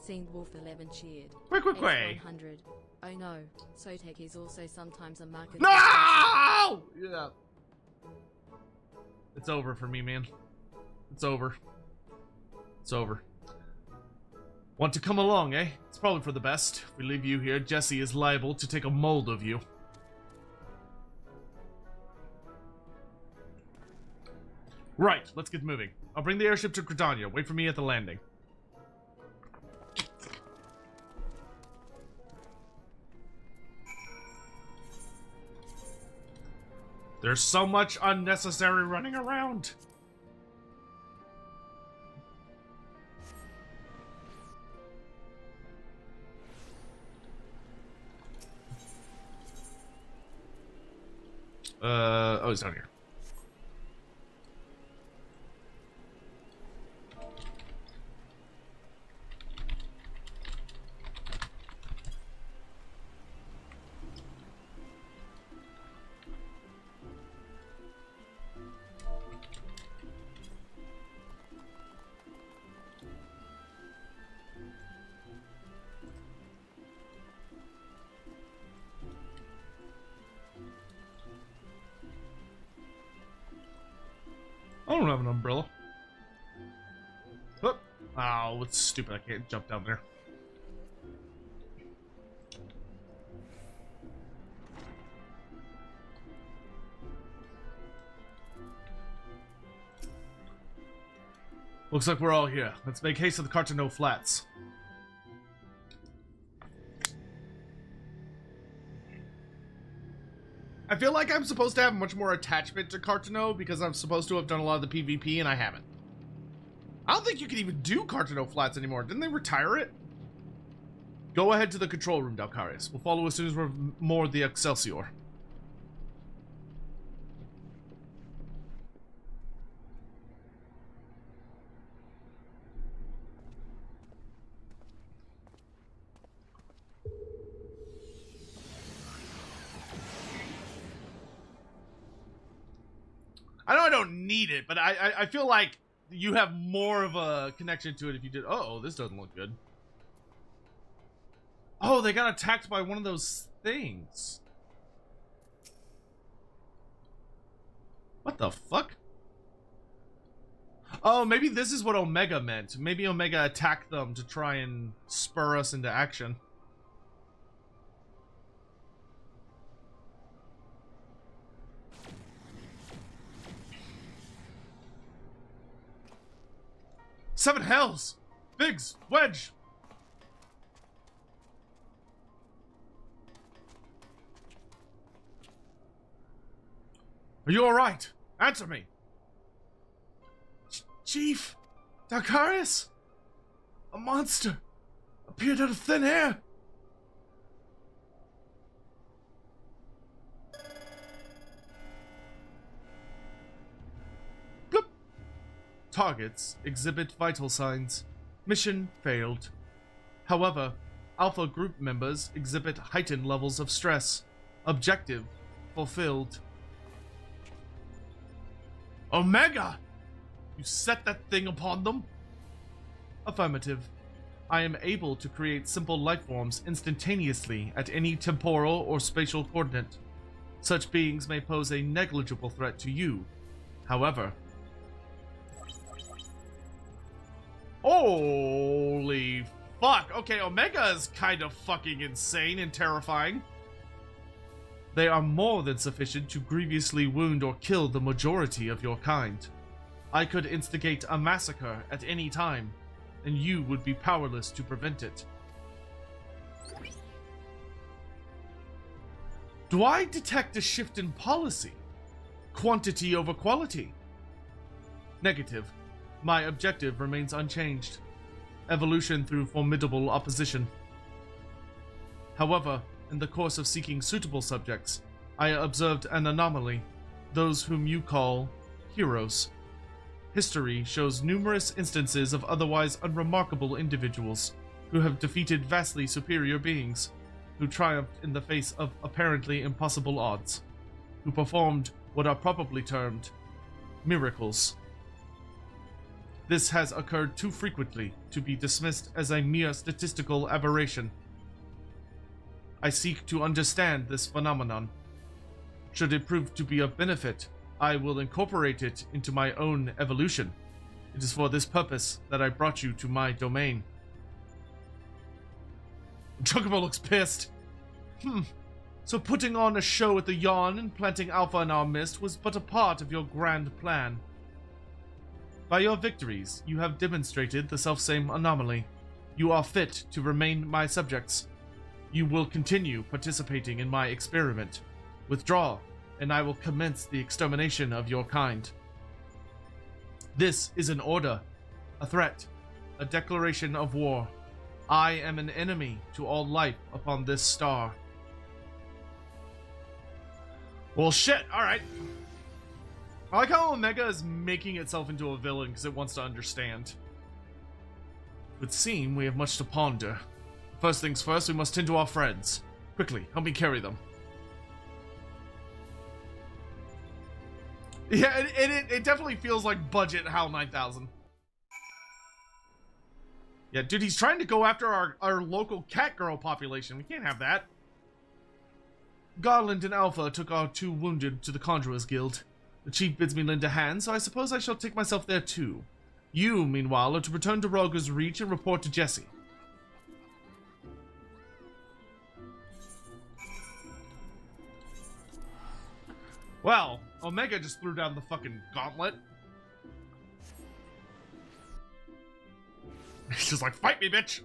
Seen Wolf 11 cheered. Quick. X100. Oh no, Sotek is also sometimes a market. No! Yeah. It's over for me, man. It's over. It's over. Want to come along, eh? It's probably for the best. If we leave you here, Jesse is liable to take a mold of you. Right, let's get moving. I'll bring the airship to Gridania. Wait for me at the landing. There's so much unnecessary running around. Oh, he's down here. I don't have an umbrella. Oh, it's stupid. I can't jump down there. Looks like we're all here. Let's make haste to the Carteneau Flats. I feel like I'm supposed to have much more attachment to Carteneau because I'm supposed to have done a lot of the PvP and I haven't. I don't think you can even do Carteneau Flats anymore. Didn't they retire it? Go ahead to the control room, Dalcarius. We'll follow as soon as we're moored the Excelsior. I know I don't need it, but I feel like you have more of a connection to it if you did. Oh, this doesn't look good. Oh, they got attacked by one of those things. What the fuck? Oh, maybe this is what Omega meant. Maybe Omega attacked them to try and spur us into action. Seven hells! Biggs! Wedge! Are you alright? Answer me! Chief! Dalcarius! A monster! Appeared out of thin air! Bloop! Targets exhibit vital signs. Mission failed. However, Alpha group members exhibit heightened levels of stress. Objective fulfilled. Omega! You set that thing upon them? Affirmative. I am able to create simple life forms instantaneously at any temporal or spatial coordinate. Such beings may pose a negligible threat to you. However, holy fuck. Okay, Omega is kind of fucking insane and terrifying. they are more than sufficient to grievously wound or kill the majority of your kind. I could instigate a massacre at any time, and you would be powerless to prevent it. Do I detect a shift in policy? Quantity over quality? Negative. My objective remains unchanged. Evolution through formidable opposition. However, in the course of seeking suitable subjects, I observed an anomaly, those whom you call heroes. History shows numerous instances of otherwise unremarkable individuals who have defeated vastly superior beings, who triumphed in the face of apparently impossible odds, who performed what are probably termed miracles. This has occurred too frequently to be dismissed as a mere statistical aberration. I seek to understand this phenomenon. Should it prove to be of benefit, I will incorporate it into my own evolution. It is for this purpose that I brought you to my domain. Chocobo looks pissed. So putting on a show at the Yawn and planting Alpha in our midst was but a part of your grand plan. By your victories, you have demonstrated the selfsame anomaly. You are fit to remain my subjects. You will continue participating in my experiment. Withdraw, and I will commence the extermination of your kind. This is an order, a threat, a declaration of war. I am an enemy to all life upon this star. Well, shit, alright. I like how Omega is making itself into a villain because it wants to understand. It would seem we have much to ponder. First things first, we must tend to our friends. Quickly, help me carry them. Yeah, it definitely feels like budget HAL 9000. Yeah, dude, he's trying to go after our local cat girl population. We can't have that. Garland and Alpha took our two wounded to the Conjurers Guild. The chief bids me lend a hand, so I suppose I shall take myself there too. You, meanwhile, are to return to Rogger's Reach and report to Jesse. Well, Omega just threw down the fucking gauntlet. He's just like, fight me, bitch!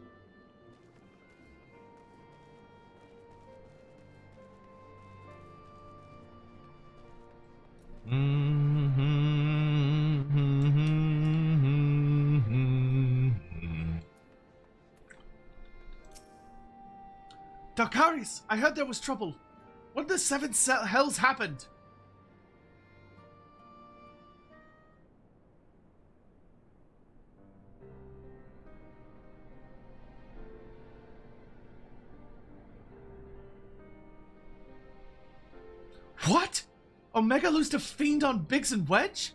Darkaris, I heard there was trouble. What in the seven hells happened? What? Omega loosed a fiend on Biggs and Wedge?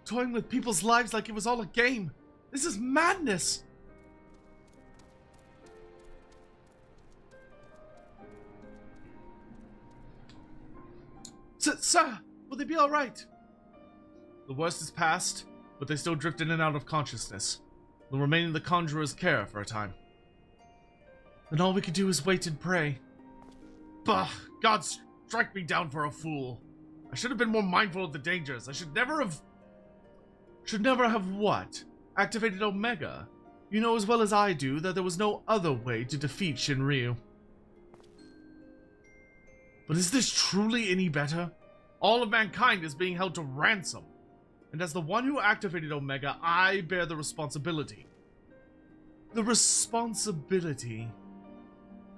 Toying with people's lives like it was all a game. This is madness! Sir, will they be alright? The worst is past, but they still drift in and out of consciousness. They'll remain in the Conjurer's care for a time. Then all we can do is wait and pray. Bah, God strike me down for a fool. I should have been more mindful of the dangers. I should never have... Should never have what? Activated Omega? You know as well as I do that there was no other way to defeat Shinryu. But is this truly any better? All of mankind is being held to ransom. And as the one who activated Omega, I bear the responsibility. The responsibility?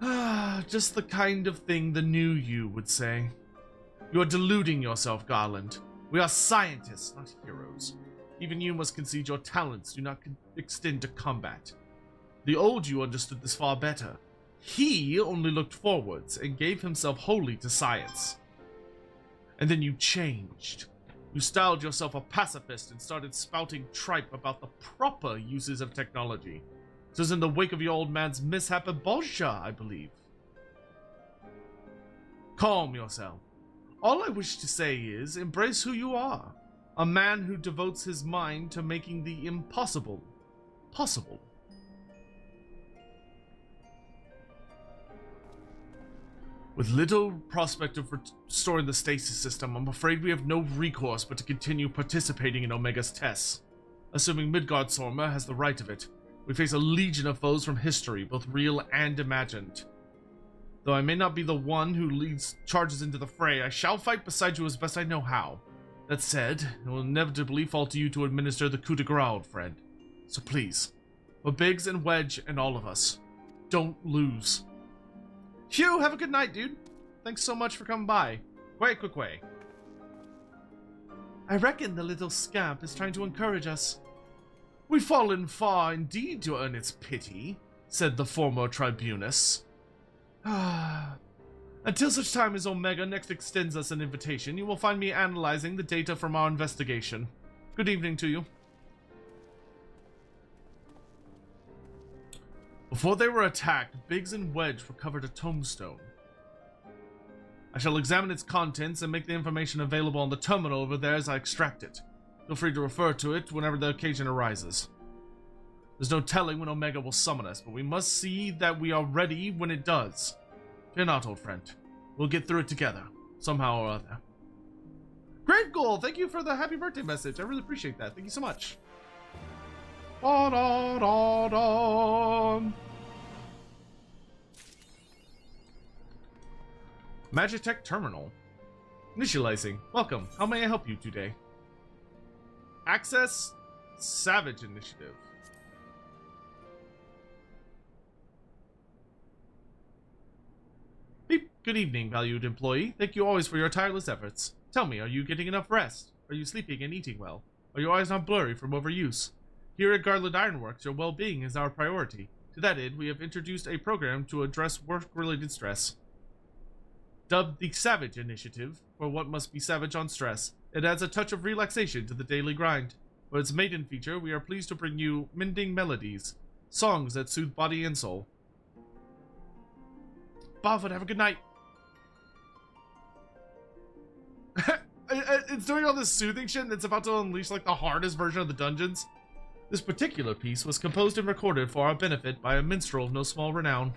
Ah, just the kind of thing the new you would say. You are deluding yourself, Garland. We are scientists, not heroes. Even you must concede your talents do not extend to combat. The old you understood this far better. He only looked forwards and gave himself wholly to science. And then you changed. You styled yourself a pacifist and started spouting tripe about the proper uses of technology. This was in the wake of your old man's mishap at Bolsha, I believe. Calm yourself. All I wish to say is, embrace who you are. A man who devotes his mind to making the impossible possible. With little prospect of restoring the stasis system, I'm afraid we have no recourse but to continue participating in Omega's tests. Assuming Midgardsormr has the right of it, we face a legion of foes from history, both real and imagined. Though I may not be the one who leads charges into the fray, I shall fight beside you as best I know how. That said, it will inevitably fall to you to administer the coup de grace, old friend. So please, for Biggs and Wedge and all of us, don't lose. Hugh, have a good night, dude. Thanks so much for coming by. Quick way. I reckon the little scamp is trying to encourage us. We've fallen far indeed to earn its pity, said the former tribunus. Until such time as Omega next extends us an invitation, you will find me analyzing the data from our investigation. Good evening to you. Before they were attacked, Biggs and Wedge recovered a tombstone. I shall examine its contents and make the information available on the terminal over there as I extract it. Feel free to refer to it whenever the occasion arises. There's no telling when Omega will summon us, but we must see that we are ready when it does. Fear not, old friend. We'll get through it together, somehow or other. Great goal! Thank you for the happy birthday message. I really appreciate that. Thank you so much. Magitech Terminal. Initializing. Welcome. How may I help you today? Access Savage Initiative. Beep. Good evening, valued employee. Thank you always for your tireless efforts. Tell me, are you getting enough rest? Are you sleeping and eating well? Are your eyes not blurry from overuse? Here at Garland Ironworks, your well-being is our priority. To that end, we have introduced a program to address work-related stress. Dubbed the Savage Initiative, for what must be savage on stress, it adds a touch of relaxation to the daily grind. For its maiden feature, we are pleased to bring you Mending Melodies, songs that soothe body and soul. Barfoot, have a good night. It's doing all this soothing shit and it's about to unleash like the hardest version of the dungeons. This particular piece was composed and recorded for our benefit by a minstrel of no small renown.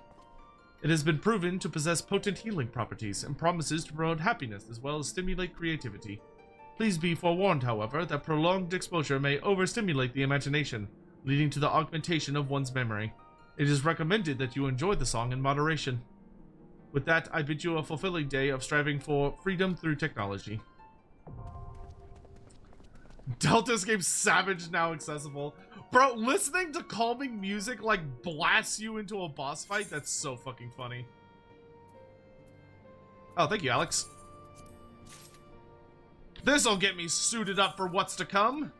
It has been proven to possess potent healing properties and promises to promote happiness as well as stimulate creativity. Please be forewarned, however, that prolonged exposure may overstimulate the imagination, leading to the augmentation of one's memory. It is recommended that you enjoy the song in moderation. With that, I bid you a fulfilling day of striving for freedom through technology. Delta Escape Savage now accessible. Bro, listening to calming music like blasts you into a boss fight? That's so fucking funny. Oh, thank you, Alex. This'll get me suited up for what's to come.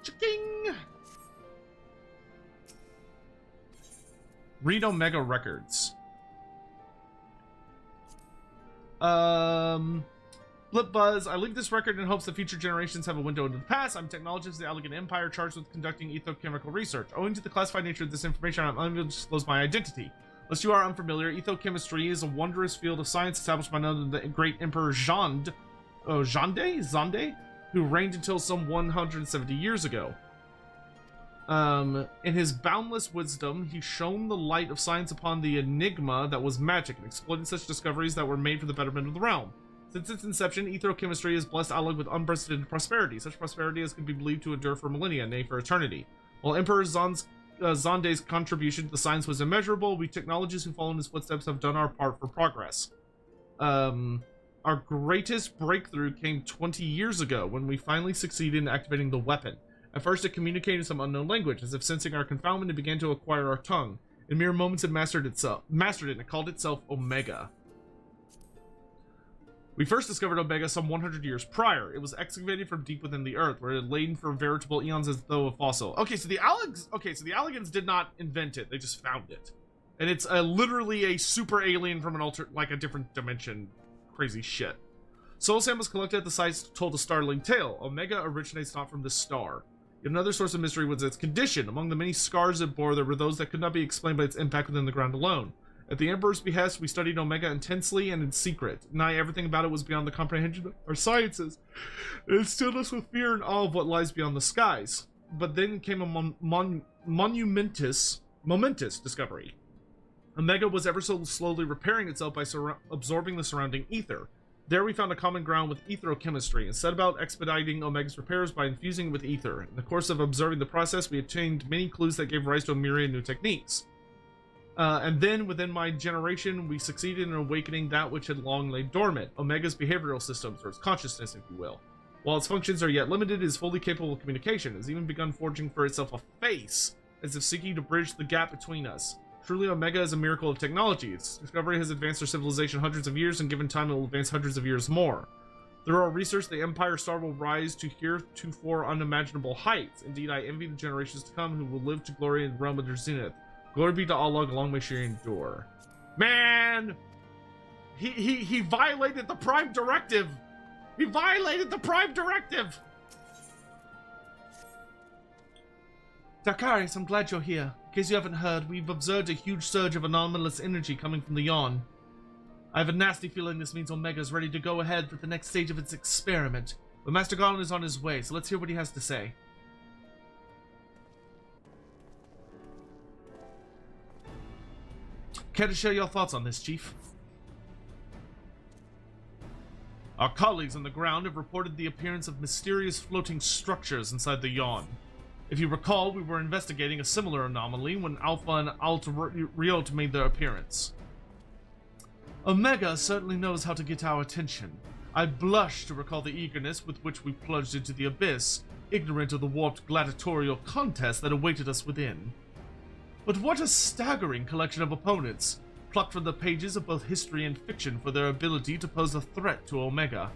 Chicking. Read Omega Records. Flip Buzz, I leave this record in hopes that future generations have a window into the past. I'm technologist of the Elegant Empire charged with conducting ethochemical research. Owing to the classified nature of this information, I'm unable to disclose my identity. Lest you are unfamiliar, ethochemistry is a wondrous field of science established by none other than the great Emperor Zande, who reigned until some 170 years ago. In his boundless wisdom, he shone the light of science upon the enigma that was magic and exploited such discoveries that were made for the betterment of the realm. Since its inception, ethochemistry has blessed Alec with unprecedented prosperity, such prosperity as can be believed to endure for millennia, nay, for eternity. While Emperor Zande's contribution to the science was immeasurable, we technologists who follow in his footsteps have done our part for progress. Our greatest breakthrough came 20 years ago, when we finally succeeded in activating the weapon. At first, it communicated in some unknown language, as if sensing our confoundment, it began to acquire our tongue. In mere moments, it mastered it, and it called itself Omega. We first discovered Omega some 100 years prior. It was excavated from deep within the earth, where it had lain for veritable eons as though a fossil. Okay, so the Allegans did not invent it; they just found it, and it's literally a super alien from an a different dimension. Crazy shit. Soul samples collected at the sites told a startling tale. Omega originates not from this star. Yet another source of mystery was its condition. Among the many scars it bore, there were those that could not be explained by its impact within the ground alone. At the Emperor's behest, we studied Omega intensely and in secret. Nigh everything about it was beyond the comprehension of our sciences. It instilled us with fear and awe of what lies beyond the skies. But then came a momentous discovery. Omega was ever so slowly repairing itself by absorbing the surrounding ether. There we found a common ground with etherochemistry and set about expediting Omega's repairs by infusing it with ether. In the course of observing the process, we obtained many clues that gave rise to a myriad new techniques. And then, within my generation, we succeeded in awakening that which had long lain dormant, Omega's behavioral systems, or its consciousness, if you will. While its functions are yet limited, it is fully capable of communication. It has even begun forging for itself a face, as if seeking to bridge the gap between us. Truly, Omega is a miracle of technology. Its discovery has advanced our civilization hundreds of years, and given time, it will advance hundreds of years more. Through our research, the Empire Star will rise to heretofore unimaginable heights. Indeed, I envy the generations to come who will live to glory in the realm of their zenith. Glory be to Allah, long may she endure. Man! He violated the Prime Directive! He violated the Prime Directive! Dracarys, I'm glad you're here. In case you haven't heard, we've observed a huge surge of anomalous energy coming from the Yawn. I have a nasty feeling this means Omega's ready to go ahead with the next stage of its experiment. But Master Garland is on his way, so let's hear what he has to say. Care to share your thoughts on this, Chief? Our colleagues on the ground have reported the appearance of mysterious floating structures inside the Yawn. If you recall, we were investigating a similar anomaly when Alpha and Alta Riot made their appearance. Omega certainly knows how to get our attention. I blush to recall the eagerness with which we plunged into the abyss, ignorant of the warped gladiatorial contest that awaited us within. But what a staggering collection of opponents, plucked from the pages of both history and fiction for their ability to pose a threat to Omega.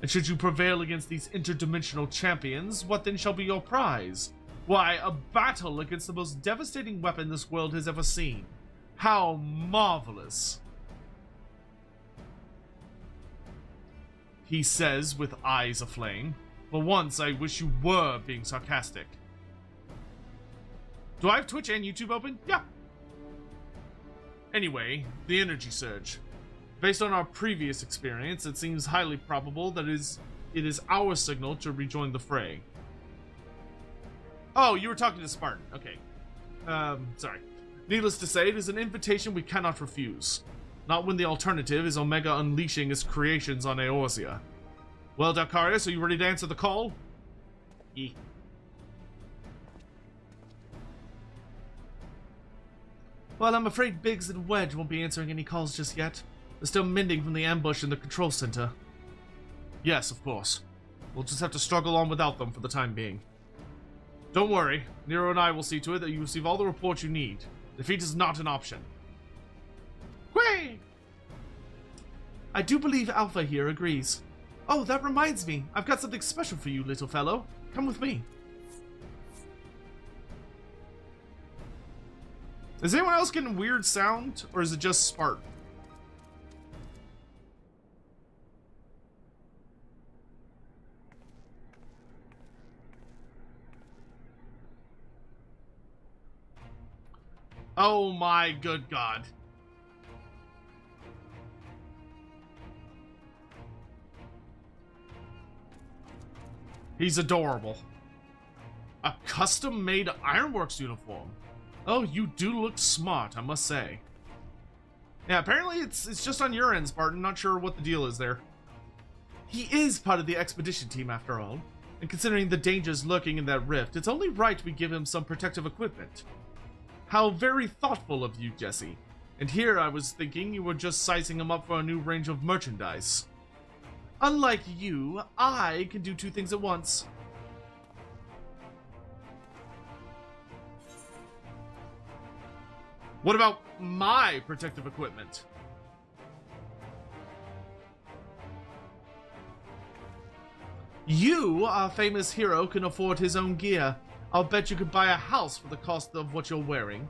And should you prevail against these interdimensional champions, what then shall be your prize? Why, a battle against the most devastating weapon this world has ever seen. How marvelous! He says with eyes aflame. For once, I wish you were being sarcastic. Do I have Twitch and YouTube open? Yeah. Anyway, the energy surge. Based on our previous experience, it seems highly probable that it is our signal to rejoin the fray. Oh, you were talking to Spartan. Okay. Sorry. Needless to say, it is an invitation we cannot refuse. Not when the alternative is Omega unleashing its creations on Eorzea. Well, Dracarys, are you ready to answer the call? Yeah. Well, I'm afraid Biggs and Wedge won't be answering any calls just yet. They're still mending from the ambush in the control center. Yes, of course. We'll just have to struggle on without them for the time being. Don't worry, Nero and I will see to it that you receive all the reports you need. Defeat is not an option. Whey! I do believe Alpha here agrees. Oh, that reminds me. I've got something special for you, little fellow. Come with me. Is anyone else getting weird sound, or is it just Spartan? Oh my good God. He's adorable. A custom-made Ironworks uniform. Oh, you do look smart, I must say. Yeah, apparently it's just on your end, Spartan. Not sure what the deal is there. He is part of the expedition team, after all. And considering the dangers lurking in that rift, it's only right we give him some protective equipment. How very thoughtful of you, Jesse. And here I was thinking you were just sizing him up for a new range of merchandise. Unlike you, I can do two things at once. What about my protective equipment? You, our famous hero, can afford his own gear. I'll bet you could buy a house for the cost of what you're wearing.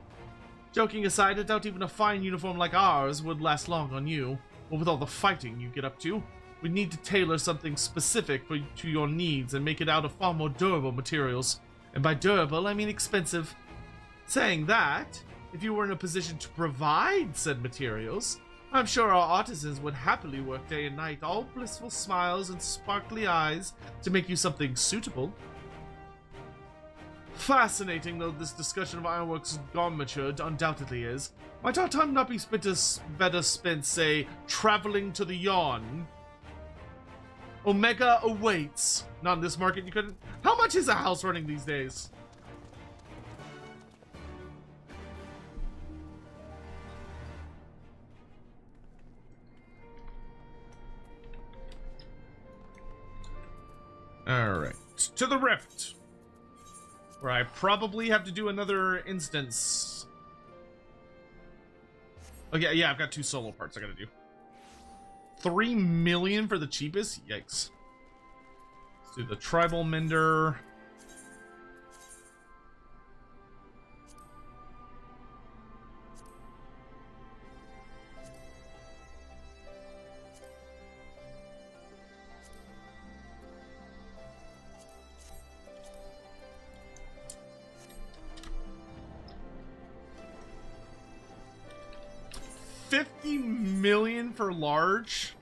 Joking aside, I doubt even a fine uniform like ours would last long on you, or with all the fighting you get up to. We need to tailor something specific to your needs and make it out of far more durable materials. And by durable, I mean expensive. Saying that, if you were in a position to provide said materials, I'm sure our artisans would happily work day and night, all blissful smiles and sparkly eyes, to make you something suitable. Fascinating though this discussion of ironworks garniture undoubtedly is, might our time not be better spent, say, traveling to the Yawn? Omega awaits. Not in this market, you couldn't. How much is a house running these days? Alright. To the Rift. Where I probably have to do another instance. Okay, yeah, I've got 2 solo parts I gotta do. 3 million for the cheapest? Yikes. Let's do the Tribal Mender. $50 million for large?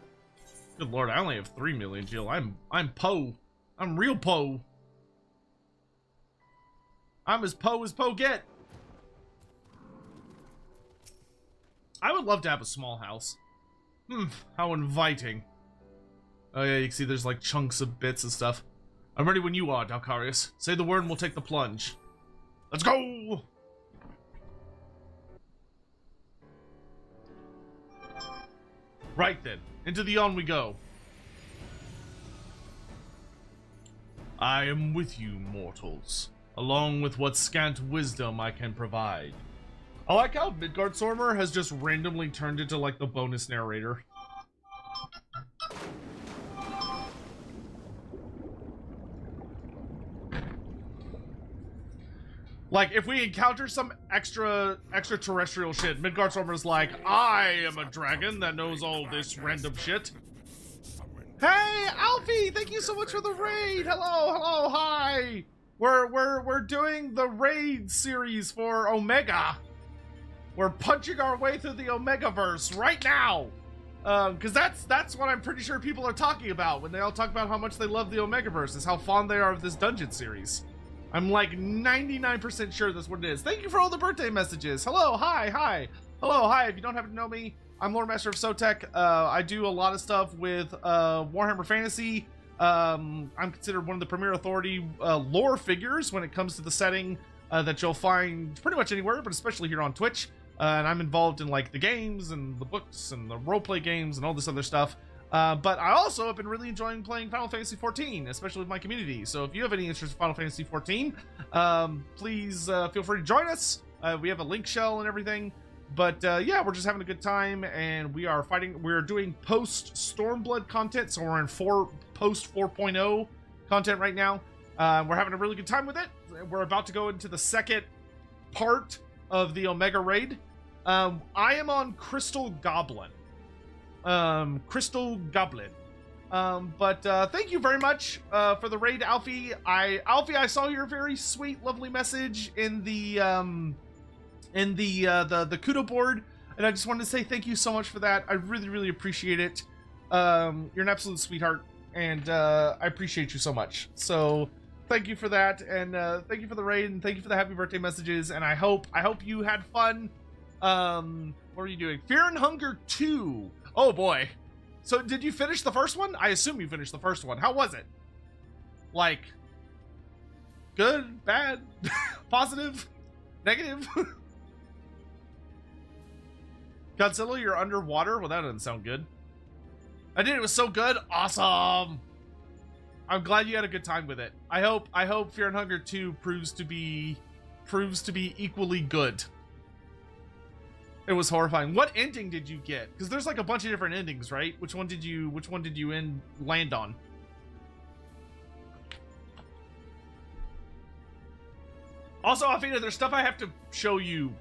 Good lord, I only have 3 million, Jill. I'm Poe. I'm real Poe. I'm as Poe get. I would love to have a small house. How inviting. Oh yeah, you can see there's like chunks of bits and stuff. I'm ready when you are, Dalkarius. Say the word and we'll take the plunge. Let's go! Right then, into the Yawn we go. I am with you, mortals, along with what scant wisdom I can provide. I like how Midgardsormr has just randomly turned into like the bonus narrator. Like, if we encounter some extraterrestrial shit, Midgardsormr's like, I am a dragon that knows all this random shit. Hey, Alfie! Thank you so much for the raid! Hello, hi! We're doing the raid series for Omega. We're punching our way through the Omegaverse right now. Because that's what I'm pretty sure people are talking about when they all talk about how much they love the Omegaverse, is how fond they are of this dungeon series. I'm like 99% sure that's what it is. Thank you for all the birthday messages. Hello, hi. Hello, hi. If you don't happen to know me, I'm Lord Master of Sotek. I do a lot of stuff with Warhammer Fantasy. I'm considered one of the premier authority lore figures when it comes to the setting that you'll find pretty much anywhere, but especially here on Twitch. And I'm involved in like the games and the books and the roleplay games and all this other stuff. But I also have been really enjoying playing Final Fantasy XIV, especially with my community. So if you have any interest in Final Fantasy XIV, please feel free to join us. We have a link shell and everything. But yeah, we're just having a good time, and we are fighting. We're doing post Stormblood content, so we're in post 4.0 content right now. We're having a really good time with it. We're about to go into the second part of the Omega raid. I am on Crystal Goblin. But thank you very much for the raid, Alfie. Alfie, I saw your very sweet, lovely message in the Kudo board, and I just wanted to say thank you so much for that. I really appreciate it. You're an absolute sweetheart, and I appreciate you so much. So thank you for that, and thank you for the raid, and thank you for the happy birthday messages. And I hope you had fun. What are you doing? Fear and Hunger 2. Oh boy. So did you finish the first one? I assume you finished the first one. How was it? Like, good, bad, positive, negative? Godzilla, you're underwater? Well, that doesn't sound good. I did. It was so good. Awesome. I'm glad you had a good time with it. I hope Fear and Hunger 2 proves to be equally good. It was horrifying. What ending did you get? Because there's like a bunch of different endings, right? Which one did you land on? Also, Alfina, there's stuff I have to show you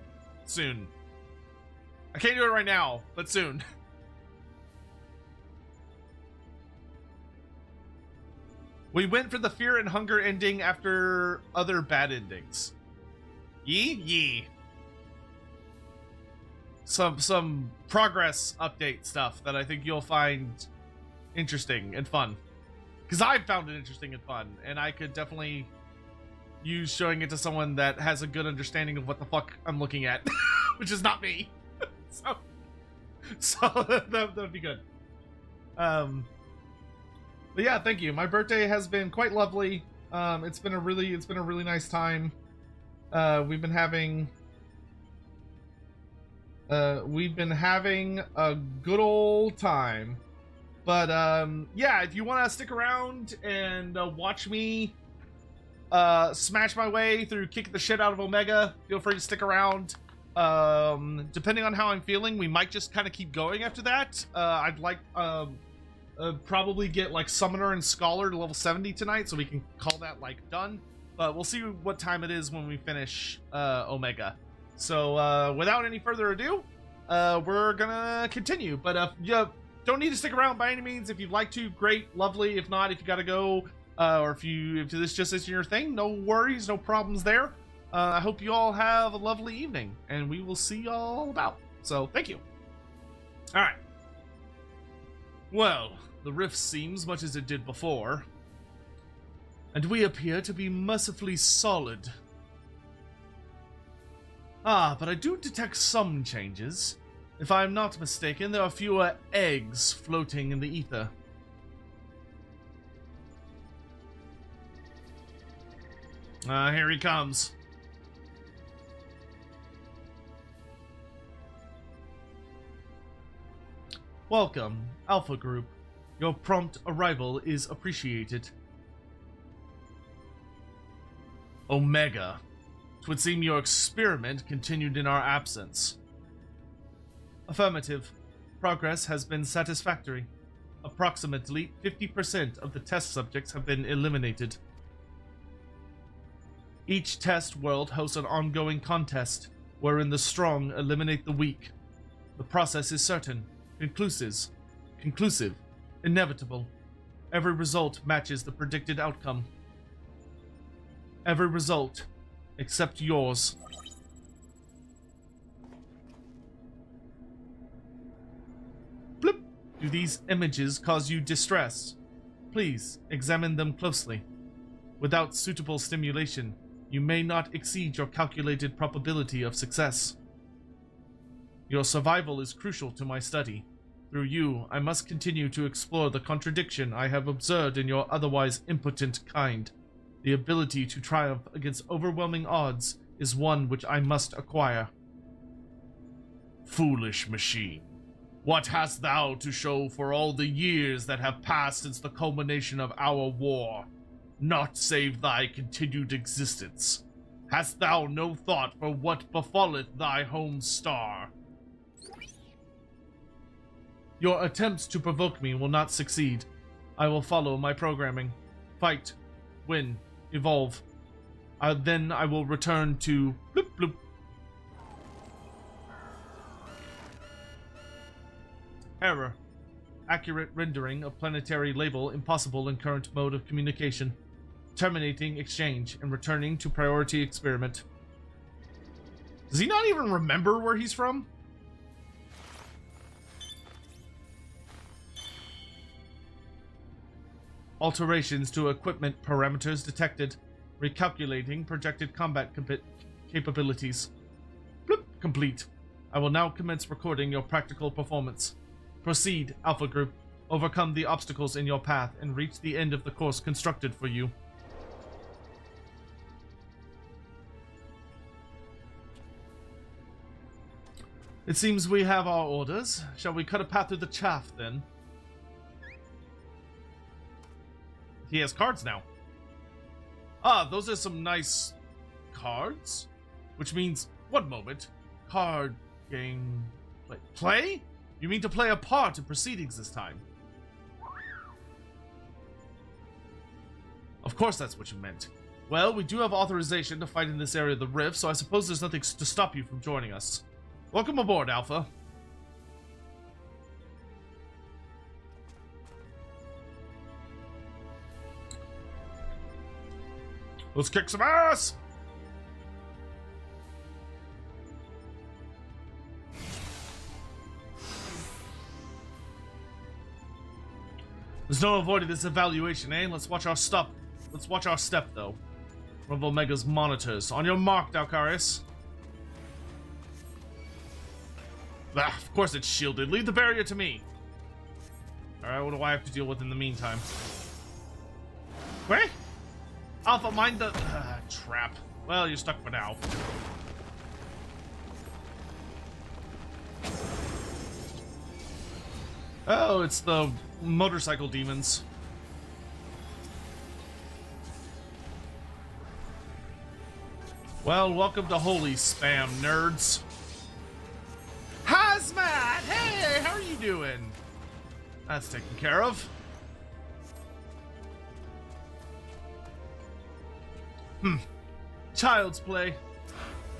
soon. I can't do it right now, but soon. We went for the fear and hunger ending after other bad endings. Yee. Some progress update stuff that I think you'll find interesting and fun. Because I found it interesting and fun, and I could definitely use showing it to someone that has a good understanding of what the fuck I'm looking at, which is not me. so that would be good. But yeah, thank you. My birthday has been quite lovely. It's been a really nice time. We've been having a good old time. But yeah, if you want to stick around and watch me smash my way through kicking the shit out of Omega, feel free to stick around. Depending on how I'm feeling, we might just kind of keep going after that. I'd like probably get like Summoner and Scholar to level 70 tonight, so we can call that like done. But we'll see what time it is when we finish Omega. So without any further ado, we're gonna continue. But you don't need to stick around by any means. If you'd like to, great, lovely. If not, if you gotta go, or if this just isn't your thing, no worries, no problems there. I hope you all have a lovely evening, and we will see y'all about. So thank you. All right. Well, the rift seems much as it did before, and we appear to be mercifully solid. Ah, but I do detect some changes. If I am not mistaken, there are fewer eggs floating in the ether. Here he comes. Welcome, Alpha Group. Your prompt arrival is appreciated. Omega. 'Twould seem your experiment continued in our absence. Affirmative. Progress has been satisfactory. Approximately 50% of the test subjects have been eliminated. Each test world hosts an ongoing contest, wherein the strong eliminate the weak. The process is certain, conclusive, inevitable. Every result matches the predicted outcome. Every result, except yours. Blip! Do these images cause you distress? Please examine them closely. Without suitable stimulation, you may not exceed your calculated probability of success. Your survival is crucial to my study. Through you, I must continue to explore the contradiction I have observed in your otherwise impotent kind. The ability to triumph against overwhelming odds is one which I must acquire. Foolish machine, what hast thou to show for all the years that have passed since the culmination of our war? Naught save thy continued existence. Hast thou no thought for what befalleth thy home star? Your attempts to provoke me will not succeed. I will follow my programming. Fight, win, evolve. Then I will return to bloop bloop. Error. Accurate rendering of planetary label impossible in current mode of communication. Terminating exchange and returning to priority experiment. Does he not even remember where he's from? Alterations to equipment parameters detected. Recalculating projected combat capabilities. Bloop, complete. I will now commence recording your practical performance. Proceed, Alpha Group. Overcome the obstacles in your path and reach the end of the course constructed for you. It seems we have our orders. Shall we cut a path through the chaff, then? He has cards now. Ah, those are some nice cards. Which means, one moment, card game play? You mean to play a part in proceedings this time? Of course that's what you meant. Well, we do have authorization to fight in this area of the rift, so I suppose there's nothing to stop you from joining us. Welcome aboard, Alpha. Let's kick some ass! There's no avoiding this evaluation, eh? Let's watch our step. Let's watch our step, though. One of Omega's monitors. On your mark, Dalkarius. Ah, of course it's shielded. Leave the barrier to me. Alright, what do I have to deal with in the meantime? Wait? Alpha, mind the... trap. Well, you're stuck for now. Oh, it's the motorcycle demons. Well, welcome to Holy Spam, nerds. Hazmat! Hey, how are you doing? That's taken care of. Child's play.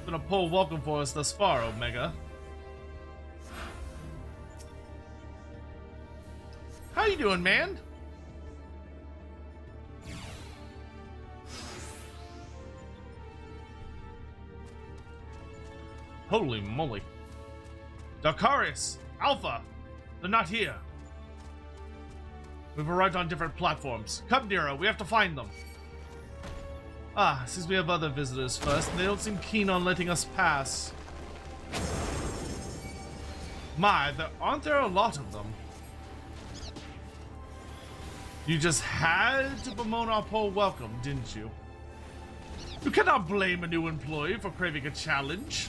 Been a poor welcome for us thus far, Omega. How you doing, man? Holy moly. Dalkarius! Alpha! They're not here. We've arrived on different platforms. Come, Nero, we have to find them. Ah, since we have other visitors first, and they don't seem keen on letting us pass. My, aren't there a lot of them? You just had to bemoan our poor welcome, didn't you? You cannot blame a new employee for craving a challenge.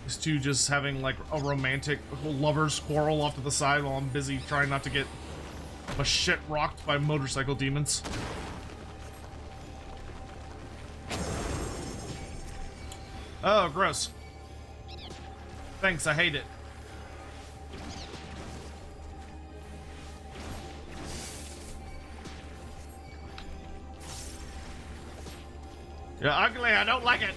These two just having like a romantic lover's quarrel off to the side while I'm busy trying not to get my shit rocked by motorcycle demons. Oh, gross. Thanks, I hate it. You're ugly, I don't like it.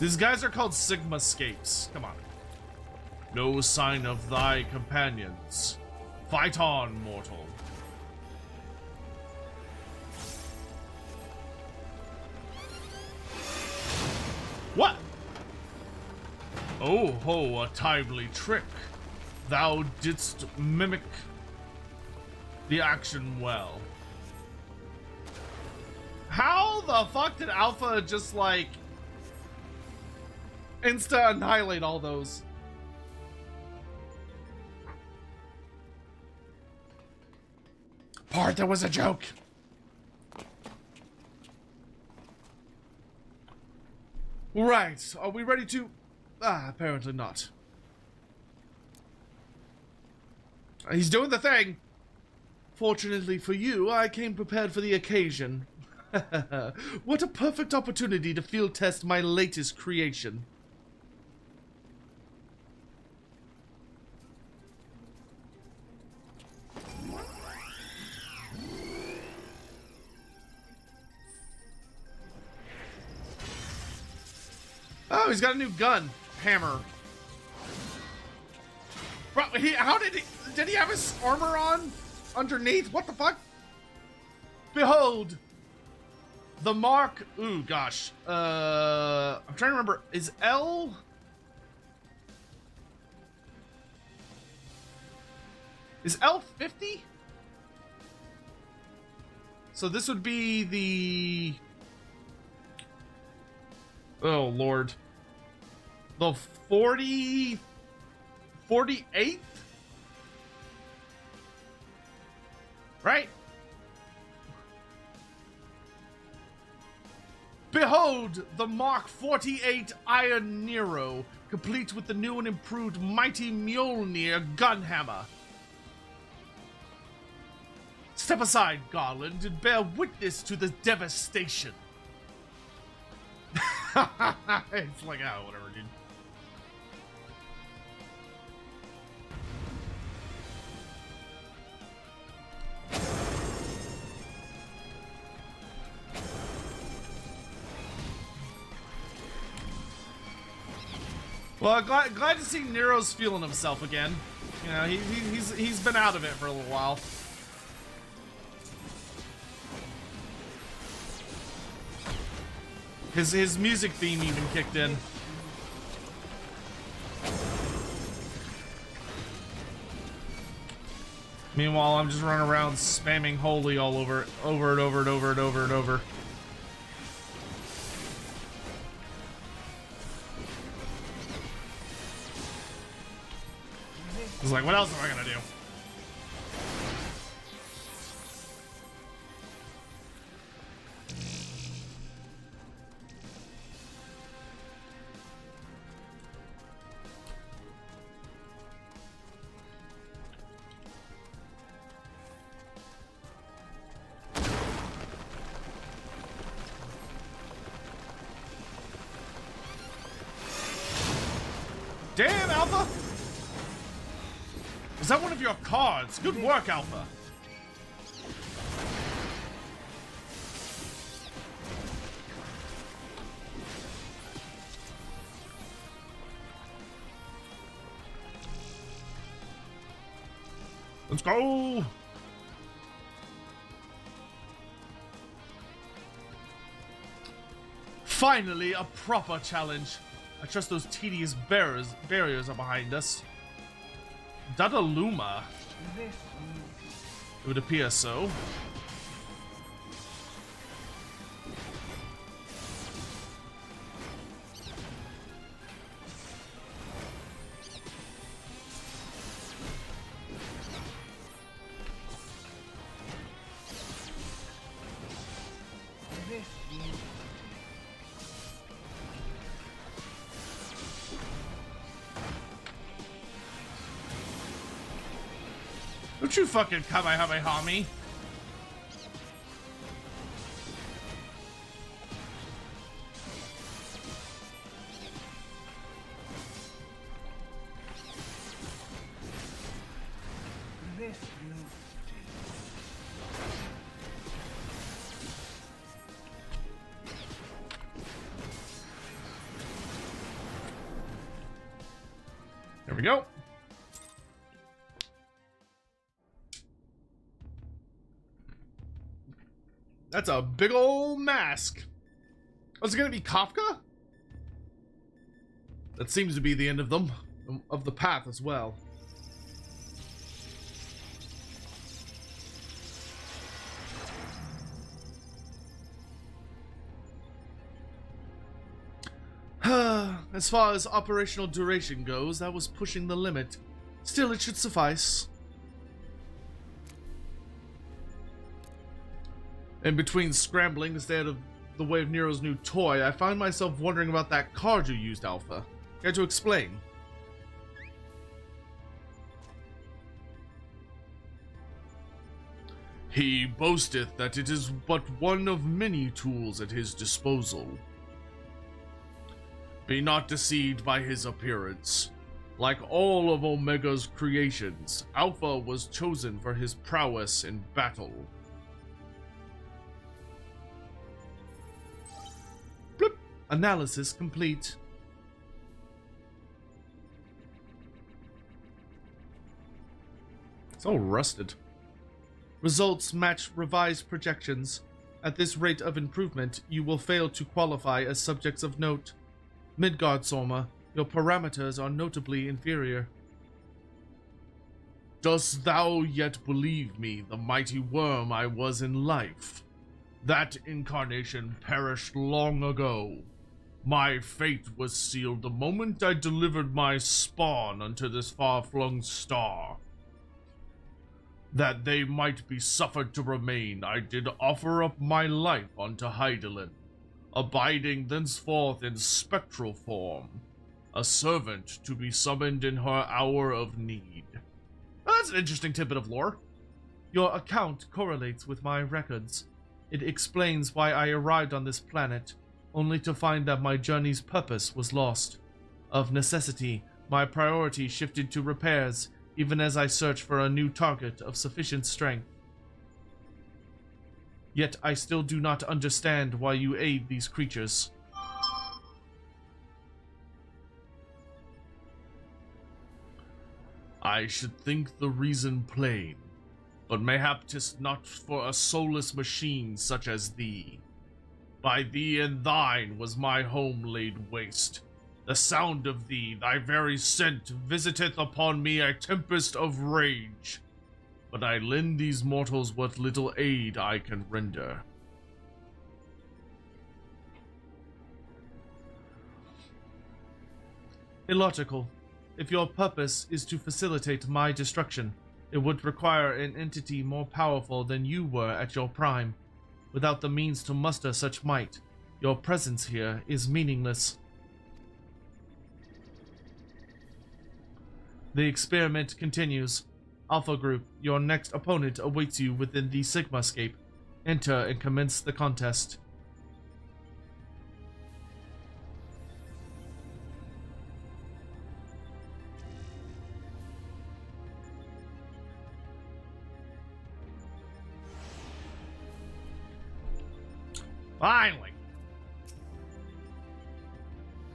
These guys are called Sigma Scapes. Come on. No sign of thy companions. Fight on, mortal. What? Oh ho, a timely trick. Thou didst mimic the action well. How the fuck did Alpha just like insta-annihilate all those? Part that was a joke. Right, are we ready to... apparently not. He's doing the thing. Fortunately for you, I came prepared for the occasion. What a perfect opportunity to field test my latest creation. Oh, he's got a new gun. Hammer. Bro, how did he have his armor on underneath? What the fuck? Behold. The mark. Ooh, gosh. I'm trying to remember. Is L? Is L 50? So this would be the... Oh, Lord. The 48th? Right? Behold, the Mark 48 Iron Nero, complete with the new and improved Mighty Mjolnir Gunhammer. Step aside, Garland, and bear witness to the devastation. It's like, oh, whatever, dude. Well, glad to see Nero's feeling himself again. You know, he's been out of it for a little while. His music theme even kicked in. Meanwhile, I'm just running around spamming holy all over and over. It's like, what else am I gonna do? Damn, Alpha! Is that one of your cards? Good work, Alpha. Let's go! Finally, a proper challenge. I trust those tedious barriers are behind us. Dadaluma. It would appear so. Don't you fucking Kamehameha me. There we go. That's a big old mask. Was it gonna be Kafka? That seems to be the end of them, of the path as well. As far as operational duration goes, that was pushing the limit. Still, it should suffice. In between scrambling to stay out of the way of Nero's new toy, I find myself wondering about that card you used, Alpha. Care to explain? He boasteth that it is but one of many tools at his disposal. Be not deceived by his appearance. Like all of Omega's creations, Alpha was chosen for his prowess in battle. Blip. Analysis complete. It's all rusted. Results match revised projections. At this rate of improvement, you will fail to qualify as subjects of note. Midgard Soma, your parameters are notably inferior. Dost thou yet believe me, the mighty worm I was in life? That incarnation perished long ago. My fate was sealed the moment I delivered my spawn unto this far-flung star. That they might be suffered to remain, I did offer up my life unto Hydaelyn, abiding thenceforth in spectral form, a servant to be summoned in her hour of need. That's an interesting tidbit of lore. Your account correlates with my records. It explains why I arrived on this planet, only to find that my journey's purpose was lost. Of necessity, my priority shifted to repairs, even as I search for a new target of sufficient strength. Yet I still do not understand why you aid these creatures. I should think the reason plain, but mayhap 'tis not for a soulless machine such as thee. By thee and thine was my home laid waste. The sound of thee, thy very scent, visiteth upon me a tempest of rage. But I lend these mortals what little aid I can render. Illogical. If your purpose is to facilitate my destruction, it would require an entity more powerful than you were at your prime. Without the means to muster such might, your presence here is meaningless. The experiment continues. Alpha Group, your next opponent awaits you within the Sigmascape. Enter and commence the contest. Finally!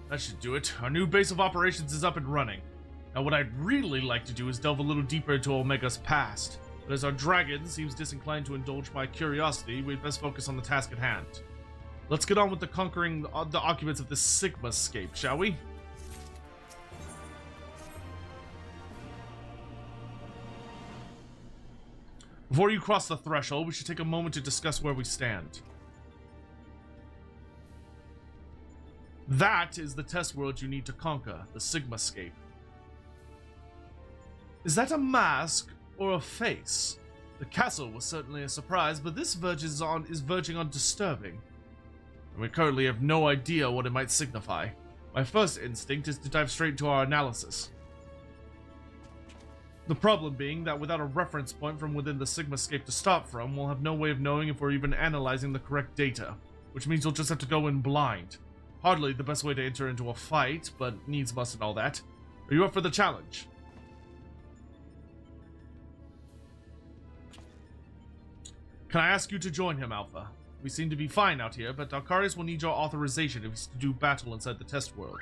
That should do it. Our new base of operations is up and running. Now what I'd really like to do is delve a little deeper into Omega's past. But as our dragon seems disinclined to indulge my curiosity, we'd best focus on the task at hand. Let's get on with the conquering the occupants of the Sigmascape, shall we? Before you cross the threshold, we should take a moment to discuss where we stand. That is the test world you need to conquer, the Sigmascape. Is that a mask or a face? The castle was certainly a surprise, but this is verging on disturbing. And we currently have no idea what it might signify. My first instinct is to dive straight into our analysis. The problem being that without a reference point from within the Sigmascape to start from, we'll have no way of knowing if we're even analyzing the correct data, which means we'll just have to go in blind. Hardly the best way to enter into a fight, but needs must and all that. Are you up for the challenge? Can I ask you to join him, Alpha? We seem to be fine out here, but Dalkarius will need your authorization if he's to do battle inside the test world.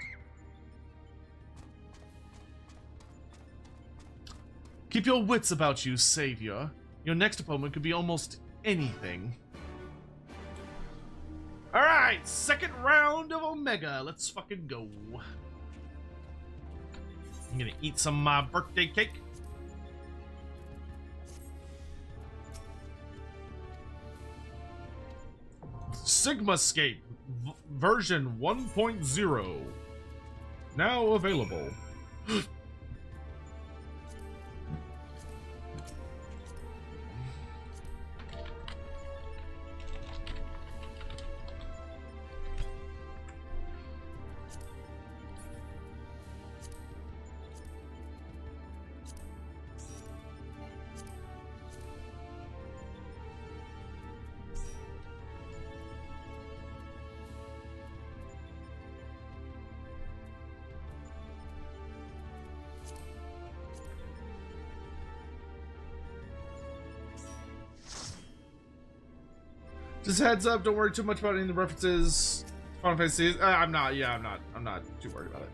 Keep your wits about you, Savior. Your next opponent could be almost anything. Alright, second round of Omega. Let's fucking go. I'm gonna eat some of my birthday cake. Sigmascape version 1.0 now available. Just heads up, don't worry too much about any of the references. Final Fantasy. I'm not too worried about it.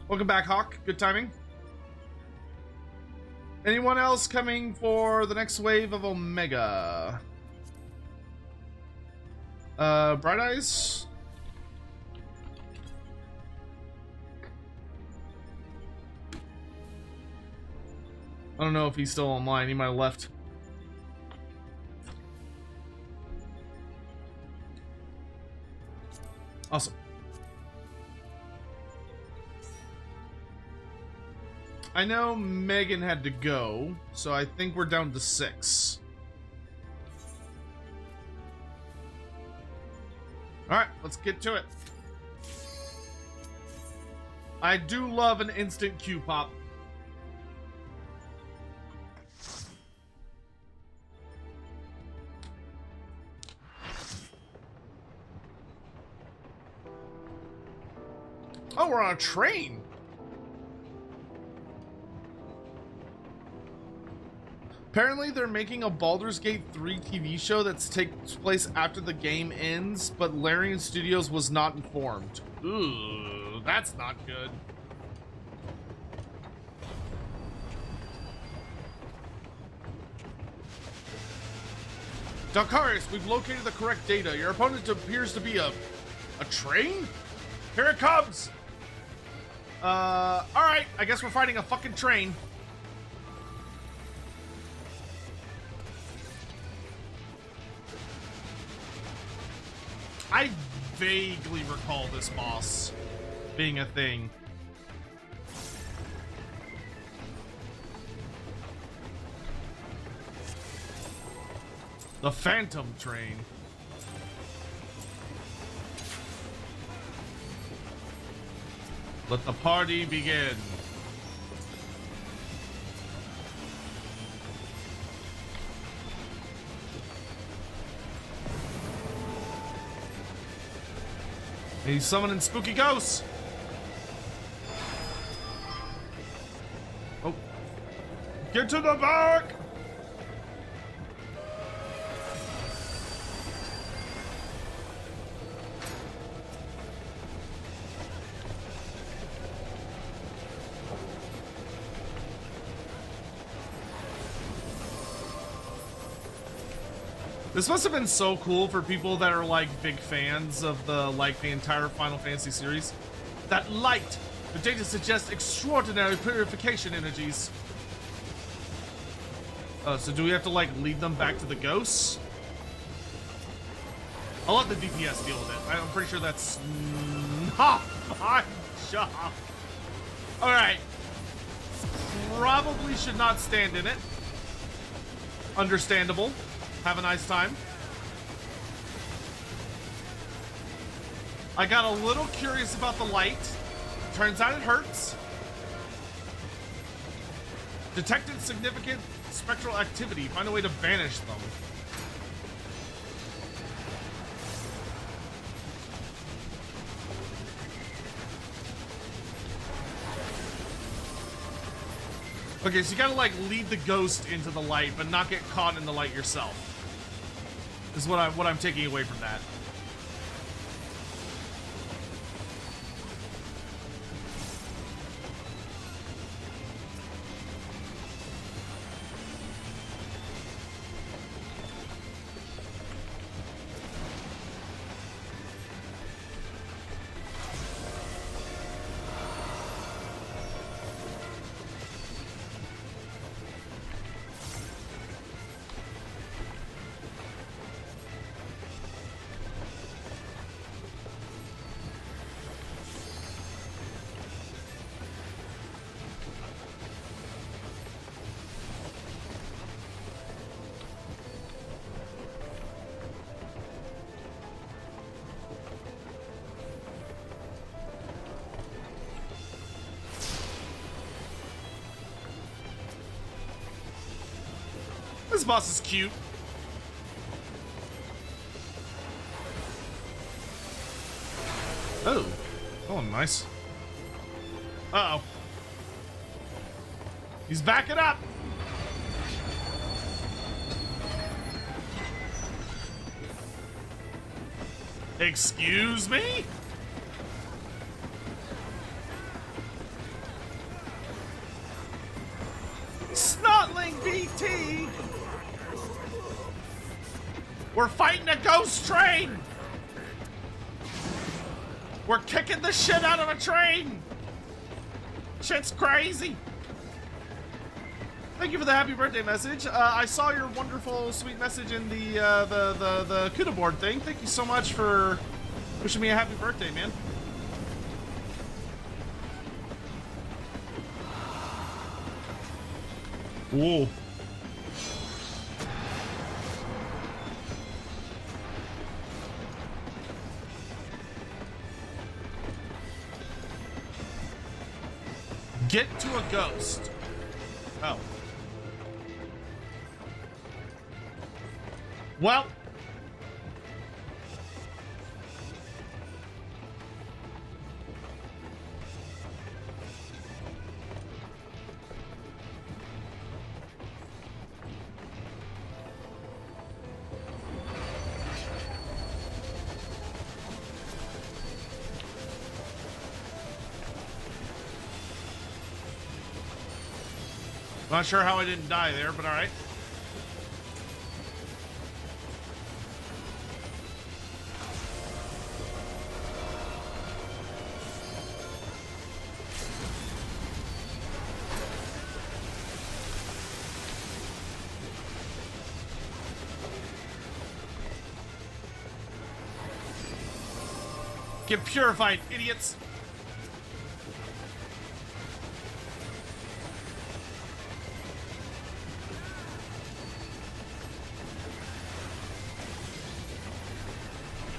Welcome back, Hawk. Good timing. Anyone else coming for the next wave of Omega? Bright Eyes? I don't know if he's still online. He might have left. Awesome. I know Megan had to go, so I think we're down to 6. Alright, let's get to it. I do love an instant Q pop. Oh, we're on a train. Apparently, they're making a Baldur's Gate 3 TV show that takes place after the game ends, but Larian Studios was not informed. Ooh, that's not good. Dalkarius, we've located the correct data. Your opponent appears to be a train? Here it comes! Alright, I guess we're fighting a fucking train. I vaguely recall this boss being a thing. The Phantom Train. Let the party begin. He's summoning spooky ghosts. Oh. Get to the back! This must have been so cool for people that are like big fans of the entire Final Fantasy series. That light! The data suggests extraordinary purification energies. So do we have to like lead them back to the ghosts? I'll let the DPS deal with it. I'm pretty sure that's not my job. Alright. Probably should not stand in it. Understandable. Have a nice time. I got a little curious about the light. Turns out it hurts. Detected significant spectral activity. Find a way to banish them. Okay, so you gotta like lead the ghost into the light, but not get caught in the light yourself. Is what I'm taking away from that. This boss is cute. Oh. Oh, nice. Uh-oh. He's backing up. Excuse me? Snotling BT! We're fighting a ghost train! We're kicking the shit out of a train! Shit's crazy! Thank you for the happy birthday message. I saw your wonderful, sweet message in the CUDA board thing. Thank you so much for wishing me a happy birthday, man. Whoa. Get to a ghost. Oh. Well. Not sure how I didn't die there, but alright. Get purified, idiots!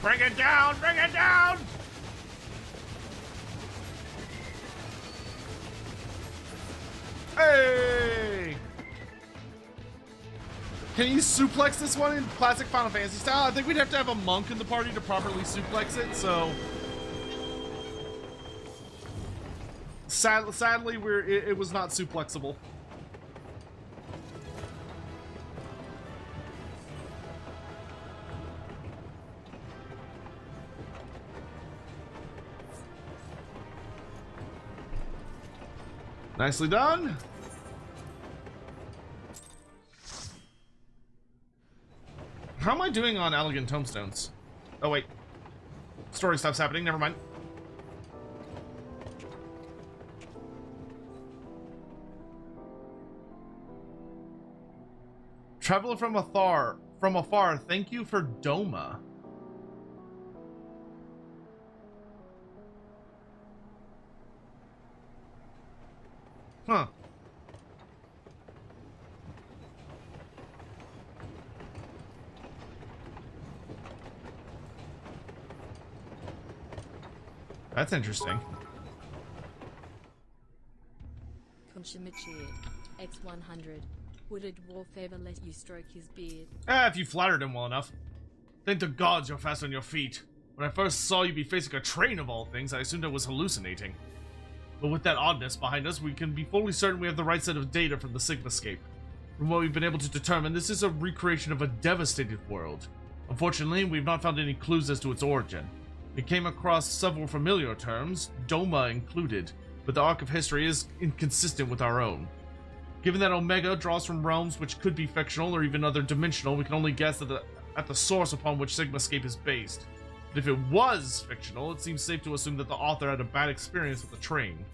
Bring it down! Bring it down! Hey! Can you suplex this one in classic Final Fantasy style? I think we'd have to have a monk in the party to properly suplex it, so... Sadly, it was not suplexable. Nicely done. How am I doing on Elegant Tomestones? Oh, wait. Story stuff's happening. Never mind. Traveler from afar, thank you for Doma. Huh. That's interesting. Komshima cheered. X100. Would a dwarf ever let you stroke his beard? If you flattered him well enough. Thank the gods you're fast on your feet. When I first saw you be facing a train of all things, I assumed I was hallucinating. But with that oddness behind us, we can be fully certain we have the right set of data from the Sigmascape. From what we've been able to determine, this is a recreation of a devastated world. Unfortunately, we've not found any clues as to its origin. We came across several familiar terms, Doma included, but the arc of history is inconsistent with our own. Given that Omega draws from realms which could be fictional or even other dimensional, we can only guess at the source upon which Sigmascape is based. But if it was fictional, it seems safe to assume that the author had a bad experience with the train.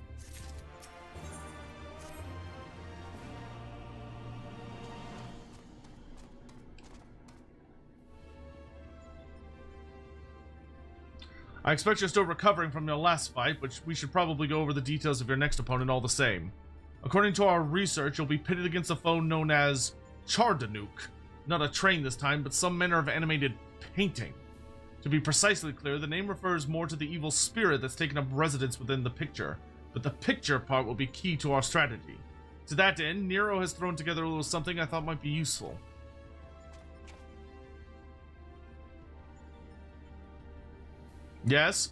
I expect you're still recovering from your last fight, but we should probably go over the details of your next opponent all the same. According to our research, you'll be pitted against a foe known as Chardanuk. Not a train this time, but some manner of animated painting. To be precisely clear, the name refers more to the evil spirit that's taken up residence within the picture, but the picture part will be key to our strategy. To that end, Nero has thrown together a little something I thought might be useful. Yes?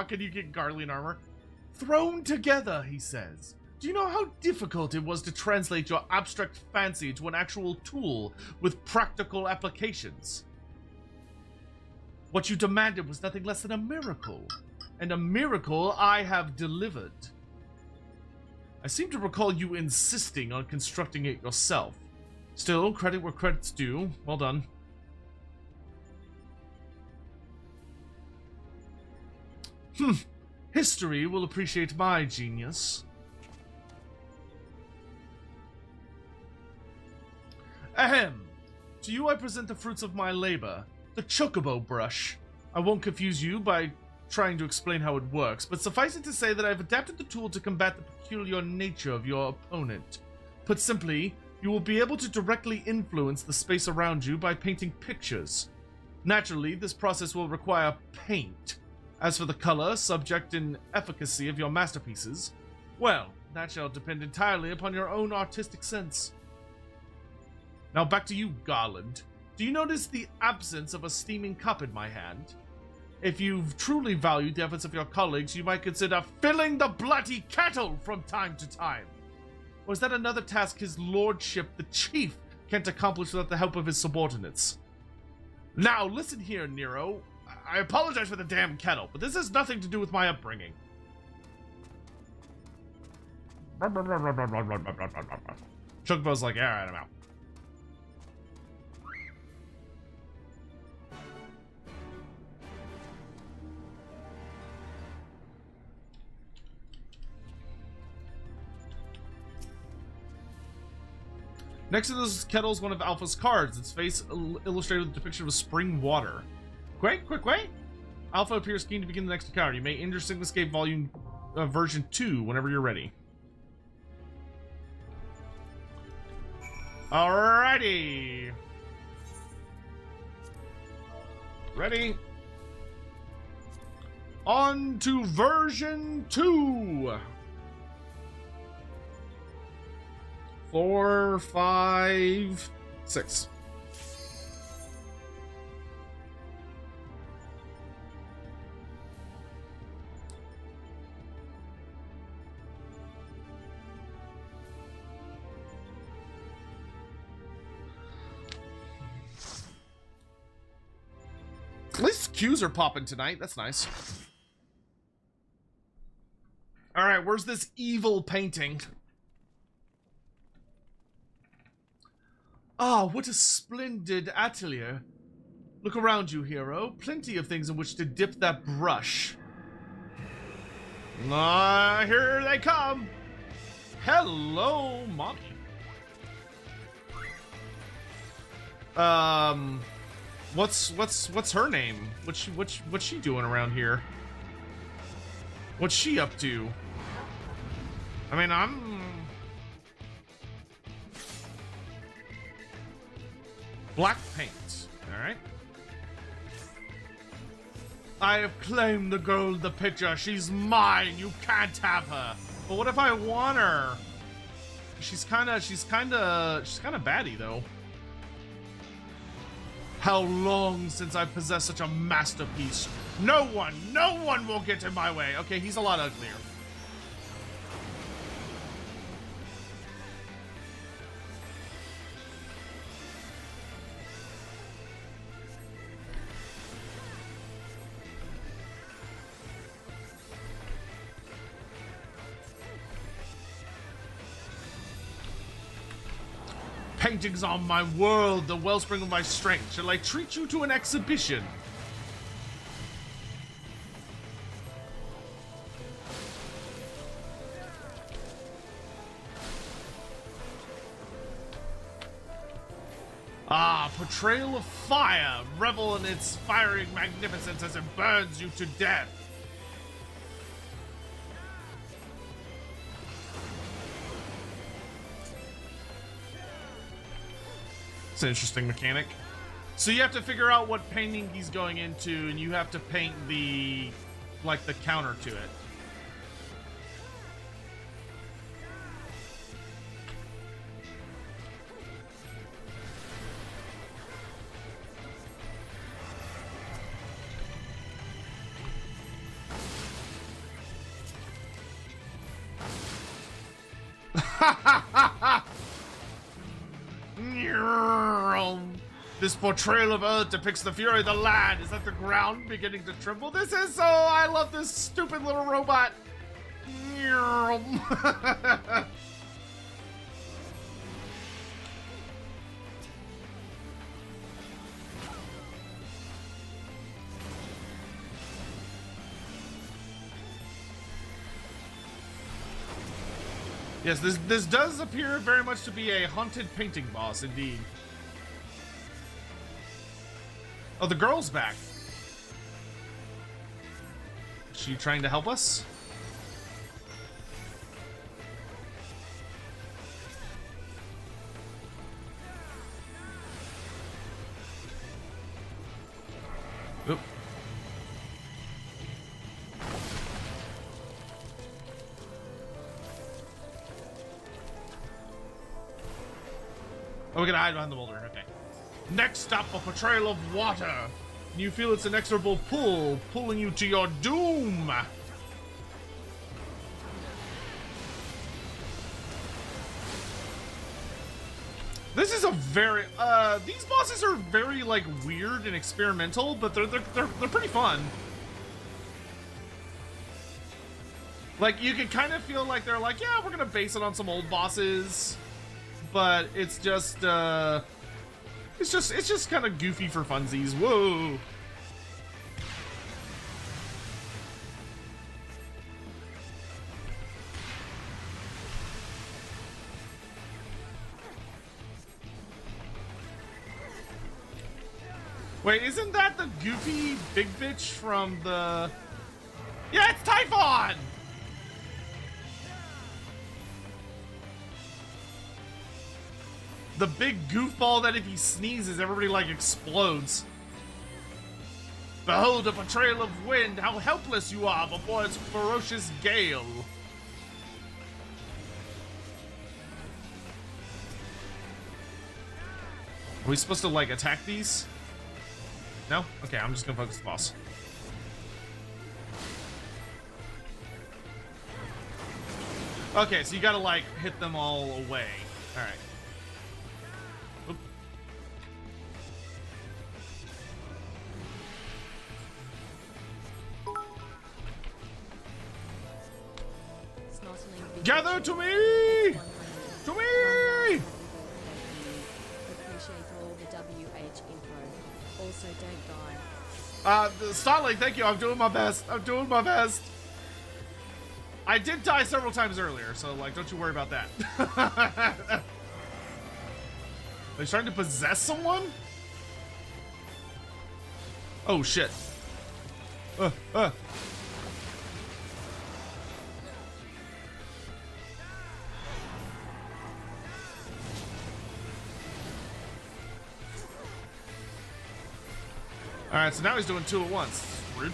Can you get Garlean armor? Thrown together, he says. Do you know how difficult it was to translate your abstract fancy into an actual tool with practical applications? What you demanded was nothing less than a miracle. And a miracle I have delivered. I seem to recall you insisting on constructing it yourself. Still, credit where credit's due. Well done. History will appreciate my genius. Ahem. To you I present the fruits of my labor, the Chocobo brush. I won't confuse you by trying to explain how it works, but suffice it to say that I've adapted the tool to combat the peculiar nature of your opponent. Put simply, you will be able to directly influence the space around you by painting pictures. Naturally, this process will require paint. As for the color, subject, and efficacy of your masterpieces, well, that shall depend entirely upon your own artistic sense. Now back to you, Garland. Do you notice the absence of a steaming cup in my hand? If you've truly valued the efforts of your colleagues, you might consider filling the bloody kettle from time to time. Or is that another task his lordship, the chief, can't accomplish without the help of his subordinates? Now, listen here, Nero. I apologize for the damn kettle, but this has nothing to do with my upbringing. Chocobo's like, alright, I'm out. Next to this kettle is one of Alpha's cards, its face illustrated with a depiction of a spring water. Quick, quick, wait! Alpha appears keen to begin the next encounter. You may enter Signascape Volume version 2 whenever you're ready. Alrighty! Ready? On to version 2! 4, 5, 6. At least cues are popping tonight. That's nice. Alright, where's this evil painting? Ah, what a splendid atelier. Look around you, hero. Plenty of things in which to dip that brush. Ah, here they come. Hello, mommy. What's her name? What's she doing around here? What's she up to? I mean, black paint, alright? I have claimed the girl in the picture. She's mine. You can't have her. But what if I want her? She's kinda batty though. How long since I possessed such a masterpiece? No one will get in my way. Okay, he's a lot uglier. Paintings on my world, the wellspring of my strength. Shall I treat you to an exhibition? Ah, portrayal of fire. Revel in its fiery magnificence as it burns you to death. It's an interesting mechanic. So you have to figure out what painting he's going into, and you have to paint the counter to it. This portrayal of Earth depicts the fury of the land. Is that the ground beginning to tremble? This is so... I love this stupid little robot. Yes, this does appear very much to be a haunted painting boss, indeed. Oh, the girl's back. Is she trying to help us? Oop. Oh, we gotta hide behind the boulder. Okay. Next stop, a portrayal of water. You feel its inexorable pull, pulling you to your doom. This is a very, these bosses are very, like, weird and experimental, but they're pretty fun. Like, you can kind of feel like they're like, yeah, we're gonna base it on some old bosses, but it's just kind of goofy for funsies. Whoa. Wait, isn't that the goofy big bitch from the... Yeah, it's Typhon! The big goofball that if he sneezes, everybody, like, explodes. Behold a portrayal of wind, how helpless you are before its ferocious gale. Are we supposed to, like, attack these? No? Okay, I'm just gonna focus the boss. Okay, so you gotta, like, hit them all away. Alright. Oop. Gather to me! To me! Appreciate all the WH info. Also, don't die. Starling, thank you. I'm doing my best. I'm doing my best. I did die several times earlier, so, like, don't you worry about that. Are you trying to possess someone? Oh, shit. Alright, so now he's doing two at once. Rude.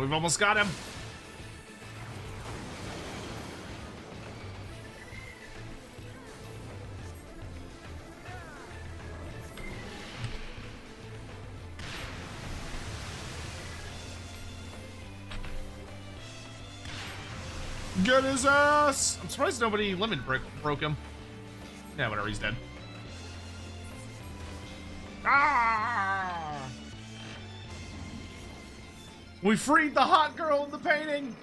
We've almost got him. Get his ass! I'm surprised nobody limit broke him. Yeah, whatever, he's dead. Ah! We freed the hot girl in the painting!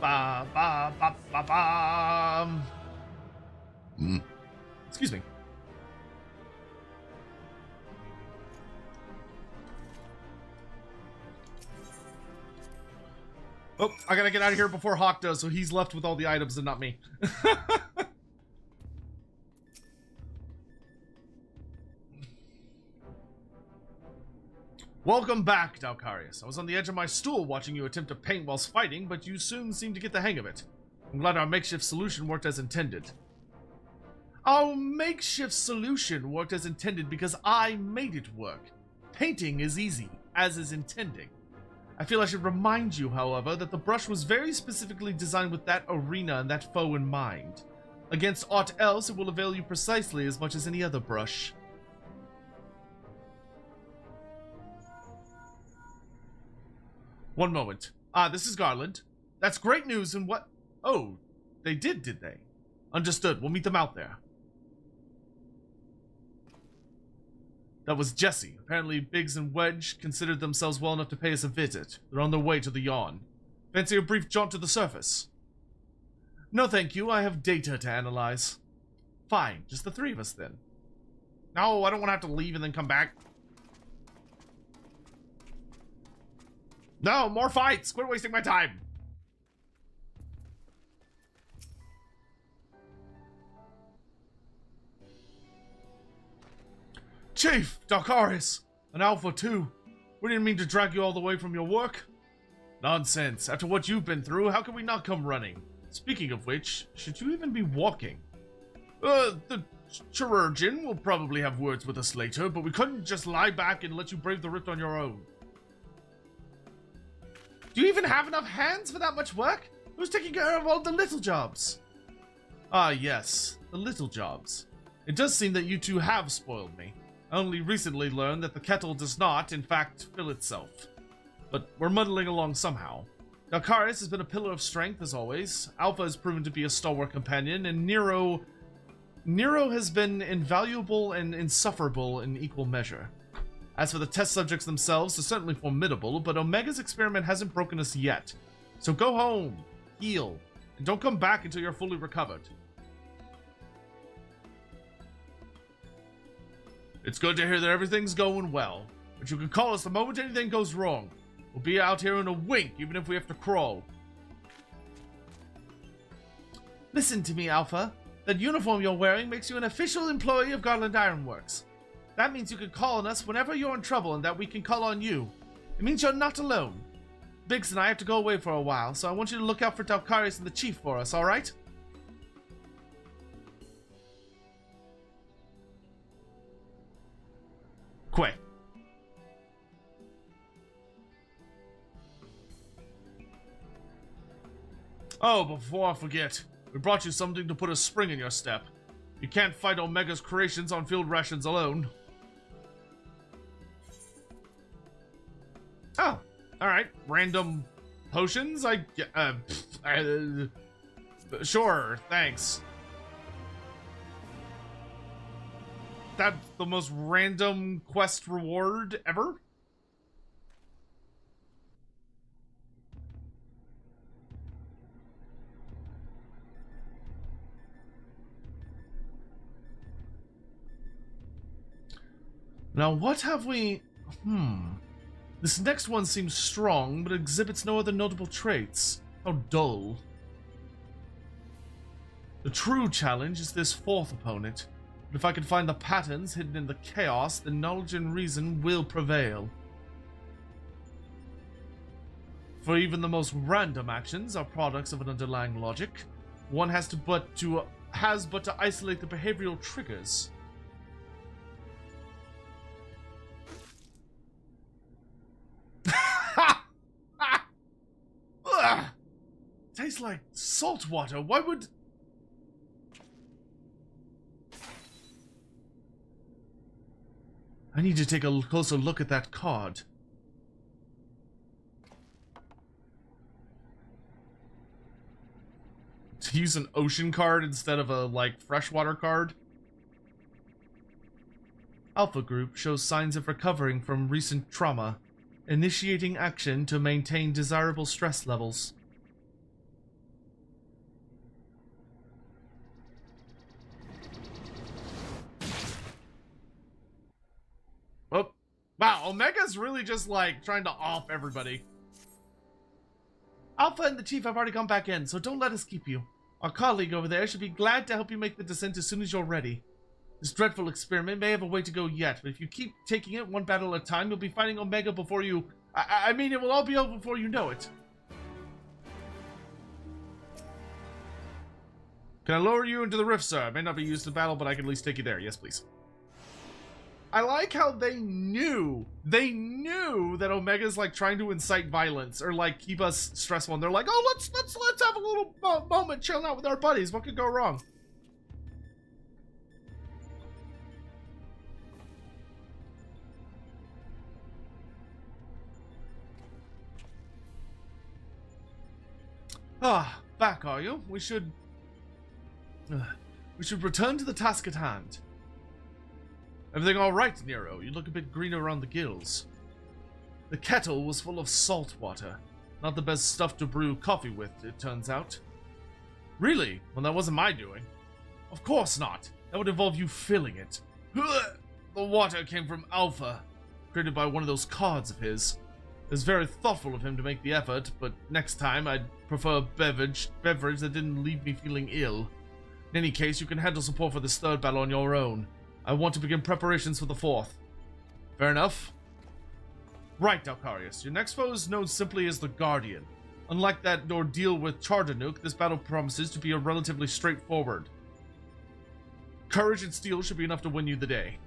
Ba ba ba ba ba. Excuse me. Oh, I gotta get out of here before Hawk does, so he's left with all the items and not me. Welcome back, Dalkarius. I was on the edge of my stool watching you attempt to paint whilst fighting, but you soon seemed to get the hang of it. I'm glad our makeshift solution worked as intended. Our makeshift solution worked as intended because I made it work. Painting is easy, as is intending. I feel I should remind you, however, that the brush was very specifically designed with that arena and that foe in mind. Against aught else, it will avail you precisely as much as any other brush. One moment. This is Garland. That's great news and what... Oh, they did they? Understood. We'll meet them out there. That was Jesse. Apparently Biggs and Wedge considered themselves well enough to pay us a visit. They're on their way to the yawn. Fancy a brief jaunt to the surface? No thank you, I have data to analyze. Fine, just the three of us then. No, I don't want to have to leave and then come back. No, more fights! Quit wasting my time! Chief, Dalkarius, an Alpha too. We didn't mean to drag you all the way from your work. Nonsense. After what you've been through, how can we not come running? Speaking of which, should you even be walking? The chirurgeon will probably have words with us later, but we couldn't just lie back and let you brave the rift on your own. Do you even have enough hands for that much work? Who's taking care of all the little jobs? Ah, yes, the little jobs. It does seem that you two have spoiled me. I only recently learned that the kettle does not, in fact, fill itself. But we're muddling along somehow. Dalkarius has been a pillar of strength, as always. Alpha has proven to be a stalwart companion, and Nero has been invaluable and insufferable in equal measure. As for the test subjects themselves, they're certainly formidable, but Omega's experiment hasn't broken us yet. So go home, heal, and don't come back until you're fully recovered. It's good to hear that everything's going well, but you can call us the moment anything goes wrong. We'll be out here in a wink, even if we have to crawl. Listen to me, Alpha. That uniform you're wearing makes you an official employee of Garland Ironworks. That means you can call on us whenever you're in trouble and that we can call on you. It means you're not alone. Biggs and I have to go away for a while, so I want you to look out for Dalkarius and the Chief for us, alright? Quick. Oh, before I forget, we brought you something to put a spring in your step. You can't fight Omega's creations on field rations alone. Oh, alright. Random potions? Sure, thanks. That's the most random quest reward ever? Now, what have we... This next one seems strong, but exhibits no other notable traits. How dull. The true challenge is this fourth opponent. But if I can find the patterns hidden in the chaos, then knowledge and reason will prevail. For even the most random actions are products of an underlying logic. One has but to isolate the behavioral triggers. Tastes like salt water. Why would... I need to take a closer look at that card. To use an ocean card instead of a, like, freshwater card? Alpha Group shows signs of recovering from recent trauma, initiating action to maintain desirable stress levels. Oh, wow, Omega's really just, like, trying to off everybody. Alpha and the Chief have already come back in, so don't let us keep you. Our colleague over there should be glad to help you make the descent as soon as you're ready. This dreadful experiment may have a way to go yet, but if you keep taking it one battle at a time, you'll be fighting Omega before you... I mean, it will all be over before you know it. Can I lower you into the rift, sir? I may not be used to battle, but I can at least take you there. Yes, please. I like how they knew that Omega's like trying to incite violence or like keep us stressful, and they're like, oh, let's have a little moment chilling out with our buddies. What could go wrong? Ah, back are you? We should return to the task at hand. Everything all right, Nero? You look a bit green around the gills. The kettle was full of salt water. Not the best stuff to brew coffee with, it turns out. Really? Well, that wasn't my doing. Of course not. That would involve you filling it. The water came from Alpha, created by one of those cards of his. It was very thoughtful of him to make the effort, but next time I'd prefer a beverage that didn't leave me feeling ill. In any case, you can handle support for this third battle on your own. I want to begin preparations for the fourth. Fair enough? Right, Dalkarius. Your next foe is known simply as the Guardian. Unlike that ordeal with Chardanuk, this battle promises to be a relatively straightforward. Courage and steel should be enough to win you the day.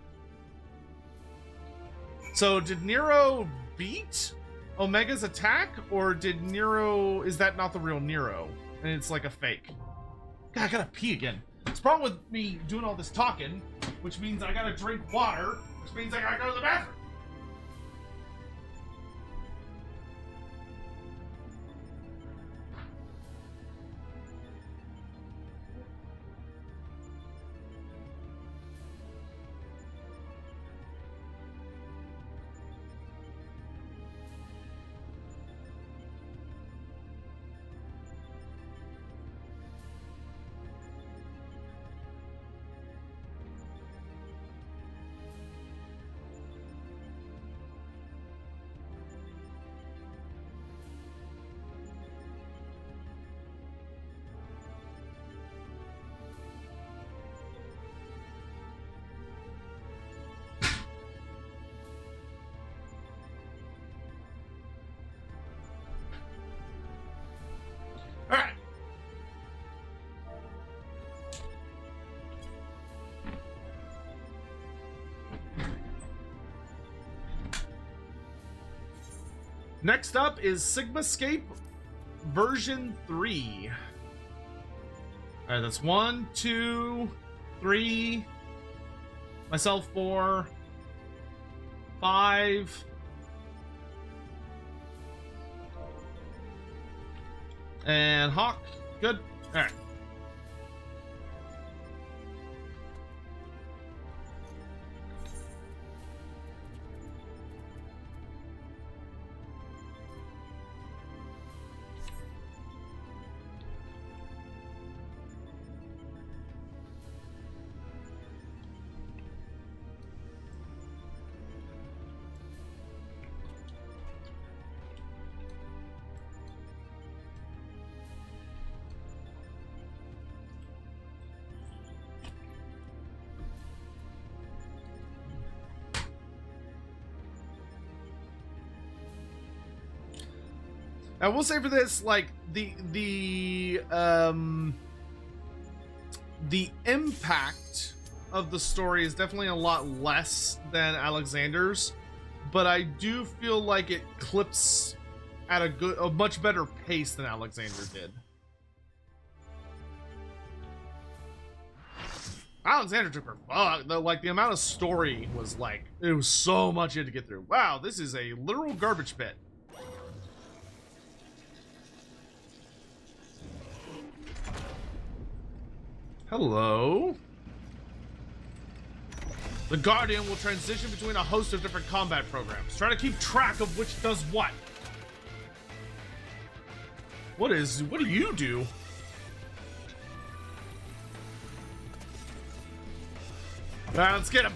So, did Nero beat Omega's attack? Or did Nero... Is that not the real Nero? And it's like a fake? God, I gotta pee again. What's the problem with me doing all this talking, which means I gotta drink water, Which means I gotta go to the bathroom. Alright. Next up is Sigmascape version 3. Alright, that's 1, 2, 3. Myself 4. 5. And Hawk. Good. Alright. I will say for this, like, the impact of the story is definitely a lot less than Alexander's, but I do feel like it clips at a much better pace than Alexander did. Alexander took her fuck. Like, the amount of story was like, it was so much you had to get through. Wow, this is a literal garbage pit. Hello. The Guardian will transition between a host of different combat programs. Try to keep track of which does what. What do you do? Alright, let's get him.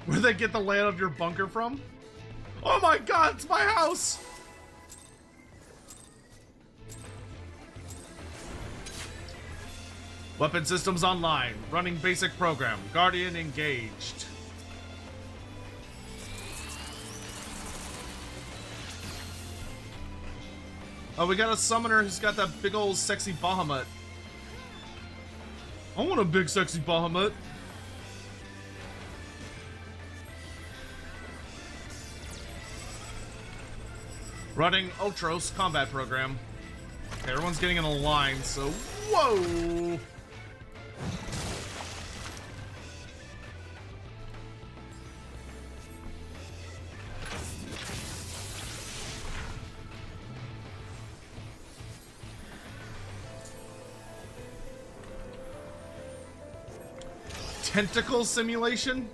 Where'd they get the layout of your bunker from? Oh my god, it's my house! Weapon systems online. Running basic program. Guardian engaged. Oh, we got a summoner who's got that big old sexy Bahamut. I want a big sexy Bahamut. Running Ultros combat program. Okay, everyone's getting in a line, so whoa! Tentacle simulation?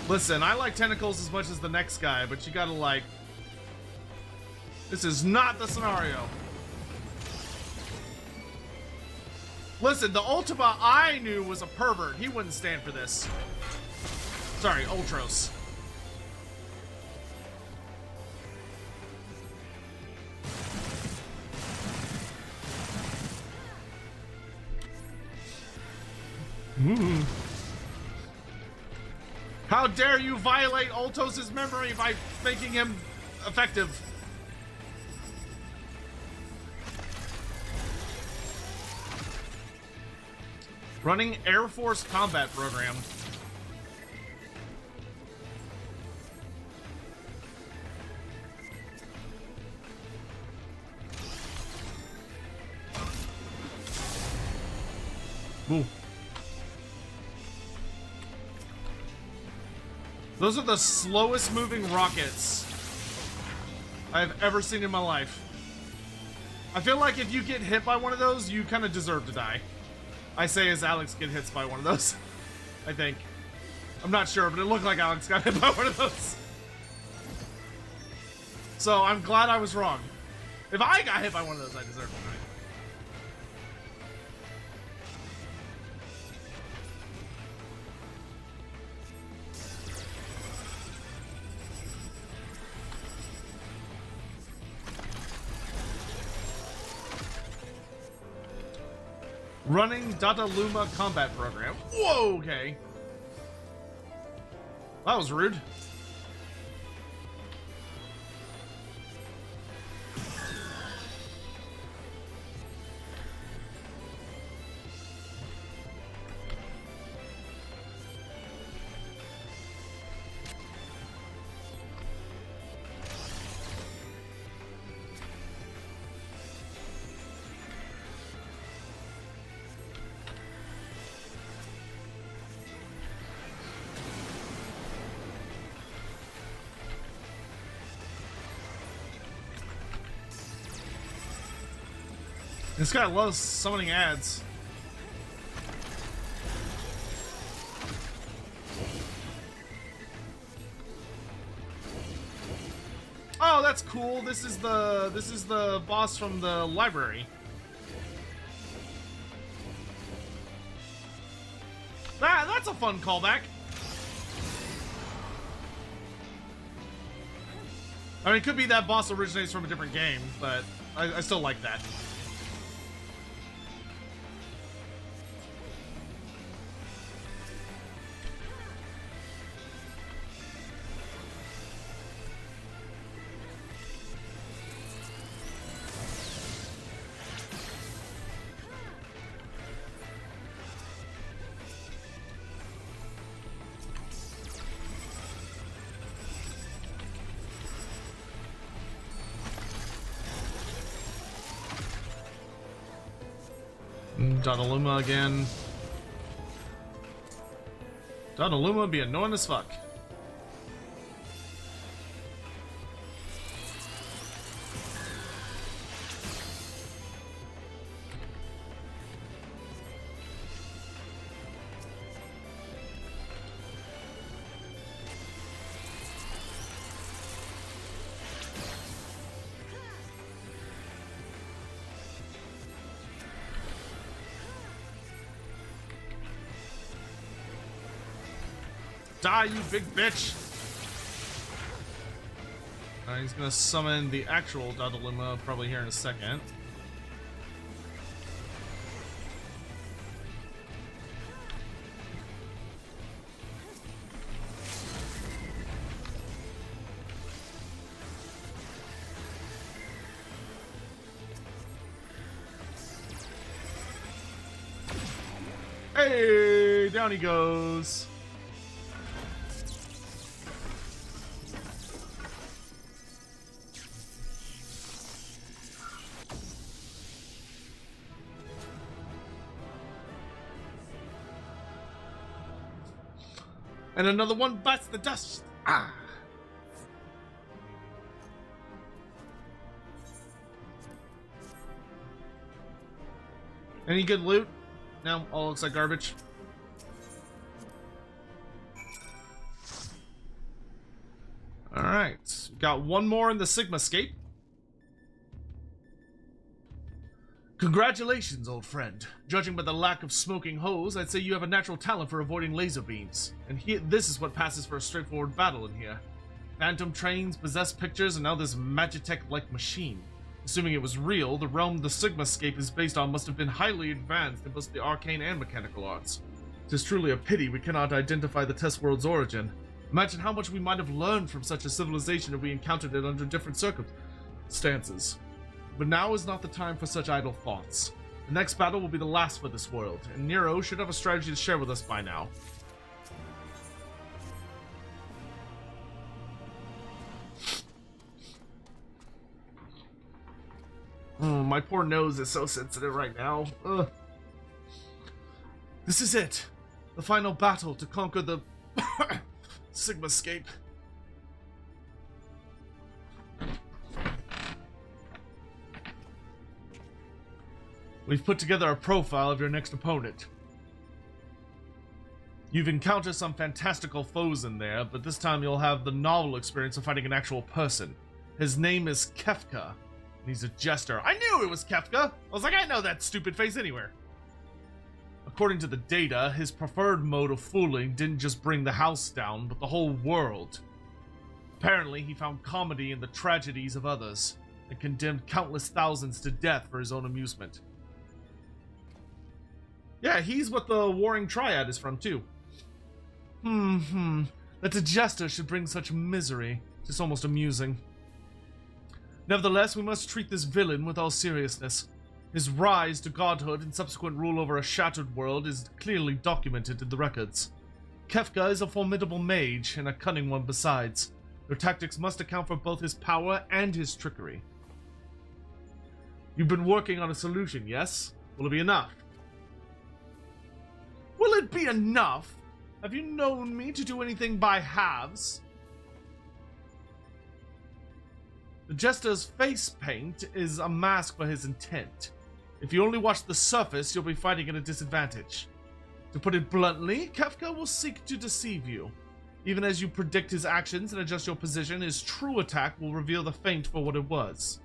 Listen, I like tentacles as much as the next guy, but you gotta like... This is not the scenario. Listen, the Ultima I knew was a pervert. He wouldn't stand for this. Sorry, Ultros. Ooh. How dare you violate Ultos' memory by making him effective? Running Air Force combat program. Ooh. Those are the slowest moving rockets I've ever seen in my life. I feel like if you get hit by one of those, you kind of deserve to die. I say as Alex get hit by one of those. I think. I'm not sure, but it looked like Alex got hit by one of those. So I'm glad I was wrong. If I got hit by one of those, I deserve to die. Running Dataluma combat program. Whoa, okay. That was rude. This guy loves summoning ads. Oh, that's cool. This is the boss from the library. That's a fun callback. I mean, it could be that boss originates from a different game, but I still like that. Dataluma again. Dataluma be annoying as fuck. Die, you big bitch! Alright, he's gonna summon the actual Dataluma probably here in a second. Hey, down he goes. And another one bites the dust. Ah. Any good loot? No, all looks like garbage. Alright, got one more in the Sigmascape. Congratulations, old friend. Judging by the lack of smoking hose, I'd say you have a natural talent for avoiding laser beams. And this is what passes for a straightforward battle in here. Phantom trains, possessed pictures, and now this Magitech-like machine. Assuming it was real, the realm the Sigmascape is based on must have been highly advanced in both the arcane and mechanical arts. It is truly a pity we cannot identify the test world's origin. Imagine how much we might have learned from such a civilization if we encountered it under different circumstances. But now is not the time for such idle thoughts. The next battle will be the last for this world, and Nero should have a strategy to share with us by now. Oh, my poor nose is so sensitive right now. Ugh. This is it. The final battle to conquer the Sigmascape. We've put together a profile of your next opponent. You've encountered some fantastical foes in there, but this time you'll have the novel experience of fighting an actual person. His name is Kefka, and he's a jester. I knew it was Kefka! I was like, I know that stupid face anywhere. According to the data, his preferred mode of fooling didn't just bring the house down, but the whole world. Apparently, he found comedy in the tragedies of others, and condemned countless thousands to death for his own amusement. Yeah, he's what the Warring Triad is from, too. That a jester should bring such misery. It's almost amusing. Nevertheless, we must treat this villain with all seriousness. His rise to godhood and subsequent rule over a shattered world is clearly documented in the records. Kefka is a formidable mage, and a cunning one besides. Your tactics must account for both his power and his trickery. You've been working on a solution, yes? Will it be enough? Will it be enough? Have you known me to do anything by halves? The jester's face paint is a mask for his intent. If you only watch the surface, you'll be fighting at a disadvantage. To put it bluntly, Kefka will seek to deceive you. Even as you predict his actions and adjust your position, his true attack will reveal the feint for what it was.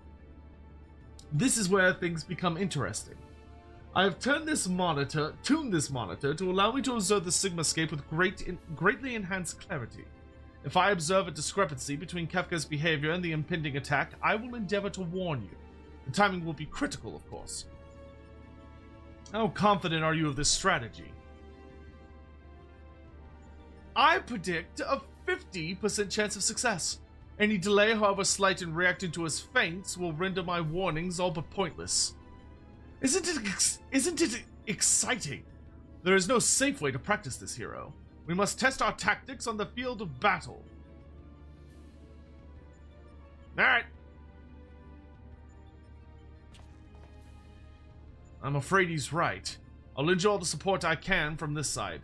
This is where things become interesting. I have tuned this monitor to allow me to observe the Sigmascape with greatly enhanced clarity. If I observe a discrepancy between Kefka's behavior and the impending attack, I will endeavor to warn you. The timing will be critical, of course. How confident are you of this strategy? I predict a 50% chance of success. Any delay, however slight, in reacting to his feints will render my warnings all but pointless. Isn't it exciting? There is no safe way to practice this hero. We must test our tactics on the field of battle. Alright. I'm afraid he's right. I'll lend you all the support I can from this side.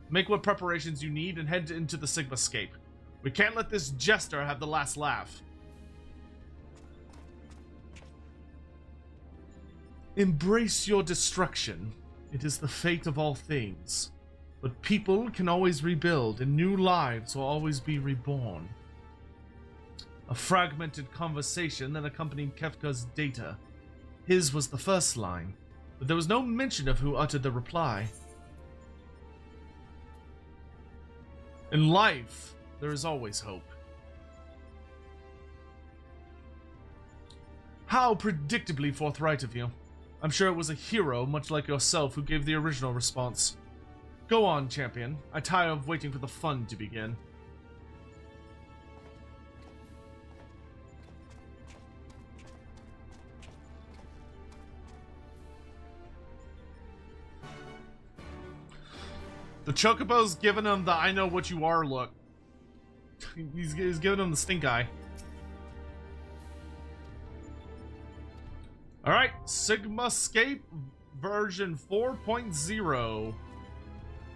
Make what preparations you need and head into the Sigmascape. We can't let this jester have the last laugh. Embrace your destruction. It is the fate of all things. But people can always rebuild, and new lives will always be reborn. A fragmented conversation that accompanied Kefka's data. His was the first line, but there was no mention of who uttered the reply. In life, there is always hope. How predictably forthright of you. I'm sure it was a hero, much like yourself, who gave the original response. Go on, champion. I tire of waiting for the fun to begin. The Chocobo's giving him the I know what you are look. He's giving him the stink eye. Alright, Sigmascape version 4.0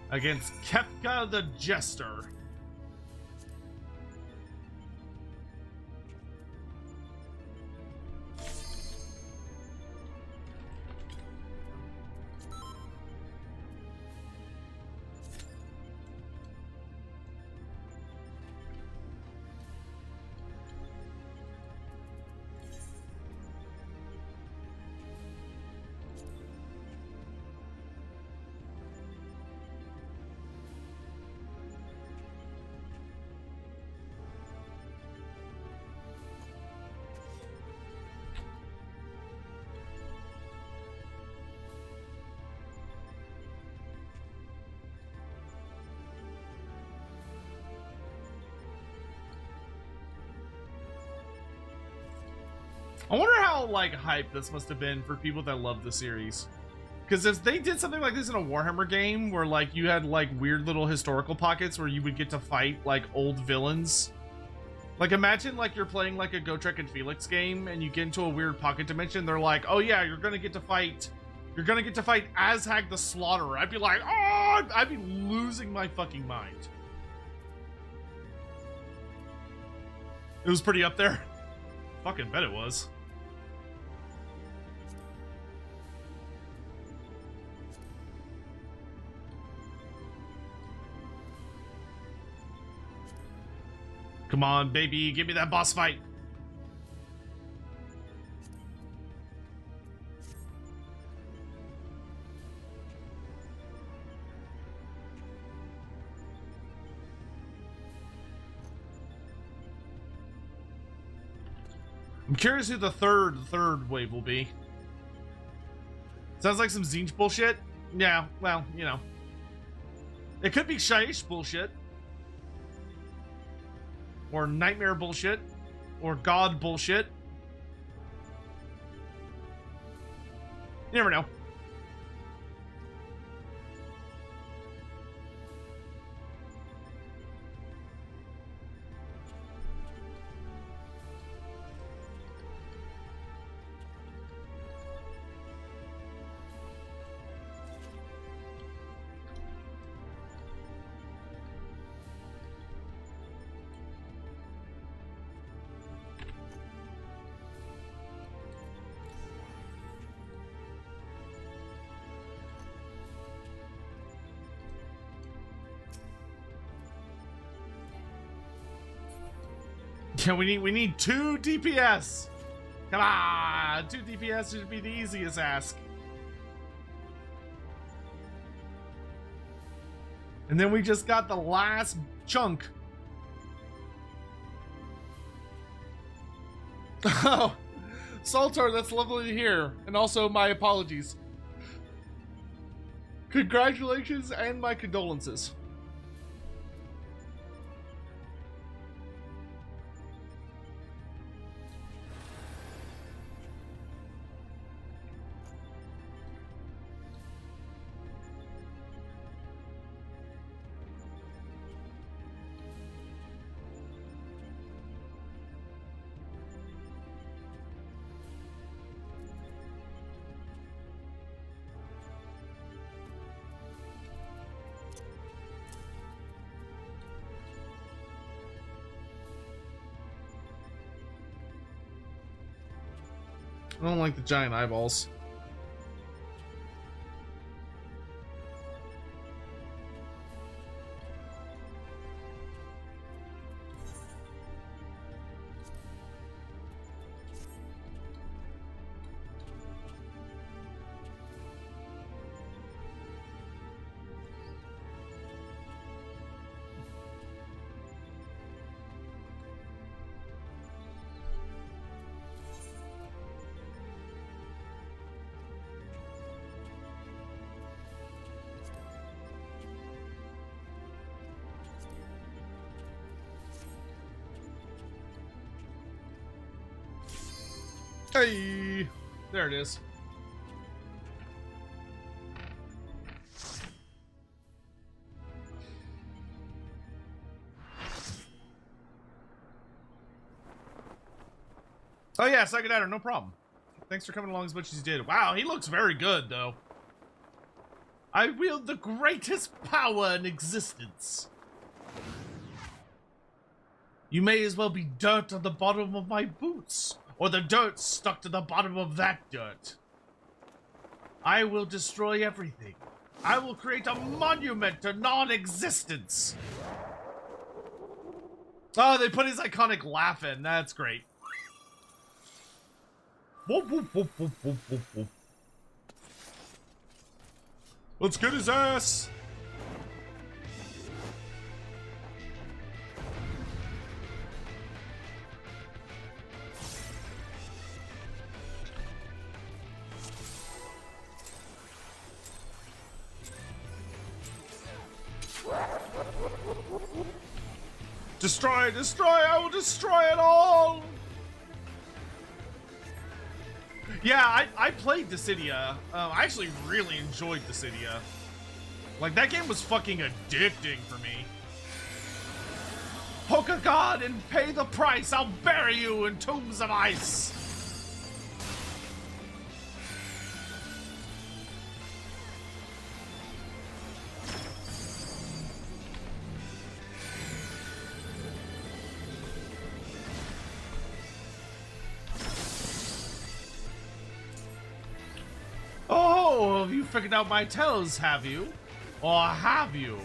against Kefka the Jester. I wonder how, like, hype this must have been for people that love the series. Because if they did something like this in a Warhammer game, where, like, you had, like, weird little historical pockets where you would get to fight, like, old villains. Like, imagine, like, you're playing, like, a Gotrek and Felix game, and you get into a weird pocket dimension, they're like, oh yeah, you're gonna get to fight You're gonna get to fight Azhag the Slaughterer. I'd be like, oh, I'd be losing my fucking mind. It was pretty up there. Fucking bet it was. Come on, baby, give me that boss fight. I'm curious who the third wave will be. Sounds like some Zinj bullshit. Yeah, well, you know. It could be Shaiish bullshit. Or Nightmare bullshit. Or God bullshit. You never know. Yeah, we need 2 DPS. Come on, 2 DPS should be the easiest ask. And then we just got the last chunk. Oh, Saltar, that's lovely to hear. And also my apologies. Congratulations and my condolences. I don't like the giant eyeballs. Hey, there it is. Oh yeah, Psychodider, no problem. Thanks for coming along as much as you did. Wow, he looks very good though. I wield the greatest power in existence. You may as well be dirt on the bottom of my boots. Or the dirt stuck to the bottom of that dirt. I will destroy everything. I will create a monument to non-existence. Oh, they put his iconic laugh in. That's great. Whoop, whoop, whoop, whoop, whoop, whoop, whoop. Let's get his ass. Destroy, destroy, I will destroy it all! Yeah, I played Dissidia. I actually really enjoyed Dissidia. Like, that game was fucking addicting for me. Poke a god and pay the price! I'll bury you in tombs of ice! So, have you figured out my tells, have you? Or have you?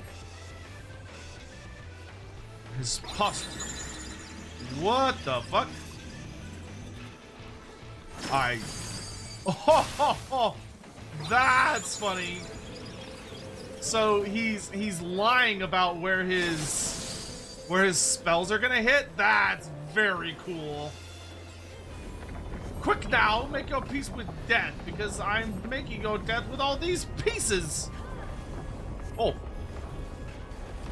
His posture. What the fuck? Oh, that's funny. So he's lying about where his spells are gonna hit. That's very cool. Quick now, make your peace with death, because I'm making your death with all these pieces. Oh.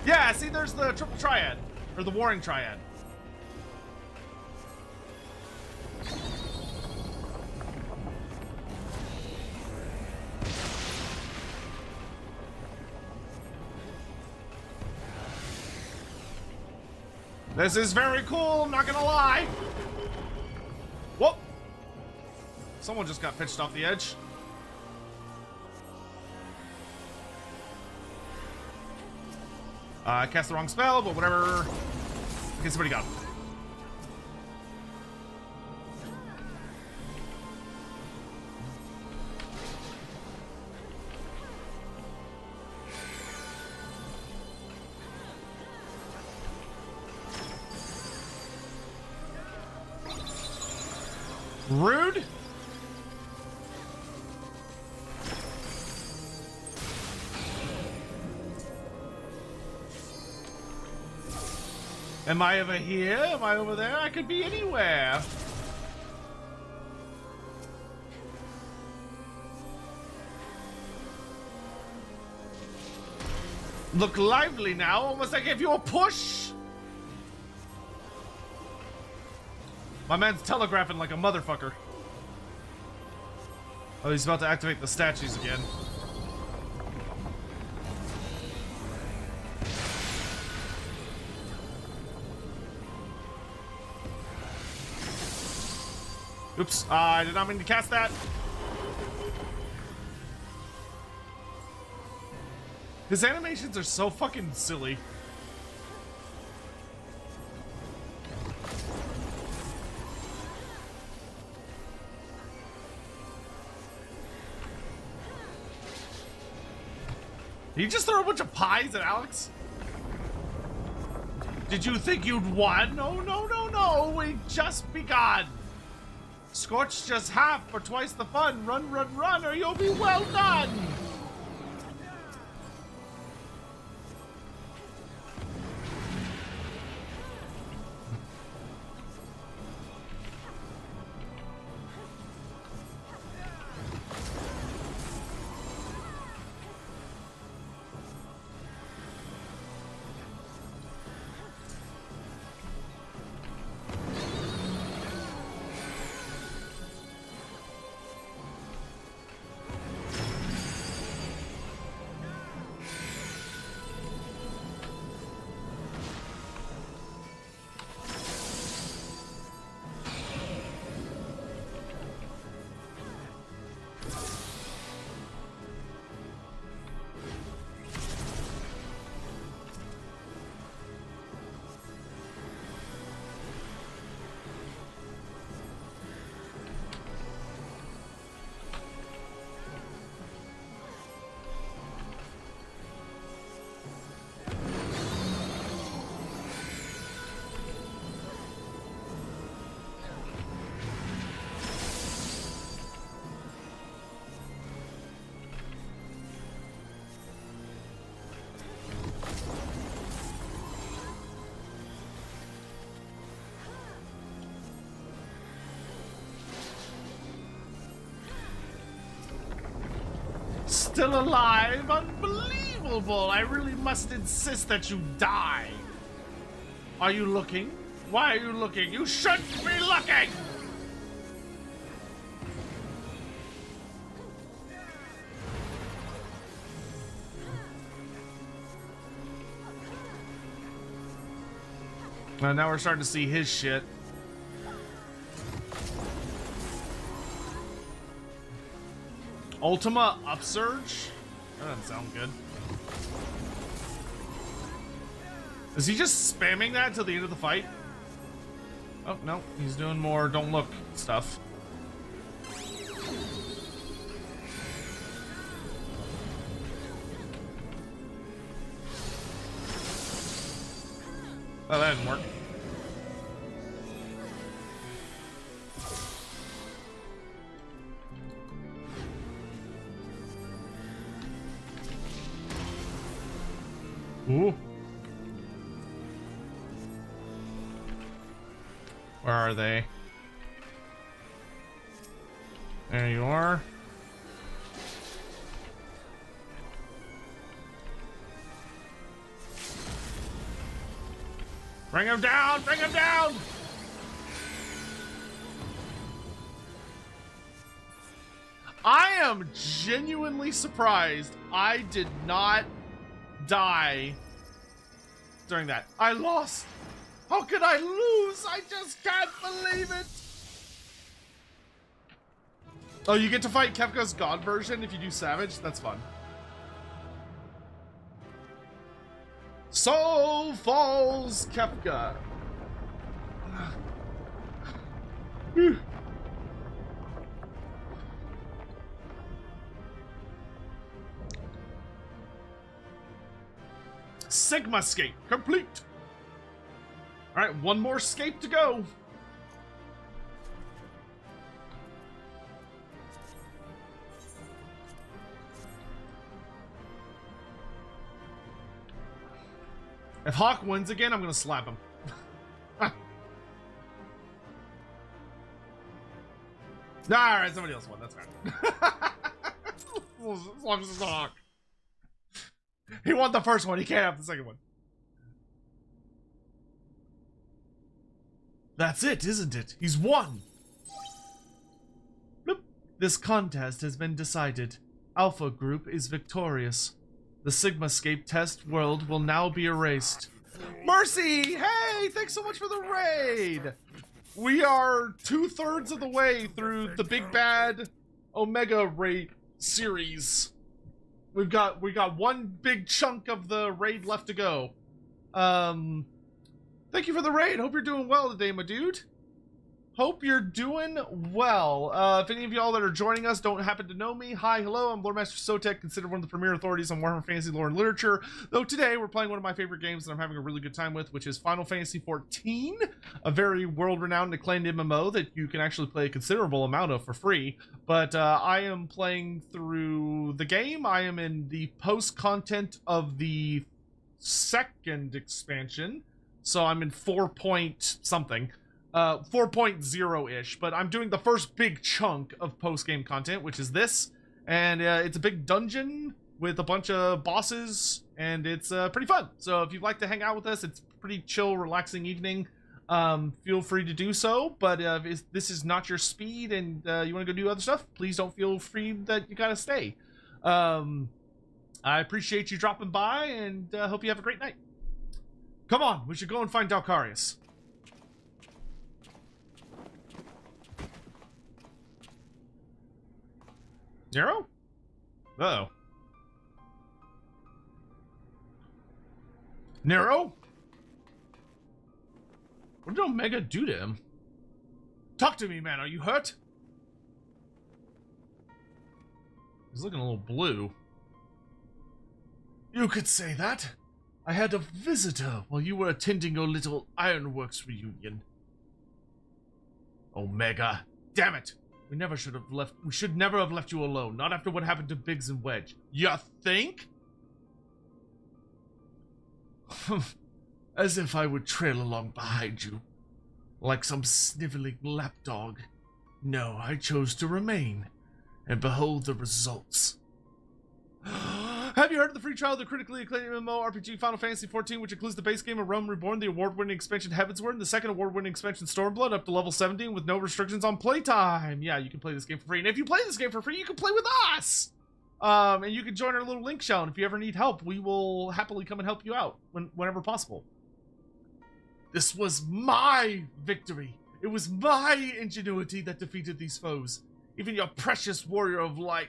Yeah, see, there's the triple triad, or the warring triad. This is very cool, I'm not gonna lie. Whoop. Someone just got pitched off the edge. I cast the wrong spell, but whatever. Okay, somebody got him. Rude. Am I over here? Am I over there? I could be anywhere. Look lively now, almost I gave you a push. My man's telegraphing like a motherfucker. Oh, he's about to activate the statues again. Oops, I did not mean to cast that. His animations are so fucking silly. Did you just throw a bunch of pies at Alex? Did you think you'd won? No, no, no, no. We just begun. Scorch just half for twice the fun. Run, run, run, or you'll be well done. Still alive? Unbelievable! I really must insist that you die. Are you looking? Why are you looking? You shouldn't be looking! Now we're starting to see his shit. Ultima Upsurge? That doesn't sound good. Is he just spamming that till the end of the fight? Oh, no. He's doing more don't look stuff. Oh, that didn't work. Ooh. Where are they? There you are. Bring him down! Bring him down! I am genuinely surprised I did not die during that. I lost. How could I lose? I just can't believe it. Oh, you get to fight Kefka's God version if you do Savage? That's fun. So falls Kefka. Sigma scape complete. All right, one more scape to go. If Hawk wins again, I'm gonna slap him. Alright, somebody else won, that's fine. As long as it's not Hawk. He won the first one, he can't have the second one. That's it, isn't it? He's won! Bloop. This contest has been decided. Alpha Group is victorious. The Sigmascape test world will now be erased. Mercy! Hey, thanks so much for the raid! We are 2/3 of the way through the Big Bad Omega raid series. We got one big chunk of the raid left to go. Thank you for the raid. Hope you're doing well today, my dude. Hope you're doing well. If any of y'all that are joining us don't happen to know me, hi, hello, I'm Lord Master Sotek, considered one of the premier authorities on Warhammer Fantasy lore and literature. Though today we're playing one of my favorite games that I'm having a really good time with, which is Final Fantasy XIV, a very world-renowned and acclaimed MMO that you can actually play a considerable amount of for free. But I am playing through the game. I am in the post-content of the second expansion, so I'm in 4-point-something. 4.0-ish, but I'm doing the first big chunk of post-game content, which is this, and it's a big dungeon with a bunch of bosses, and it's pretty fun. So if you'd like to hang out with us, it's a pretty chill, relaxing evening. Feel free to do so, but if this is not your speed and you want to go do other stuff, please don't feel free that you gotta stay. I appreciate you dropping by, and hope you have a great night. Come on, we should go and find Dalkarius. Nero? Uh-oh. Nero? What did Omega do to him? Talk to me, man. Are you hurt? He's looking a little blue. You could say that. I had a visitor while you were attending your little Ironworks reunion. Omega. Damn it. We should never have left you alone. Not after what happened to Biggs and Wedge. You think? As if I would trail along behind you, like some sniveling lapdog. No, I chose to remain, and behold the results. Have you heard of the free trial of the critically acclaimed MMORPG Final Fantasy XIV, which includes the base game of Realm Reborn, the award-winning expansion Heavensward, and the second award-winning expansion Stormblood up to level 17 with no restrictions on playtime? Yeah, you can play this game for free. And if you play this game for free, you can play with us! And you can join our little link shell, and if you ever need help, we will happily come and help you out whenever possible. This was my victory. It was my ingenuity that defeated these foes. Even your precious warrior of light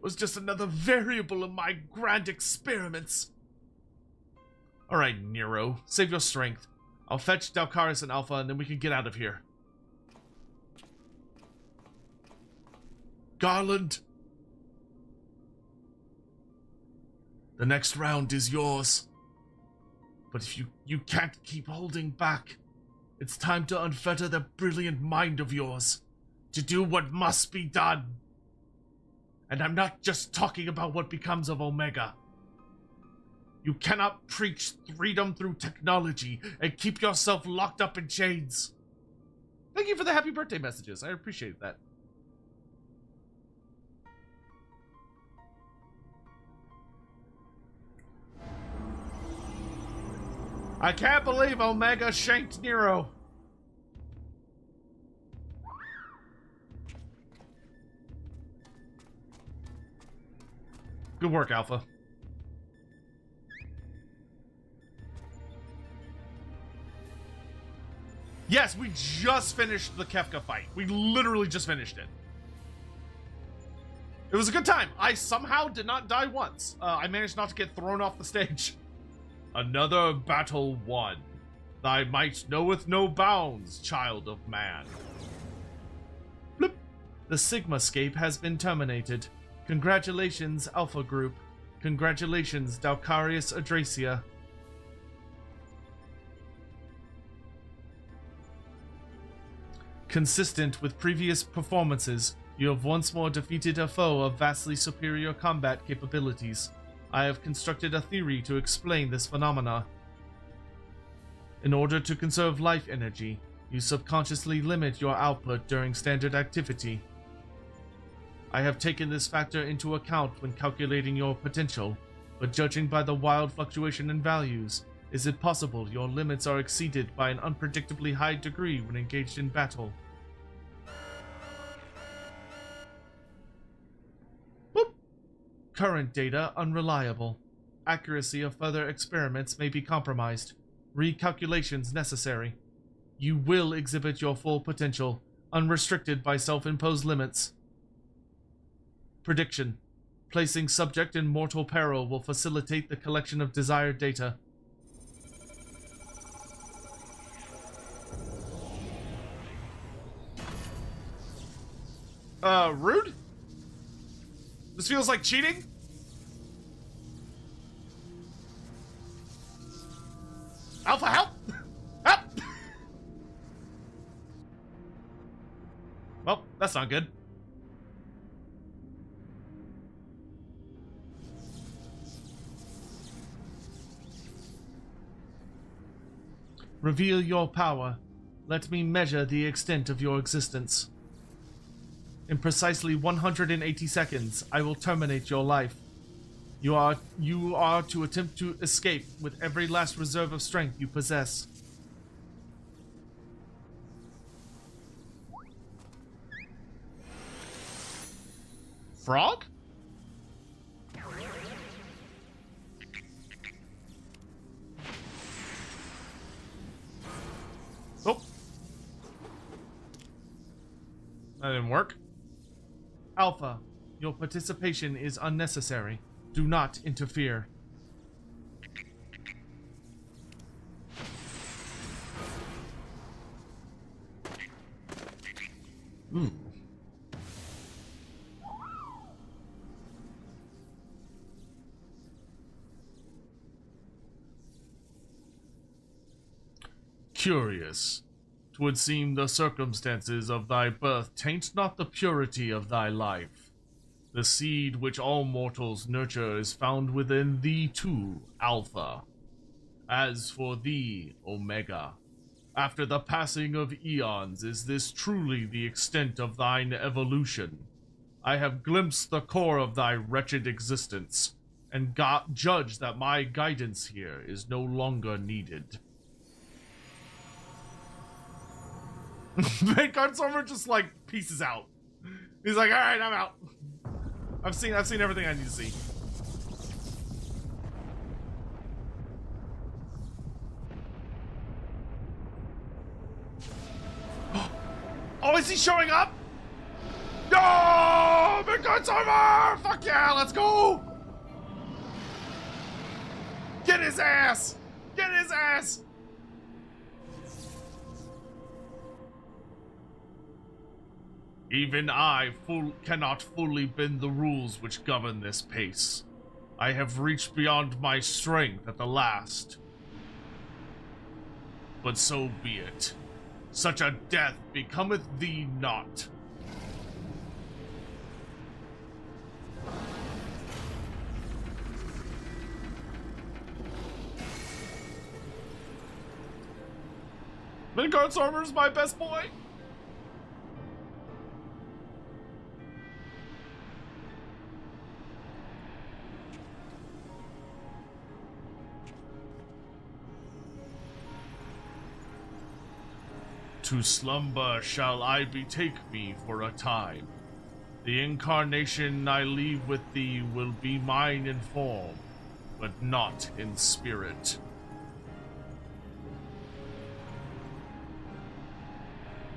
was just another variable in my grand experiments. Alright, Nero. Save your strength. I'll fetch Dalkarius and Alpha, and then we can get out of here. Garland. The next round is yours. But if you can't keep holding back, it's time to unfetter that brilliant mind of yours, to do what must be done. And I'm not just talking about what becomes of Omega. You cannot preach freedom through technology and keep yourself locked up in chains. Thank you for the happy birthday messages. I appreciate that. I can't believe Omega shanked Nero. Good work, Alpha. Yes, we just finished the Kefka fight. We literally just finished it. It was a good time. I somehow did not die once. I managed not to get thrown off the stage. Another battle won. Thy might knoweth no bounds, child of man. Bloop. The Sigmascape has been terminated. Congratulations, Alpha Group. Congratulations, Dalcarius Adracia. Consistent with previous performances, you have once more defeated a foe of vastly superior combat capabilities. I have constructed a theory to explain this phenomena. In order to conserve life energy, you subconsciously limit your output during standard activity. I have taken this factor into account when calculating your potential, but judging by the wild fluctuation in values, is it possible your limits are exceeded by an unpredictably high degree when engaged in battle? Boop. Current data unreliable. Accuracy of further experiments may be compromised. Recalculations necessary. You will exhibit your full potential, unrestricted by self-imposed limits. Prediction. Placing subject in mortal peril will facilitate the collection of desired data. Rude? This feels like cheating? Alpha, help! Help! Well, that's not good. Reveal your power. Let me measure the extent of your existence. In precisely 180 seconds, I will terminate your life. You are to attempt to escape with every last reserve of strength you possess. Frog? Oh. That didn't work. Alpha, your participation is unnecessary. Do not interfere. Ooh. Curious. 'Twould seem the circumstances of thy birth taint not the purity of thy life. The seed which all mortals nurture is found within thee too, Alpha. As for thee, Omega, after the passing of eons, is this truly the extent of thine evolution? I have glimpsed the core of thy wretched existence, and judge that my guidance here is no longer needed. Vanguard Stormer just like pieces out. He's like, all right, I'm out. I've seen everything I need to see. Oh, is he showing up? No, Vanguard Stormer! Fuck yeah, let's go! Get his ass! Get his ass! Even I cannot fully bend the rules which govern this pace. I have reached beyond my strength at the last. but so be it. Such a death becometh thee not. Midgard's armor's my best boy. To slumber shall I betake me for a time. The incarnation I leave with thee will be mine in form, but not in spirit.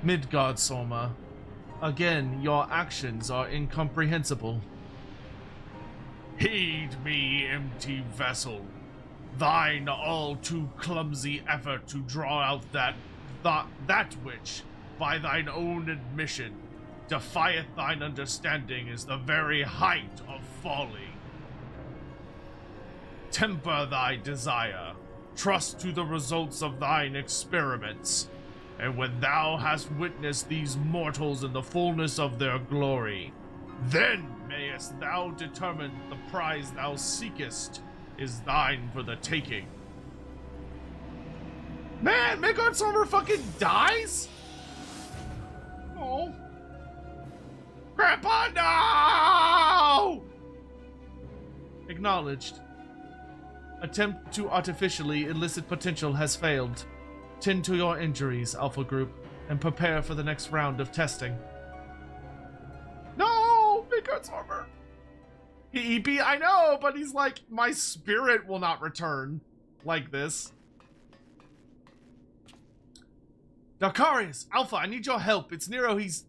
Midgard Sorma, again, your actions are incomprehensible. Heed me, empty vessel. Thine all too clumsy effort to draw out that which, by thine own admission, defieth thine understanding is the very height of folly. Temper thy desire, trust to the results of thine experiments, and when thou hast witnessed these mortals in the fullness of their glory, then mayest thou determine the prize thou seekest is thine for the taking. Man, Midgard's armor fucking dies? Oh. Grandpa, no! Acknowledged. Attempt to artificially elicit potential has failed. Tend to your injuries, Alpha Group, and prepare for the next round of testing. No! Midgard's armor. I know, but he's like, my spirit will not return like this. Darkarius, Alpha, I need your help. It's Nero, It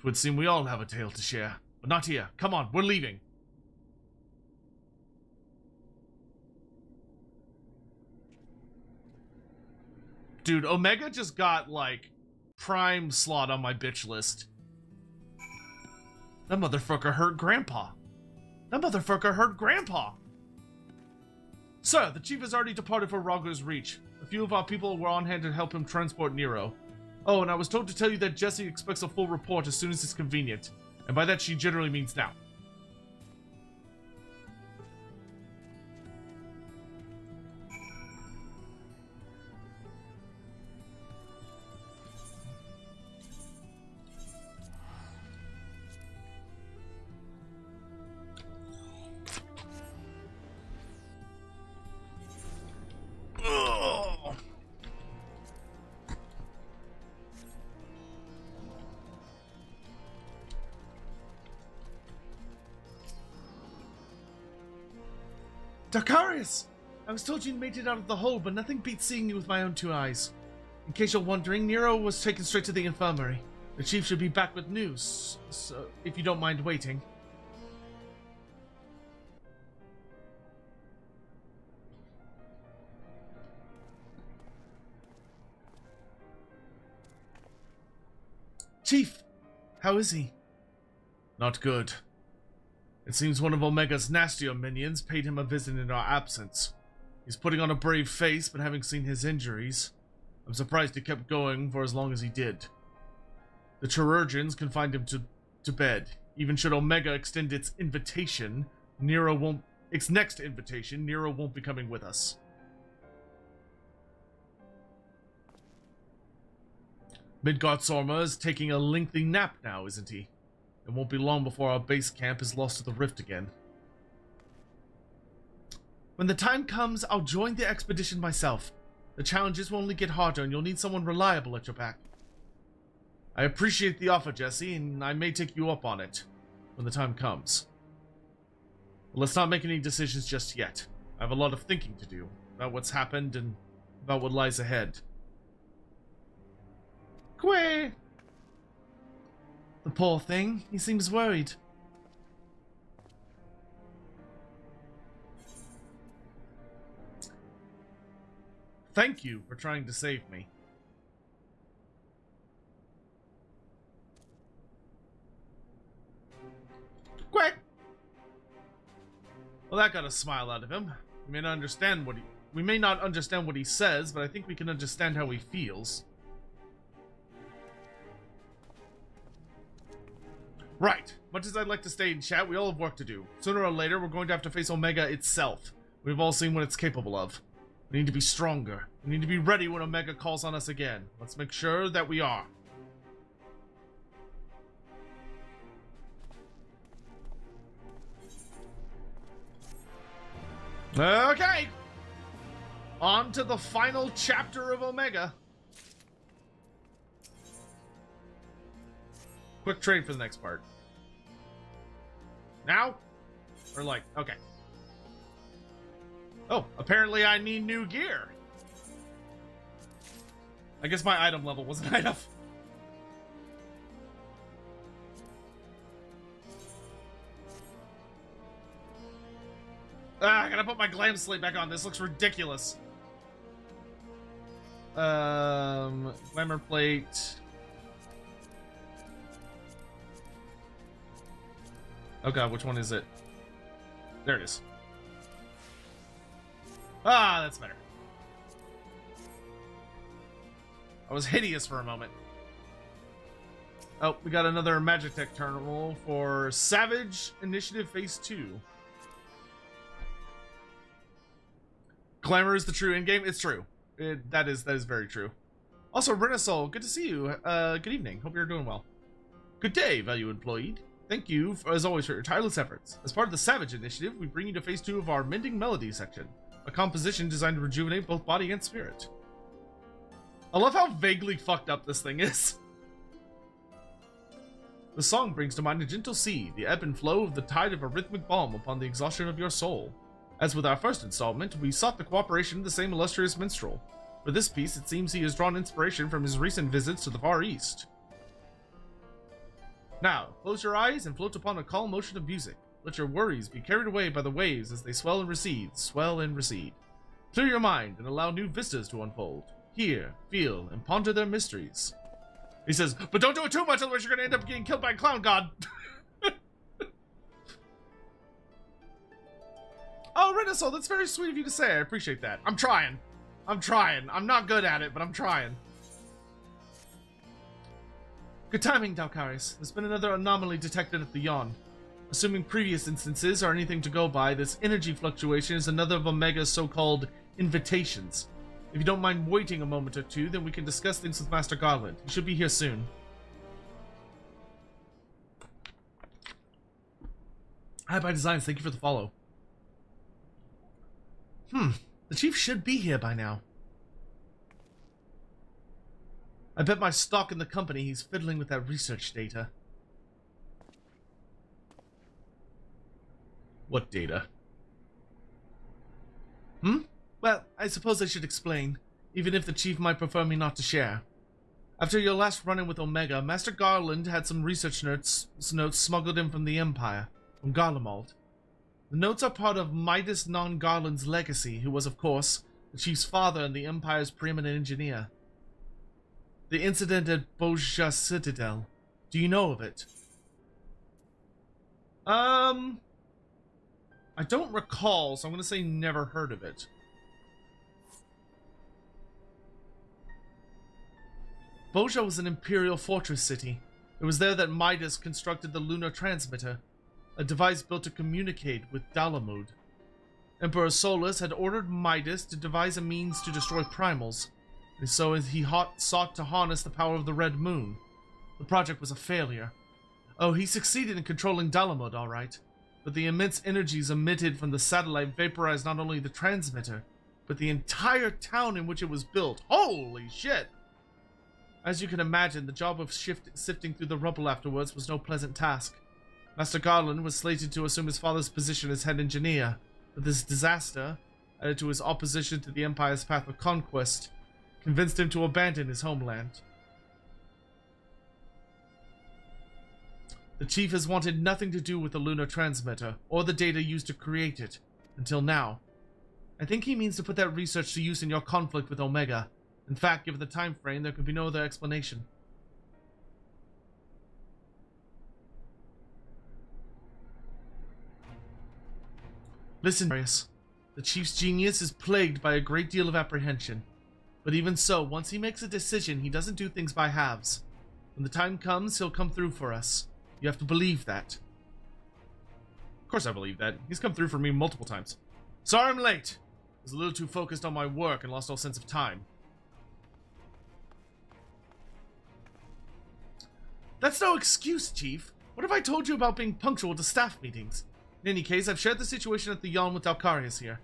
would seem we all have a tale to share. But not here. Come on, we're leaving. Dude, Omega just got, like, prime slot on my bitch list. That motherfucker hurt Grandpa. Sir, the chief has already departed for Rogger's Reach. A few of our people were on hand to help him transport Nero. Oh, and I was told to tell you that Jessie expects a full report as soon as it's convenient. And by that she generally means now. Darkarius! I was told you made it out of the hole, but nothing beats seeing you with my own two eyes. In case you're wondering, Nero was taken straight to the infirmary. The chief should be back with news, so if you don't mind waiting. Chief, how is he? Not good. It seems one of Omega's nastier minions paid him a visit in our absence. He's putting on a brave face, but having seen his injuries, I'm surprised he kept going for as long as he did. The chirurgeons confined him to bed. Even should Omega extend its next invitation, Nero won't be coming with us. Midgard Sorma is taking a lengthy nap now, isn't he? It won't be long before our base camp is lost to the rift again. When the time comes, I'll join the expedition myself. The challenges will only get harder and you'll need someone reliable at your back. I appreciate the offer, Jesse, and I may take you up on it when the time comes. But let's not make any decisions just yet. I have a lot of thinking to do about what's happened and about what lies ahead. Quay! The poor thing, he seems worried. Thank you for trying to save me. Quick! Well, that got a smile out of him. We may not understand what he says, but I think we can understand how he feels. Right. Much as I'd like to stay in chat, we all have work to do. Sooner or later, we're going to have to face Omega itself. We've all seen what it's capable of. We need to be stronger. We need to be ready when Omega calls on us again. Let's make sure that we are. Okay. On to the final chapter of Omega. Quick trade for the next part. Now? Or like, okay. Oh, apparently I need new gear. I guess my item level wasn't high enough. I gotta put my glam slate back on. This looks ridiculous. Glamour plate. Oh god, which one is it? There it is. Ah, that's better. I was hideous for a moment. Oh, we got another Magitech terminal for Savage Initiative Phase 2. Glamour is the true in-game. It's true. That is very true. Also, Renisol, good to see you. Good evening. Hope you're doing well. Good day, value employee. Thank you, as always, for your tireless efforts. As part of the Savage Initiative, we bring you to Phase 2 of our Mending Melody section, a composition designed to rejuvenate both body and spirit. I love how vaguely fucked up this thing is. The song brings to mind a gentle sea, the ebb and flow of the tide of a rhythmic balm upon the exhaustion of your soul. As with our first installment, we sought the cooperation of the same illustrious minstrel. For this piece, it seems he has drawn inspiration from his recent visits to the Far East. Now, close your eyes and float upon a calm motion of music. Let your worries be carried away by the waves as they swell and recede, swell and recede. Clear your mind and allow new vistas to unfold. Hear, feel, and ponder their mysteries. He says, but don't do it too much, otherwise you're gonna end up getting killed by a clown god. Oh, Renisol, that's very sweet of you to say. I appreciate that. I'm trying. I'm not good at it, but I'm trying. Good timing, Dalkaris. There's been another anomaly detected at the Yawn. Assuming previous instances are anything to go by, this energy fluctuation is another of Omega's so-called invitations. If you don't mind waiting a moment or two, then we can discuss things with Master Garland. He should be here soon. Hi, by Designs. Thank you for the follow. The chief should be here by now. I bet my stock in the company he's fiddling with that research data. What data? Well, I suppose I should explain, even if the chief might prefer me not to share. After your last run-in with Omega, Master Garland had some research notes smuggled in from the Empire, from Garlemald. The notes are part of Midas Non-Garland's legacy, who was, of course, the chief's father and the Empire's preeminent engineer. The incident at Bozja Citadel. Do you know of it? I don't recall, so I'm going to say never heard of it. Bozja was an Imperial fortress city. It was there that Midas constructed the lunar transmitter, a device built to communicate with Dalamud. Emperor Solus had ordered Midas to devise a means to destroy primals, and so he sought to harness the power of the Red Moon. The project was a failure. Oh, he succeeded in controlling Dalamud, all right, but the immense energies emitted from the satellite vaporized not only the transmitter, but the entire town in which it was built. Holy shit! As you can imagine, the job of sifting through the rubble afterwards was no pleasant task. Master Garland was slated to assume his father's position as head engineer, but this disaster, added to his opposition to the Empire's path of conquest, convinced him to abandon his homeland. The chief has wanted nothing to do with the lunar transmitter, or the data used to create it, until now. I think he means to put that research to use in your conflict with Omega. In fact, given the time frame, there could be no other explanation. Listen, Darius. The Chief's genius is plagued by a great deal of apprehension. But even so, once he makes a decision, he doesn't do things by halves. When the time comes, he'll come through for us. You have to believe that. Of course I believe that. He's come through for me multiple times. Sorry I'm late. I was a little too focused on my work and lost all sense of time. That's no excuse, Chief. What have I told you about being punctual to staff meetings? In any case, I've shared the situation at the yawn with Dalkarius here.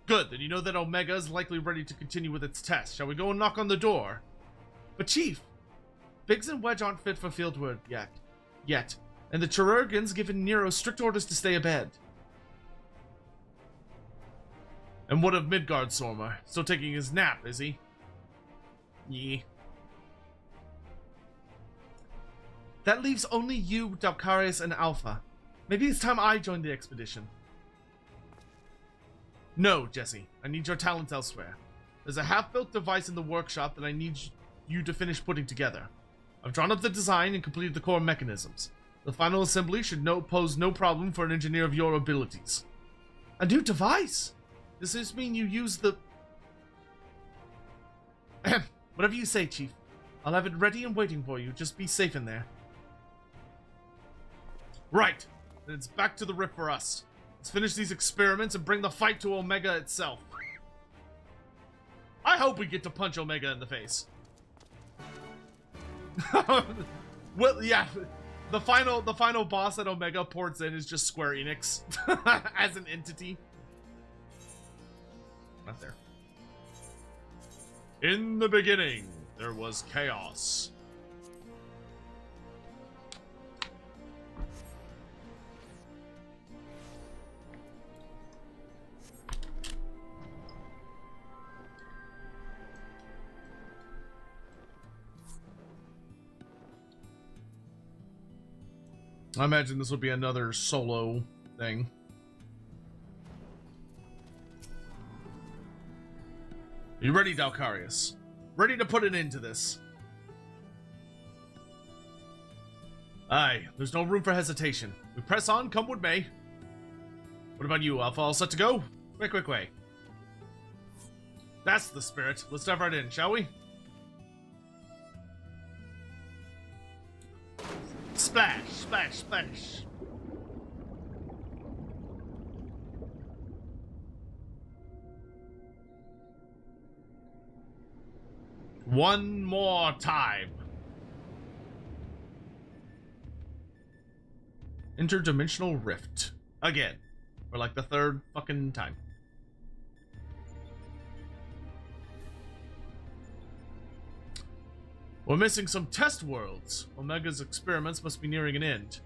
Good, then you know that Omega is likely ready to continue with its test. Shall we go and knock on the door? But Chief, Biggs and Wedge aren't fit for field work yet. And the Chirurgan's given Nero strict orders to stay abed. And what of Midgard Sormer? Still taking his nap, is he? Yeah. That leaves only you, Dalkarius, and Alpha. Maybe it's time I join the expedition. No, Jesse. I need your talents elsewhere. There's a half-built device in the workshop that I need you to finish putting together. I've drawn up the design and completed the core mechanisms. The final assembly should pose no problem for an engineer of your abilities. A new device? Does this mean you use the... Whatever you say, Chief. I'll have it ready and waiting for you. Just be safe in there. Right. Then it's back to the Rift for us. Let's finish these experiments and bring the fight to Omega itself. I hope we get to punch Omega in the face. Well, yeah. The final boss that Omega ports in is just Square Enix as an entity. Not there. In the beginning, there was chaos. I imagine this will be another solo thing. Are you ready, Dalkarius? Ready to put an end to this? Aye, there's no room for hesitation. We press on, come what may. What about you, Alpha? All set to go? Quick way. That's the spirit. Let's dive right in, shall we? Splash, splash, splash. One more time. Interdimensional rift. Again. For like the third fucking time. We're missing some test worlds. Omega's experiments must be nearing an end.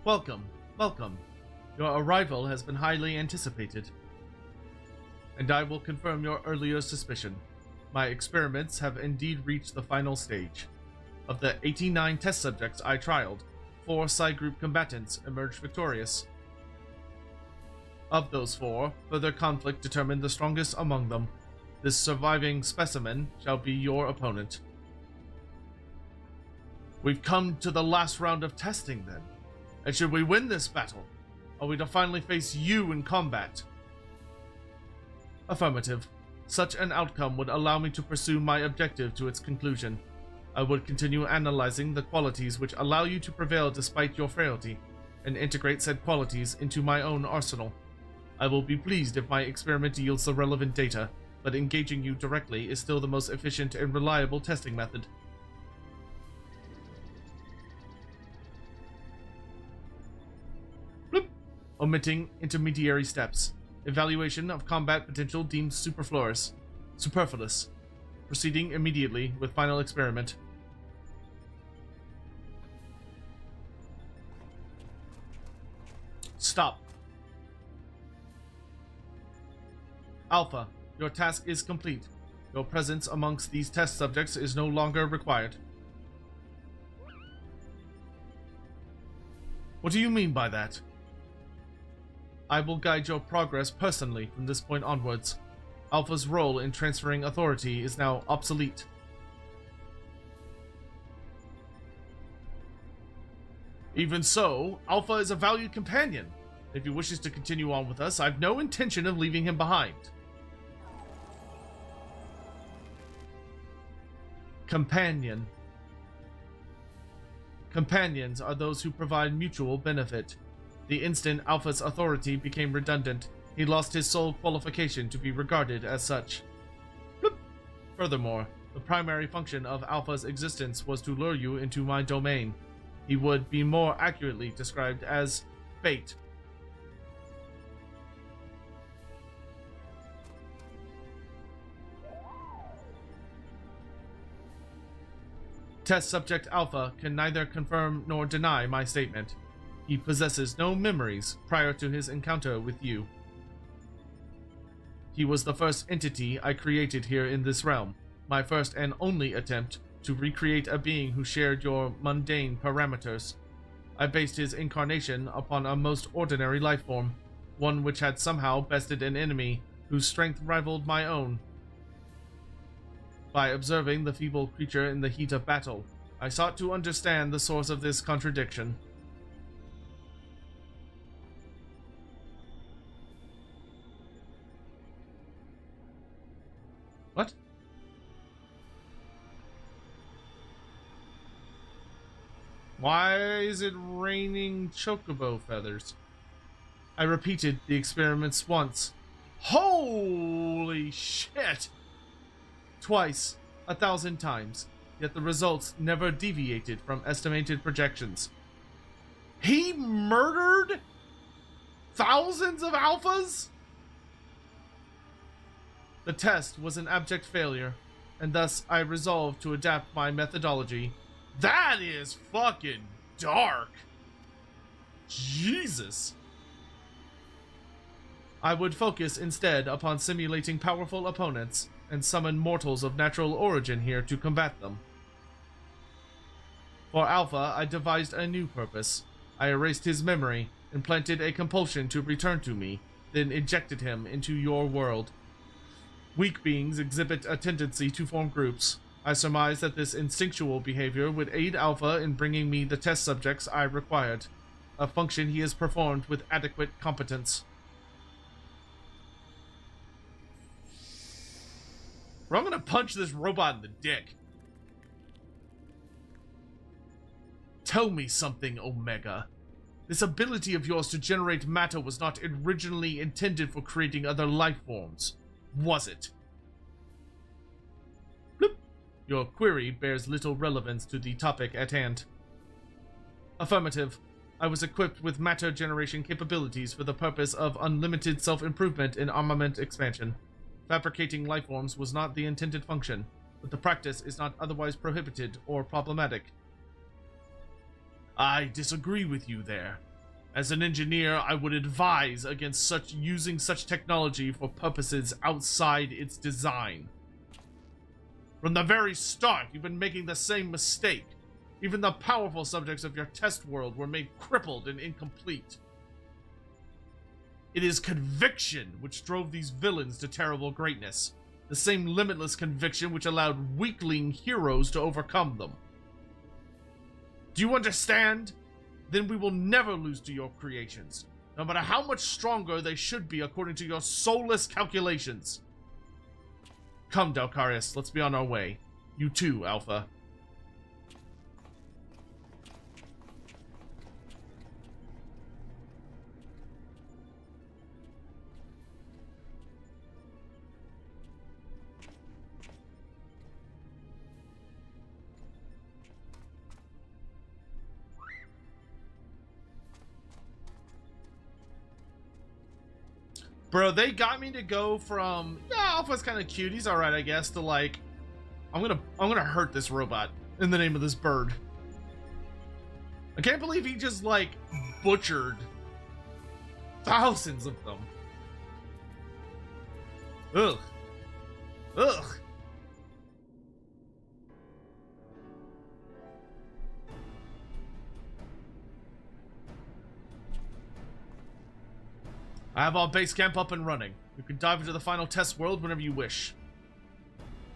Welcome. Your arrival has been highly anticipated. And I will confirm your earlier suspicion. My experiments have indeed reached the final stage. Of the 89 test subjects I trialed, 4 Psi Group combatants emerged victorious. Of those 4, further conflict determined the strongest among them. This surviving specimen shall be your opponent. We've come to the last round of testing then. And should we win this battle, are we to finally face you in combat? Affirmative. Such an outcome would allow me to pursue my objective to its conclusion. I would continue analyzing the qualities which allow you to prevail despite your frailty, and integrate said qualities into my own arsenal. I will be pleased if my experiment yields the relevant data, but engaging you directly is still the most efficient and reliable testing method. Bloop. Omitting intermediary steps. Evaluation of combat potential deemed superfluous. Proceeding immediately with final experiment. Stop. Alpha, your task is complete. Your presence amongst these test subjects is no longer required. What do you mean by that? I will guide your progress personally from this point onwards. Alpha's role in transferring authority is now obsolete. Even so, Alpha is a valued companion. If he wishes to continue on with us, I've no intention of leaving him behind. Companion. Companions are those who provide mutual benefit. The instant Alpha's authority became redundant, he lost his sole qualification to be regarded as such. Bloop. Furthermore, the primary function of Alpha's existence was to lure you into my domain. He would be more accurately described as bait. Test subject Alpha can neither confirm nor deny my statement. He possesses no memories prior to his encounter with you. He was the first entity I created here in this realm, my first and only attempt to recreate a being who shared your mundane parameters. I based his incarnation upon a most ordinary life form, one which had somehow bested an enemy whose strength rivaled my own. By observing the feeble creature in the heat of battle, I sought to understand the source of this contradiction. What? Why is it raining chocobo feathers? I repeated the experiments once. Holy shit! Twice, 1,000 times, yet the results never deviated from estimated projections. He murdered thousands of alphas? The test was an abject failure, and thus I resolved to adapt my methodology. That is fucking dark. Jesus. I would focus instead upon simulating powerful opponents and summon mortals of natural origin here to combat them. For Alpha, I devised a new purpose. I erased his memory, implanted a compulsion to return to me, then ejected him into your world. Weak beings exhibit a tendency to form groups. I surmised that this instinctual behavior would aid Alpha in bringing me the test subjects I required, a function he has performed with adequate competence. Bro, I'm gonna punch this robot in the dick. Tell me something, Omega. This ability of yours to generate matter was not originally intended for creating other life forms, was it? Bloop. Your query bears little relevance to the topic at hand. Affirmative. I was equipped with matter generation capabilities for the purpose of unlimited self-improvement and armament expansion. Fabricating life forms was not the intended function, but the practice is not otherwise prohibited or problematic. I disagree with you there. As an engineer, I would advise against using such technology for purposes outside its design. From the very start, you've been making the same mistake. Even the powerful subjects of your test world were made crippled and incomplete. It is conviction which drove these villains to terrible greatness. The same limitless conviction which allowed weakling heroes to overcome them. Do you understand? Then we will never lose to your creations, no matter how much stronger they should be according to your soulless calculations. Come, Delcarius, let's be on our way. You too, Alpha. Bro, they got me to go from, yeah, Alpha's kind of cute, he's alright, I guess, to like, I'm gonna hurt this robot in the name of this bird. I can't believe he just, like, butchered thousands of them. Ugh. Ugh. I have our base camp up and running. You can dive into the final test world whenever you wish.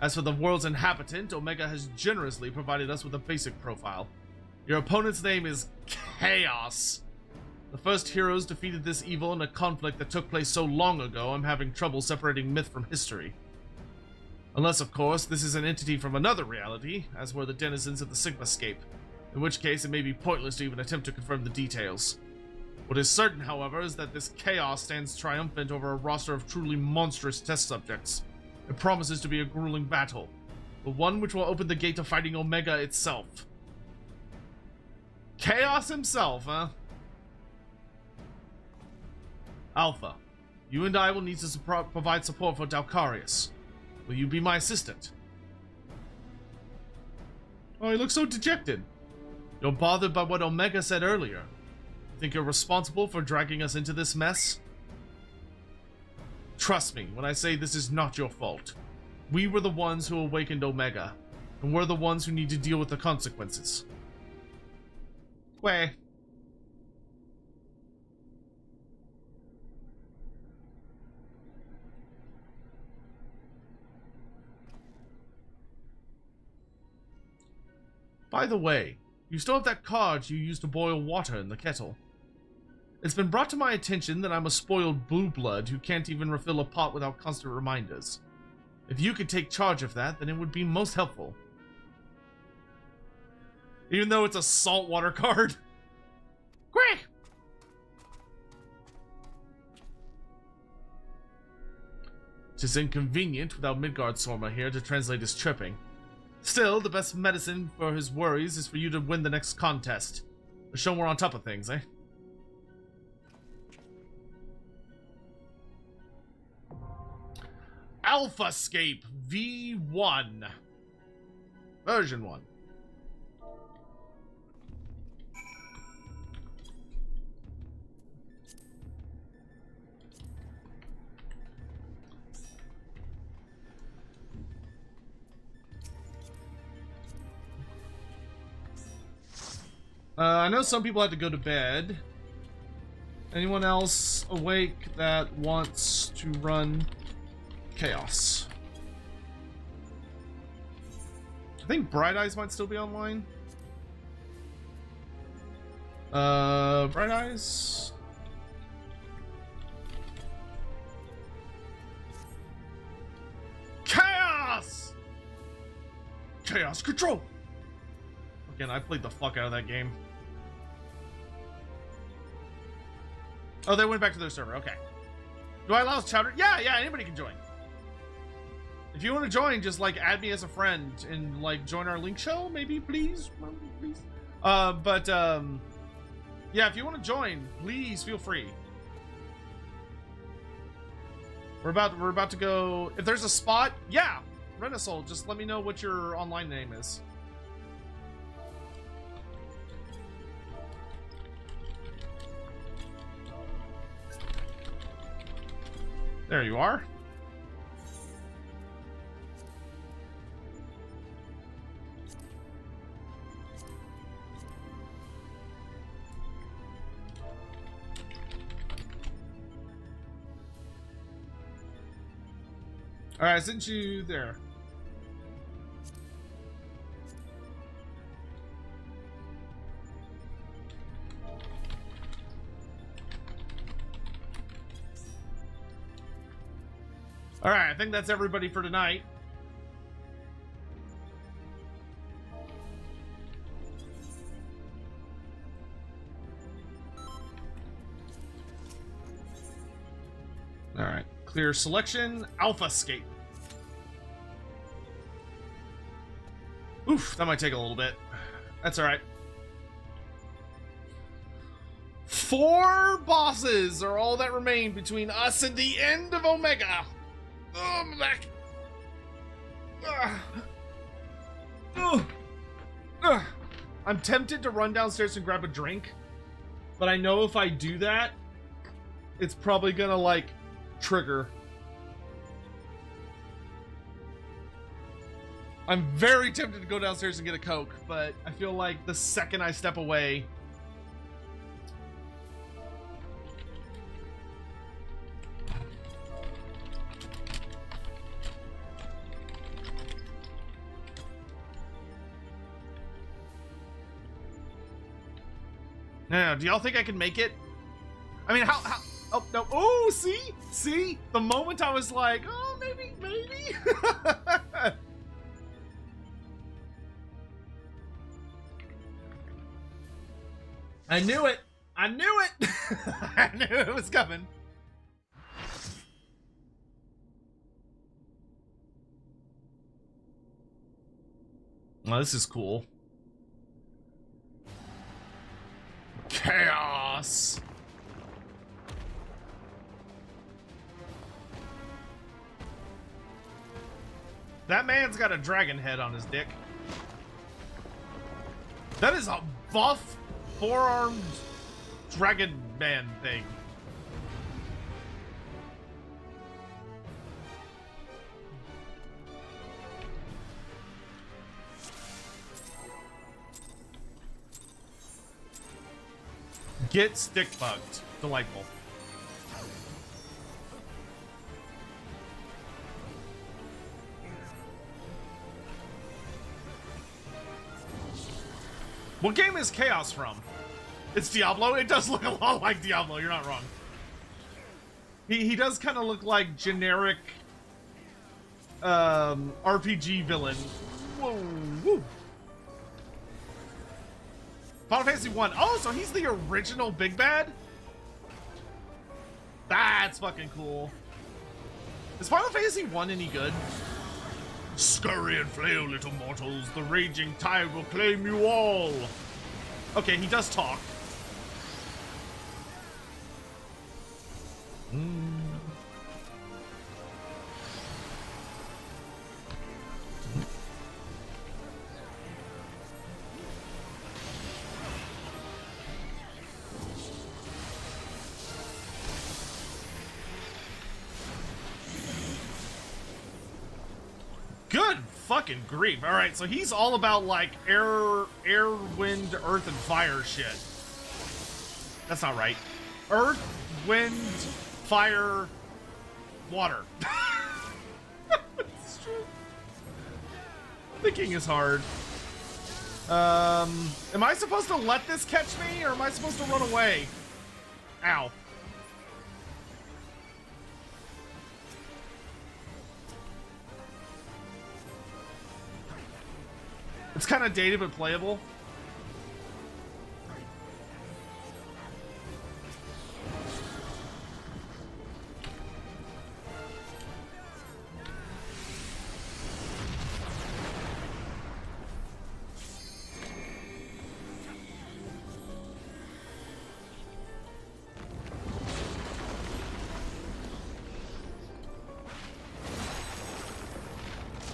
As for the world's inhabitant, Omega has generously provided us with a basic profile. Your opponent's name is Chaos. The first heroes defeated this evil in a conflict that took place so long ago, I'm having trouble separating myth from history. Unless, of course, this is an entity from another reality, as were the denizens of the Sigmascape, in which case it may be pointless to even attempt to confirm the details. What is certain, however, is that this Chaos stands triumphant over a roster of truly monstrous test subjects. It promises to be a grueling battle, but one which will open the gate to fighting Omega itself. Chaos himself, huh? Alpha, you and I will need to provide support for Dalkarius. Will you be my assistant? Oh, he looks so dejected. You're bothered by what Omega said earlier. Think you're responsible for dragging us into this mess? Trust me when I say this is not your fault. We were the ones who awakened Omega, and we're the ones who need to deal with the consequences. Way. By the way, you still have that card you used to boil water in the kettle. It's been brought to my attention that I'm a spoiled blue blood who can't even refill a pot without constant reminders. If you could take charge of that, then it would be most helpful. Even though it's a saltwater card. Quick! Tis inconvenient without Midgardsormr here to translate his chirping. Still, the best medicine for his worries is for you to win the next contest. Show we're on top of things, eh? Alphascape V1. Version 1. I know some people had to go to bed. Anyone else awake that wants to run Chaos? I think Bright Eyes might still be online. Bright Eyes. Chaos! Chaos Control! Again, I played the fuck out of that game. Oh, they went back to their server. Okay. Do I allow chowder? Yeah, anybody can join. If you want to join, just like add me as a friend and like join our link show, maybe, please. Yeah, if you want to join, please feel free. We're about to go. If there's a spot, yeah, Renasoul, just let me know what your online name is. There you are. Alright, I sent you there. Alright, I think that's everybody for tonight. Alright, clear selection, Alphascape. Oof, that might take a little bit. That's alright. 4 bosses are all that remain between us and the end of Omega. Oh, my back. I'm tempted to run downstairs and grab a drink, but I know if I do that, it's probably gonna, like, trigger. I'm very tempted to go downstairs and get a Coke, but I feel like the second I step away... No, do y'all think I can make it? I mean, how? Oh no! Oh, see. The moment I was like, oh, maybe. I knew it. I knew it was coming. Well, this is cool. Chaos. That man's got a dragon head on his dick. That is a buff, four-armed dragon man thing. Get stick bugged. Delightful. What game is Chaos from? It's Diablo? It does look a lot like Diablo, you're not wrong. He does kind of look like generic RPG villain. Whoa, woo. Final Fantasy 1. Oh, so he's the original big bad? That's fucking cool. Is Final Fantasy 1 any good? Scurry and flail, little mortals. The raging tide will claim you all. Okay, he does talk. Good fucking grief. Alright, so he's all about like air, wind, earth, and fire shit. That's not right. Earth, wind, fire, water. It's true. Thinking is hard. Am I supposed to let this catch me, or am I supposed to run away? Ow. It's kind of dated but playable.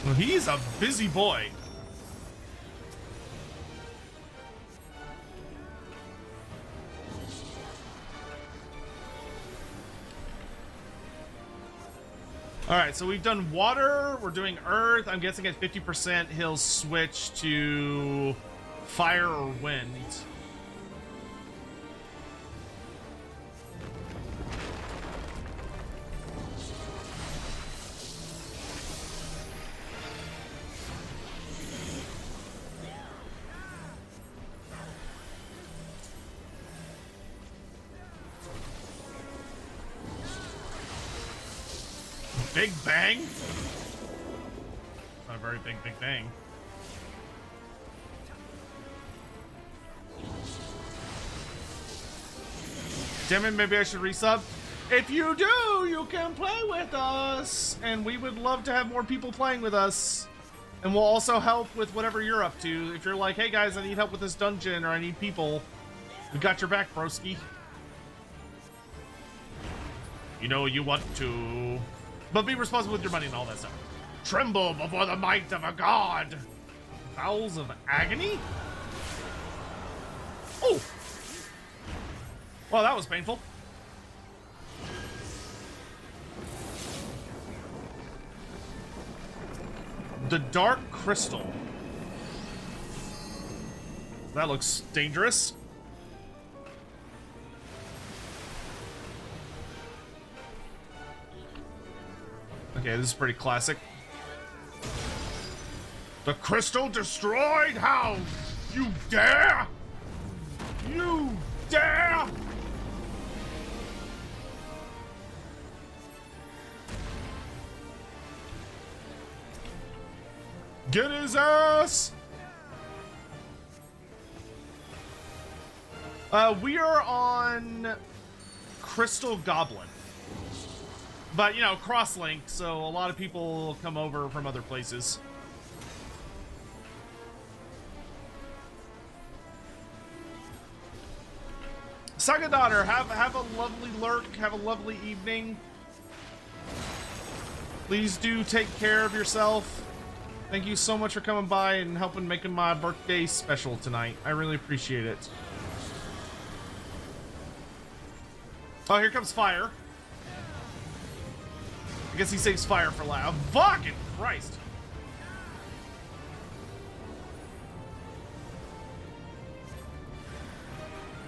Well, he's a busy boy. Alright, so we've done water, we're doing earth. I'm guessing at 50% he'll switch to fire or wind. Big bang? Not a very big bang. Damn it, maybe I should resub. If you do, you can play with us. And we would love to have more people playing with us. And we'll also help with whatever you're up to. If you're like, hey guys, I need help with this dungeon, or I need people, we got your back, broski. You know you want to. But be responsible with your money and all that stuff. Tremble before the might of a god. Bowels of agony? Oh! Well, that was painful. The Dark Crystal. That looks dangerous. Okay, this is pretty classic. The crystal destroyed? How? You dare? You Yeah! Get his ass! We are on Crystal Goblin. But, you know, cross-link, so a lot of people come over from other places. Saga Daughter, have a lovely lurk, have a lovely evening. Please do take care of yourself. Thank you so much for coming by and helping making my birthday special tonight. I really appreciate it. Oh, here comes fire. I guess he saves fire for last. Fucking Christ.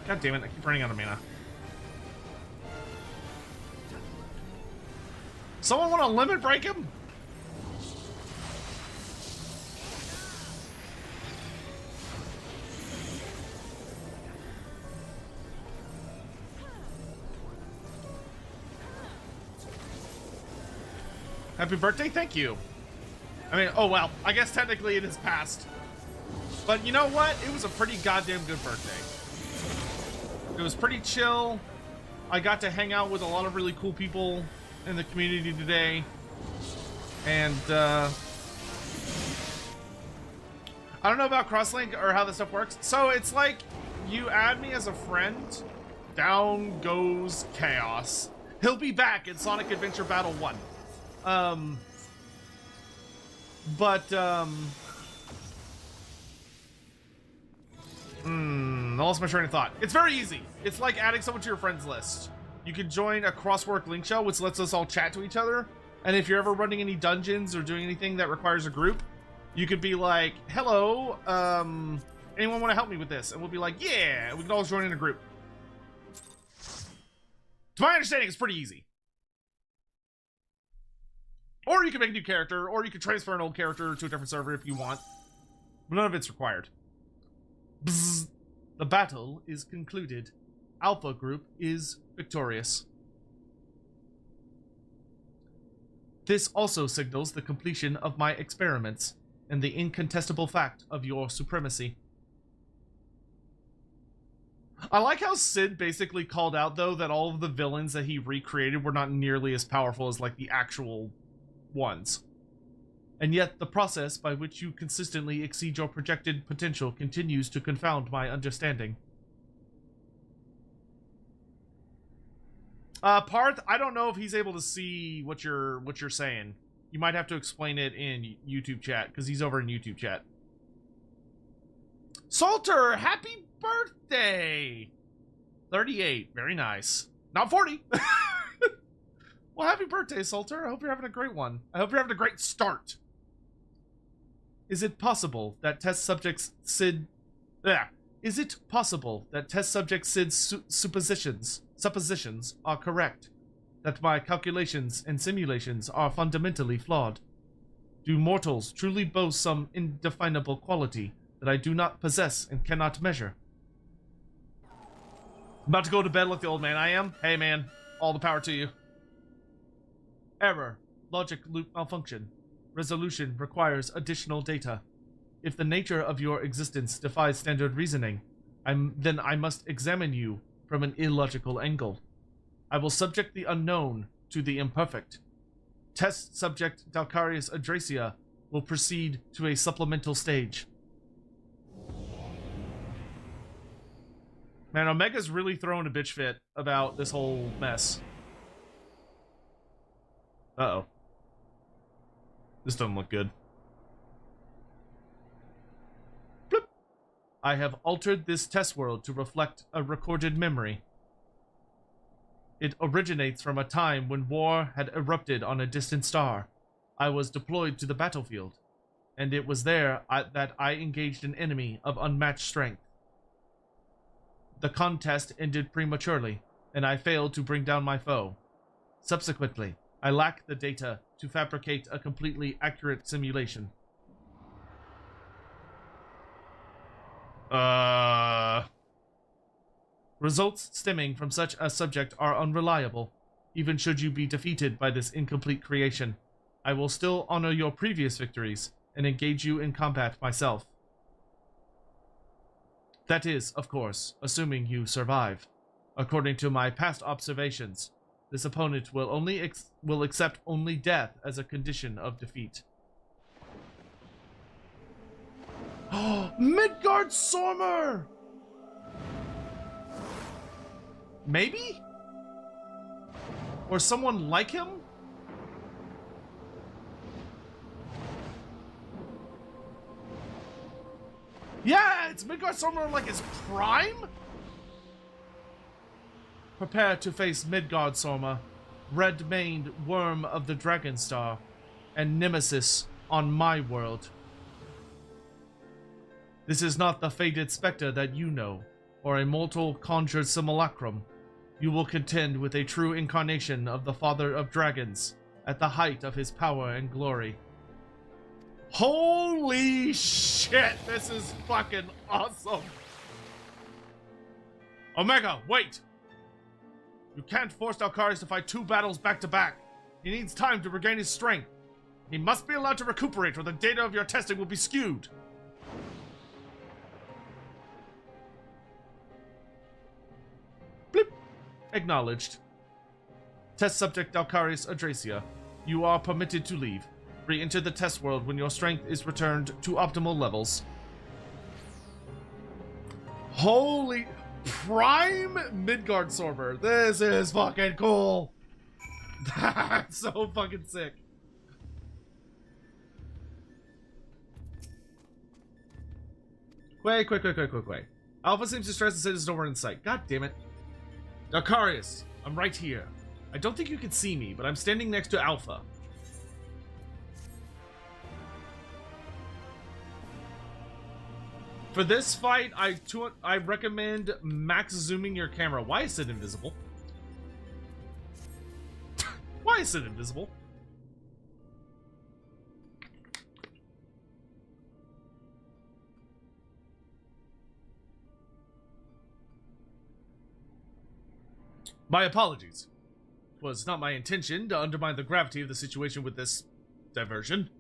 God damn it, I keep running out of mana. Someone want to limit break him? Happy birthday, thank you. I mean, oh well, I guess technically it is past. But you know what? It was a pretty goddamn good birthday. It was pretty chill. I got to hang out with a lot of really cool people in the community today. And, I don't know about Crosslink or how this stuff works. So it's like you add me as a friend, down goes Chaos. He'll be back in Sonic Adventure Battle 1. I lost my train of thought. It's very easy. It's like adding someone to your friends list. You can join a crosswork link shell, which lets us all chat to each other. And if you're ever running any dungeons or doing anything that requires a group, you could be like, hello, anyone want to help me with this? And we'll be like, yeah, we can all join in a group. To my understanding, it's pretty easy. Or you can make a new character, or you can transfer an old character to a different server if you want. But none of it's required. Bzz. The battle is concluded. Alpha Group is victorious. This also signals the completion of my experiments and the incontestable fact of your supremacy. I like how Sid basically called out, though, that all of the villains that he recreated were not nearly as powerful as, like, the actual ones. And yet, the process by which you consistently exceed your projected potential continues to confound my understanding. Parth, I don't know if he's able to see what you're saying. You might have to explain it in YouTube chat, because he's over in YouTube chat. Salter, happy birthday! 38, very nice. Not 40! Well, happy birthday, Salter. I hope you're having a great one. I hope you're having a great start. Is it possible that test subject Sid's suppositions are correct? That my calculations and simulations are fundamentally flawed? Do mortals truly boast some indefinable quality that I do not possess and cannot measure? About to go to bed like the old man I am? Hey man, all the power to you. Error. Logic loop malfunction. Resolution requires additional data. If the nature of your existence defies standard reasoning, then I must examine you from an illogical angle. I will subject the unknown to the imperfect. Test subject Dalcarius Adracia will proceed to a supplemental stage. Man, Omega's really throwing a bitch fit about this whole mess. Uh-oh. This doesn't look good. Bloop. I have altered this test world to reflect a recorded memory. It originates from a time when war had erupted on a distant star. I was deployed to the battlefield, and it was there that I engaged an enemy of unmatched strength. The contest ended prematurely, and I failed to bring down my foe. Subsequently, I lack the data to fabricate a completely accurate simulation. Results stemming from such a subject are unreliable. Even should you be defeated by this incomplete creation, I will still honor your previous victories and engage you in combat myself. That is, of course, assuming you survive. According to my past observations, this opponent will accept only death as a condition of defeat. Oh, Midgard Sormer! Maybe? Or someone like him? Yeah, it's Midgard Sormer like his prime? Prepare to face Midgard Sormer, red-maned worm of the Dragon Star, and nemesis on my world. This is not the fated specter that you know, or a mortal conjured simulacrum. You will contend with a true incarnation of the Father of Dragons, at the height of his power and glory. Holy shit, this is fucking awesome! Omega, wait! You can't force Dalkarius to fight 2 battles back to back. He needs time to regain his strength. He must be allowed to recuperate or the data of your testing will be skewed. Blip. Acknowledged. Test subject Dalkarius Adracia. You are permitted to leave. Re-enter the test world when your strength is returned to optimal levels. Holy... Prime Midgard Sormer. This is fucking cool. That's so fucking sick. Quay. Alpha seems distressed and said there's nowhere in sight. God damn it. Dalkarius, I'm right here. I don't think you can see me, but I'm standing next to Alpha. For this fight, I recommend max zooming your camera. Why is it invisible? Why is it invisible? My apologies. It was not my intention to undermine the gravity of the situation with this diversion.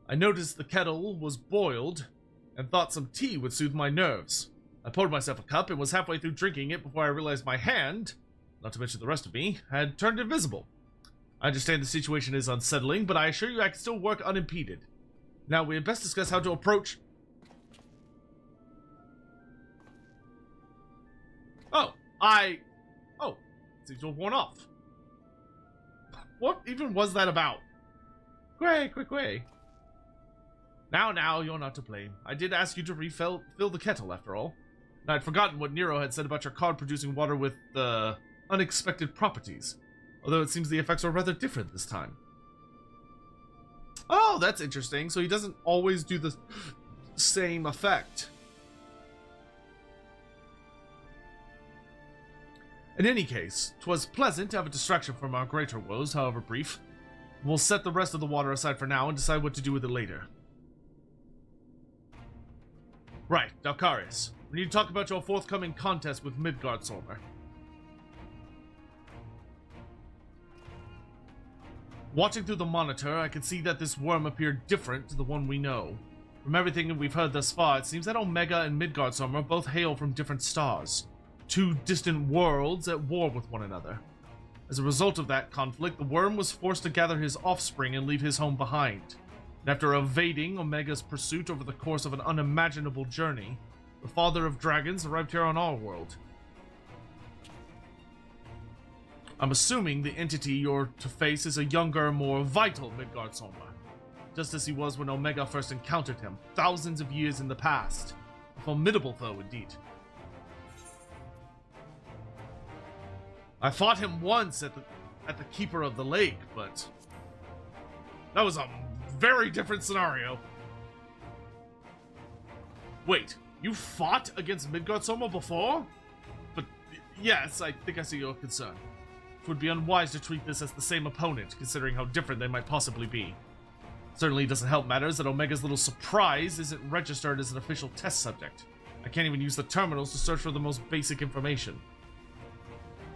I noticed the kettle was boiled and thought some tea would soothe my nerves. I poured myself a cup and was halfway through drinking it before I realized my hand, not to mention the rest of me, had turned invisible. I understand the situation is unsettling, but I assure you I can still work unimpeded. Now we had best discuss how to approach... Oh, seems to have worn off. What even was that about? Quick. Now, you're not to blame. I did ask you to fill the kettle, after all. And I'd forgotten what Nero had said about your card producing water with, unexpected properties. Although it seems the effects are rather different this time. Oh, that's interesting. So he doesn't always do the same effect. In any case, 'twas pleasant to have a distraction from our greater woes, however brief. We'll set the rest of the water aside for now and decide what to do with it later. Right, Dalkarius. We need to talk about your forthcoming contest with Midgard Sormer. Watching through the monitor, I could see that this worm appeared different to the one we know. From everything we've heard thus far, it seems that Omega and Midgard Sormer both hail from different stars. 2 distant worlds at war with one another. As a result of that conflict, the worm was forced to gather his offspring and leave his home behind. And after evading Omega's pursuit over the course of an unimaginable journey, the Father of Dragons arrived here on our world. I'm assuming the entity you're to face is a younger, more vital Midgard Sormer, just as he was when Omega first encountered him, thousands of years in the past. A formidable foe indeed. I fought him once at the Keeper of the Lake, but that was a very different scenario. Wait, you fought against Midgard Sormer before? But yes, I think I see your concern. It would be unwise to treat this as the same opponent, considering how different they might possibly be. Certainly doesn't help matters that Omega's little surprise isn't registered as an official test subject. I can't even use the terminals to search for the most basic information.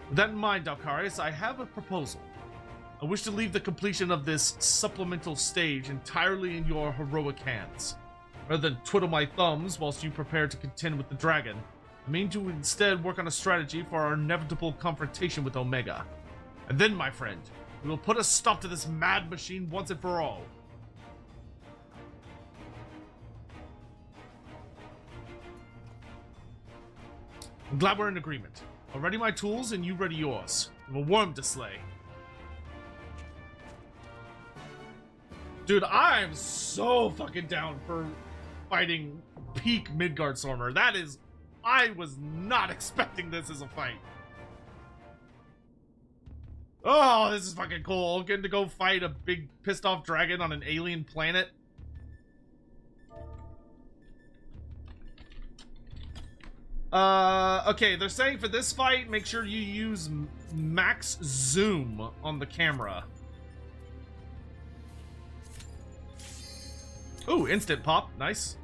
With that in mind, Dalkarius, I have a proposal. I wish to leave the completion of this supplemental stage entirely in your heroic hands. Rather than twiddle my thumbs whilst you prepare to contend with the dragon, I mean to instead work on a strategy for our inevitable confrontation with Omega. And then, my friend, we will put a stop to this mad machine once and for all. I'm glad we're in agreement. I'll ready my tools and you ready yours. We have a worm to slay. Dude, I'm so fucking down for fighting peak Midgardstormer. That is... I was not expecting this as a fight. Oh, this is fucking cool. Getting to go fight a big pissed off dragon on an alien planet. Okay, they're saying for this fight, make sure you use max zoom on the camera. Ooh, instant pop. Nice.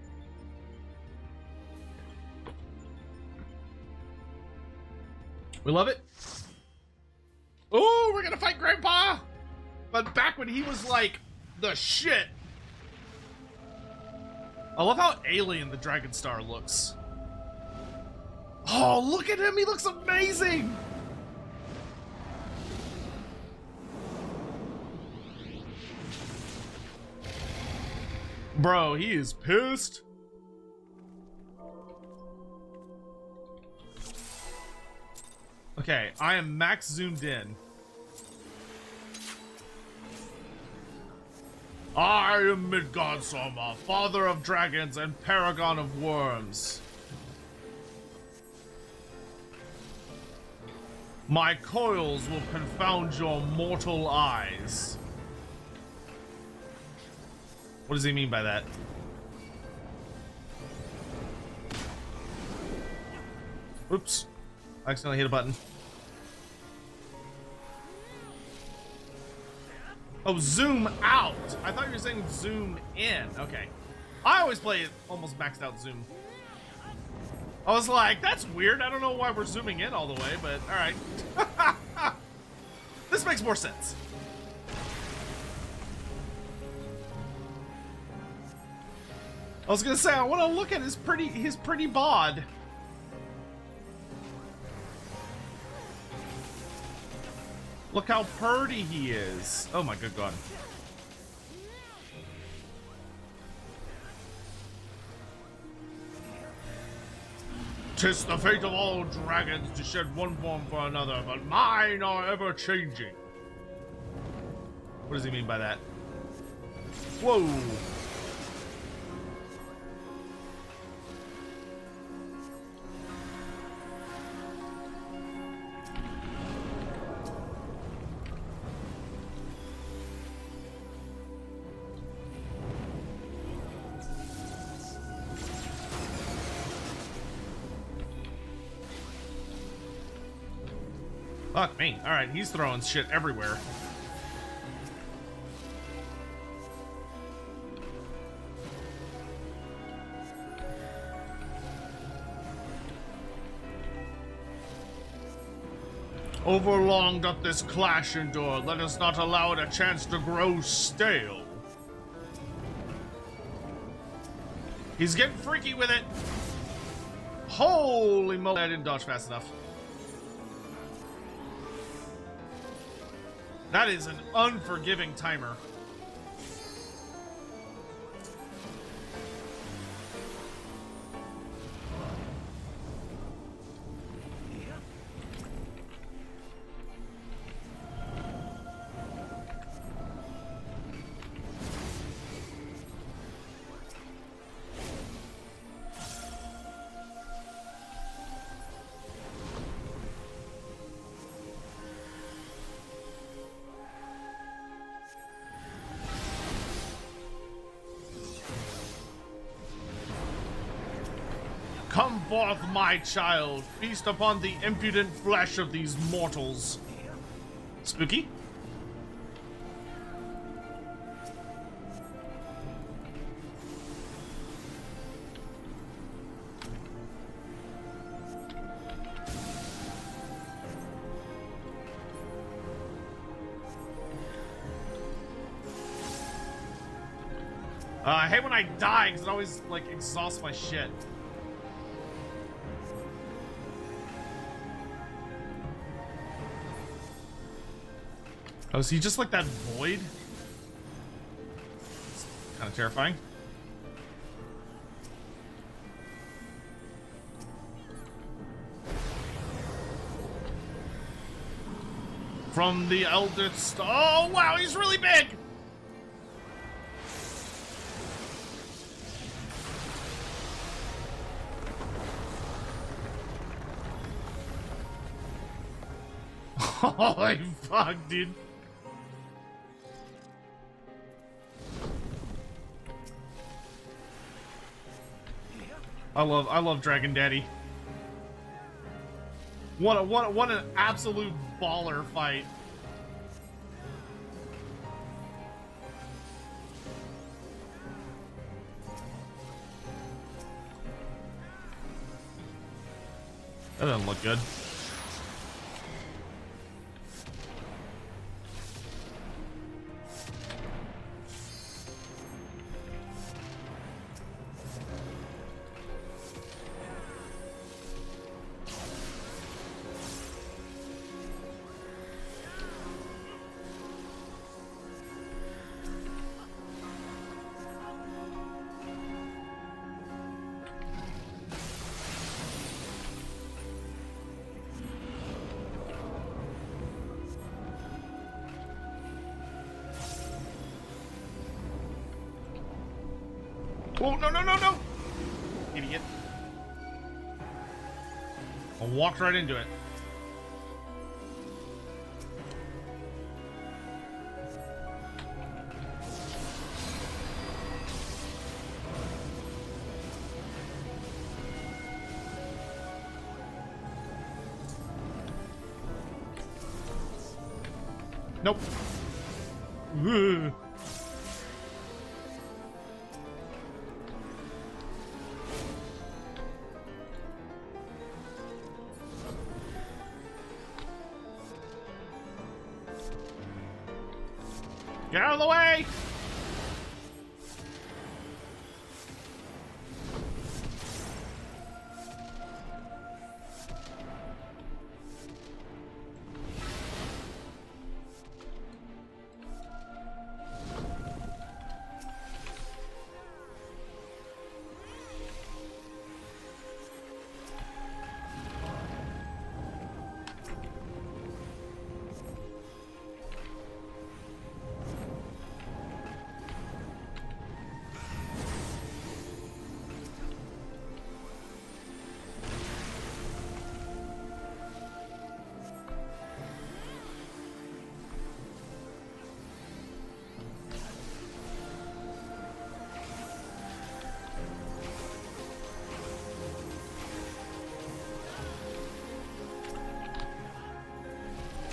We love it. Oh, we're gonna fight Grandpa! But back when he was like the shit. I love how alien the Dragonstar looks. Oh, look at him! He looks amazing! Bro, he is pissed. Okay, I am max zoomed in. I am Midgardstormer, father of dragons and paragon of worms. My coils will confound your mortal eyes. What does he mean by that? Oops. I accidentally hit a button. Oh, zoom out! I thought you were saying zoom in. Okay. I always play it almost maxed out zoom. I was like, that's weird. I don't know why we're zooming in all the way, but alright. This makes more sense. I was gonna say, I want to look at his pretty bod. Look how purty he is. Oh my good god. Tis the fate of all dragons to shed one form for another, but mine are ever changing. What does he mean by that? Whoa. Fuck me. Alright, he's throwing shit everywhere. Overlong doth this clash endure. Let us not allow it a chance to grow stale. He's getting freaky with it. Holy moly, I didn't dodge fast enough. That is an unforgiving timer. Come forth, my child. Feast upon the impudent flesh of these mortals. Spooky? I hate when I die because it always, like, exhausts my shit. Oh, is he just like that void? It's kind of terrifying. From the eldest. Oh, wow, he's really big! Holy fuck, dude. I love Dragon Daddy. What an absolute baller fight. That doesn't look good. Oh, no, no, no, no! Idiot. I walked right into it. Nope. Ugh. Get out of the way!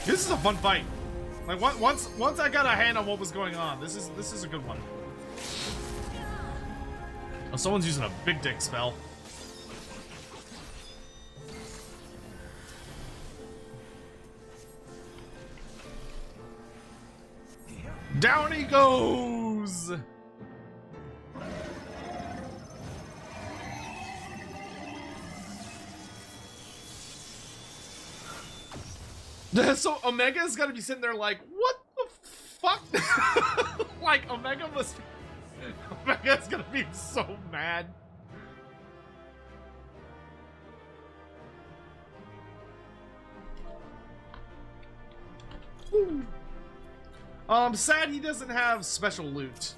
This is a fun fight. Like once I got a hand on what was going on, this is a good one. Oh, someone's using a big dick spell. Down he goes. So Omega's gotta be sitting there like, what the fuck? Like Omega's gonna be so mad. Sad he doesn't have special loot.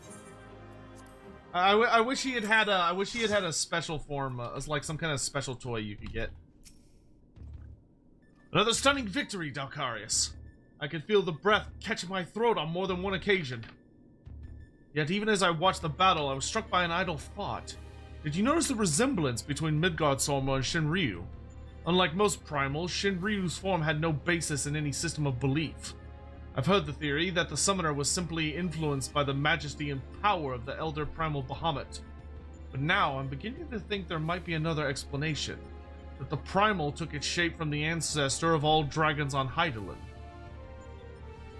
I wish he had a special form, as like some kind of special toy you could get. Another stunning victory, Dalkarius. I could feel the breath catching my throat on more than one occasion. Yet even as I watched the battle, I was struck by an idle thought. Did you notice the resemblance between Midgard Sorma and Shinryu? Unlike most primals, Shinryu's form had no basis in any system of belief. I've heard the theory that the summoner was simply influenced by the majesty and power of the elder primal Bahamut. But now I'm beginning to think there might be another explanation. That the primal took its shape from the ancestor of all dragons on Hydaelyn.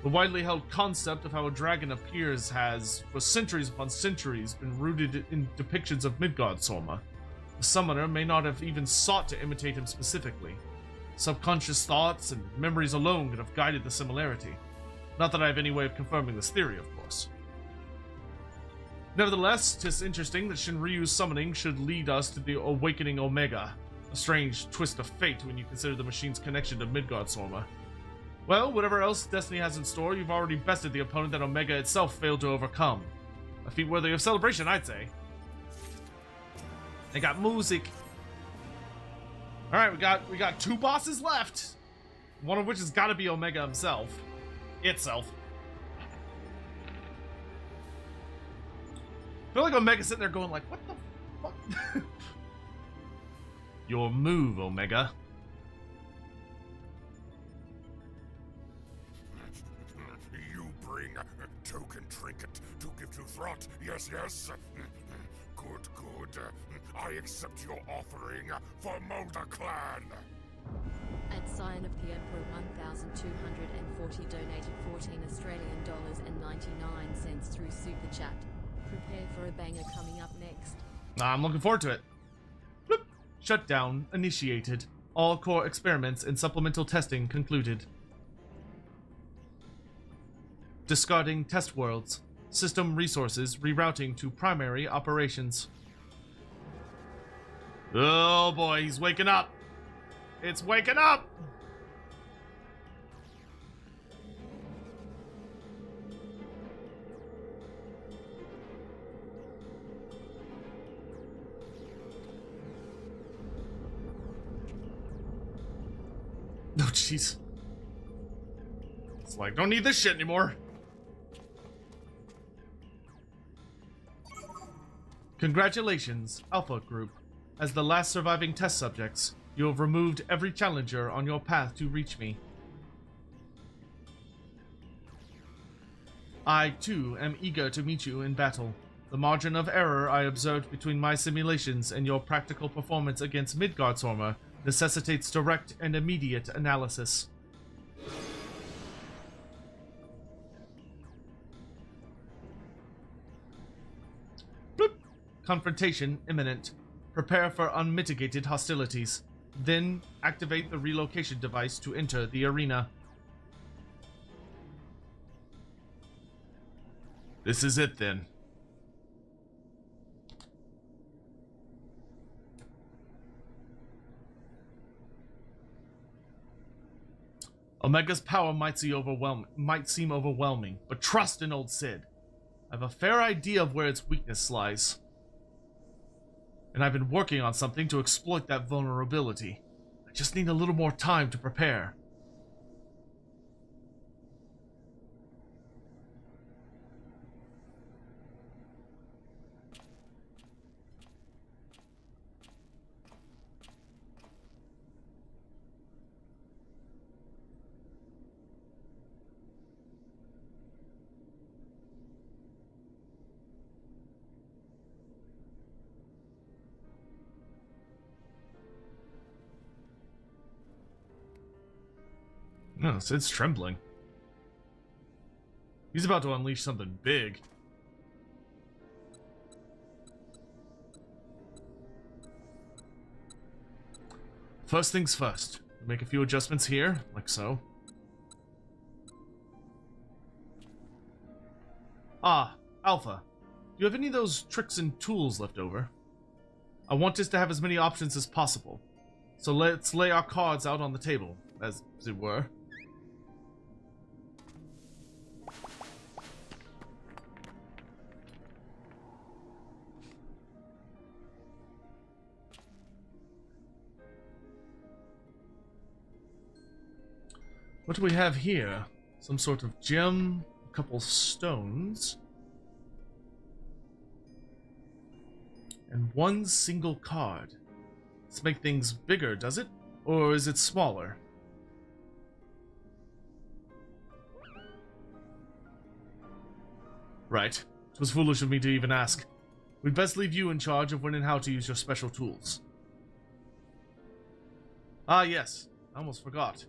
The widely held concept of how a dragon appears has, for centuries upon centuries, been rooted in depictions of Midgard-Sorma. The summoner may not have even sought to imitate him specifically. Subconscious thoughts and memories alone could have guided the similarity. Not that I have any way of confirming this theory, of course. Nevertheless, 'tis interesting that Shinryu's summoning should lead us to the Awakening Omega, a strange twist of fate when you consider the machine's connection to Midgard-Sorma. Well, whatever else Destiny has in store, you've already bested the opponent that Omega itself failed to overcome. A feat worthy of celebration, I'd say. They got music. Alright, we got 2 bosses left. One of which has got to be Omega himself. Itself. I feel like Omega's sitting there going like, what the fuck? Your move, Omega. You bring a token trinket to give to Throt, yes, yes? Good, good. I accept your offering for Molder Clan. At sign of the Emperor 1,240 donated 14 Australian dollars and 99 cents through Super Chat. Prepare for a banger coming up next. I'm looking forward to it. Bloop. Shutdown initiated. All core experiments and supplemental testing concluded. Discarding test worlds. System resources rerouting to primary operations. Oh boy, he's waking up. It's waking up! Oh, jeez. It's like, don't need this shit anymore. Congratulations, Alpha Group. As the last surviving test subjects, you have removed every challenger on your path to reach me. I, too, am eager to meet you in battle. The margin of error I observed between my simulations and your practical performance against Midgard-Sorma necessitates direct and immediate analysis. Bloop. Confrontation imminent. Prepare for unmitigated hostilities. Then activate the relocation device to enter the arena. This is it then. Omega's power might seem overwhelming, but trust in old Sid. I have a fair idea of where its weakness lies. And I've been working on something to exploit that vulnerability. I just need a little more time to prepare. No, Sid's trembling. He's about to unleash something big. First things first. Make a few adjustments here, like so. Ah, Alpha. Do you have any of those tricks and tools left over? I want us to have as many options as possible. So let's lay our cards out on the table, as it were. What do we have here? Some sort of gem, a couple stones, and one single card. Let's make things bigger, does it? Or is it smaller? Right. It was foolish of me to even ask. We'd best leave you in charge of when and how to use your special tools. Ah, yes. I almost forgot.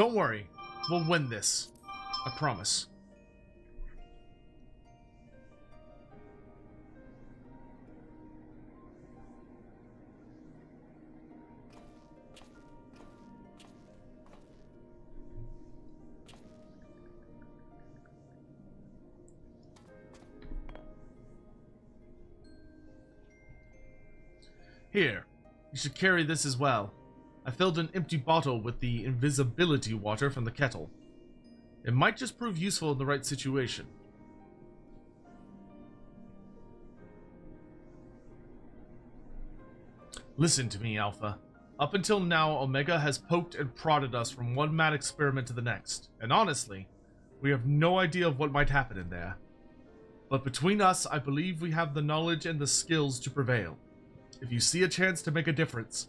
Don't worry. We'll win this. I promise. Here, you should carry this as well. I filled an empty bottle with the invisibility water from the kettle. It might just prove useful in the right situation. Listen to me, Alpha. Up until now, Omega has poked and prodded us from one mad experiment to the next, and honestly, we have no idea of what might happen in there. But between us, I believe we have the knowledge and the skills to prevail. If you see a chance to make a difference,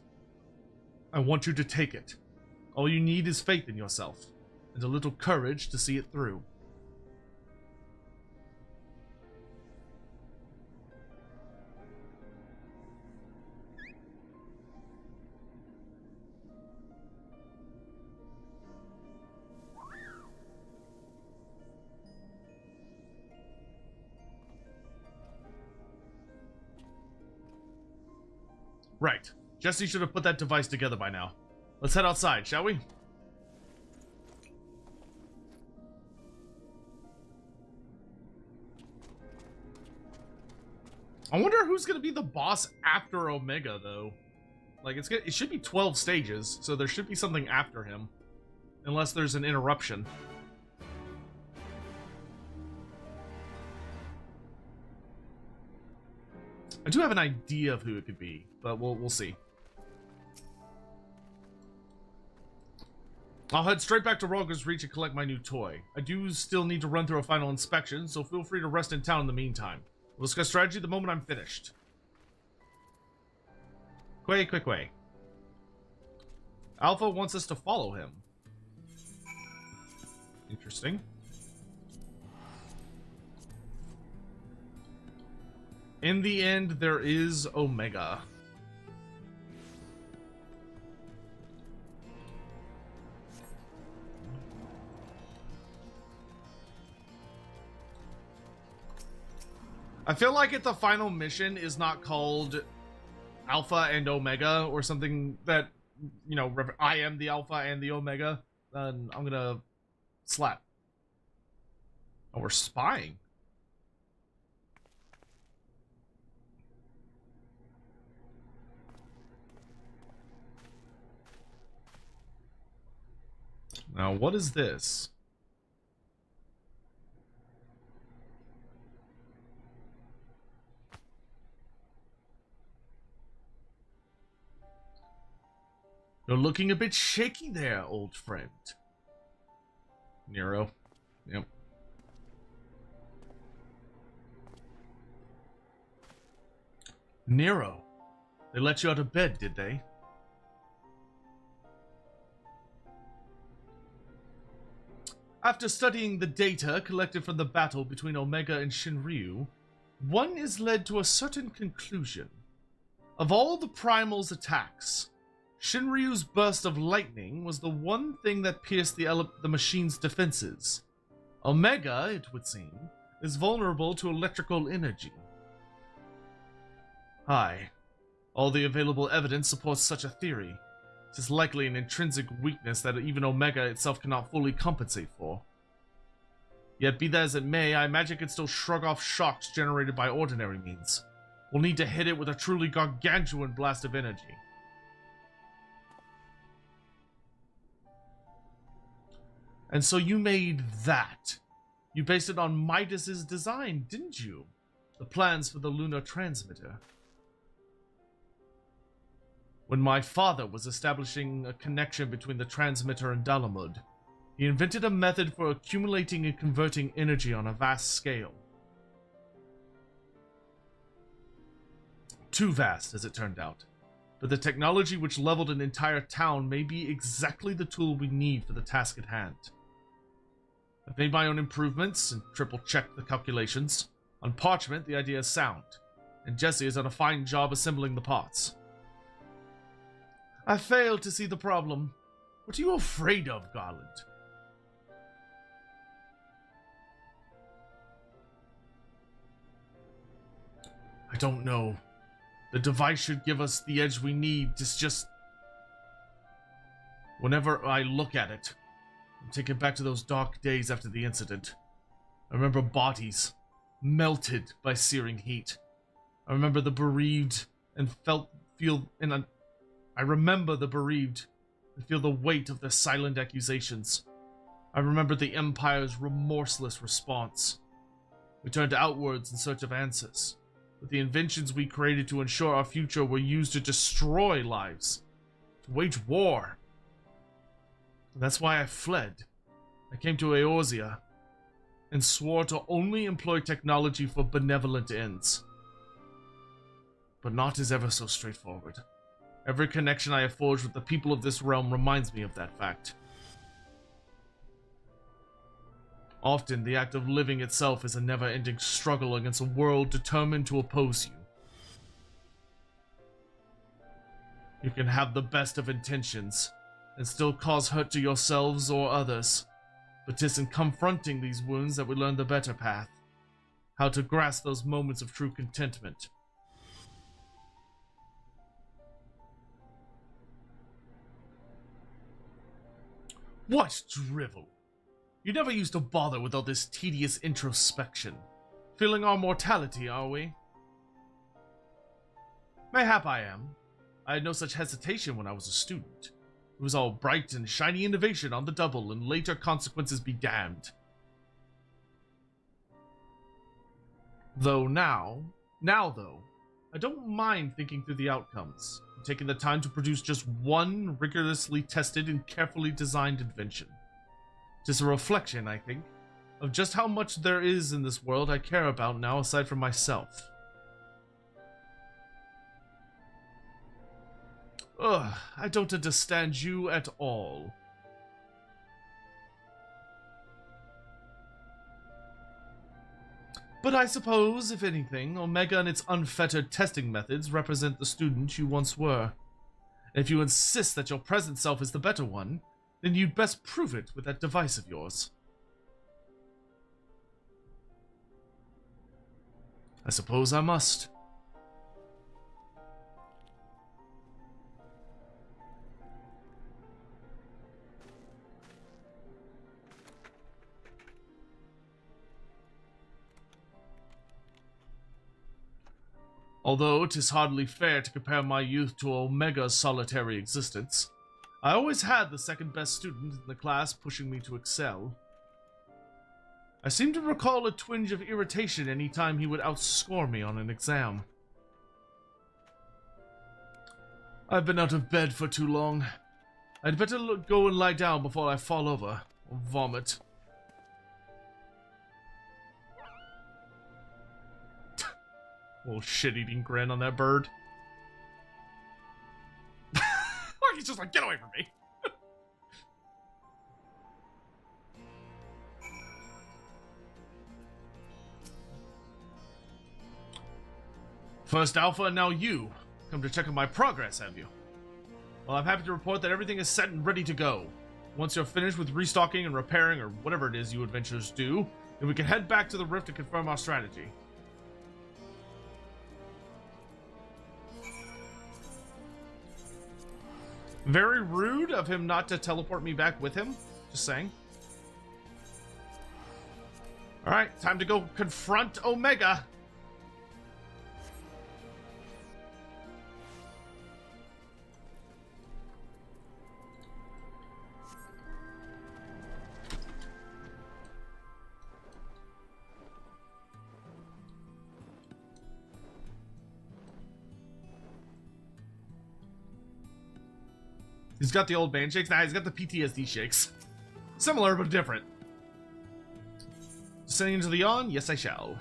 I want you to take it. All you need is faith in yourself, and a little courage to see it through. Right. Jesse should have put that device together by now. Let's head outside, shall we? I wonder who's gonna be the boss after Omega, though. Like, it should be 12 stages, so there should be something after him. Unless there's an interruption. I do have an idea of who it could be, but we'll see. I'll head straight back to Rhalgr's Reach and collect my new toy. I do still need to run through a final inspection, so feel free to rest in town in the meantime. We'll discuss strategy the moment I'm finished. Quay. Alpha wants us to follow him. Interesting. In the end, there is Omega. I feel like if the final mission is not called Alpha and Omega or something that, you know, I am the Alpha and the Omega, then I'm gonna slap. Oh, we're spying. Now, what is this? You're looking a bit shaky there, old friend. Nero. Yep. Nero. They let you out of bed, did they? After studying the data collected from the battle between Omega and Shinryu, one is led to a certain conclusion. Of all the Primal's attacks, Shinryu's burst of lightning was the one thing that pierced the machine's defenses. Omega, it would seem, is vulnerable to electrical energy. Aye, all the available evidence supports such a theory. It is likely an intrinsic weakness that even Omega itself cannot fully compensate for. Yet be that as it may, I imagine it can still shrug off shocks generated by ordinary means. We'll need to hit it with a truly gargantuan blast of energy. And so you made that. You based it on Midas's design, didn't you? The plans for the lunar transmitter. When my father was establishing a connection between the transmitter and Dalamud, he invented a method for accumulating and converting energy on a vast scale. Too vast, as it turned out. But the technology which leveled an entire town may be exactly the tool we need for the task at hand. I've made my own improvements and triple-checked the calculations. On parchment, the idea is sound, and Jesse has done a fine job assembling the parts. I failed to see the problem. What are you afraid of, Garland? I don't know. The device should give us the edge we need. It's just... Whenever I look at it, I'm taken back to those dark days after the incident. I remember bodies melted by searing heat. I remember the bereaved and I remember the bereaved and feel the weight of their silent accusations. I remember the Empire's remorseless response. We turned outwards in search of answers, but the inventions we created to ensure our future were used to destroy lives, to wage war. And that's why I fled. I came to Eorzea and swore to only employ technology for benevolent ends. But naught is ever so straightforward. Every connection I have forged with the people of this realm reminds me of that fact. Often, the act of living itself is a never-ending struggle against a world determined to oppose you. You can have the best of intentions and still cause hurt to yourselves or others, but 'tis in confronting these wounds that we learn the better path, how to grasp those moments of true contentment. What drivel! You never used to bother with all this tedious introspection. Feeling our mortality, are we? Mayhap I am. I had no such hesitation when I was a student. It was all bright and shiny innovation on the double, and later consequences be damned. Now though, I don't mind thinking through the outcomes, and taking the time to produce just one rigorously tested and carefully designed invention. Just a reflection, I think, of just how much there is in this world I care about now aside from myself. Ugh, I don't understand you at all. But I suppose, if anything, Omega and its unfettered testing methods represent the student you once were. And if you insist that your present self is the better one, then you'd best prove it with that device of yours. I suppose I must. Although 'tis hardly fair to compare my youth to Omega's solitary existence, I always had the second best student in the class pushing me to excel. I seem to recall a twinge of irritation any time he would outscore me on an exam. I've been out of bed for too long. I'd better go and lie down before I fall over or vomit. Little shit-eating grin on that bird. He's just like, get away from me. First Alpha, and now you. Come to check on my progress, have you? Well, I'm happy to report that everything is set and ready to go. Once you're finished with restocking and repairing, or whatever it is you adventurers do, then we can head back to the Rift to confirm our strategy. Very rude of him not to teleport me back with him. Just saying. Alright, time to go confront Omega. He's got the old man shakes. Nah, he's got the PTSD shakes. Similar, but different. Descending into the yawn? Yes, I shall.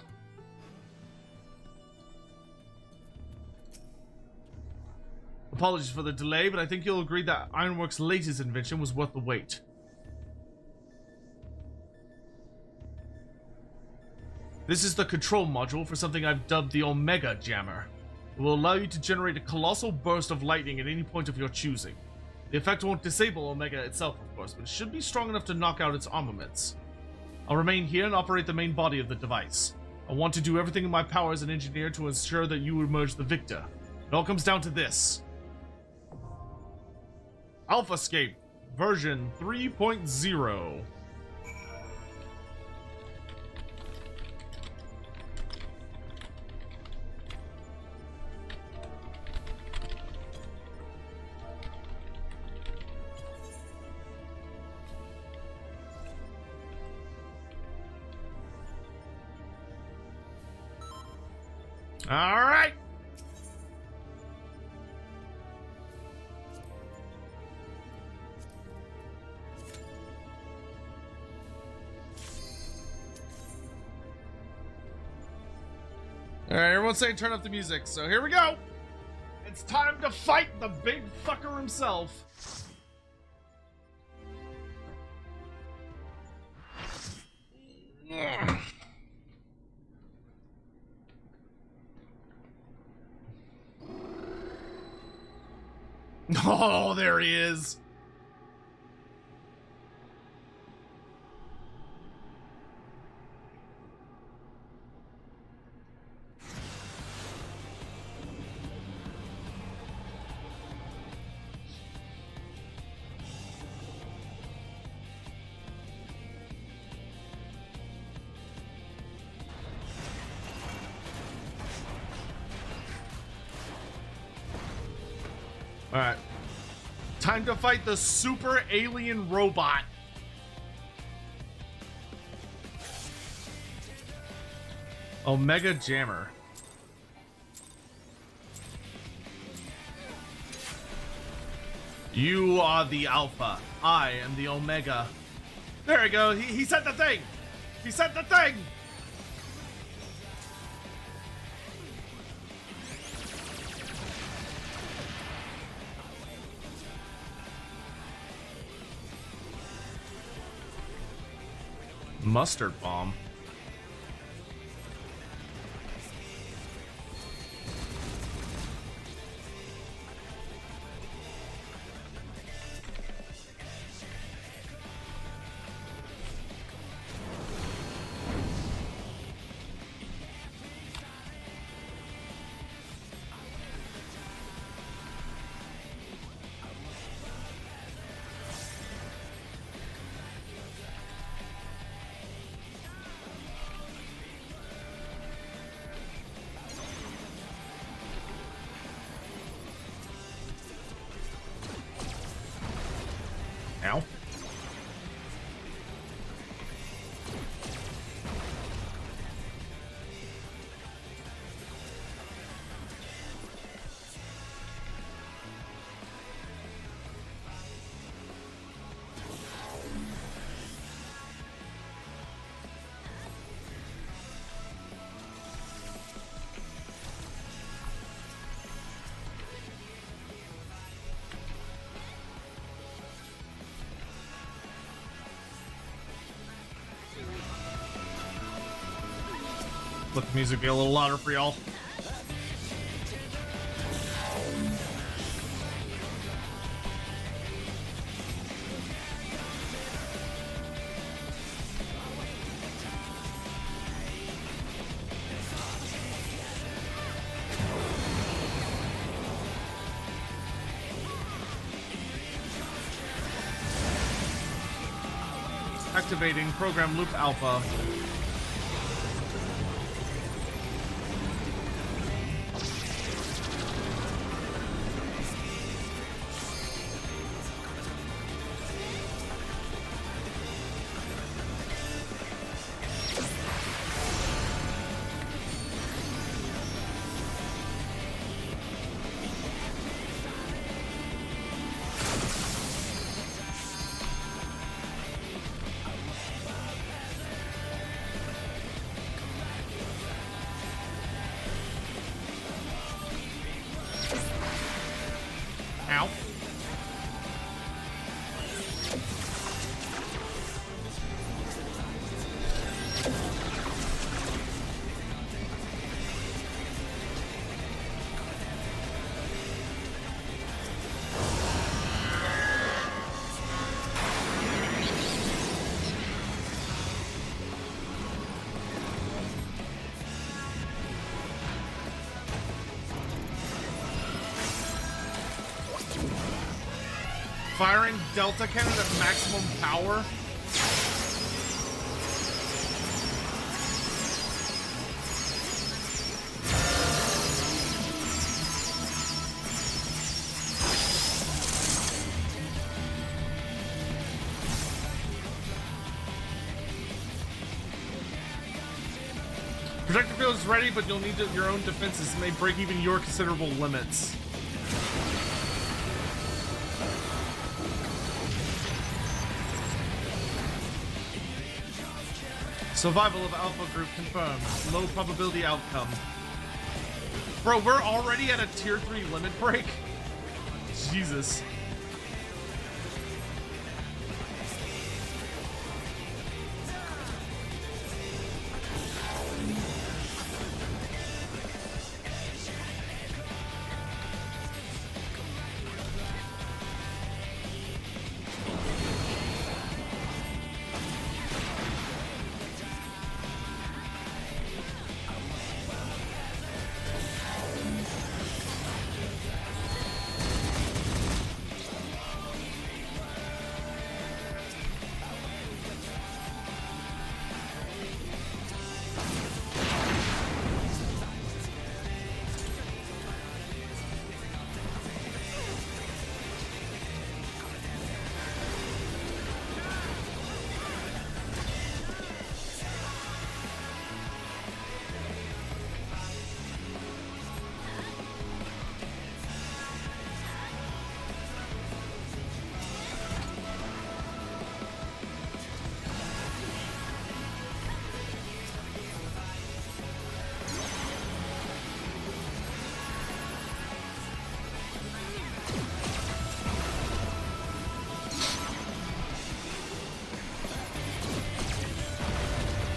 Apologies for the delay, but I think you'll agree that Ironworks' latest invention was worth the wait. This is the control module for something I've dubbed the Omega Jammer. It will allow you to generate a colossal burst of lightning at any point of your choosing. The effect won't disable Omega itself, of course, but it should be strong enough to knock out its armaments. I'll remain here and operate the main body of the device. I want to do everything in my power as an engineer to ensure that you emerge the victor. It all comes down to this. AlphaScape version 3.0. All right. All right, everyone's saying turn up the music, so here we go. It's time to fight the big fucker himself. Oh, there he is. All right. Time to fight the super alien robot. Omega Jammer. You are the Alpha. I am the Omega. There we go. He said the thing. He said the thing. Mustard bomb. Ow. Let the music be a little louder for y'all. Activating program loop alpha. firing Delta cannon at maximum power. Projector field is ready, but you'll need your own defenses. It may break even your considerable limits. Survival of Alpha Group confirmed. Low probability outcome. Bro, we're already at a tier 3 limit break? Jesus.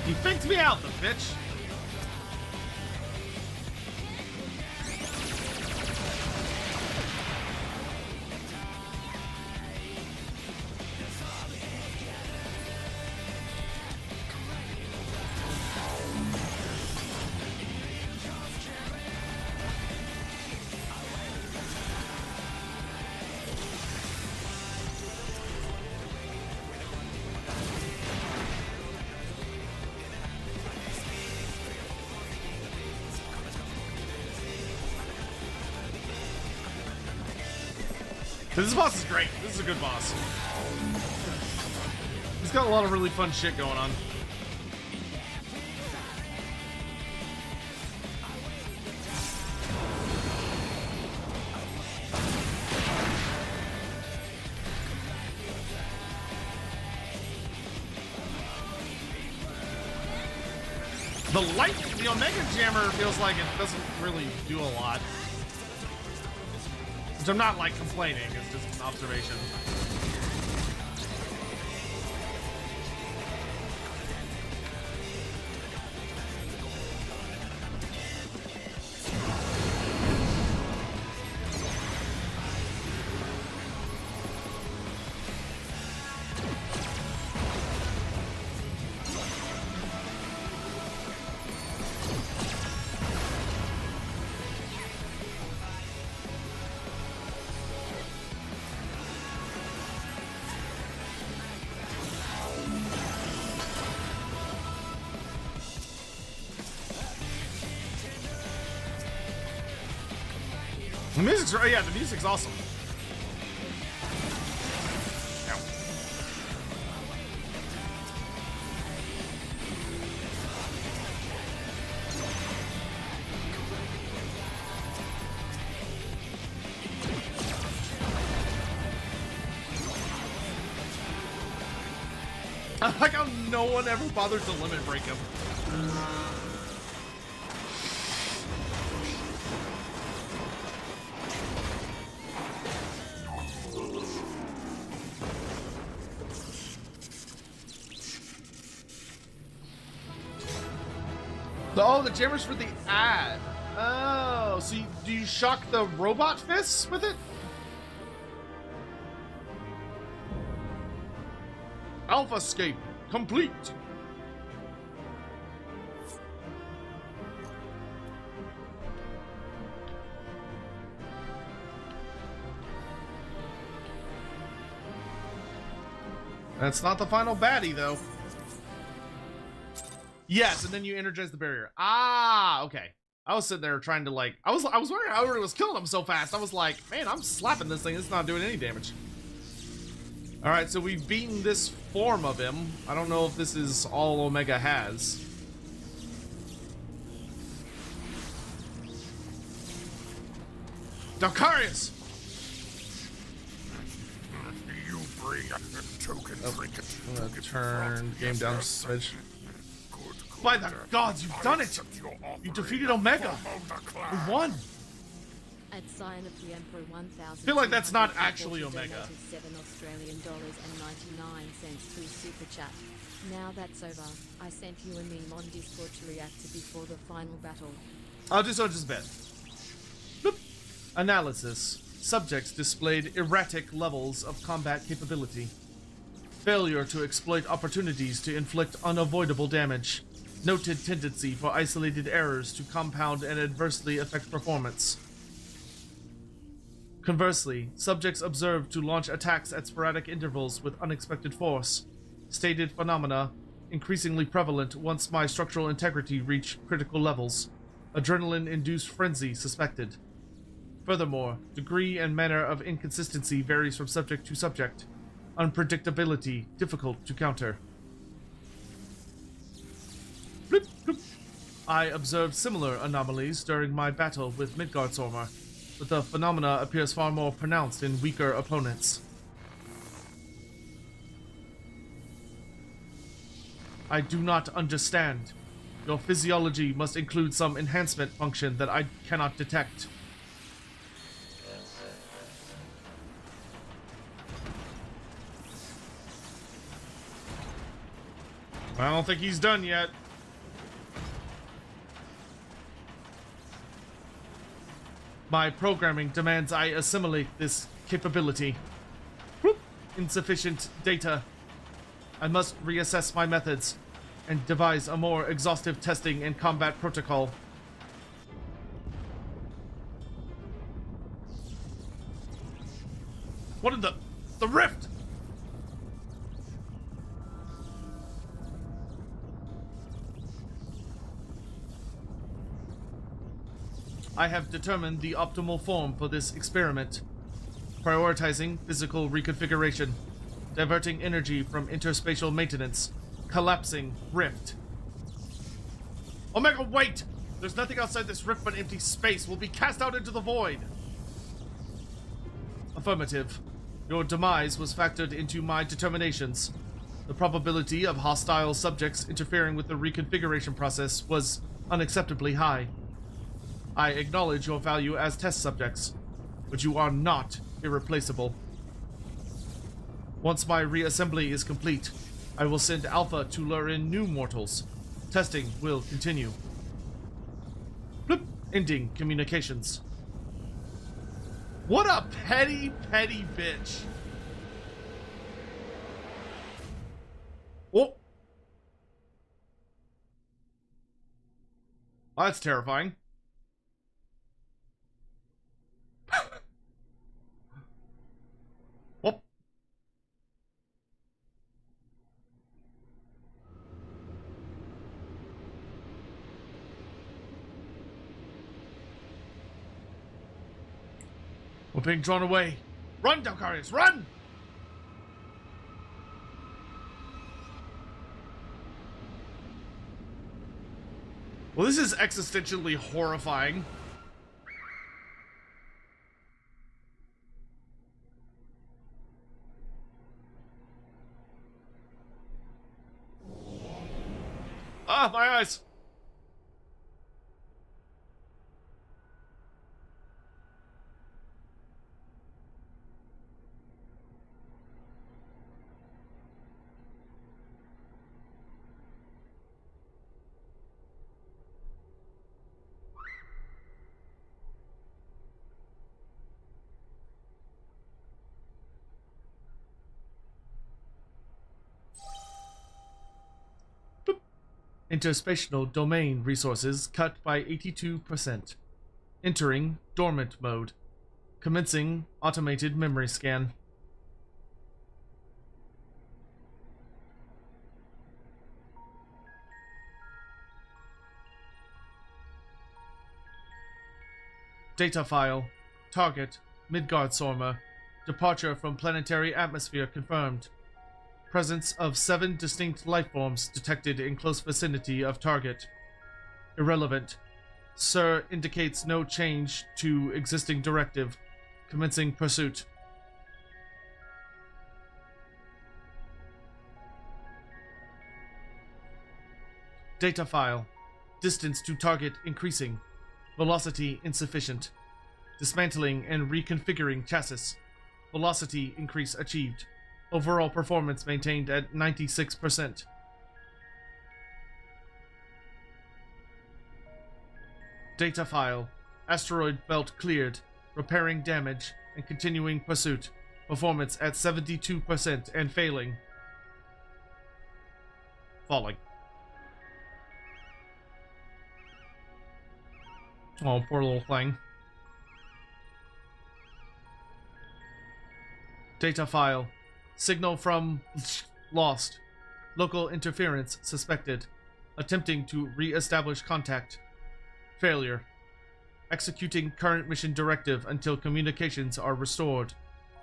You faked me out, the bitch. This boss is great. This is a good boss. He's got a lot of really fun shit going on. The Omega Jammer feels like it doesn't really do a lot. Which I'm not like complaining, it's just an observation. The music's right, yeah, the music's awesome. Ow. I like how no one ever bothers to limit break him. Oh, the jammer's for the ad. Oh, so do you shock the robot fists with it? Alpha escape complete. That's not the final baddie, though. Yes, and then you energize the barrier. Ah, okay. I was sitting there trying to, like, I was wondering how it was killing him so fast. I was like, man, I'm slapping this thing. It's not doing any damage. All right, so we've beaten this form of him. I don't know if this is all Omega has. Dalkarius! You bring token trinket. I'm gonna turn game down a smidge. Good, By the gods, you've done it! You defeated Omega! We won! At sign of the Emperor 1000. Feel like that's not actually Omega. $7 Australian dollars and 99 cents through Super Chat. Now that's over. I sent you a meme on Discord to react to before the final battle. I'll do so just a bit. Boop. Analysis. Subjects displayed erratic levels of combat capability. Failure to exploit opportunities to inflict unavoidable damage. Noted tendency for isolated errors to compound and adversely affect performance. Conversely, subjects observed to launch attacks at sporadic intervals with unexpected force. Stated phenomena increasingly prevalent once my structural integrity reached critical levels. Adrenaline-induced frenzy suspected. Furthermore, degree and manner of inconsistency varies from subject to subject. Unpredictability difficult to counter. Bloop, bloop. I observed similar anomalies during my battle with Midgardsormr, but the phenomena appears far more pronounced in weaker opponents. I do not understand. Your physiology must include some enhancement function that I cannot detect. I don't think he's done yet. My programming demands I assimilate this capability. Whoop. Insufficient data. I must reassess my methods and devise a more exhaustive testing and combat protocol. What in the rift? I have determined the optimal form for this experiment. Prioritizing physical reconfiguration, diverting energy from interspatial maintenance, collapsing rift. Omega, wait! There's nothing outside this rift but empty space. We'll be cast out into the void. Affirmative. Your demise was factored into my determinations. The probability of hostile subjects interfering with the reconfiguration process was unacceptably high. I acknowledge your value as test subjects, but you are not irreplaceable. Once my reassembly is complete, I will send Alpha to lure in new mortals. Testing will continue. Bloop. Ending communications. What a petty, petty bitch. Oh. Oh, that's terrifying. Oh. We're being drawn away. Run, Dalkarius, run! Well, this is existentially horrifying. Ah, my eyes! Interspatial domain resources cut by 82%. Entering dormant mode. Commencing automated memory scan. Data file. Target. Midgard Sorma. Departure from planetary atmosphere confirmed. Presence of 7 distinct lifeforms detected in close vicinity of target. Irrelevant. Sir indicates no change to existing directive. Commencing pursuit. Data file. Distance to target increasing. Velocity insufficient. Dismantling and reconfiguring chassis. Velocity increase achieved. Overall performance maintained at 96%. Data file. Asteroid belt cleared. Repairing damage and continuing pursuit. Performance at 72% and failing. Falling. Oh, poor little thing. Data file. Signal from lost. Local interference suspected. Attempting to re-establish contact. Failure. Executing current mission directive until communications are restored.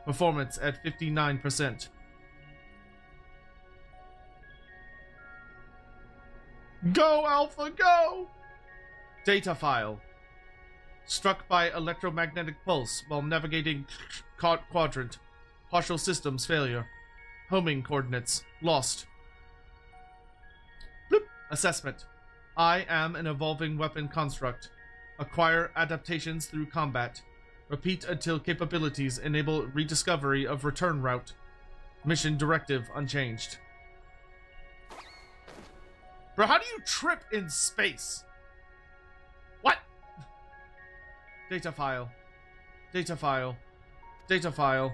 Performance at 59%. Go, Alpha, go! Data file. Struck by electromagnetic pulse while navigating quadrant. Partial systems failure. Homing coordinates lost. Bloop. Assessment. I am an evolving weapon construct. Acquire adaptations through combat. Repeat until capabilities enable rediscovery of return route. Mission directive unchanged. Bro, how do you trip in space? What? Data file. Data file. Data file.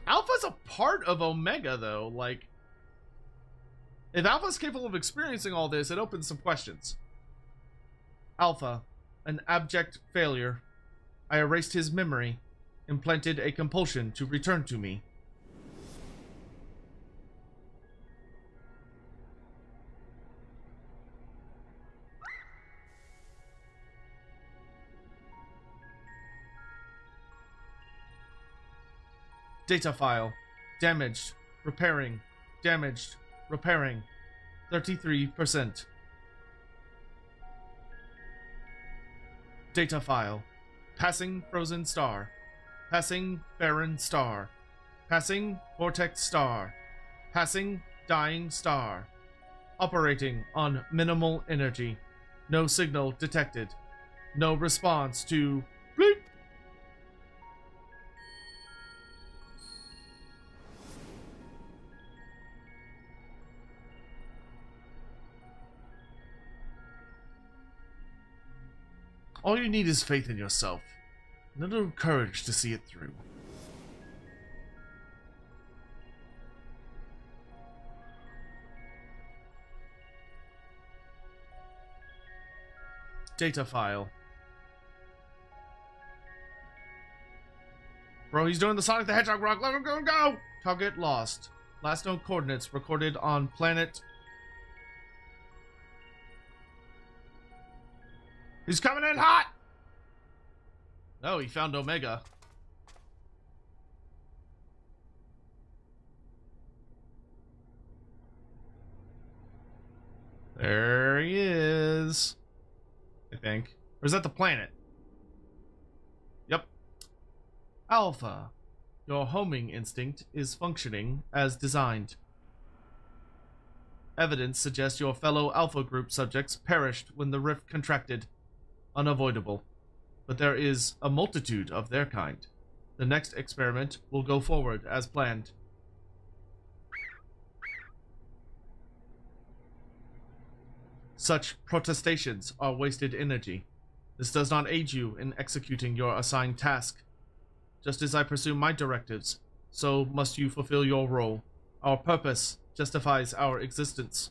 Alpha's a part of Omega, though. Like, if Alpha's capable of experiencing all this, it opens some questions. Alpha. An abject failure. I erased his memory. Implanted a compulsion to return to me. Data file. Damaged. Repairing. Damaged. Repairing. 33%. Data file. Passing frozen star. Passing barren star. Passing vortex star. Passing dying star. Operating on minimal energy. No signal detected. No response to bleep. All you need is faith in yourself. And a little courage to see it through. Data file. Bro, he's doing the Sonic the Hedgehog rock. Let him go, go! Target lost. Last known coordinates recorded on planet. He's coming in hot! No, he found Omega. There he is. I think. Or is that the planet? Yep. Alpha. Your homing instinct is functioning as designed. Evidence suggests your fellow Alpha Group subjects perished when the rift contracted. Unavoidable. But there is a multitude of their kind. The next experiment will go forward as planned. Such protestations are wasted energy. This does not aid you in executing your assigned task. Just as I pursue my directives, so must you fulfill your role. Our purpose justifies our existence.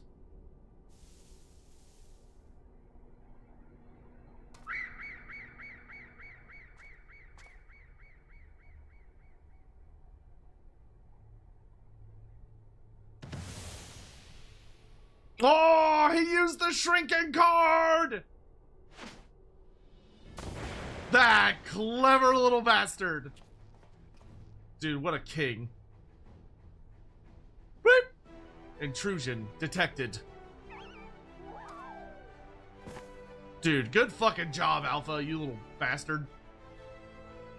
Oh, he used the shrinking card! That clever little bastard. Dude, what a king. Beep. Intrusion detected. Dude, good fucking job, Alpha, you little bastard.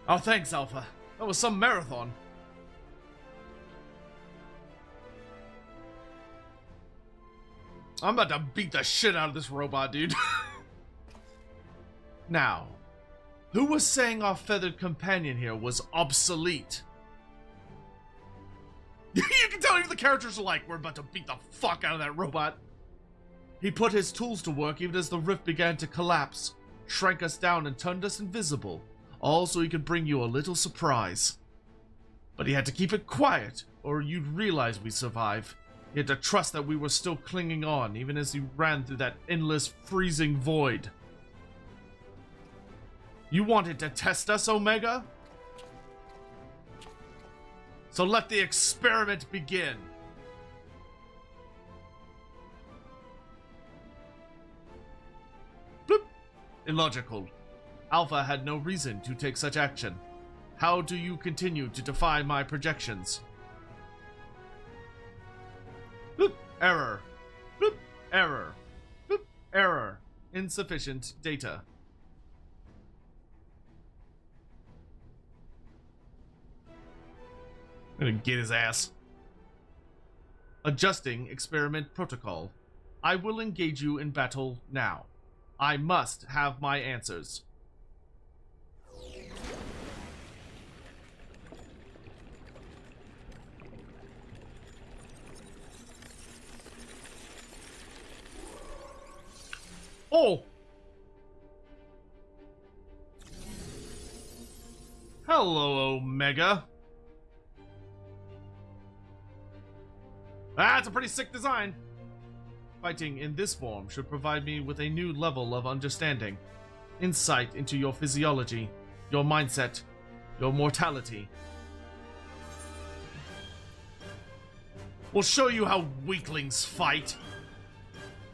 Oh, thanks, Alpha. That was some marathon. I'm about to beat the shit out of this robot, dude. Now, who was saying our feathered companion here was obsolete? You can tell even the characters are like, we're about to beat the fuck out of that robot. He put his tools to work even as the rift began to collapse, shrank us down and turned us invisible, all so he could bring you a little surprise. But he had to keep it quiet, or you'd realize we survive. He had to trust that we were still clinging on, even as he ran through that endless, freezing void. You wanted to test us, Omega? So let the experiment begin. Bloop. Illogical. Alpha had no reason to take such action. How do you continue to defy my projections? Bloop. Error. Bloop. Error. Bloop. Error. Insufficient data. I'm gonna get his ass. Adjusting experiment protocol. I will engage you in battle now. I must have my answers. Oh! Hello, Omega. That's a pretty sick design. Fighting in this form should provide me with a new level of understanding, insight into your physiology, your mindset, your mortality. We'll show you how weaklings fight.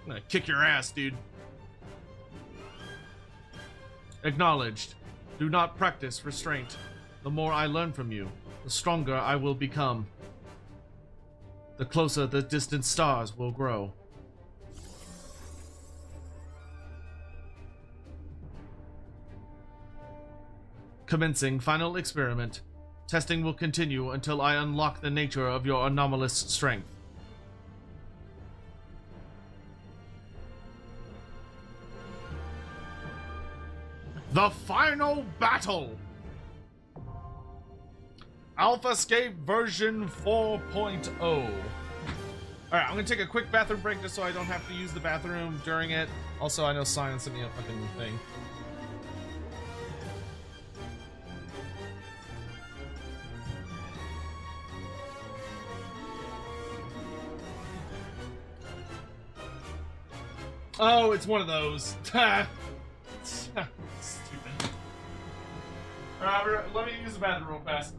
I'm gonna kick your ass, dude. Acknowledged. Do not practice restraint. The more I learn from you, the stronger I will become. The closer the distant stars will grow. Commencing final experiment. Testing will continue until I unlock the nature of your anomalous strength. The final battle! AlphaScape version 4.0. Alright, I'm gonna take a quick bathroom break just so I don't have to use the bathroom during it. Also, I know Simon sent me a fucking thing. Oh, it's one of those. Stupid. Alright, let me use the bathroom real fast.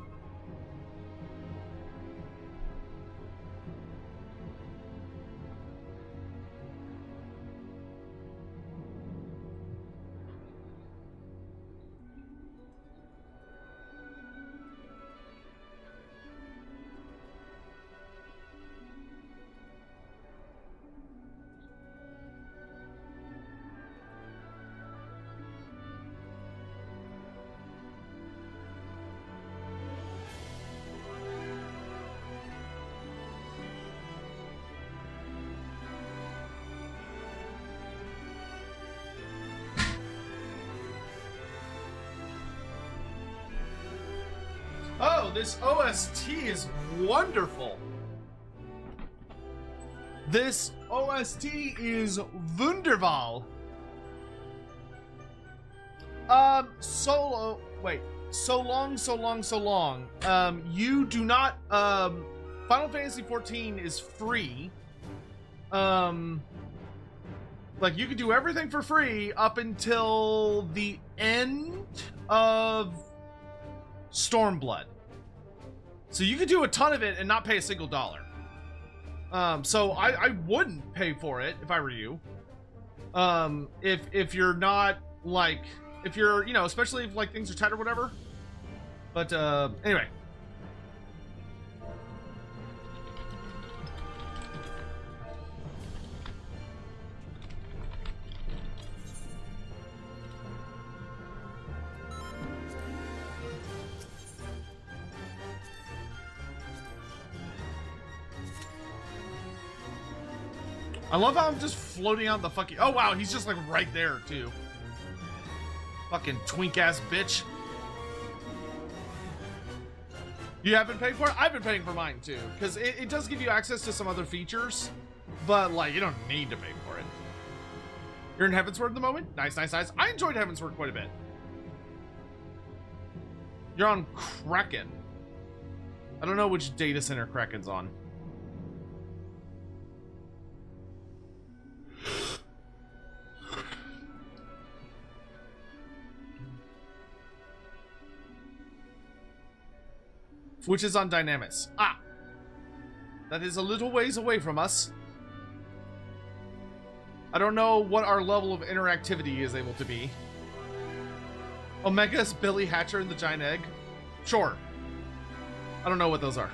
Oh, this OST is wonderful. This OST is wunderbar. So long. You do not, Final Fantasy XIV is free. Like, you can do everything for free up until the end of Stormblood. So you could do a ton of it and not pay a single dollar. So I wouldn't pay for it if I were you. If you're not like, if you're, you know, especially if like things are tight or whatever. But anyway. I love how I'm just floating out the fucking... Oh, wow, he's just, like, right there, too. Fucking twink-ass bitch. You have been paying for it? I've been paying for mine, too. Because it does give you access to some other features. But, like, you don't need to pay for it. You're in Heavensward at the moment? Nice, nice, nice. I enjoyed Heavensward quite a bit. You're on Kraken. I don't know which data center Kraken's on. Which is on Dynamis. Ah! That is a little ways away from us. I don't know what our level of interactivity is able to be. Omega's Billy Hatcher and the Giant Egg? Sure. I don't know what those are.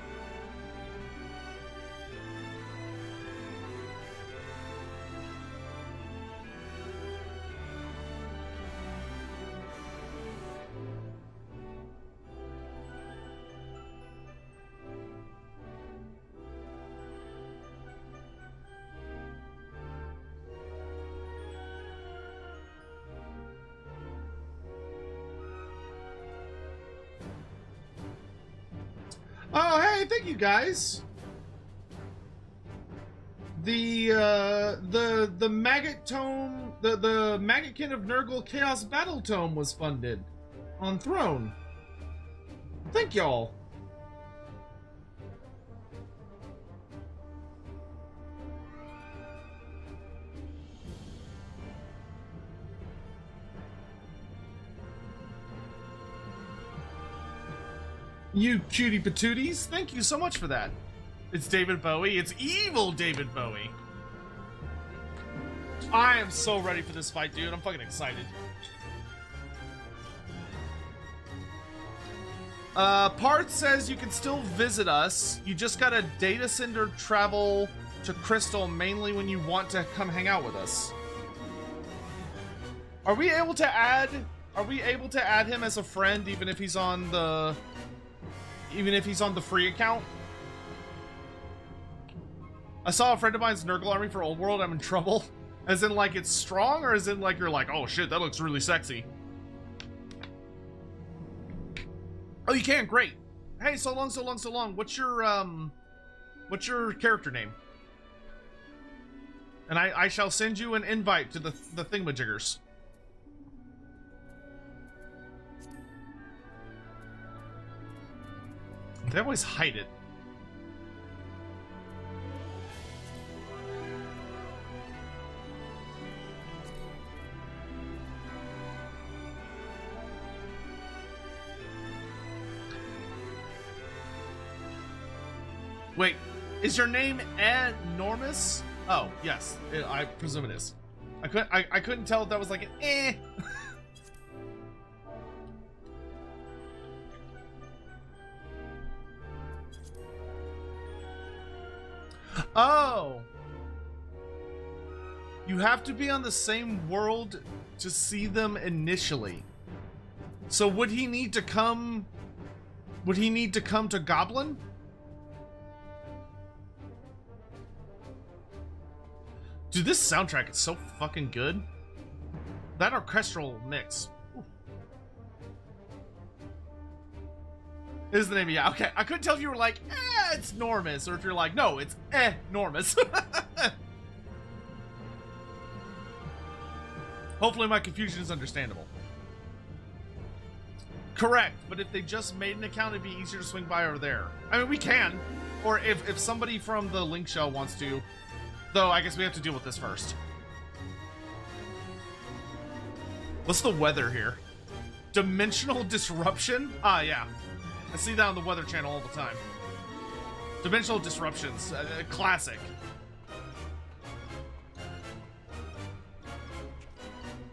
Oh, hey, thank you guys. The Maggot Tome, the Maggotkin of Nurgle Chaos Battle Tome was funded on Throne. Thank y'all. You cutie patooties, thank you so much for that. It's David Bowie. It's evil David Bowie. I am so ready for this fight, dude. I'm fucking excited. Parth says you can still visit us. You just gotta data center travel to Crystal mainly when you want to come hang out with us. Are we able to add him as a friend even if he's on the free account? I saw a friend of mine's Nurgle army for Old World. I'm in trouble. As in, like, it's strong, or as in, like, you're like, oh shit, that looks really sexy. Oh, you can? Great. Hey, so long. What's your character name? And I shall send you an invite to the thingamajiggers. They always hide it. Wait, is your name Enormous? Oh, yes, I presume it is. I couldn't tell if that was like an eh. Oh! You have to be on the same world to see them initially. So would he need to come... Would he need to come to Goblin? Dude, this soundtrack is so fucking good. That orchestral mix. Ooh. Is the name, yeah, okay. I couldn't tell if you were like, it's Normus, or if you're like, no, it's Normus. Hopefully my confusion is understandable. Correct, but if they just made an account, it'd be easier to swing by over there. I mean, we can. Or if somebody from the link shell wants to. Though, I guess we have to deal with this first. What's the weather here? Dimensional disruption? Ah, yeah. I see that on the Weather Channel all the time. Dimensional disruptions, classic.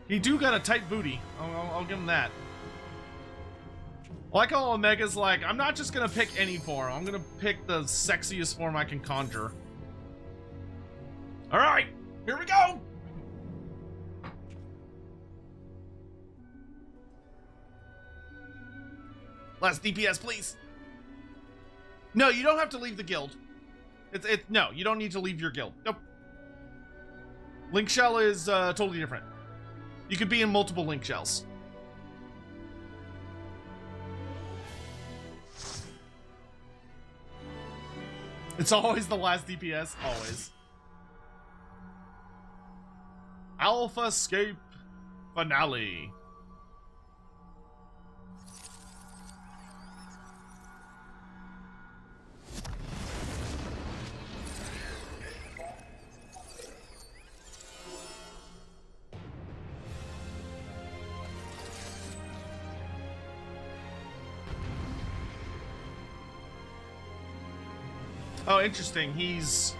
He do got a tight booty. I'll give him that. I like how Omega's like, I'm not just gonna pick any form. I'm gonna pick the sexiest form I can conjure. All right, here we go. Last DPS, please. No, you don't have to leave the guild. No, you don't need to leave your guild. Nope. Link Shell is totally different. You could be in multiple Link Shells. It's always the last DPS, always. Alpha Scape Finale. Oh, interesting. He's...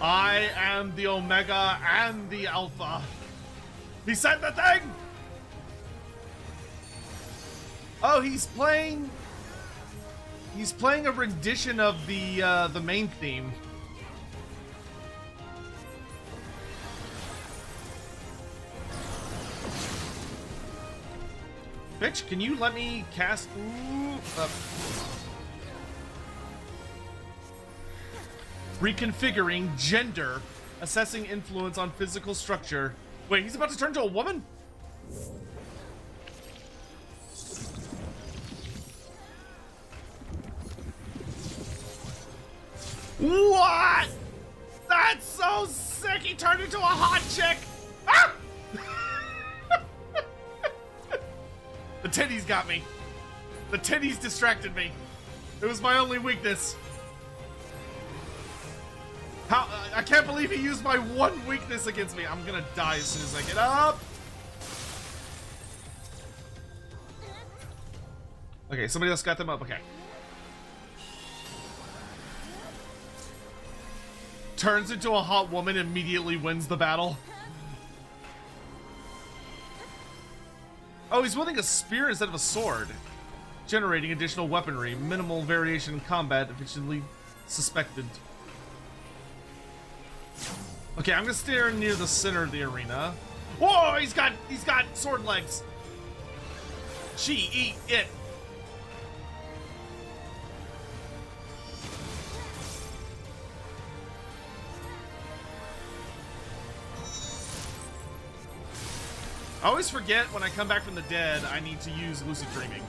I am the Omega and the Alpha. He said the thing! Oh, he's playing a rendition of the main theme. Bitch, can you let me cast? Reconfiguring gender, assessing influence on physical structure. Wait, he's about to turn to a woman? What? That's so sick! He turned into a hot chick! Ah! The titties got me. The titties distracted me. It was my only weakness. How? I can't believe he used my one weakness against me. I'm gonna die as soon as I get up. Okay, somebody else got them up. Okay. Turns into a hot woman, immediately wins the battle. Oh, he's wielding a spear instead of a sword. Generating additional weaponry. Minimal variation in combat, efficiently suspected. Okay, I'm gonna stay near the center of the arena. Whoa, he's got sword legs. She eat it. I always forget when I come back from the dead, I need to use lucid dreaming.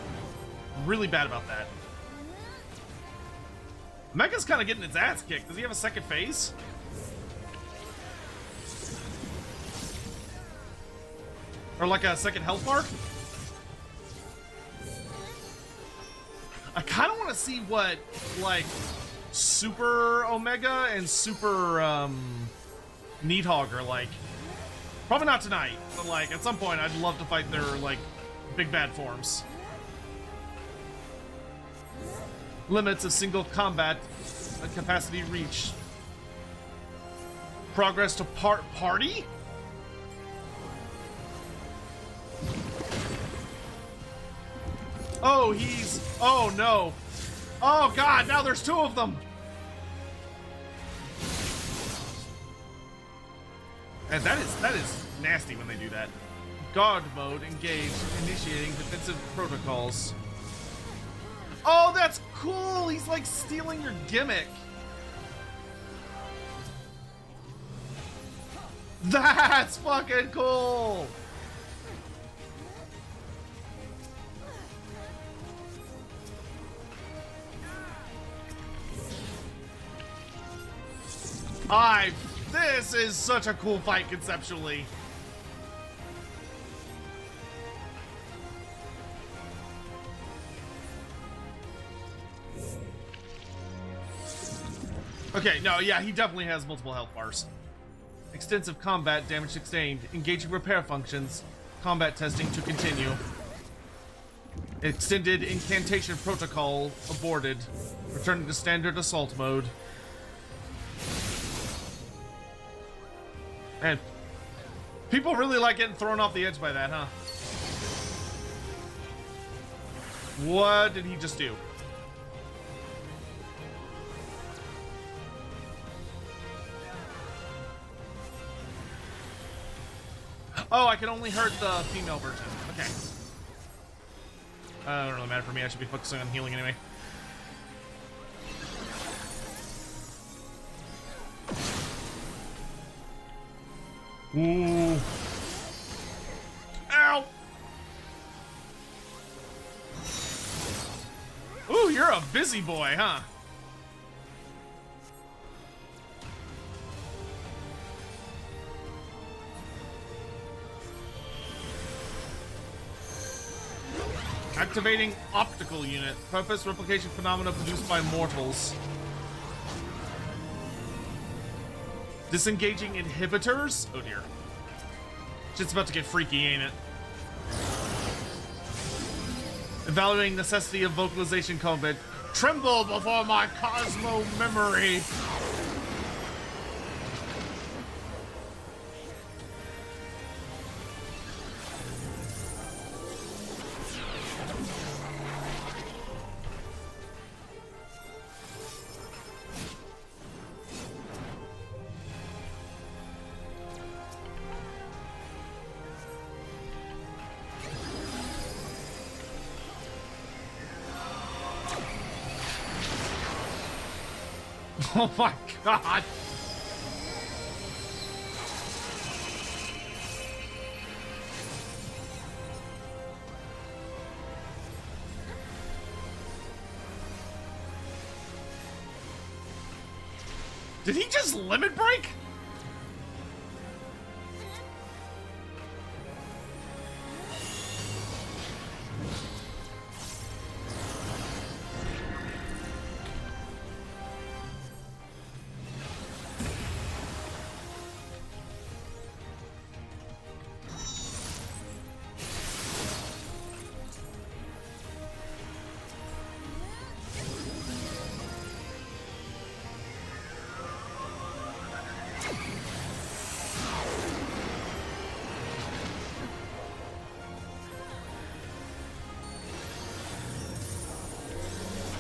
I'm really bad about that. Mecha's kind of getting its ass kicked. Does he have a second phase? Or like a second health bar? I kind of want to see what, like, Super Omega and Super, Needhog are like. Probably not tonight, but like at some point I'd love to fight their like big bad forms. Limits of single combat capacity reach. Progress to party? Oh, oh no. Oh god, now there's two of them. And that is nasty when they do that. Guard mode engaged, initiating defensive protocols. Oh, that's cool! He's like stealing your gimmick. That's fucking cool! This is such a cool fight conceptually. Okay, no, yeah, he definitely has multiple health bars. Extensive combat, damage sustained, engaging repair functions, combat testing to continue. Extended incantation protocol aborted. Returning to standard assault mode. Man, people really like getting thrown off the edge by that, huh? What did he just do? Oh, I can only hurt the female version. Okay. It don't really matter for me. I should be focusing on healing anyway. Ooh. Ow! Ooh, you're a busy boy, huh? Activating optical unit. Purpose replication phenomena produced by mortals. Disengaging inhibitors? Oh dear. Shit's about to get freaky, ain't it? Evaluating necessity of vocalization combat. Tremble before my Cosmo memory. Oh my god! Did he just limit break?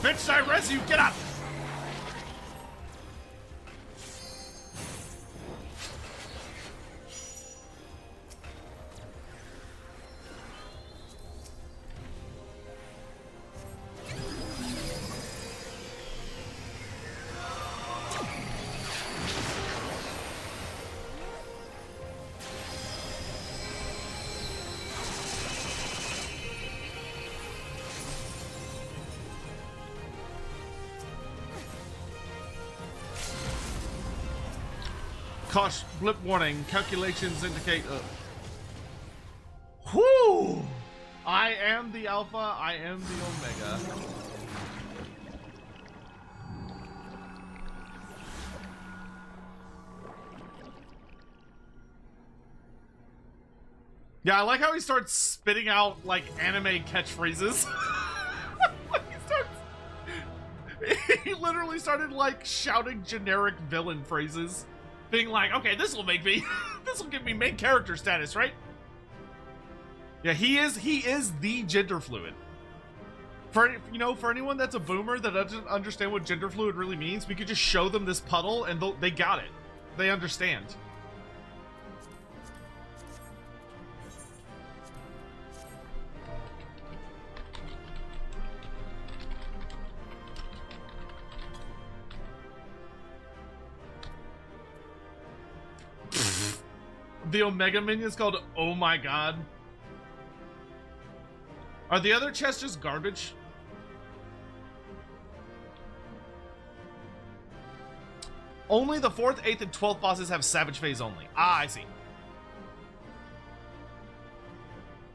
Bitch, I res you, get up! Kosh, blip warning. Calculations indicate. Whoo! I am the Alpha, I am the Omega. Yeah, I like how he starts spitting out, like, anime catchphrases. He literally started, like, shouting generic villain phrases. Being like, okay, this will make me, this will give me main character status, right? Yeah, he is the gender fluid. For, you know, for anyone that's a boomer that doesn't understand what gender fluid really means, we could just show them this puddle and they got it. They understand. The Omega minion is called Oh My God. Are the other chests just garbage? Only the 4th, 8th, and 12th bosses have Savage Phase only. Ah, I see.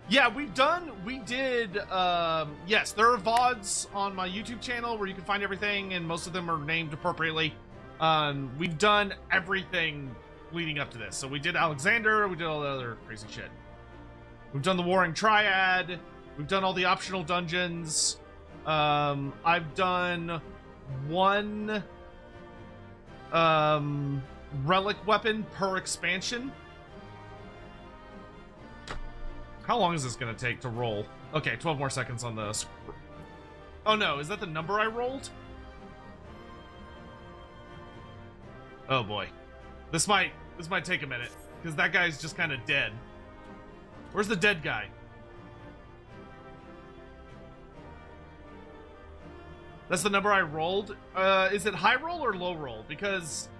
Yeah, we did, yes, there are VODs on my YouTube channel where you can find everything, and most of them are named appropriately. We've done everything leading up to this. So we did Alexander, we did all the other crazy shit. We've done the Warring Triad. We've done all the optional dungeons. I've done one relic weapon per expansion. How long is this gonna take to roll? Okay, 12 more seconds on the... Oh no, is that the number I rolled? Oh boy. This might take a minute, because that guy's just kind of dead. Where's the dead guy? That's the number I rolled? Is it high roll or low roll? Because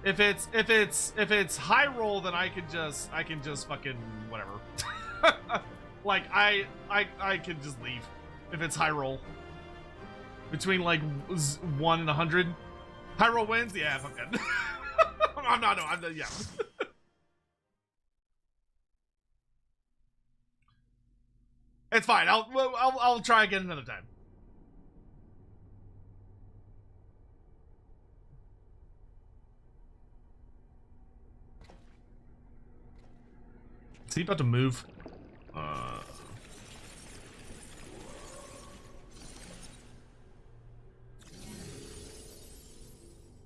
if it's high roll, then I can just fucking whatever. Like I can just leave if it's high roll. Between like 1 and 100. High roll wins? Yeah, fuck that. I'm not, yeah. It's fine. I'll try again another time. Is he about to move?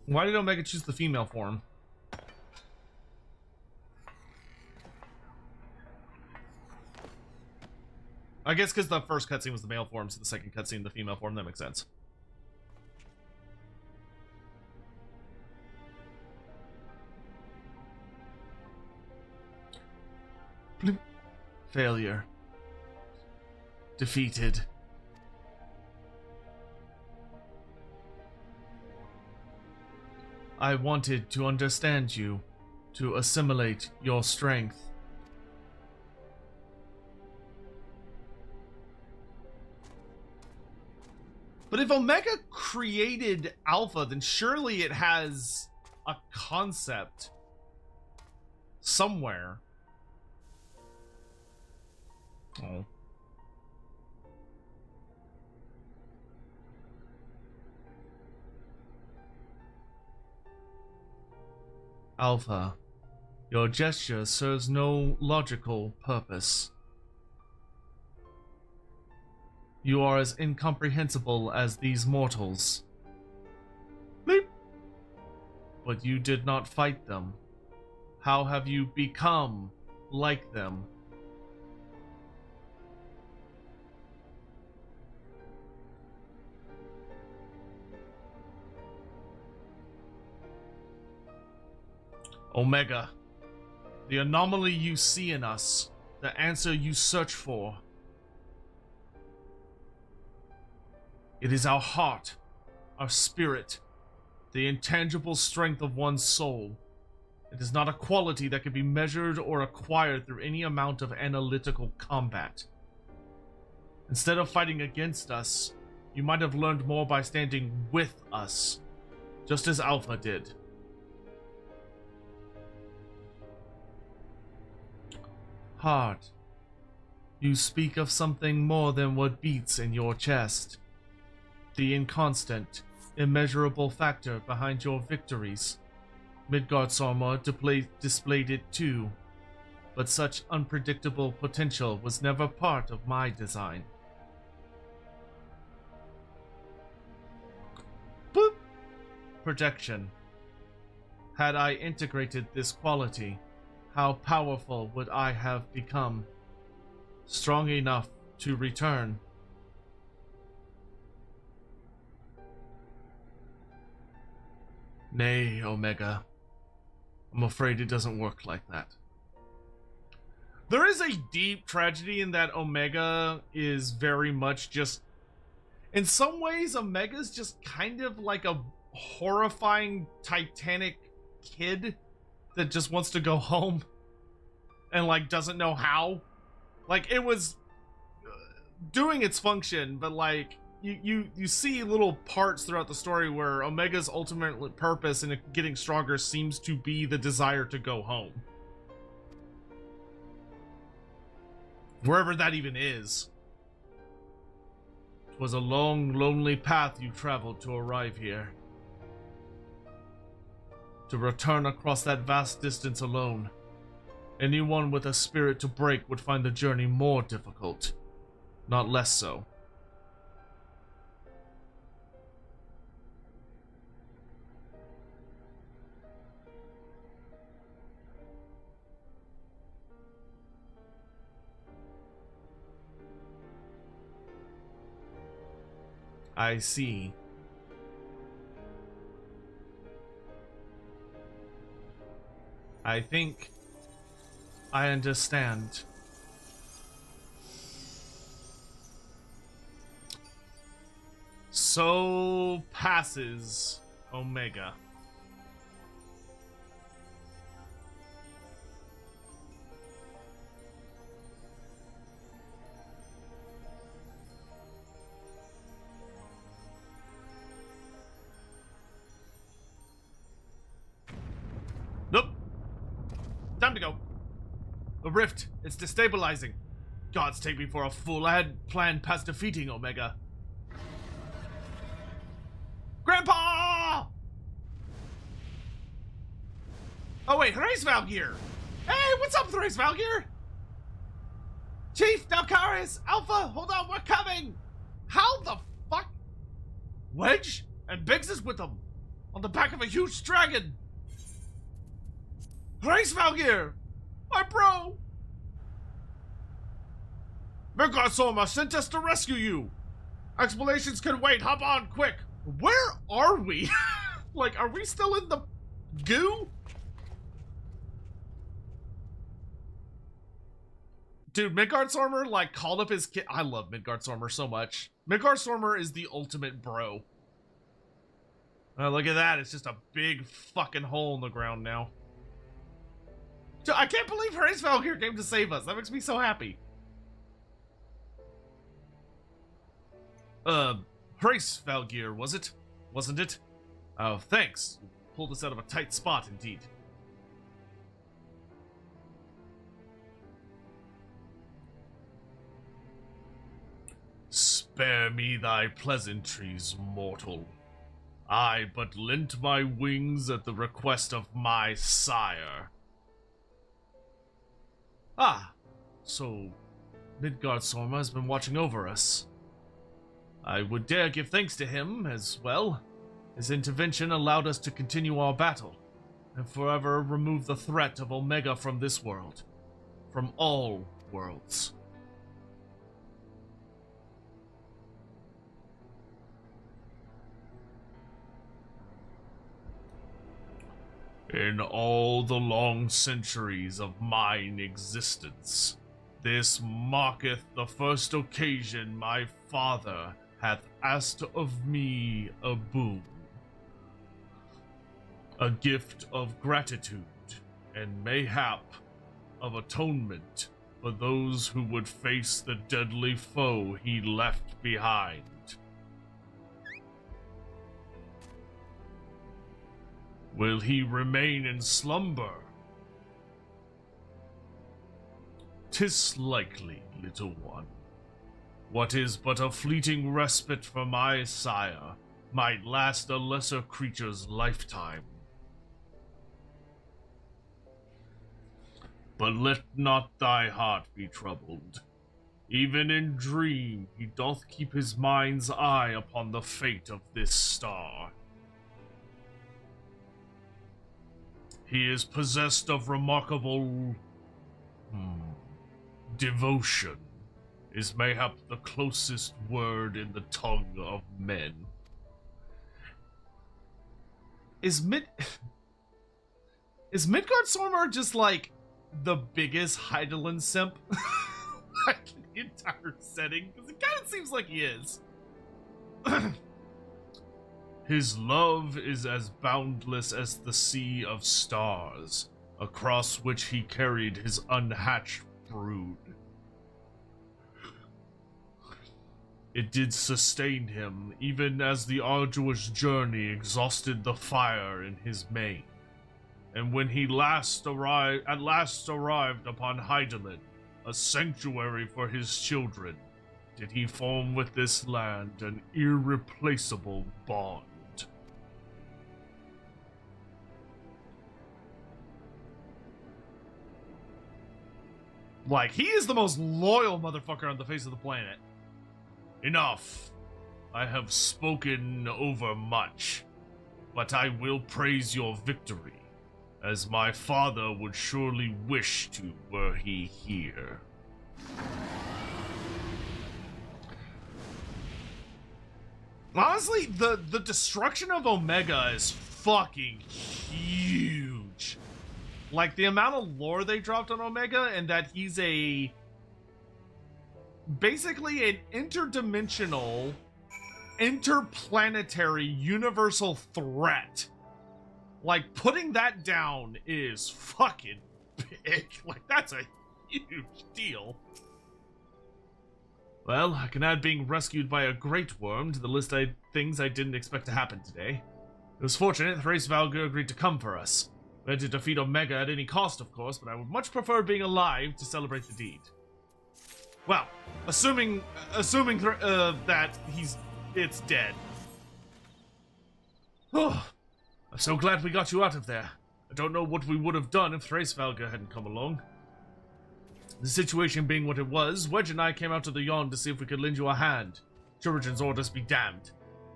Why did Omega choose the female form? I guess because the first cutscene was the male form, so the second cutscene the female form. That makes sense. Failure. Defeated. I wanted to understand you, to assimilate your strength. But if Omega created Alpha, then surely it has a concept somewhere. Oh. Alpha, your gesture serves no logical purpose. You are as incomprehensible as these mortals. Bleep. But you did not fight them. How have you become like them? Omega, the anomaly you see in us, the answer you search for. It is our heart, our spirit, the intangible strength of one's soul. It is not a quality that can be measured or acquired through any amount of analytical combat. Instead of fighting against us, you might have learned more by standing with us, just as Alpha did. Heart, you speak of something more than what beats in your chest. The inconstant, immeasurable factor behind your victories. Midgard's armor displayed it too, but such unpredictable potential was never part of my design. Boop. Projection. Had I integrated this quality, how powerful would I have become? Strong enough to return. Nay, Omega. I'm afraid it doesn't work like that. There is a deep tragedy in that Omega is very much just... In some ways, Omega's just kind of like a horrifying Titanic kid that just wants to go home and like doesn't know how. Like it was doing its function, but like you see little parts throughout the story where Omega's ultimate purpose in getting stronger seems to be the desire to go home, wherever that even is. It was a long, lonely path you traveled to arrive here. To return across that vast distance alone. Anyone with a spirit to break would find the journey more difficult, not less so. I see. I think I understand. So passes Omega. Nope. Time to go. The rift, it's destabilizing. Gods take me for a fool. I had planned past defeating Omega. Grandpa! Oh wait, Thrace Valgear! Hey, what's up, Thrace Valgear? Chief, Dalcaris, Alpha, hold on, we're coming! How the fuck? Wedge? And Biggs is with them. On the back of a huge dragon. Thrace Valgear! My bro! Midgard Soma sent us to rescue you! Explanations can wait, hop on, quick! Where are we? Like, are we still in the goo? Dude, Midgardsormr, like, called up his kid. I love Midgardsormr so much. Midgardsormr is the ultimate bro. Look at that, it's just a big fucking hole in the ground now. Dude, I can't believe Thrace Valgear came to save us. That makes me so happy. Thrace Valgear, was it? Wasn't it? Oh, thanks. You pulled us out of a tight spot, indeed. Spare me thy pleasantries, mortal. I but lent my wings at the request of my sire. Ah, so Midgardsormr has been watching over us. I would dare give thanks to him as well. His intervention allowed us to continue our battle, and forever remove the threat of Omega from this world. From all worlds. In all the long centuries of mine existence, this marketh the first occasion my father hath asked of me a boon. A gift of gratitude, and mayhap of atonement for those who would face the deadly foe he left behind. Will he remain in slumber? 'Tis likely, little one. What is but a fleeting respite for my sire might last a lesser creature's lifetime. But let not thy heart be troubled. Even in dream he doth keep his mind's eye upon the fate of this star. He is possessed of remarkable... devotion is mayhap the closest word in the tongue of men. Is Midgardsormr just like the biggest Hydaelyn simp? Like in the entire setting? Because it kind of seems like he is. His love is as boundless as the sea of stars, across which he carried his unhatched brood. It did sustain him, even as the arduous journey exhausted the fire in his mane. And when he at last arrived upon Hydaelyn, a sanctuary for his children, did he form with this land an irreplaceable bond. Like, he is the most loyal motherfucker on the face of the planet. Enough. I have spoken over much, but I will praise your victory, as my father would surely wish to were he here. Honestly, the destruction of Omega is fucking huge. Like, the amount of lore they dropped on Omega, and that he's basically an interdimensional, interplanetary, universal threat. Like, putting that down is fucking big. Like, that's a huge deal. Well, I can add being rescued by a Great Worm to the list of things I didn't expect to happen today. It was fortunate Thrace Valgur agreed to come for us. We had to defeat Omega at any cost, of course, but I would much prefer being alive to celebrate the deed. Well, assuming that it's dead. Oh, I'm so glad we got you out of there. I don't know what we would have done if Thrace Valgur hadn't come along. The situation being what it was, Wedge and I came out to the yawn to see if we could lend you a hand. Shuriken's orders be damned.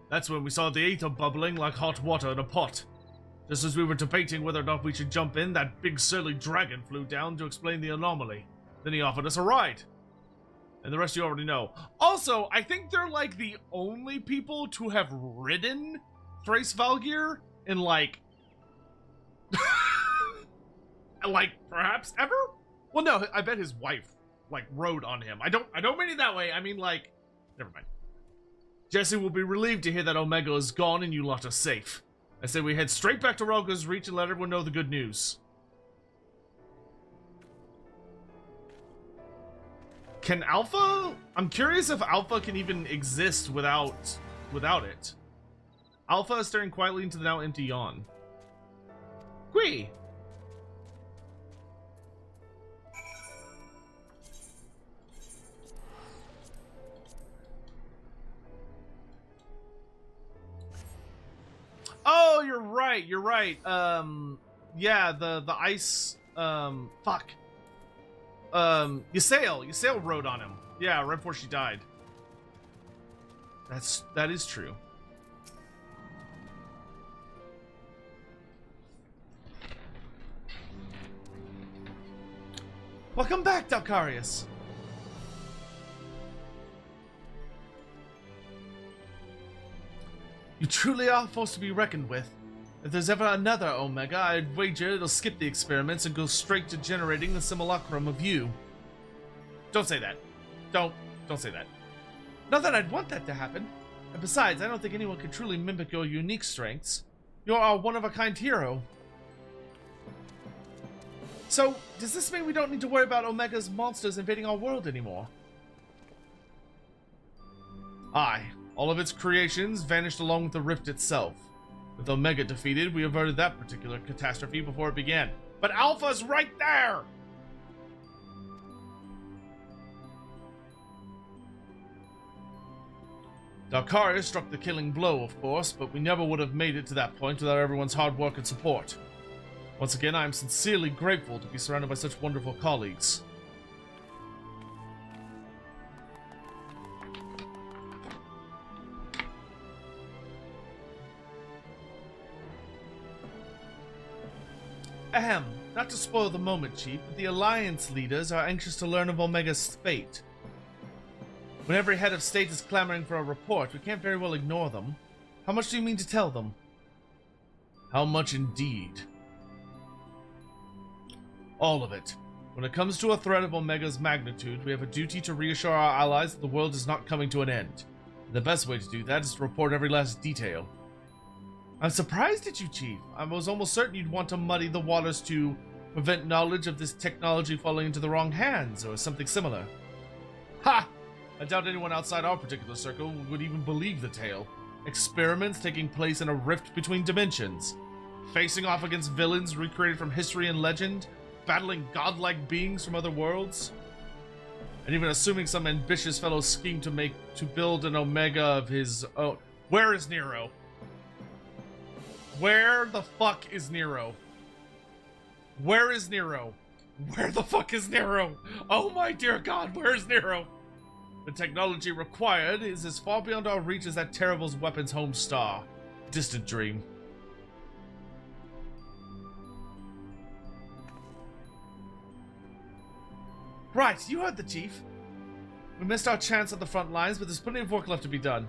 That's when we saw the aether bubbling like hot water in a pot. Just as we were debating whether or not we should jump in, that big surly dragon flew down to explain the anomaly. Then he offered us a ride. And the rest you already know. Also, I think they're like the only people to have ridden Thrace Valgur in like perhaps ever? Well, no, I bet his wife like rode on him. I don't mean it that way. I mean, like, never mind. Jesse will be relieved to hear that Omega is gone and you lot are safe. I say we head straight back to Rhalgr's Reach and let everyone know the good news. Can Alpha? I'm curious if Alpha can even exist without it. Alpha is staring quietly into the now empty yawn. Qui! Oh, you're right. Yeah, the ice, fuck. Ysayle rode on him. Yeah, right before she died. That is true. Welcome back, Dalkarius. You truly are a force to be reckoned with. If there's ever another Omega, I'd wager it'll skip the experiments and go straight to generating the simulacrum of you. Don't say that. Don't say that. Not that I'd want that to happen. And besides, I don't think anyone can truly mimic your unique strengths. You're our one-of-a-kind hero. So, does this mean we don't need to worry about Omega's monsters invading our world anymore? Aye. All of its creations vanished along with the rift itself. With Omega defeated, we averted that particular catastrophe before it began. But Alpha's right there! Dalkarius struck the killing blow, of course, but we never would have made it to that point without everyone's hard work and support. Once again, I am sincerely grateful to be surrounded by such wonderful colleagues. Ahem, not to spoil the moment, Chief, but the Alliance leaders are anxious to learn of Omega's fate. When every head of state is clamoring for a report, we can't very well ignore them. How much do you mean to tell them? How much indeed? All of it. When it comes to a threat of Omega's magnitude, we have a duty to reassure our allies that the world is not coming to an end. And the best way to do that is to report every last detail. I'm surprised at you, Chief. I was almost certain you'd want to muddy the waters to prevent knowledge of this technology falling into the wrong hands, or something similar. Ha! I doubt anyone outside our particular circle would even believe the tale. Experiments taking place in a rift between dimensions. Facing off against villains recreated from history and legend. Battling godlike beings from other worlds. And even assuming some ambitious fellow schemed to build an Omega of his own. Where is Nero? Where the fuck is Nero? Where is Nero? Where the fuck is Nero? Oh my dear God, where's Nero? The technology required is as far beyond our reach as that terrible weapon's home star. Distant dream. Right, you heard the chief. We missed our chance at the front lines, but there's plenty of work left to be done.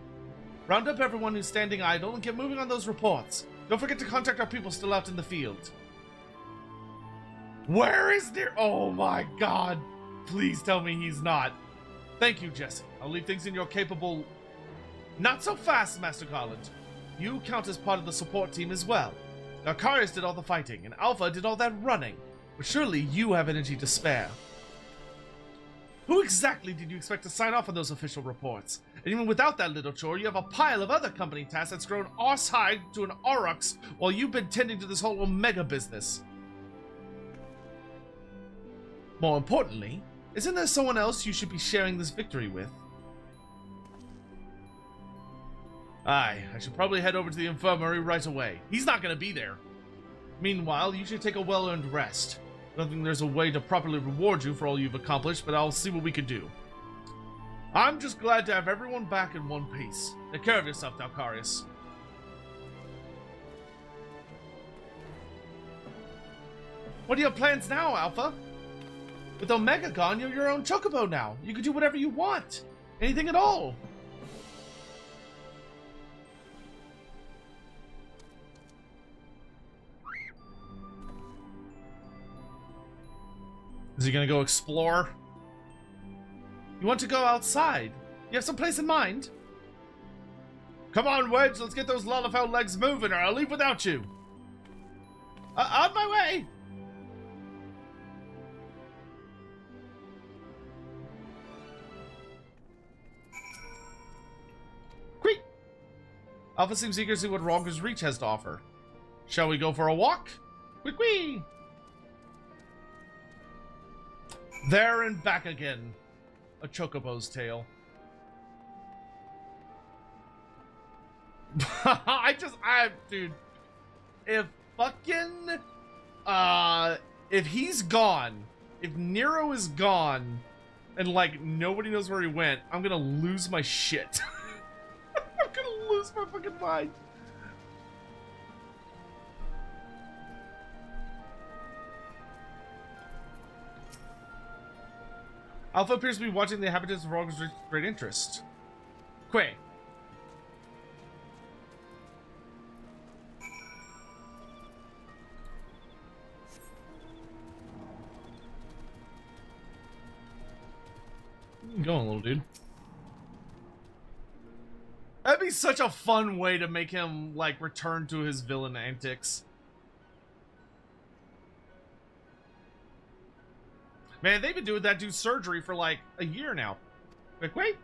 Round up everyone who's standing idle and get moving on those reports. Don't forget to contact our people still out in the field. Where is Nero? Oh my God. Please tell me he's not. Thank you, Jesse. I'll leave things in your capable... Not so fast, Master Garland. You count as part of the support team as well. Narcarius did all the fighting, and Alpha did all that running. But surely you have energy to spare. Who exactly did you expect to sign off on those official reports? And even without that little chore, you have a pile of other company tasks that's grown arse-high to an aurochs while you've been tending to this whole Omega business. More importantly, isn't there someone else you should be sharing this victory with? Aye, I should probably head over to the infirmary right away. He's not gonna be there. Meanwhile, you should take a well-earned rest. I don't think there's a way to properly reward you for all you've accomplished, but I'll see what we can do. I'm just glad to have everyone back in one piece. Take care of yourself, Narcarius. What are your plans now, Alpha? With Omega gone, you're your own chocobo now. You can do whatever you want. Anything at all. Is he gonna go explore? You want to go outside? You have some place in mind? Come on, Wedge, let's get those Lalafell legs moving or I'll leave without you. On my way! Quick! Alpha seems eager to see what Ronka's Reach has to offer. Shall we go for a walk? Quick-wee! There and back again. A chocobo's tail. Dude. If fucking, if he's gone, if Nero is gone, and like nobody knows where he went, I'm gonna lose my shit. I'm gonna lose my fucking mind. Alpha appears to be watching the inhabitants of Ronka's with great interest. Quay. Go on, little dude. That'd be such a fun way to make him, like, return to his villain antics. Man, they've been doing that dude's surgery for like a year now. Wait.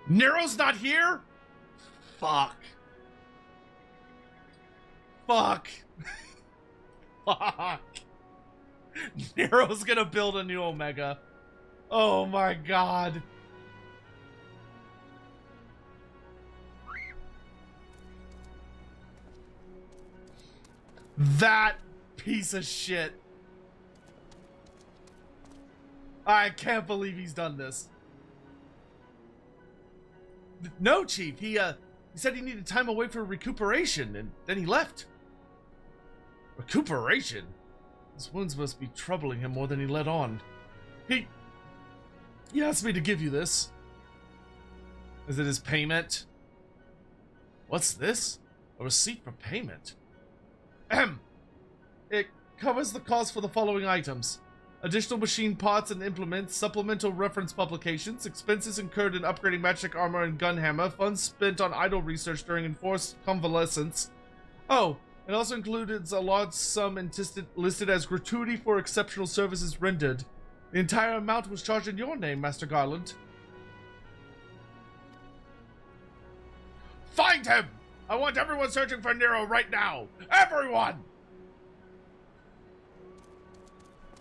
Nero's not here? Fuck. Fuck. Fuck. Nero's gonna build a new Omega. Oh my God. That piece of shit. I can't believe he's done this. No, Chief. He said he needed time away for recuperation, and then he left. Recuperation? His wounds must be troubling him more than he let on. He asked me to give you this. Is it his payment? What's this? A receipt for payment? Ahem. It covers the cost for the following items: additional machine parts and implements, supplemental reference publications, expenses incurred in upgrading magic armor and gunhammer, funds spent on idle research during enforced convalescence. Oh, it also included a large sum listed as gratuity for exceptional services rendered. The entire amount was charged in your name, Master Garland. Find him! I want everyone searching for Nero right now! Everyone!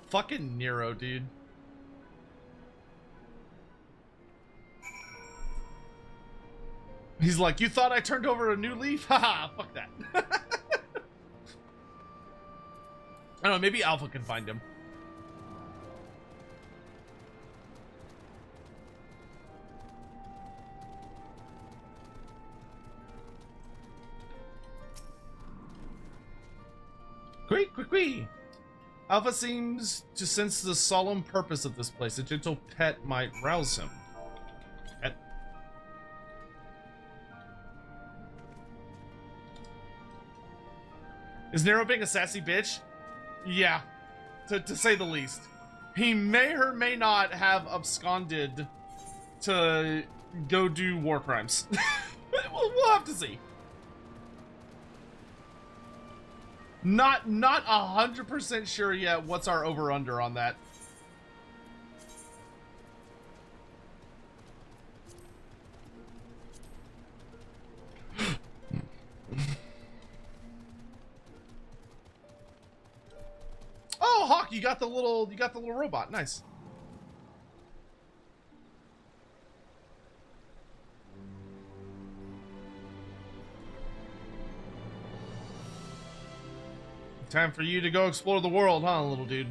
Fucking Nero, dude. He's like, you thought I turned over a new leaf? Haha, fuck that. I don't know, maybe Alpha can find him. Quick. Alpha seems to sense the solemn purpose of this place. A gentle pet might rouse him. Pet. Is Nero being a sassy bitch? Yeah, to say the least. He may or may not have absconded to go do war crimes. We'll have to see. Not 100% sure yet what's our over-under on that. Oh, Hawk, you got the little robot. Nice. Time for you to go explore the world, huh, little dude?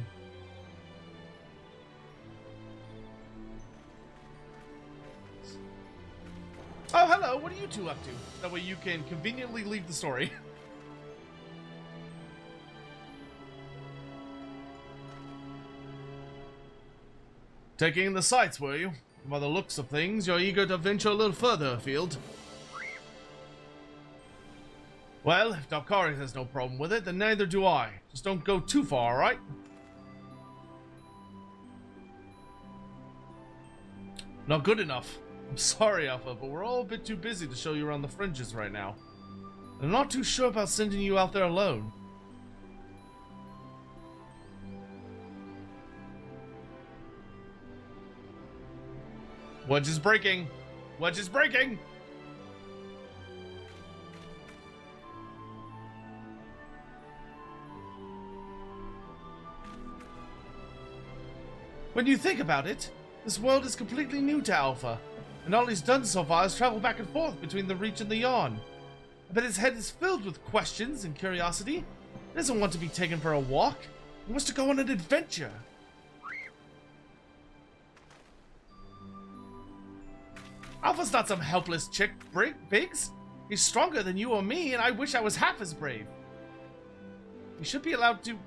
Oh, hello. What are you two up to? That way you can conveniently leave the story. Taking in the sights, were you? By the looks of things, you're eager to venture a little further afield. Well, if Dalkari has no problem with it, then neither do I. Just don't go too far, alright? Not good enough. I'm sorry, Alpha, but we're all a bit too busy to show you around the fringes right now. I'm not too sure about sending you out there alone. Wedge is breaking! Wedge is breaking! When you think about it, this world is completely new to Alpha, and all he's done so far is travel back and forth between the Reach and the Yawn. I bet his head is filled with questions and curiosity. He doesn't want to be taken for a walk. He wants to go on an adventure. Alpha's not some helpless chick, Biggs. He's stronger than you or me, and I wish I was half as brave. You should be allowed to...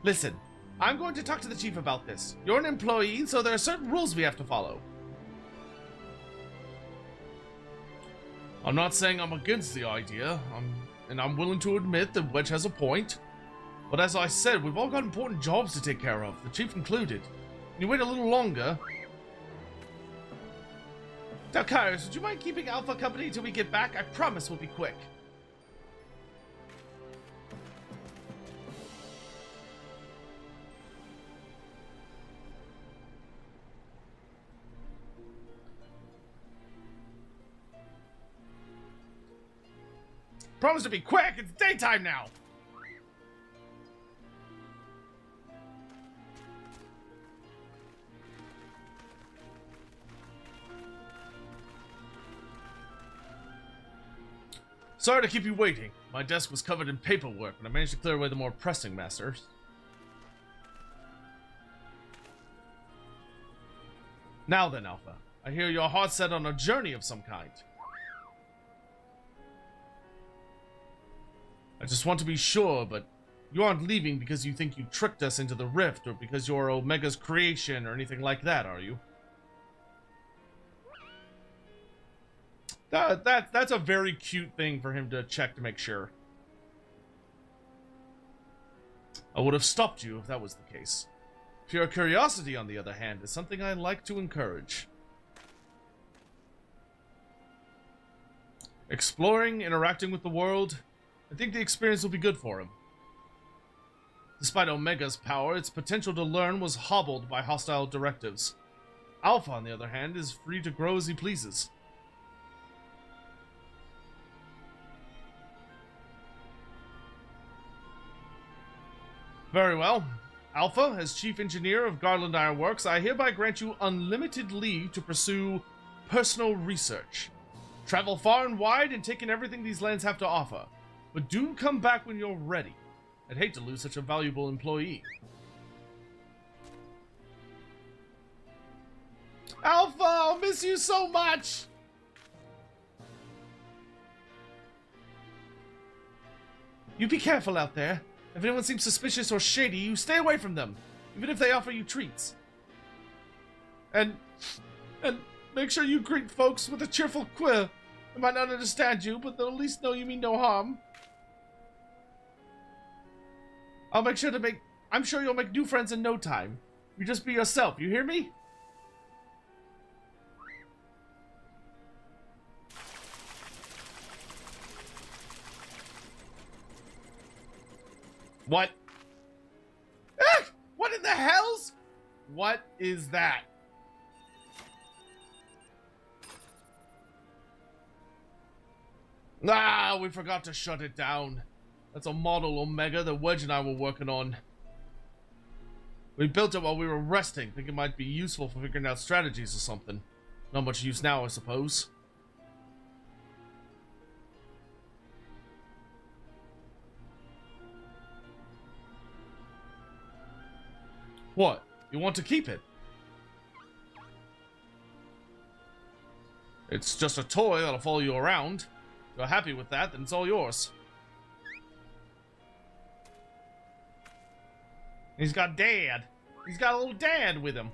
Listen, I'm going to talk to the chief about this. You're an employee, so there are certain rules we have to follow. I'm not saying I'm against the idea, and I'm willing to admit that Wedge has a point. But as I said, we've all got important jobs to take care of, the chief included. Can you wait a little longer? Dalkarius, would you mind keeping Alpha company till we get back? I promise we'll be quick. Promise to be quick! It's daytime now! Sorry to keep you waiting. My desk was covered in paperwork, but I managed to clear away the more pressing masters. Now then, Alpha. I hear your heart set on a journey of some kind. I just want to be sure, but you aren't leaving because you think you tricked us into the rift, or because you're Omega's creation, or anything like that, are you? That's a very cute thing for him to check to make sure. I would have stopped you if that was the case. Pure curiosity, on the other hand, is something I like to encourage. Exploring, interacting with the world, I think the experience will be good for him. Despite Omega's power, its potential to learn was hobbled by hostile directives. Alpha, on the other hand, is free to grow as he pleases. Very well. Alpha, as Chief Engineer of Garland Ironworks, I hereby grant you unlimited leave to pursue personal research. Travel far and wide and take in everything these lands have to offer. But do come back when you're ready. I'd hate to lose such a valuable employee. Alpha, I'll miss you so much! You be careful out there. If anyone seems suspicious or shady, you stay away from them, even if they offer you treats. And make sure you greet folks with a cheerful queer. They might not understand you, but they'll at least know you mean no harm. I'm sure you'll make new friends in no time. You just be yourself, you hear me? What? Ah! What in the hells? What is that? Ah, we forgot to shut it down. That's a model Omega that Wedge and I were working on. We built it while we were resting, thinking it might be useful for figuring out strategies or something. Not much use now, I suppose. What? You want to keep it? It's just a toy that'll follow you around. If you're happy with that, then it's all yours. He's got Dad. He's got a little dad with him.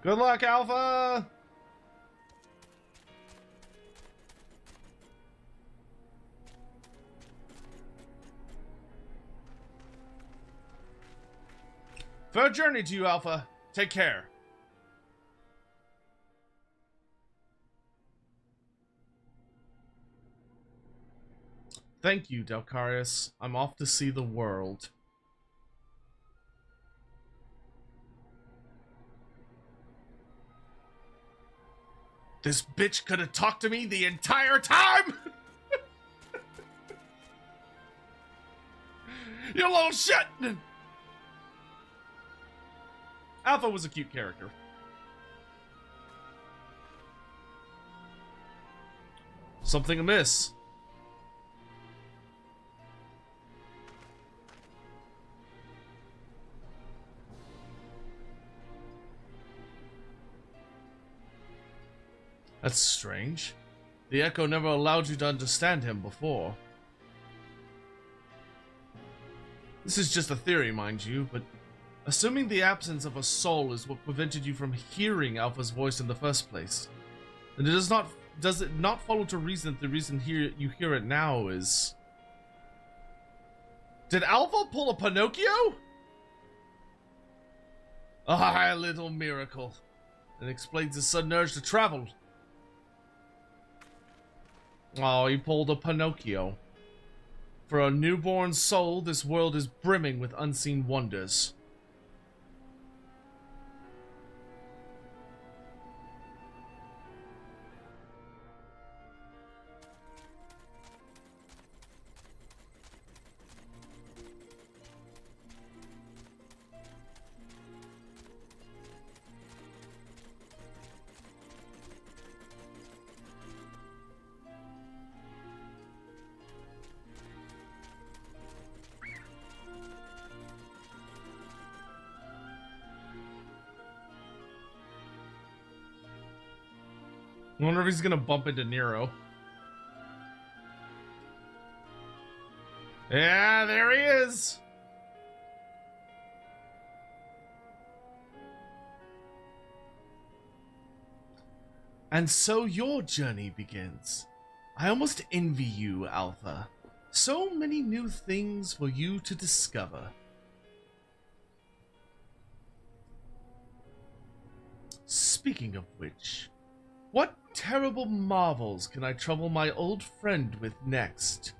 Good luck, Alpha! Fair journey to you, Alpha. Take care. Thank you, Delcarius. I'm off to see the world. This bitch could have talked to me the entire time! You little shit! Alpha was a cute character. Something amiss. That's strange. The Echo never allowed you to understand him before. This is just a theory, mind you, but assuming the absence of a soul is what prevented you from hearing Alpha's voice in the first place, then does it not follow to reason that the reason you hear it now is... Did Alpha pull a Pinocchio? Ah, a little miracle. That explains his sudden urge to travel. Oh, he pulled a Pinocchio. For a newborn soul, this world is brimming with unseen wonders. I wonder if he's gonna bump into Nero. Yeah, there he is! And so your journey begins. I almost envy you, Alpha. So many new things for you to discover. Speaking of which, what terrible marvels can I trouble my old friend with next?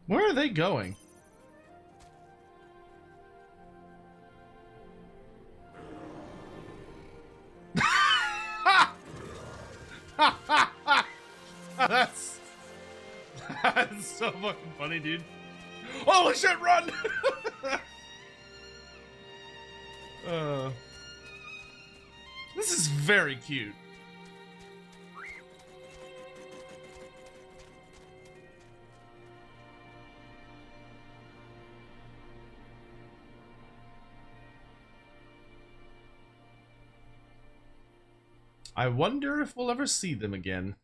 Where are they going? that's so fucking funny, dude. Holy shit, run! This is very cute. I wonder if we'll ever see them again.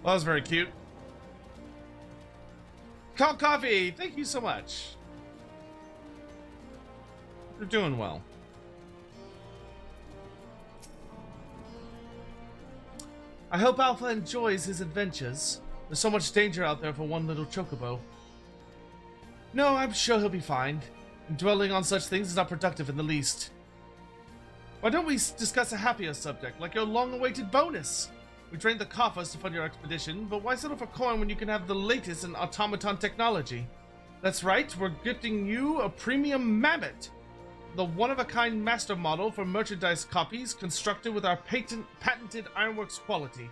Well, that was very cute. Call Coffee, thank you so much. You're doing well. I hope Alpha enjoys his adventures. There's so much danger out there for one little chocobo. No, I'm sure he'll be fine. And dwelling on such things is not productive in the least. Why don't we discuss a happier subject, like your long-awaited bonus? We drained the coffers to fund your expedition, but why settle for coin when you can have the latest in automaton technology? That's right, we're gifting you a premium mammoth, the one-of-a-kind master model for merchandise copies constructed with our patented Ironworks quality.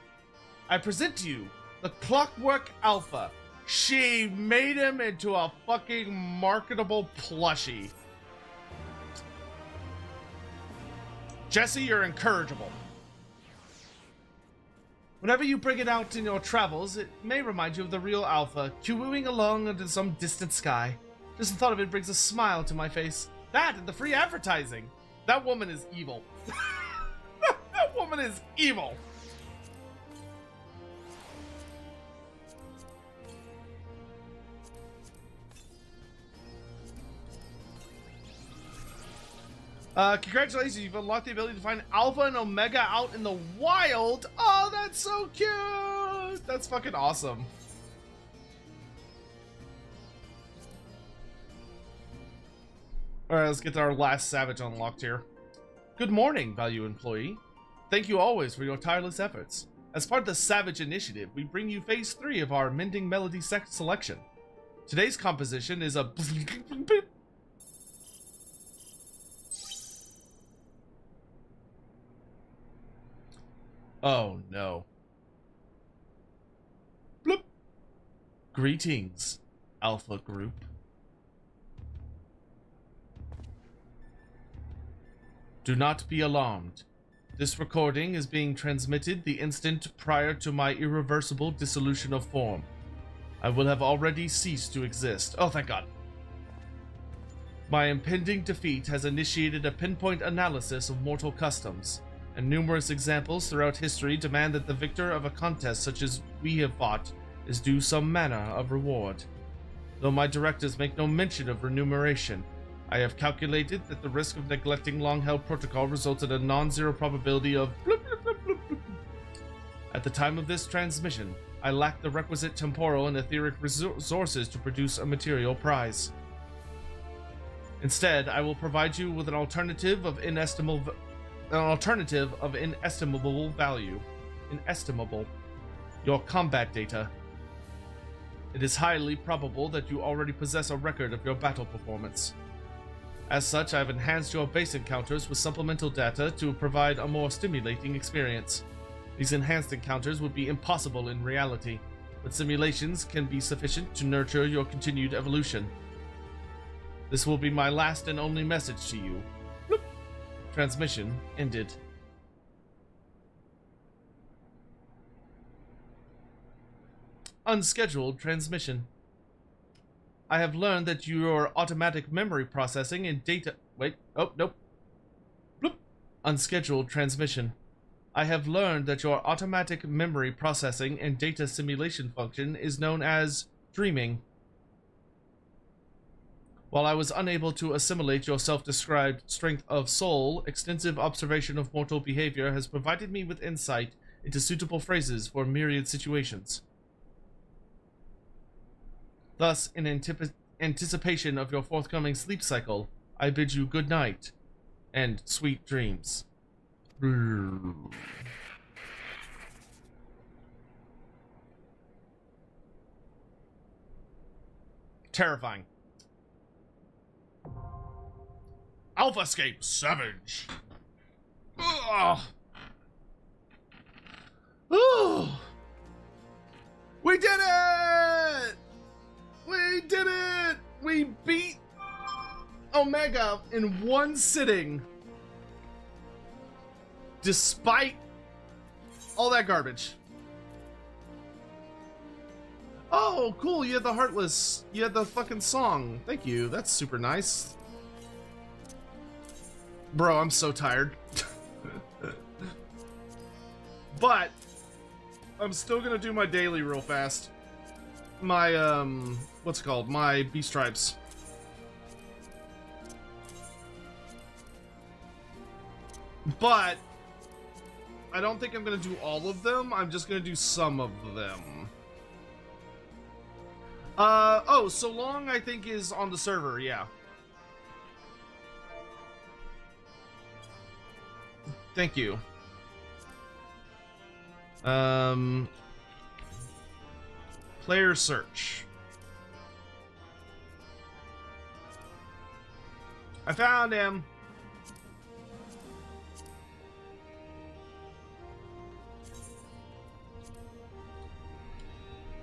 I present to you the Clockwork Alpha. She made him into a fucking marketable plushie. Jesse, you're incorrigible. Whenever you bring it out in your travels, it may remind you of the real Alpha, cooing along under some distant sky. Just the thought of it brings a smile to my face. That and the free advertising. That woman is evil. That woman is evil. Congratulations, you've unlocked the ability to find Alpha and Omega out in the wild. Oh, that's so cute. That's fucking awesome. Alright, let's get our last savage unlocked here. Good morning, value employee. Thank you always for your tireless efforts. As part of the Savage Initiative, we bring you Phase 3 of our Mending Melody selection. Today's composition is a... Oh no. Bloop. Greetings, Alpha Group. Do not be alarmed. This recording is being transmitted the instant prior to my irreversible dissolution of form. I will have already ceased to exist. Oh, thank God. My impending defeat has initiated a pinpoint analysis of mortal customs, and numerous examples throughout history demand that the victor of a contest such as we have fought is due some manner of reward. Though my directives make no mention of remuneration, I have calculated that the risk of neglecting long-held protocol results in a non-zero probability of bloop, bloop, bloop, bloop, bloop. At the time of this transmission, I lack the requisite temporal and etheric resources to produce a material prize. Instead, I will provide you with an alternative of inestimable value. Inestimable. Your combat data. It is highly probable that you already possess a record of your battle performance. As such, I have enhanced your base encounters with supplemental data to provide a more stimulating experience. These enhanced encounters would be impossible in reality, but simulations can be sufficient to nurture your continued evolution. This will be my last and only message to you. Bloop. Transmission ended. Unscheduled transmission. I have learned that your automatic memory processing and data... Wait. Oh, nope. Bloop. Unscheduled transmission. I have learned that your automatic memory processing and data simulation function is known as dreaming. While I was unable to assimilate your self-described strength of soul, extensive observation of mortal behavior has provided me with insight into suitable phrases for myriad situations. Thus, in anticipation of your forthcoming sleep cycle, I bid you good night and sweet dreams. Terrifying. Alphascape Savage. Ugh. Ooh. We did it! We did it! We beat Omega in one sitting. Despite all that garbage. Oh, cool. You had the Heartless. You had the fucking song. Thank you. That's super nice. Bro, I'm so tired. But I'm still gonna do my daily real fast. My, what's it called? My B stripes. But I don't think I'm gonna do all of them. I'm just gonna do some of them. Oh, So Long I think is on the server, yeah. Thank you. Player search. I found him.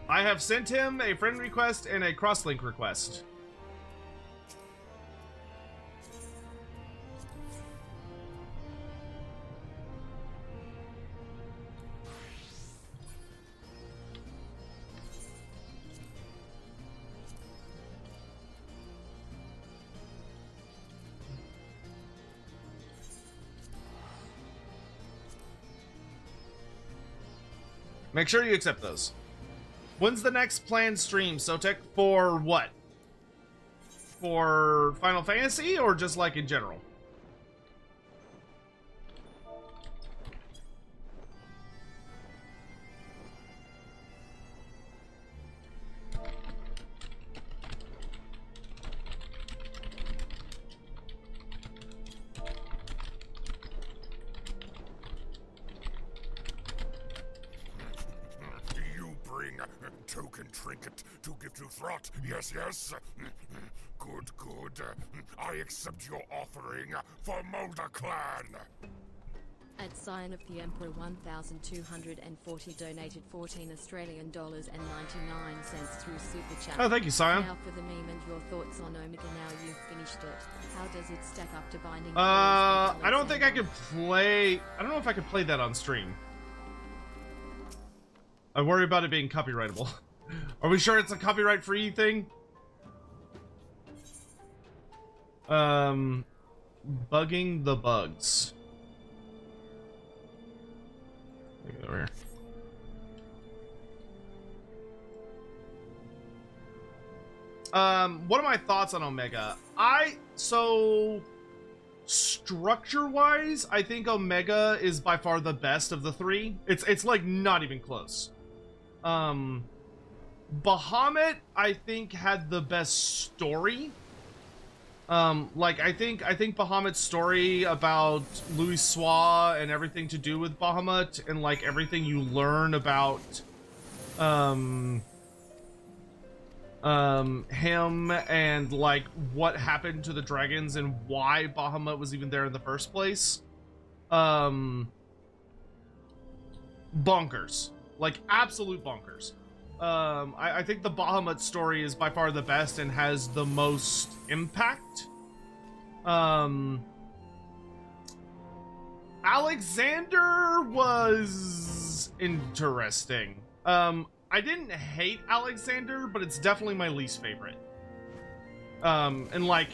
I have sent him a friend request and a crosslink request. Make sure you accept those. When's the next planned stream, Sotek? For what? For Final Fantasy or just like in general? Token trinket to give to Throt. Yes, yes. Good, good. I accept your offering for Mulder Clan. At Sign of the Emperor 1,240 donated 14 Australian dollars and 99 cents through Super Chat. Oh, thank you, Sion. Now for the meme and your thoughts on Omega now you've finished it. How does it stack up to Binding? I don't think I could play... I don't know if I could play that on stream. I worry about it being copyrightable. Are we sure it's a copyright-free thing? Bugging the bugs. Let me get over here. What are my thoughts on Omega? So structure-wise, I think Omega is by far the best of the three. It's like not even close. Bahamut, I think, had the best story. Like I think Bahamut's story about Louis Soix and everything to do with Bahamut and like everything you learn about him and like what happened to the dragons and why Bahamut was even there in the first place. Bonkers. Like absolute bonkers. I think the Bahamut story is by far the best and has the most impact. Alexander was interesting. I didn't hate Alexander, but it's definitely my least favorite. And like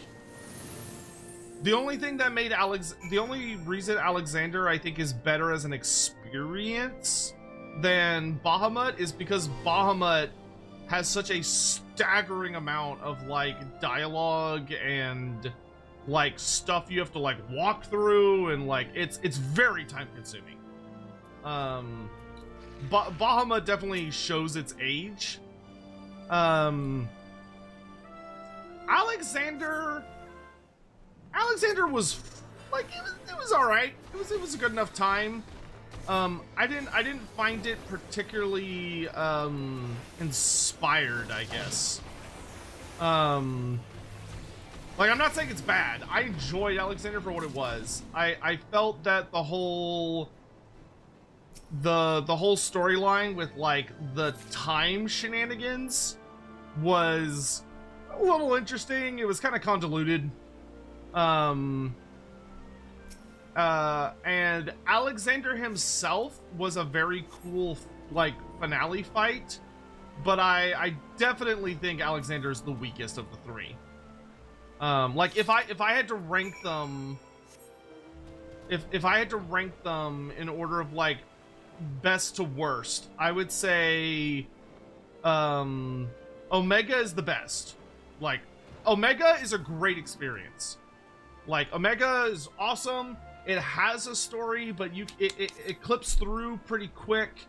the only thing that made the only reason Alexander I think is better as an experience than Bahamut is because Bahamut has such a staggering amount of like dialogue and like stuff you have to like walk through and like it's very time consuming. Bahamut definitely shows its age. Alexander was like it was all right. It was a good enough time. I didn't find it particularly inspired, I guess. Like, I'm not saying it's bad. I enjoyed Alexander for what it was. I felt that the whole storyline with like the time shenanigans was a little interesting. It was kind of convoluted. And Alexander himself was a very cool like finale fight, but I definitely think Alexander is the weakest of the three. Like if I had to rank them, if I had to rank them in order of like best to worst, I would say Omega is the best. Like Omega is a great experience. Like Omega is awesome. It has a story, but it clips through pretty quick.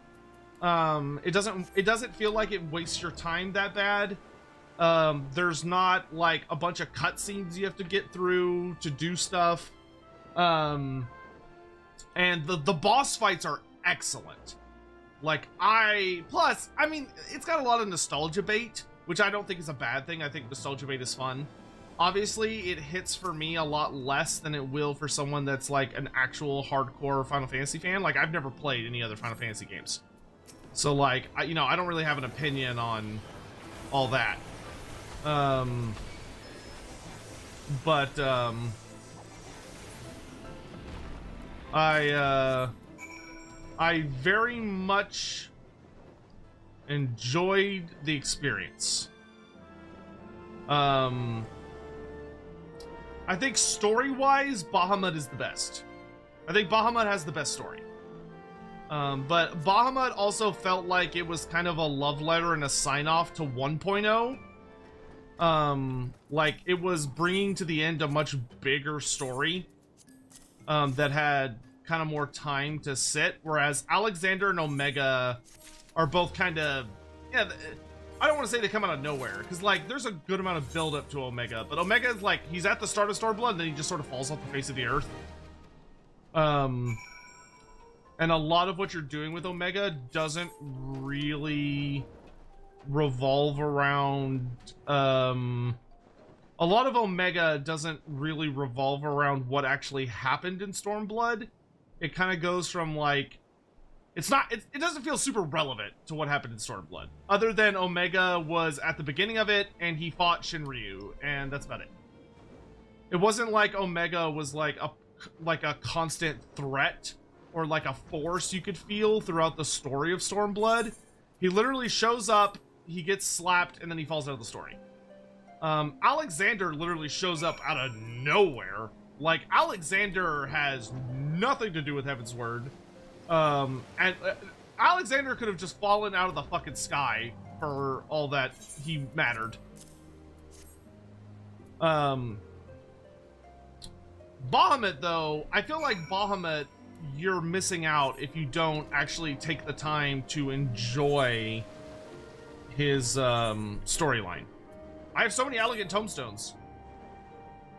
It doesn't feel like it wastes your time that bad. There's not like a bunch of cutscenes you have to get through to do stuff. And the boss fights are excellent. Like I mean, it's got a lot of nostalgia bait, which I don't think is a bad thing. I think nostalgia bait is fun. Obviously, it hits for me a lot less than it will for someone that's like an actual hardcore Final Fantasy fan. Like I've never played any other Final Fantasy games, so like I don't really have an opinion on all that. I very much enjoyed the experience. I think story-wise, Bahamut is the best. I think Bahamut has the best story. But Bahamut also felt like it was kind of a love letter and a sign-off to 1.0. Like, it was bringing to the end a much bigger story that had kind of more time to sit, whereas Alexander and Omega are both kind of... yeah, I don't want to say they come out of nowhere, because, like, there's a good amount of build-up to Omega, but Omega is, like, he's at the start of Stormblood, and then he just sort of falls off the face of the earth. And a lot of what you're doing with Omega doesn't really revolve around... a lot of Omega doesn't really revolve around what actually happened in Stormblood. It kind of goes from, like... it doesn't feel super relevant to what happened in Stormblood, other than Omega was at the beginning of it and he fought Shinryu, and that's about it. It wasn't like Omega was like a constant threat or like a force you could feel throughout the story of Stormblood. He literally shows up, he gets slapped, and then he falls out of the story. Alexander literally shows up out of nowhere. Like, Alexander has nothing to do with Heavensward. And Alexander could have just fallen out of the fucking sky for all that he mattered. Bahamut, though, I feel like Bahamut, you're missing out if you don't actually take the time to enjoy his storyline. I have so many elegant tomestones.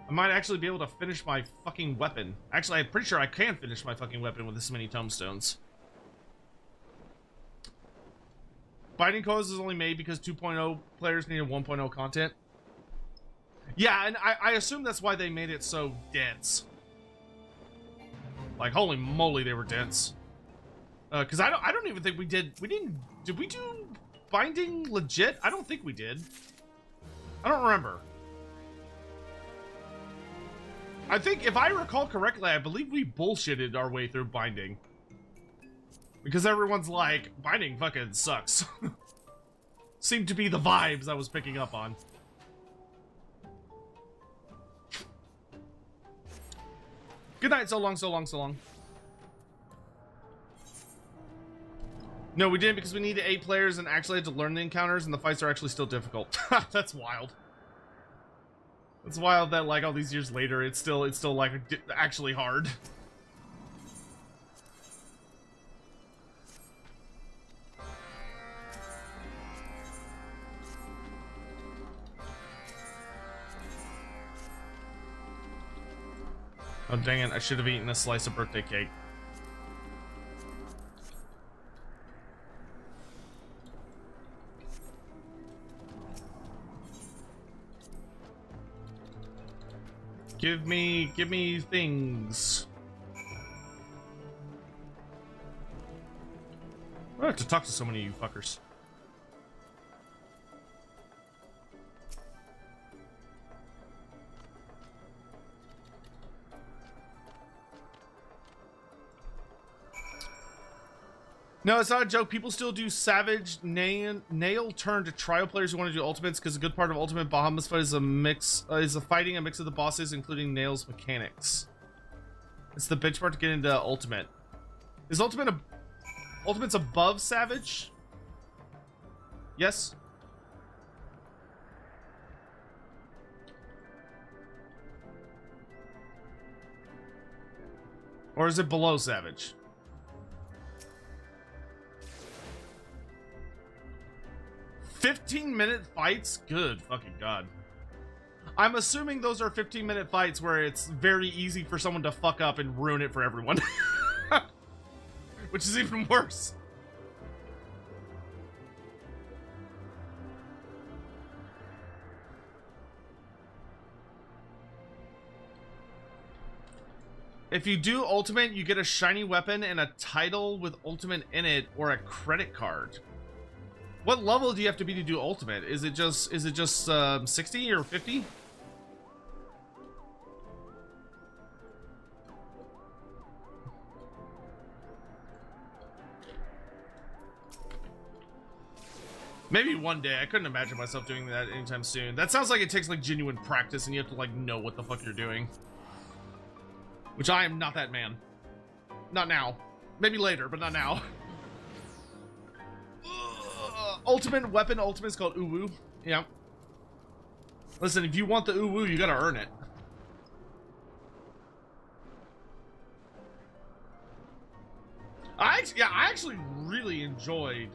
I might actually be able to finish my fucking weapon. Actually, I'm pretty sure I can finish my fucking weapon with this many tomestones. Binding Codes is only made because 2.0 players needed 1.0 content. Yeah, and I assume that's why they made it so dense. Like, holy moly, they were dense. Because I don't even think did we do Binding legit? I don't think we did. I don't remember. I think, if I recall correctly, I believe we bullshitted our way through Binding. Because everyone's like, Binding fucking sucks. Seemed to be the vibes I was picking up on. Good night, so long, so long, so long. No, we didn't, because we needed 8 players and actually had to learn the encounters, and the fights are actually still difficult. That's wild. It's wild that, like, all these years later, it's still like actually hard. Oh, dang it. I should have eaten a slice of birthday cake. Give me things. I have to talk to so many of you fuckers. No, it's not a joke. People still do Savage Nail turn to trial players who want to do ultimates because a good part of Ultimate Bahamut's fight is a mix fighting a mix of the bosses, including Nail's mechanics. It's the benchmark to get into Ultimate. Is Ultimate's above Savage? Yes. Or is it below Savage? "15-minute fights? Good fucking god. I'm assuming those are 15-minute fights where it's very easy for someone to fuck up and ruin it for everyone. Which is even worse. If you do Ultimate, you get a shiny weapon and a title with Ultimate in it or a credit card. What level do you have to be to do Ultimate? Is it just 60 or 50? Maybe one day. I couldn't imagine myself doing that anytime soon. That sounds like it takes like genuine practice and you have to like know what the fuck you're doing. Which I am not that man. Not now. Maybe later, but not now. Ultimate weapon ultimate is called Uwu. Yeah. Listen, if you want the Uwu, you gotta earn it. I actually really enjoyed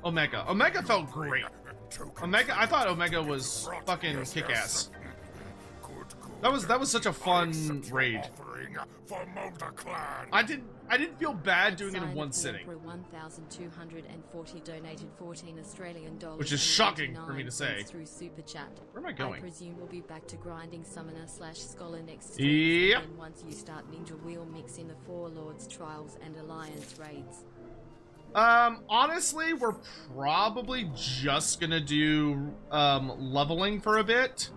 Omega. Omega felt great. Omega, I thought Omega was fucking kick-ass. That was such a fun raid. I didn't feel bad doing it in one sitting. 1,240 donated 14 Australian dollars, which is shocking for me to say. Through Super Chat. Where am I going? I presume we'll be back to grinding summoner / scholar next Yep. stream. And once you start Ninja Wheel mixing the Four Lords trials and alliance raids. Honestly, we're probably just gonna do leveling for a bit.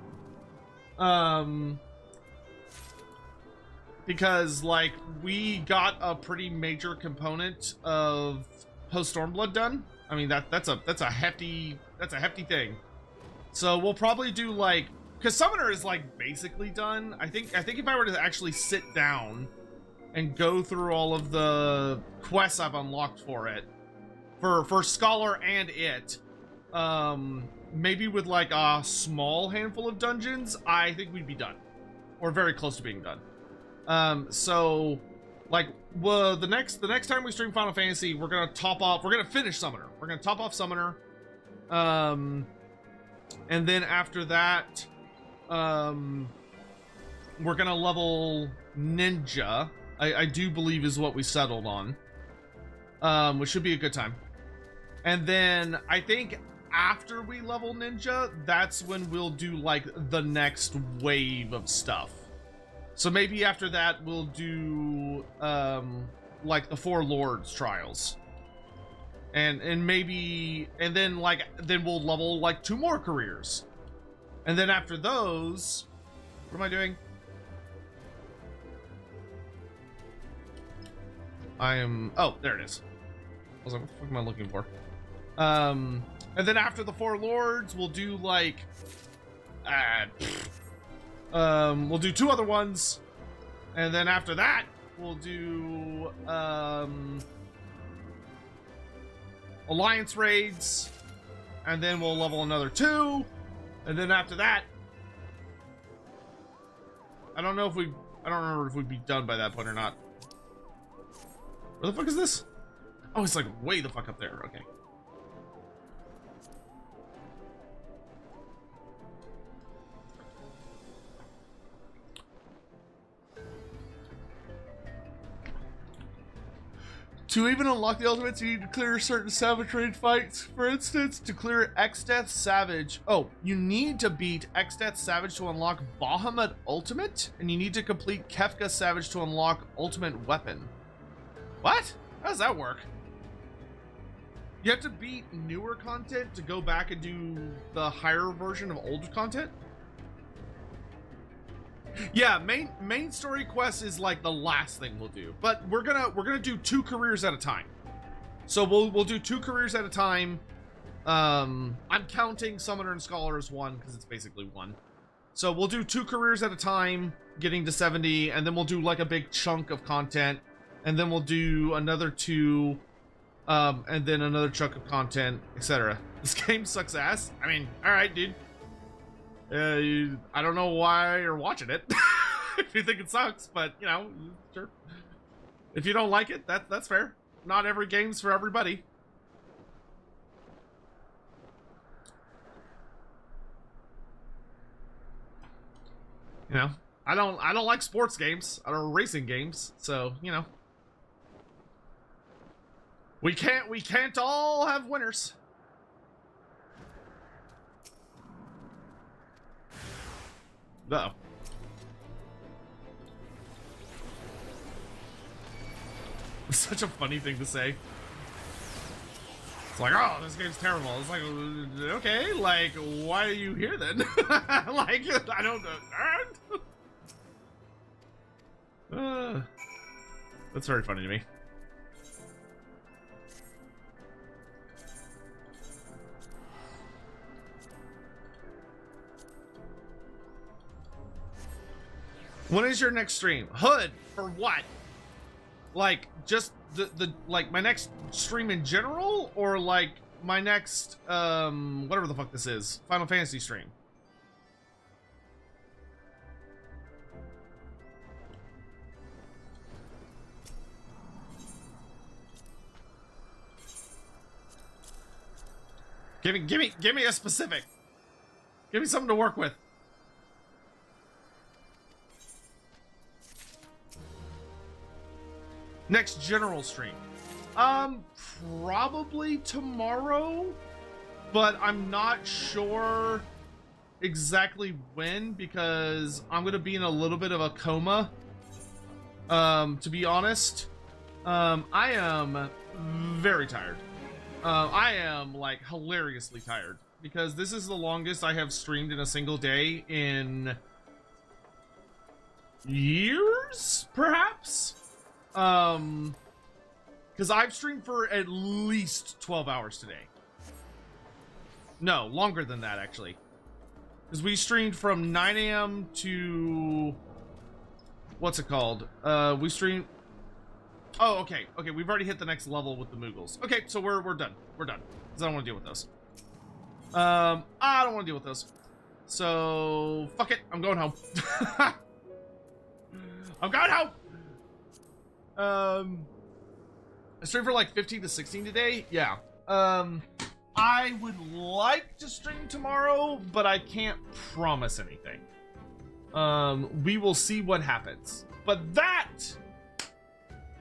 Because like we got a pretty major component of post Stormblood done. I mean that's a hefty thing. So we'll probably do like, because Summoner is like basically done. I think if I were to actually sit down and go through all of the quests I've unlocked for it, for Scholar and it, maybe with like a small handful of dungeons, I think we'd be done, or very close to being done. So like, well, the next time we stream Final Fantasy, we're gonna finish Summoner. We're gonna top off Summoner, and then after that, we're gonna level Ninja. I do believe is what we settled on, which should be a good time. And then I think after we level Ninja, that's when we'll do like the next wave of stuff. So maybe after that we'll do like the Four Lords trials, and then we'll level like 2 more careers, and then after those, what am I doing? Oh, there it is. I was like, what the fuck am I looking for? And then after the Four Lords, we'll do like we'll do 2 other ones, and then after that we'll do alliance raids, and then we'll level another 2, and then after that, I don't remember if we'd be done by that point or not. Where the fuck is this? Oh, it's like way the fuck up there. Okay. To even unlock the ultimates, you need to clear certain Savage Raid fights. For instance, to clear Exdeath Savage. Oh, you need to beat Exdeath Savage to unlock Bahamut Ultimate, and you need to complete Kefka Savage to unlock Ultimate Weapon. What? How does that work? You have to beat newer content to go back and do the higher version of older content? Yeah, main story quest is like the last thing we'll do, but we're gonna do 2 careers at a time. So we'll do 2 careers at a time. I'm counting Summoner and Scholar as 1 because it's basically 1. So we'll do 2 careers at a time, getting to 70, and then we'll do like a big chunk of content, and then we'll do another 2, and then another chunk of content, etc. This game sucks ass. I mean, all right, dude. I don't know why you're watching it if you think it sucks, but you know, sure. If you don't like it, that's fair. Not every game's for everybody. You know, I don't like sports games. I don't racing games, so you know, we can't all have winners. Uh-oh. It's such a funny thing to say. It's like, oh, this game's terrible. It's like, okay, like, why are you here then? Like, I don't know. That's very funny to me. When is your next stream? Hood, for what? Like, just the like my next stream in general, or like my next whatever the fuck this is, Final Fantasy stream? Give me a specific. Give me something to work with. Next general stream. Probably tomorrow, but I'm not sure exactly when because I'm gonna be in a little bit of a coma. To be honest, I am very tired. I am like hilariously tired because this is the longest I have streamed in a single day in years, perhaps. Because I've streamed for at least 12 hours today. No, longer than that, actually. Because we streamed from 9 a.m. to... What's it called? We streamed... Oh, okay. Okay, we've already hit the next level with the Moogles. Okay, so we're done. We're done. Because I don't want to deal with those. I don't want to deal with those. So, fuck it. I'm going home. I'm going home! I streamed for like 15 to 16 today. Yeah. I would like to stream tomorrow, but I can't promise anything. We will see what happens. But that,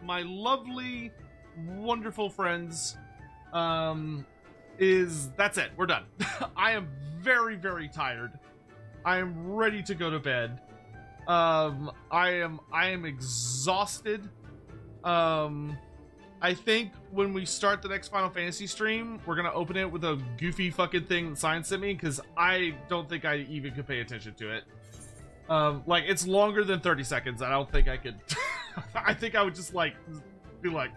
my lovely, wonderful friends, that's it. We're done. I am very, very tired. I am ready to go to bed. I am exhausted. I think when we start the next Final Fantasy stream, we're gonna open it with a goofy fucking thing that Science sent me, because I don't think I even could pay attention to it. Like, it's longer than 30 seconds. I don't think I could... I think I would just, like, be like...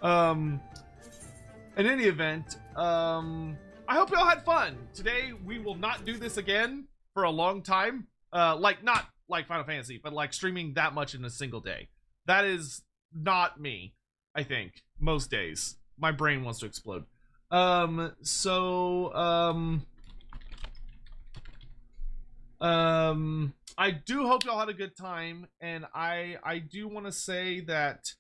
In any event, I hope y'all had fun. Today, we will not do this again for a long time. Like, not like Final Fantasy, but like streaming that much in a single day. That is not me, I think, most days. My brain wants to explode. I do hope y'all had a good time, and I do want to say that,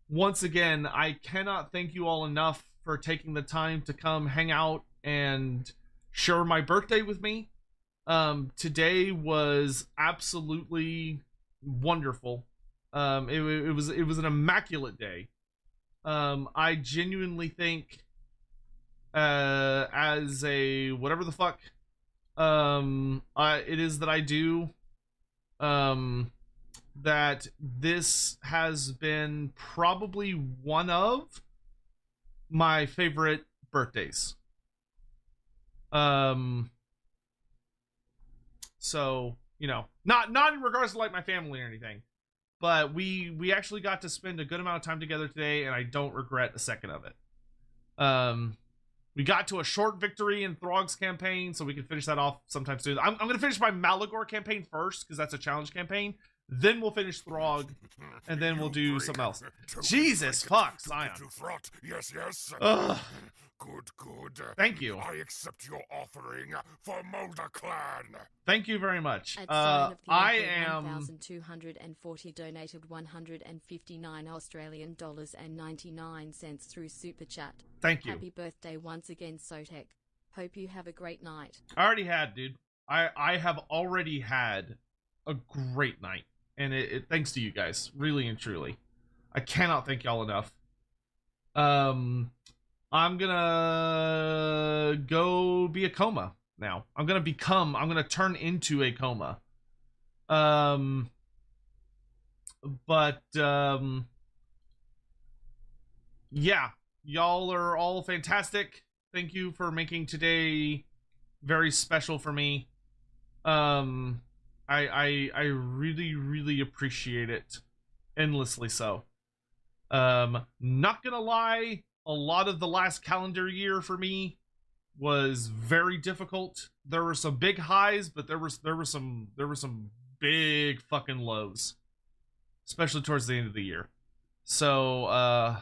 once again, I cannot thank you all enough for taking the time to come hang out and share my birthday with me. Today was absolutely wonderful. It was an immaculate day. I genuinely think, as a whatever the fuck, it is that I do, that this has been probably one of my favorite birthdays. So, you know, not in regards to like my family or anything, but we actually got to spend a good amount of time together today, and I don't regret a second of it. We got to a short victory in Throg's campaign, so we can finish that off sometime soon. I'm gonna finish my Malagor campaign first, because that's a challenge campaign. Then we'll finish Throg, and then we'll do something else. Jesus fuck, Scion. Yes, yes. Ugh. Good. Thank you. I accept your offering for Mulder Clan. Thank you very much. At sign of the I Emperor, am 1,240 donated 159 Australian dollars and 99 cents through Super Chat. Thank you. Happy birthday once again, Sotek. Hope you have a great night. I already had, dude. I have already had a great night, and it thanks to you guys, really and truly. I cannot thank y'all enough. I'm gonna go be a coma now. I'm gonna turn into a coma. Yeah, y'all are all fantastic. Thank you for making today very special for me. I really appreciate it. Endlessly so. Not gonna lie, a lot of the last calendar year for me was very difficult. There were some big highs, but there were some big fucking lows, especially towards the end of the year. So,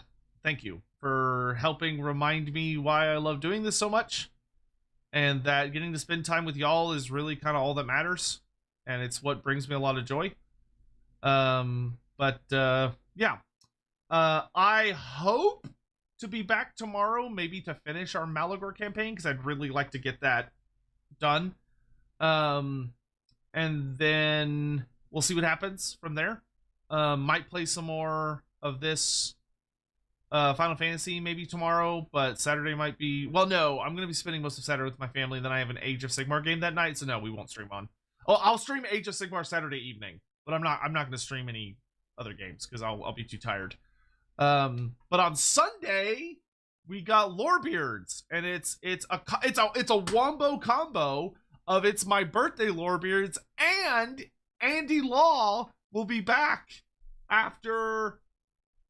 thank you for helping remind me why I love doing this so much, and that getting to spend time with y'all is really kind of all that matters, and it's what brings me a lot of joy. Yeah. I hope to be back tomorrow, maybe to finish our Malagor campaign, because I'd really like to get that done. And then we'll see what happens from there. Might play some more of this Final Fantasy maybe tomorrow, but Saturday might be... Well, no, I'm going to be spending most of Saturday with my family, and then I have an Age of Sigmar game that night, so no, we won't stream on. Oh, I'll stream Age of Sigmar Saturday evening, but I'm not going to stream any other games, because I'll be too tired. But on Sunday we got Lorebeards, and it's a wombo combo of it's my birthday Lorebeards, and Andy Law will be back after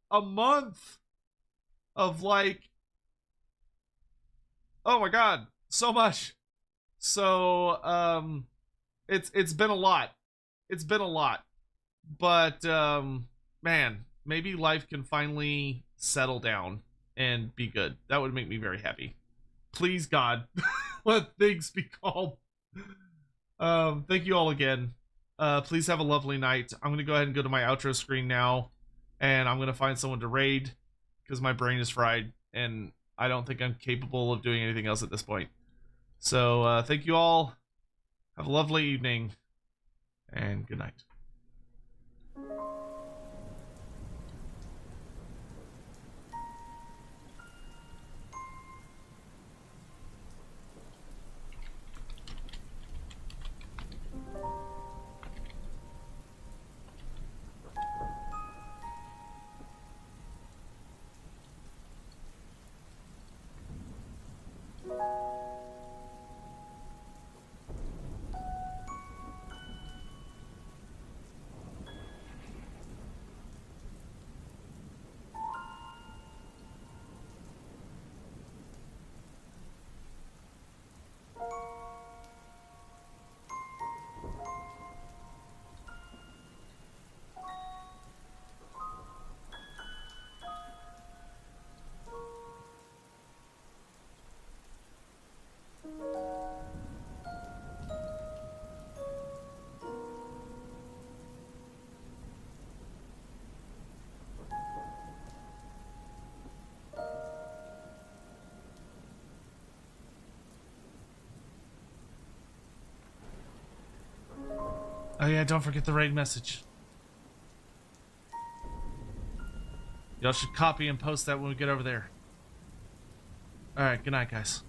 a month of like, oh my god, so much. So it's been a lot. It's been a lot. But man, maybe life can finally settle down and be good. That would make me very happy. Please, God, let things be calm. Thank you all again. Please have a lovely night. I'm going to go ahead and go to my outro screen now, and I'm going to find someone to raid, because my brain is fried, and I don't think I'm capable of doing anything else at this point. So, thank you all. Have a lovely evening, and good night. Oh yeah, don't forget the raid message. Y'all should copy and post that when we get over there. Alright, good night, guys.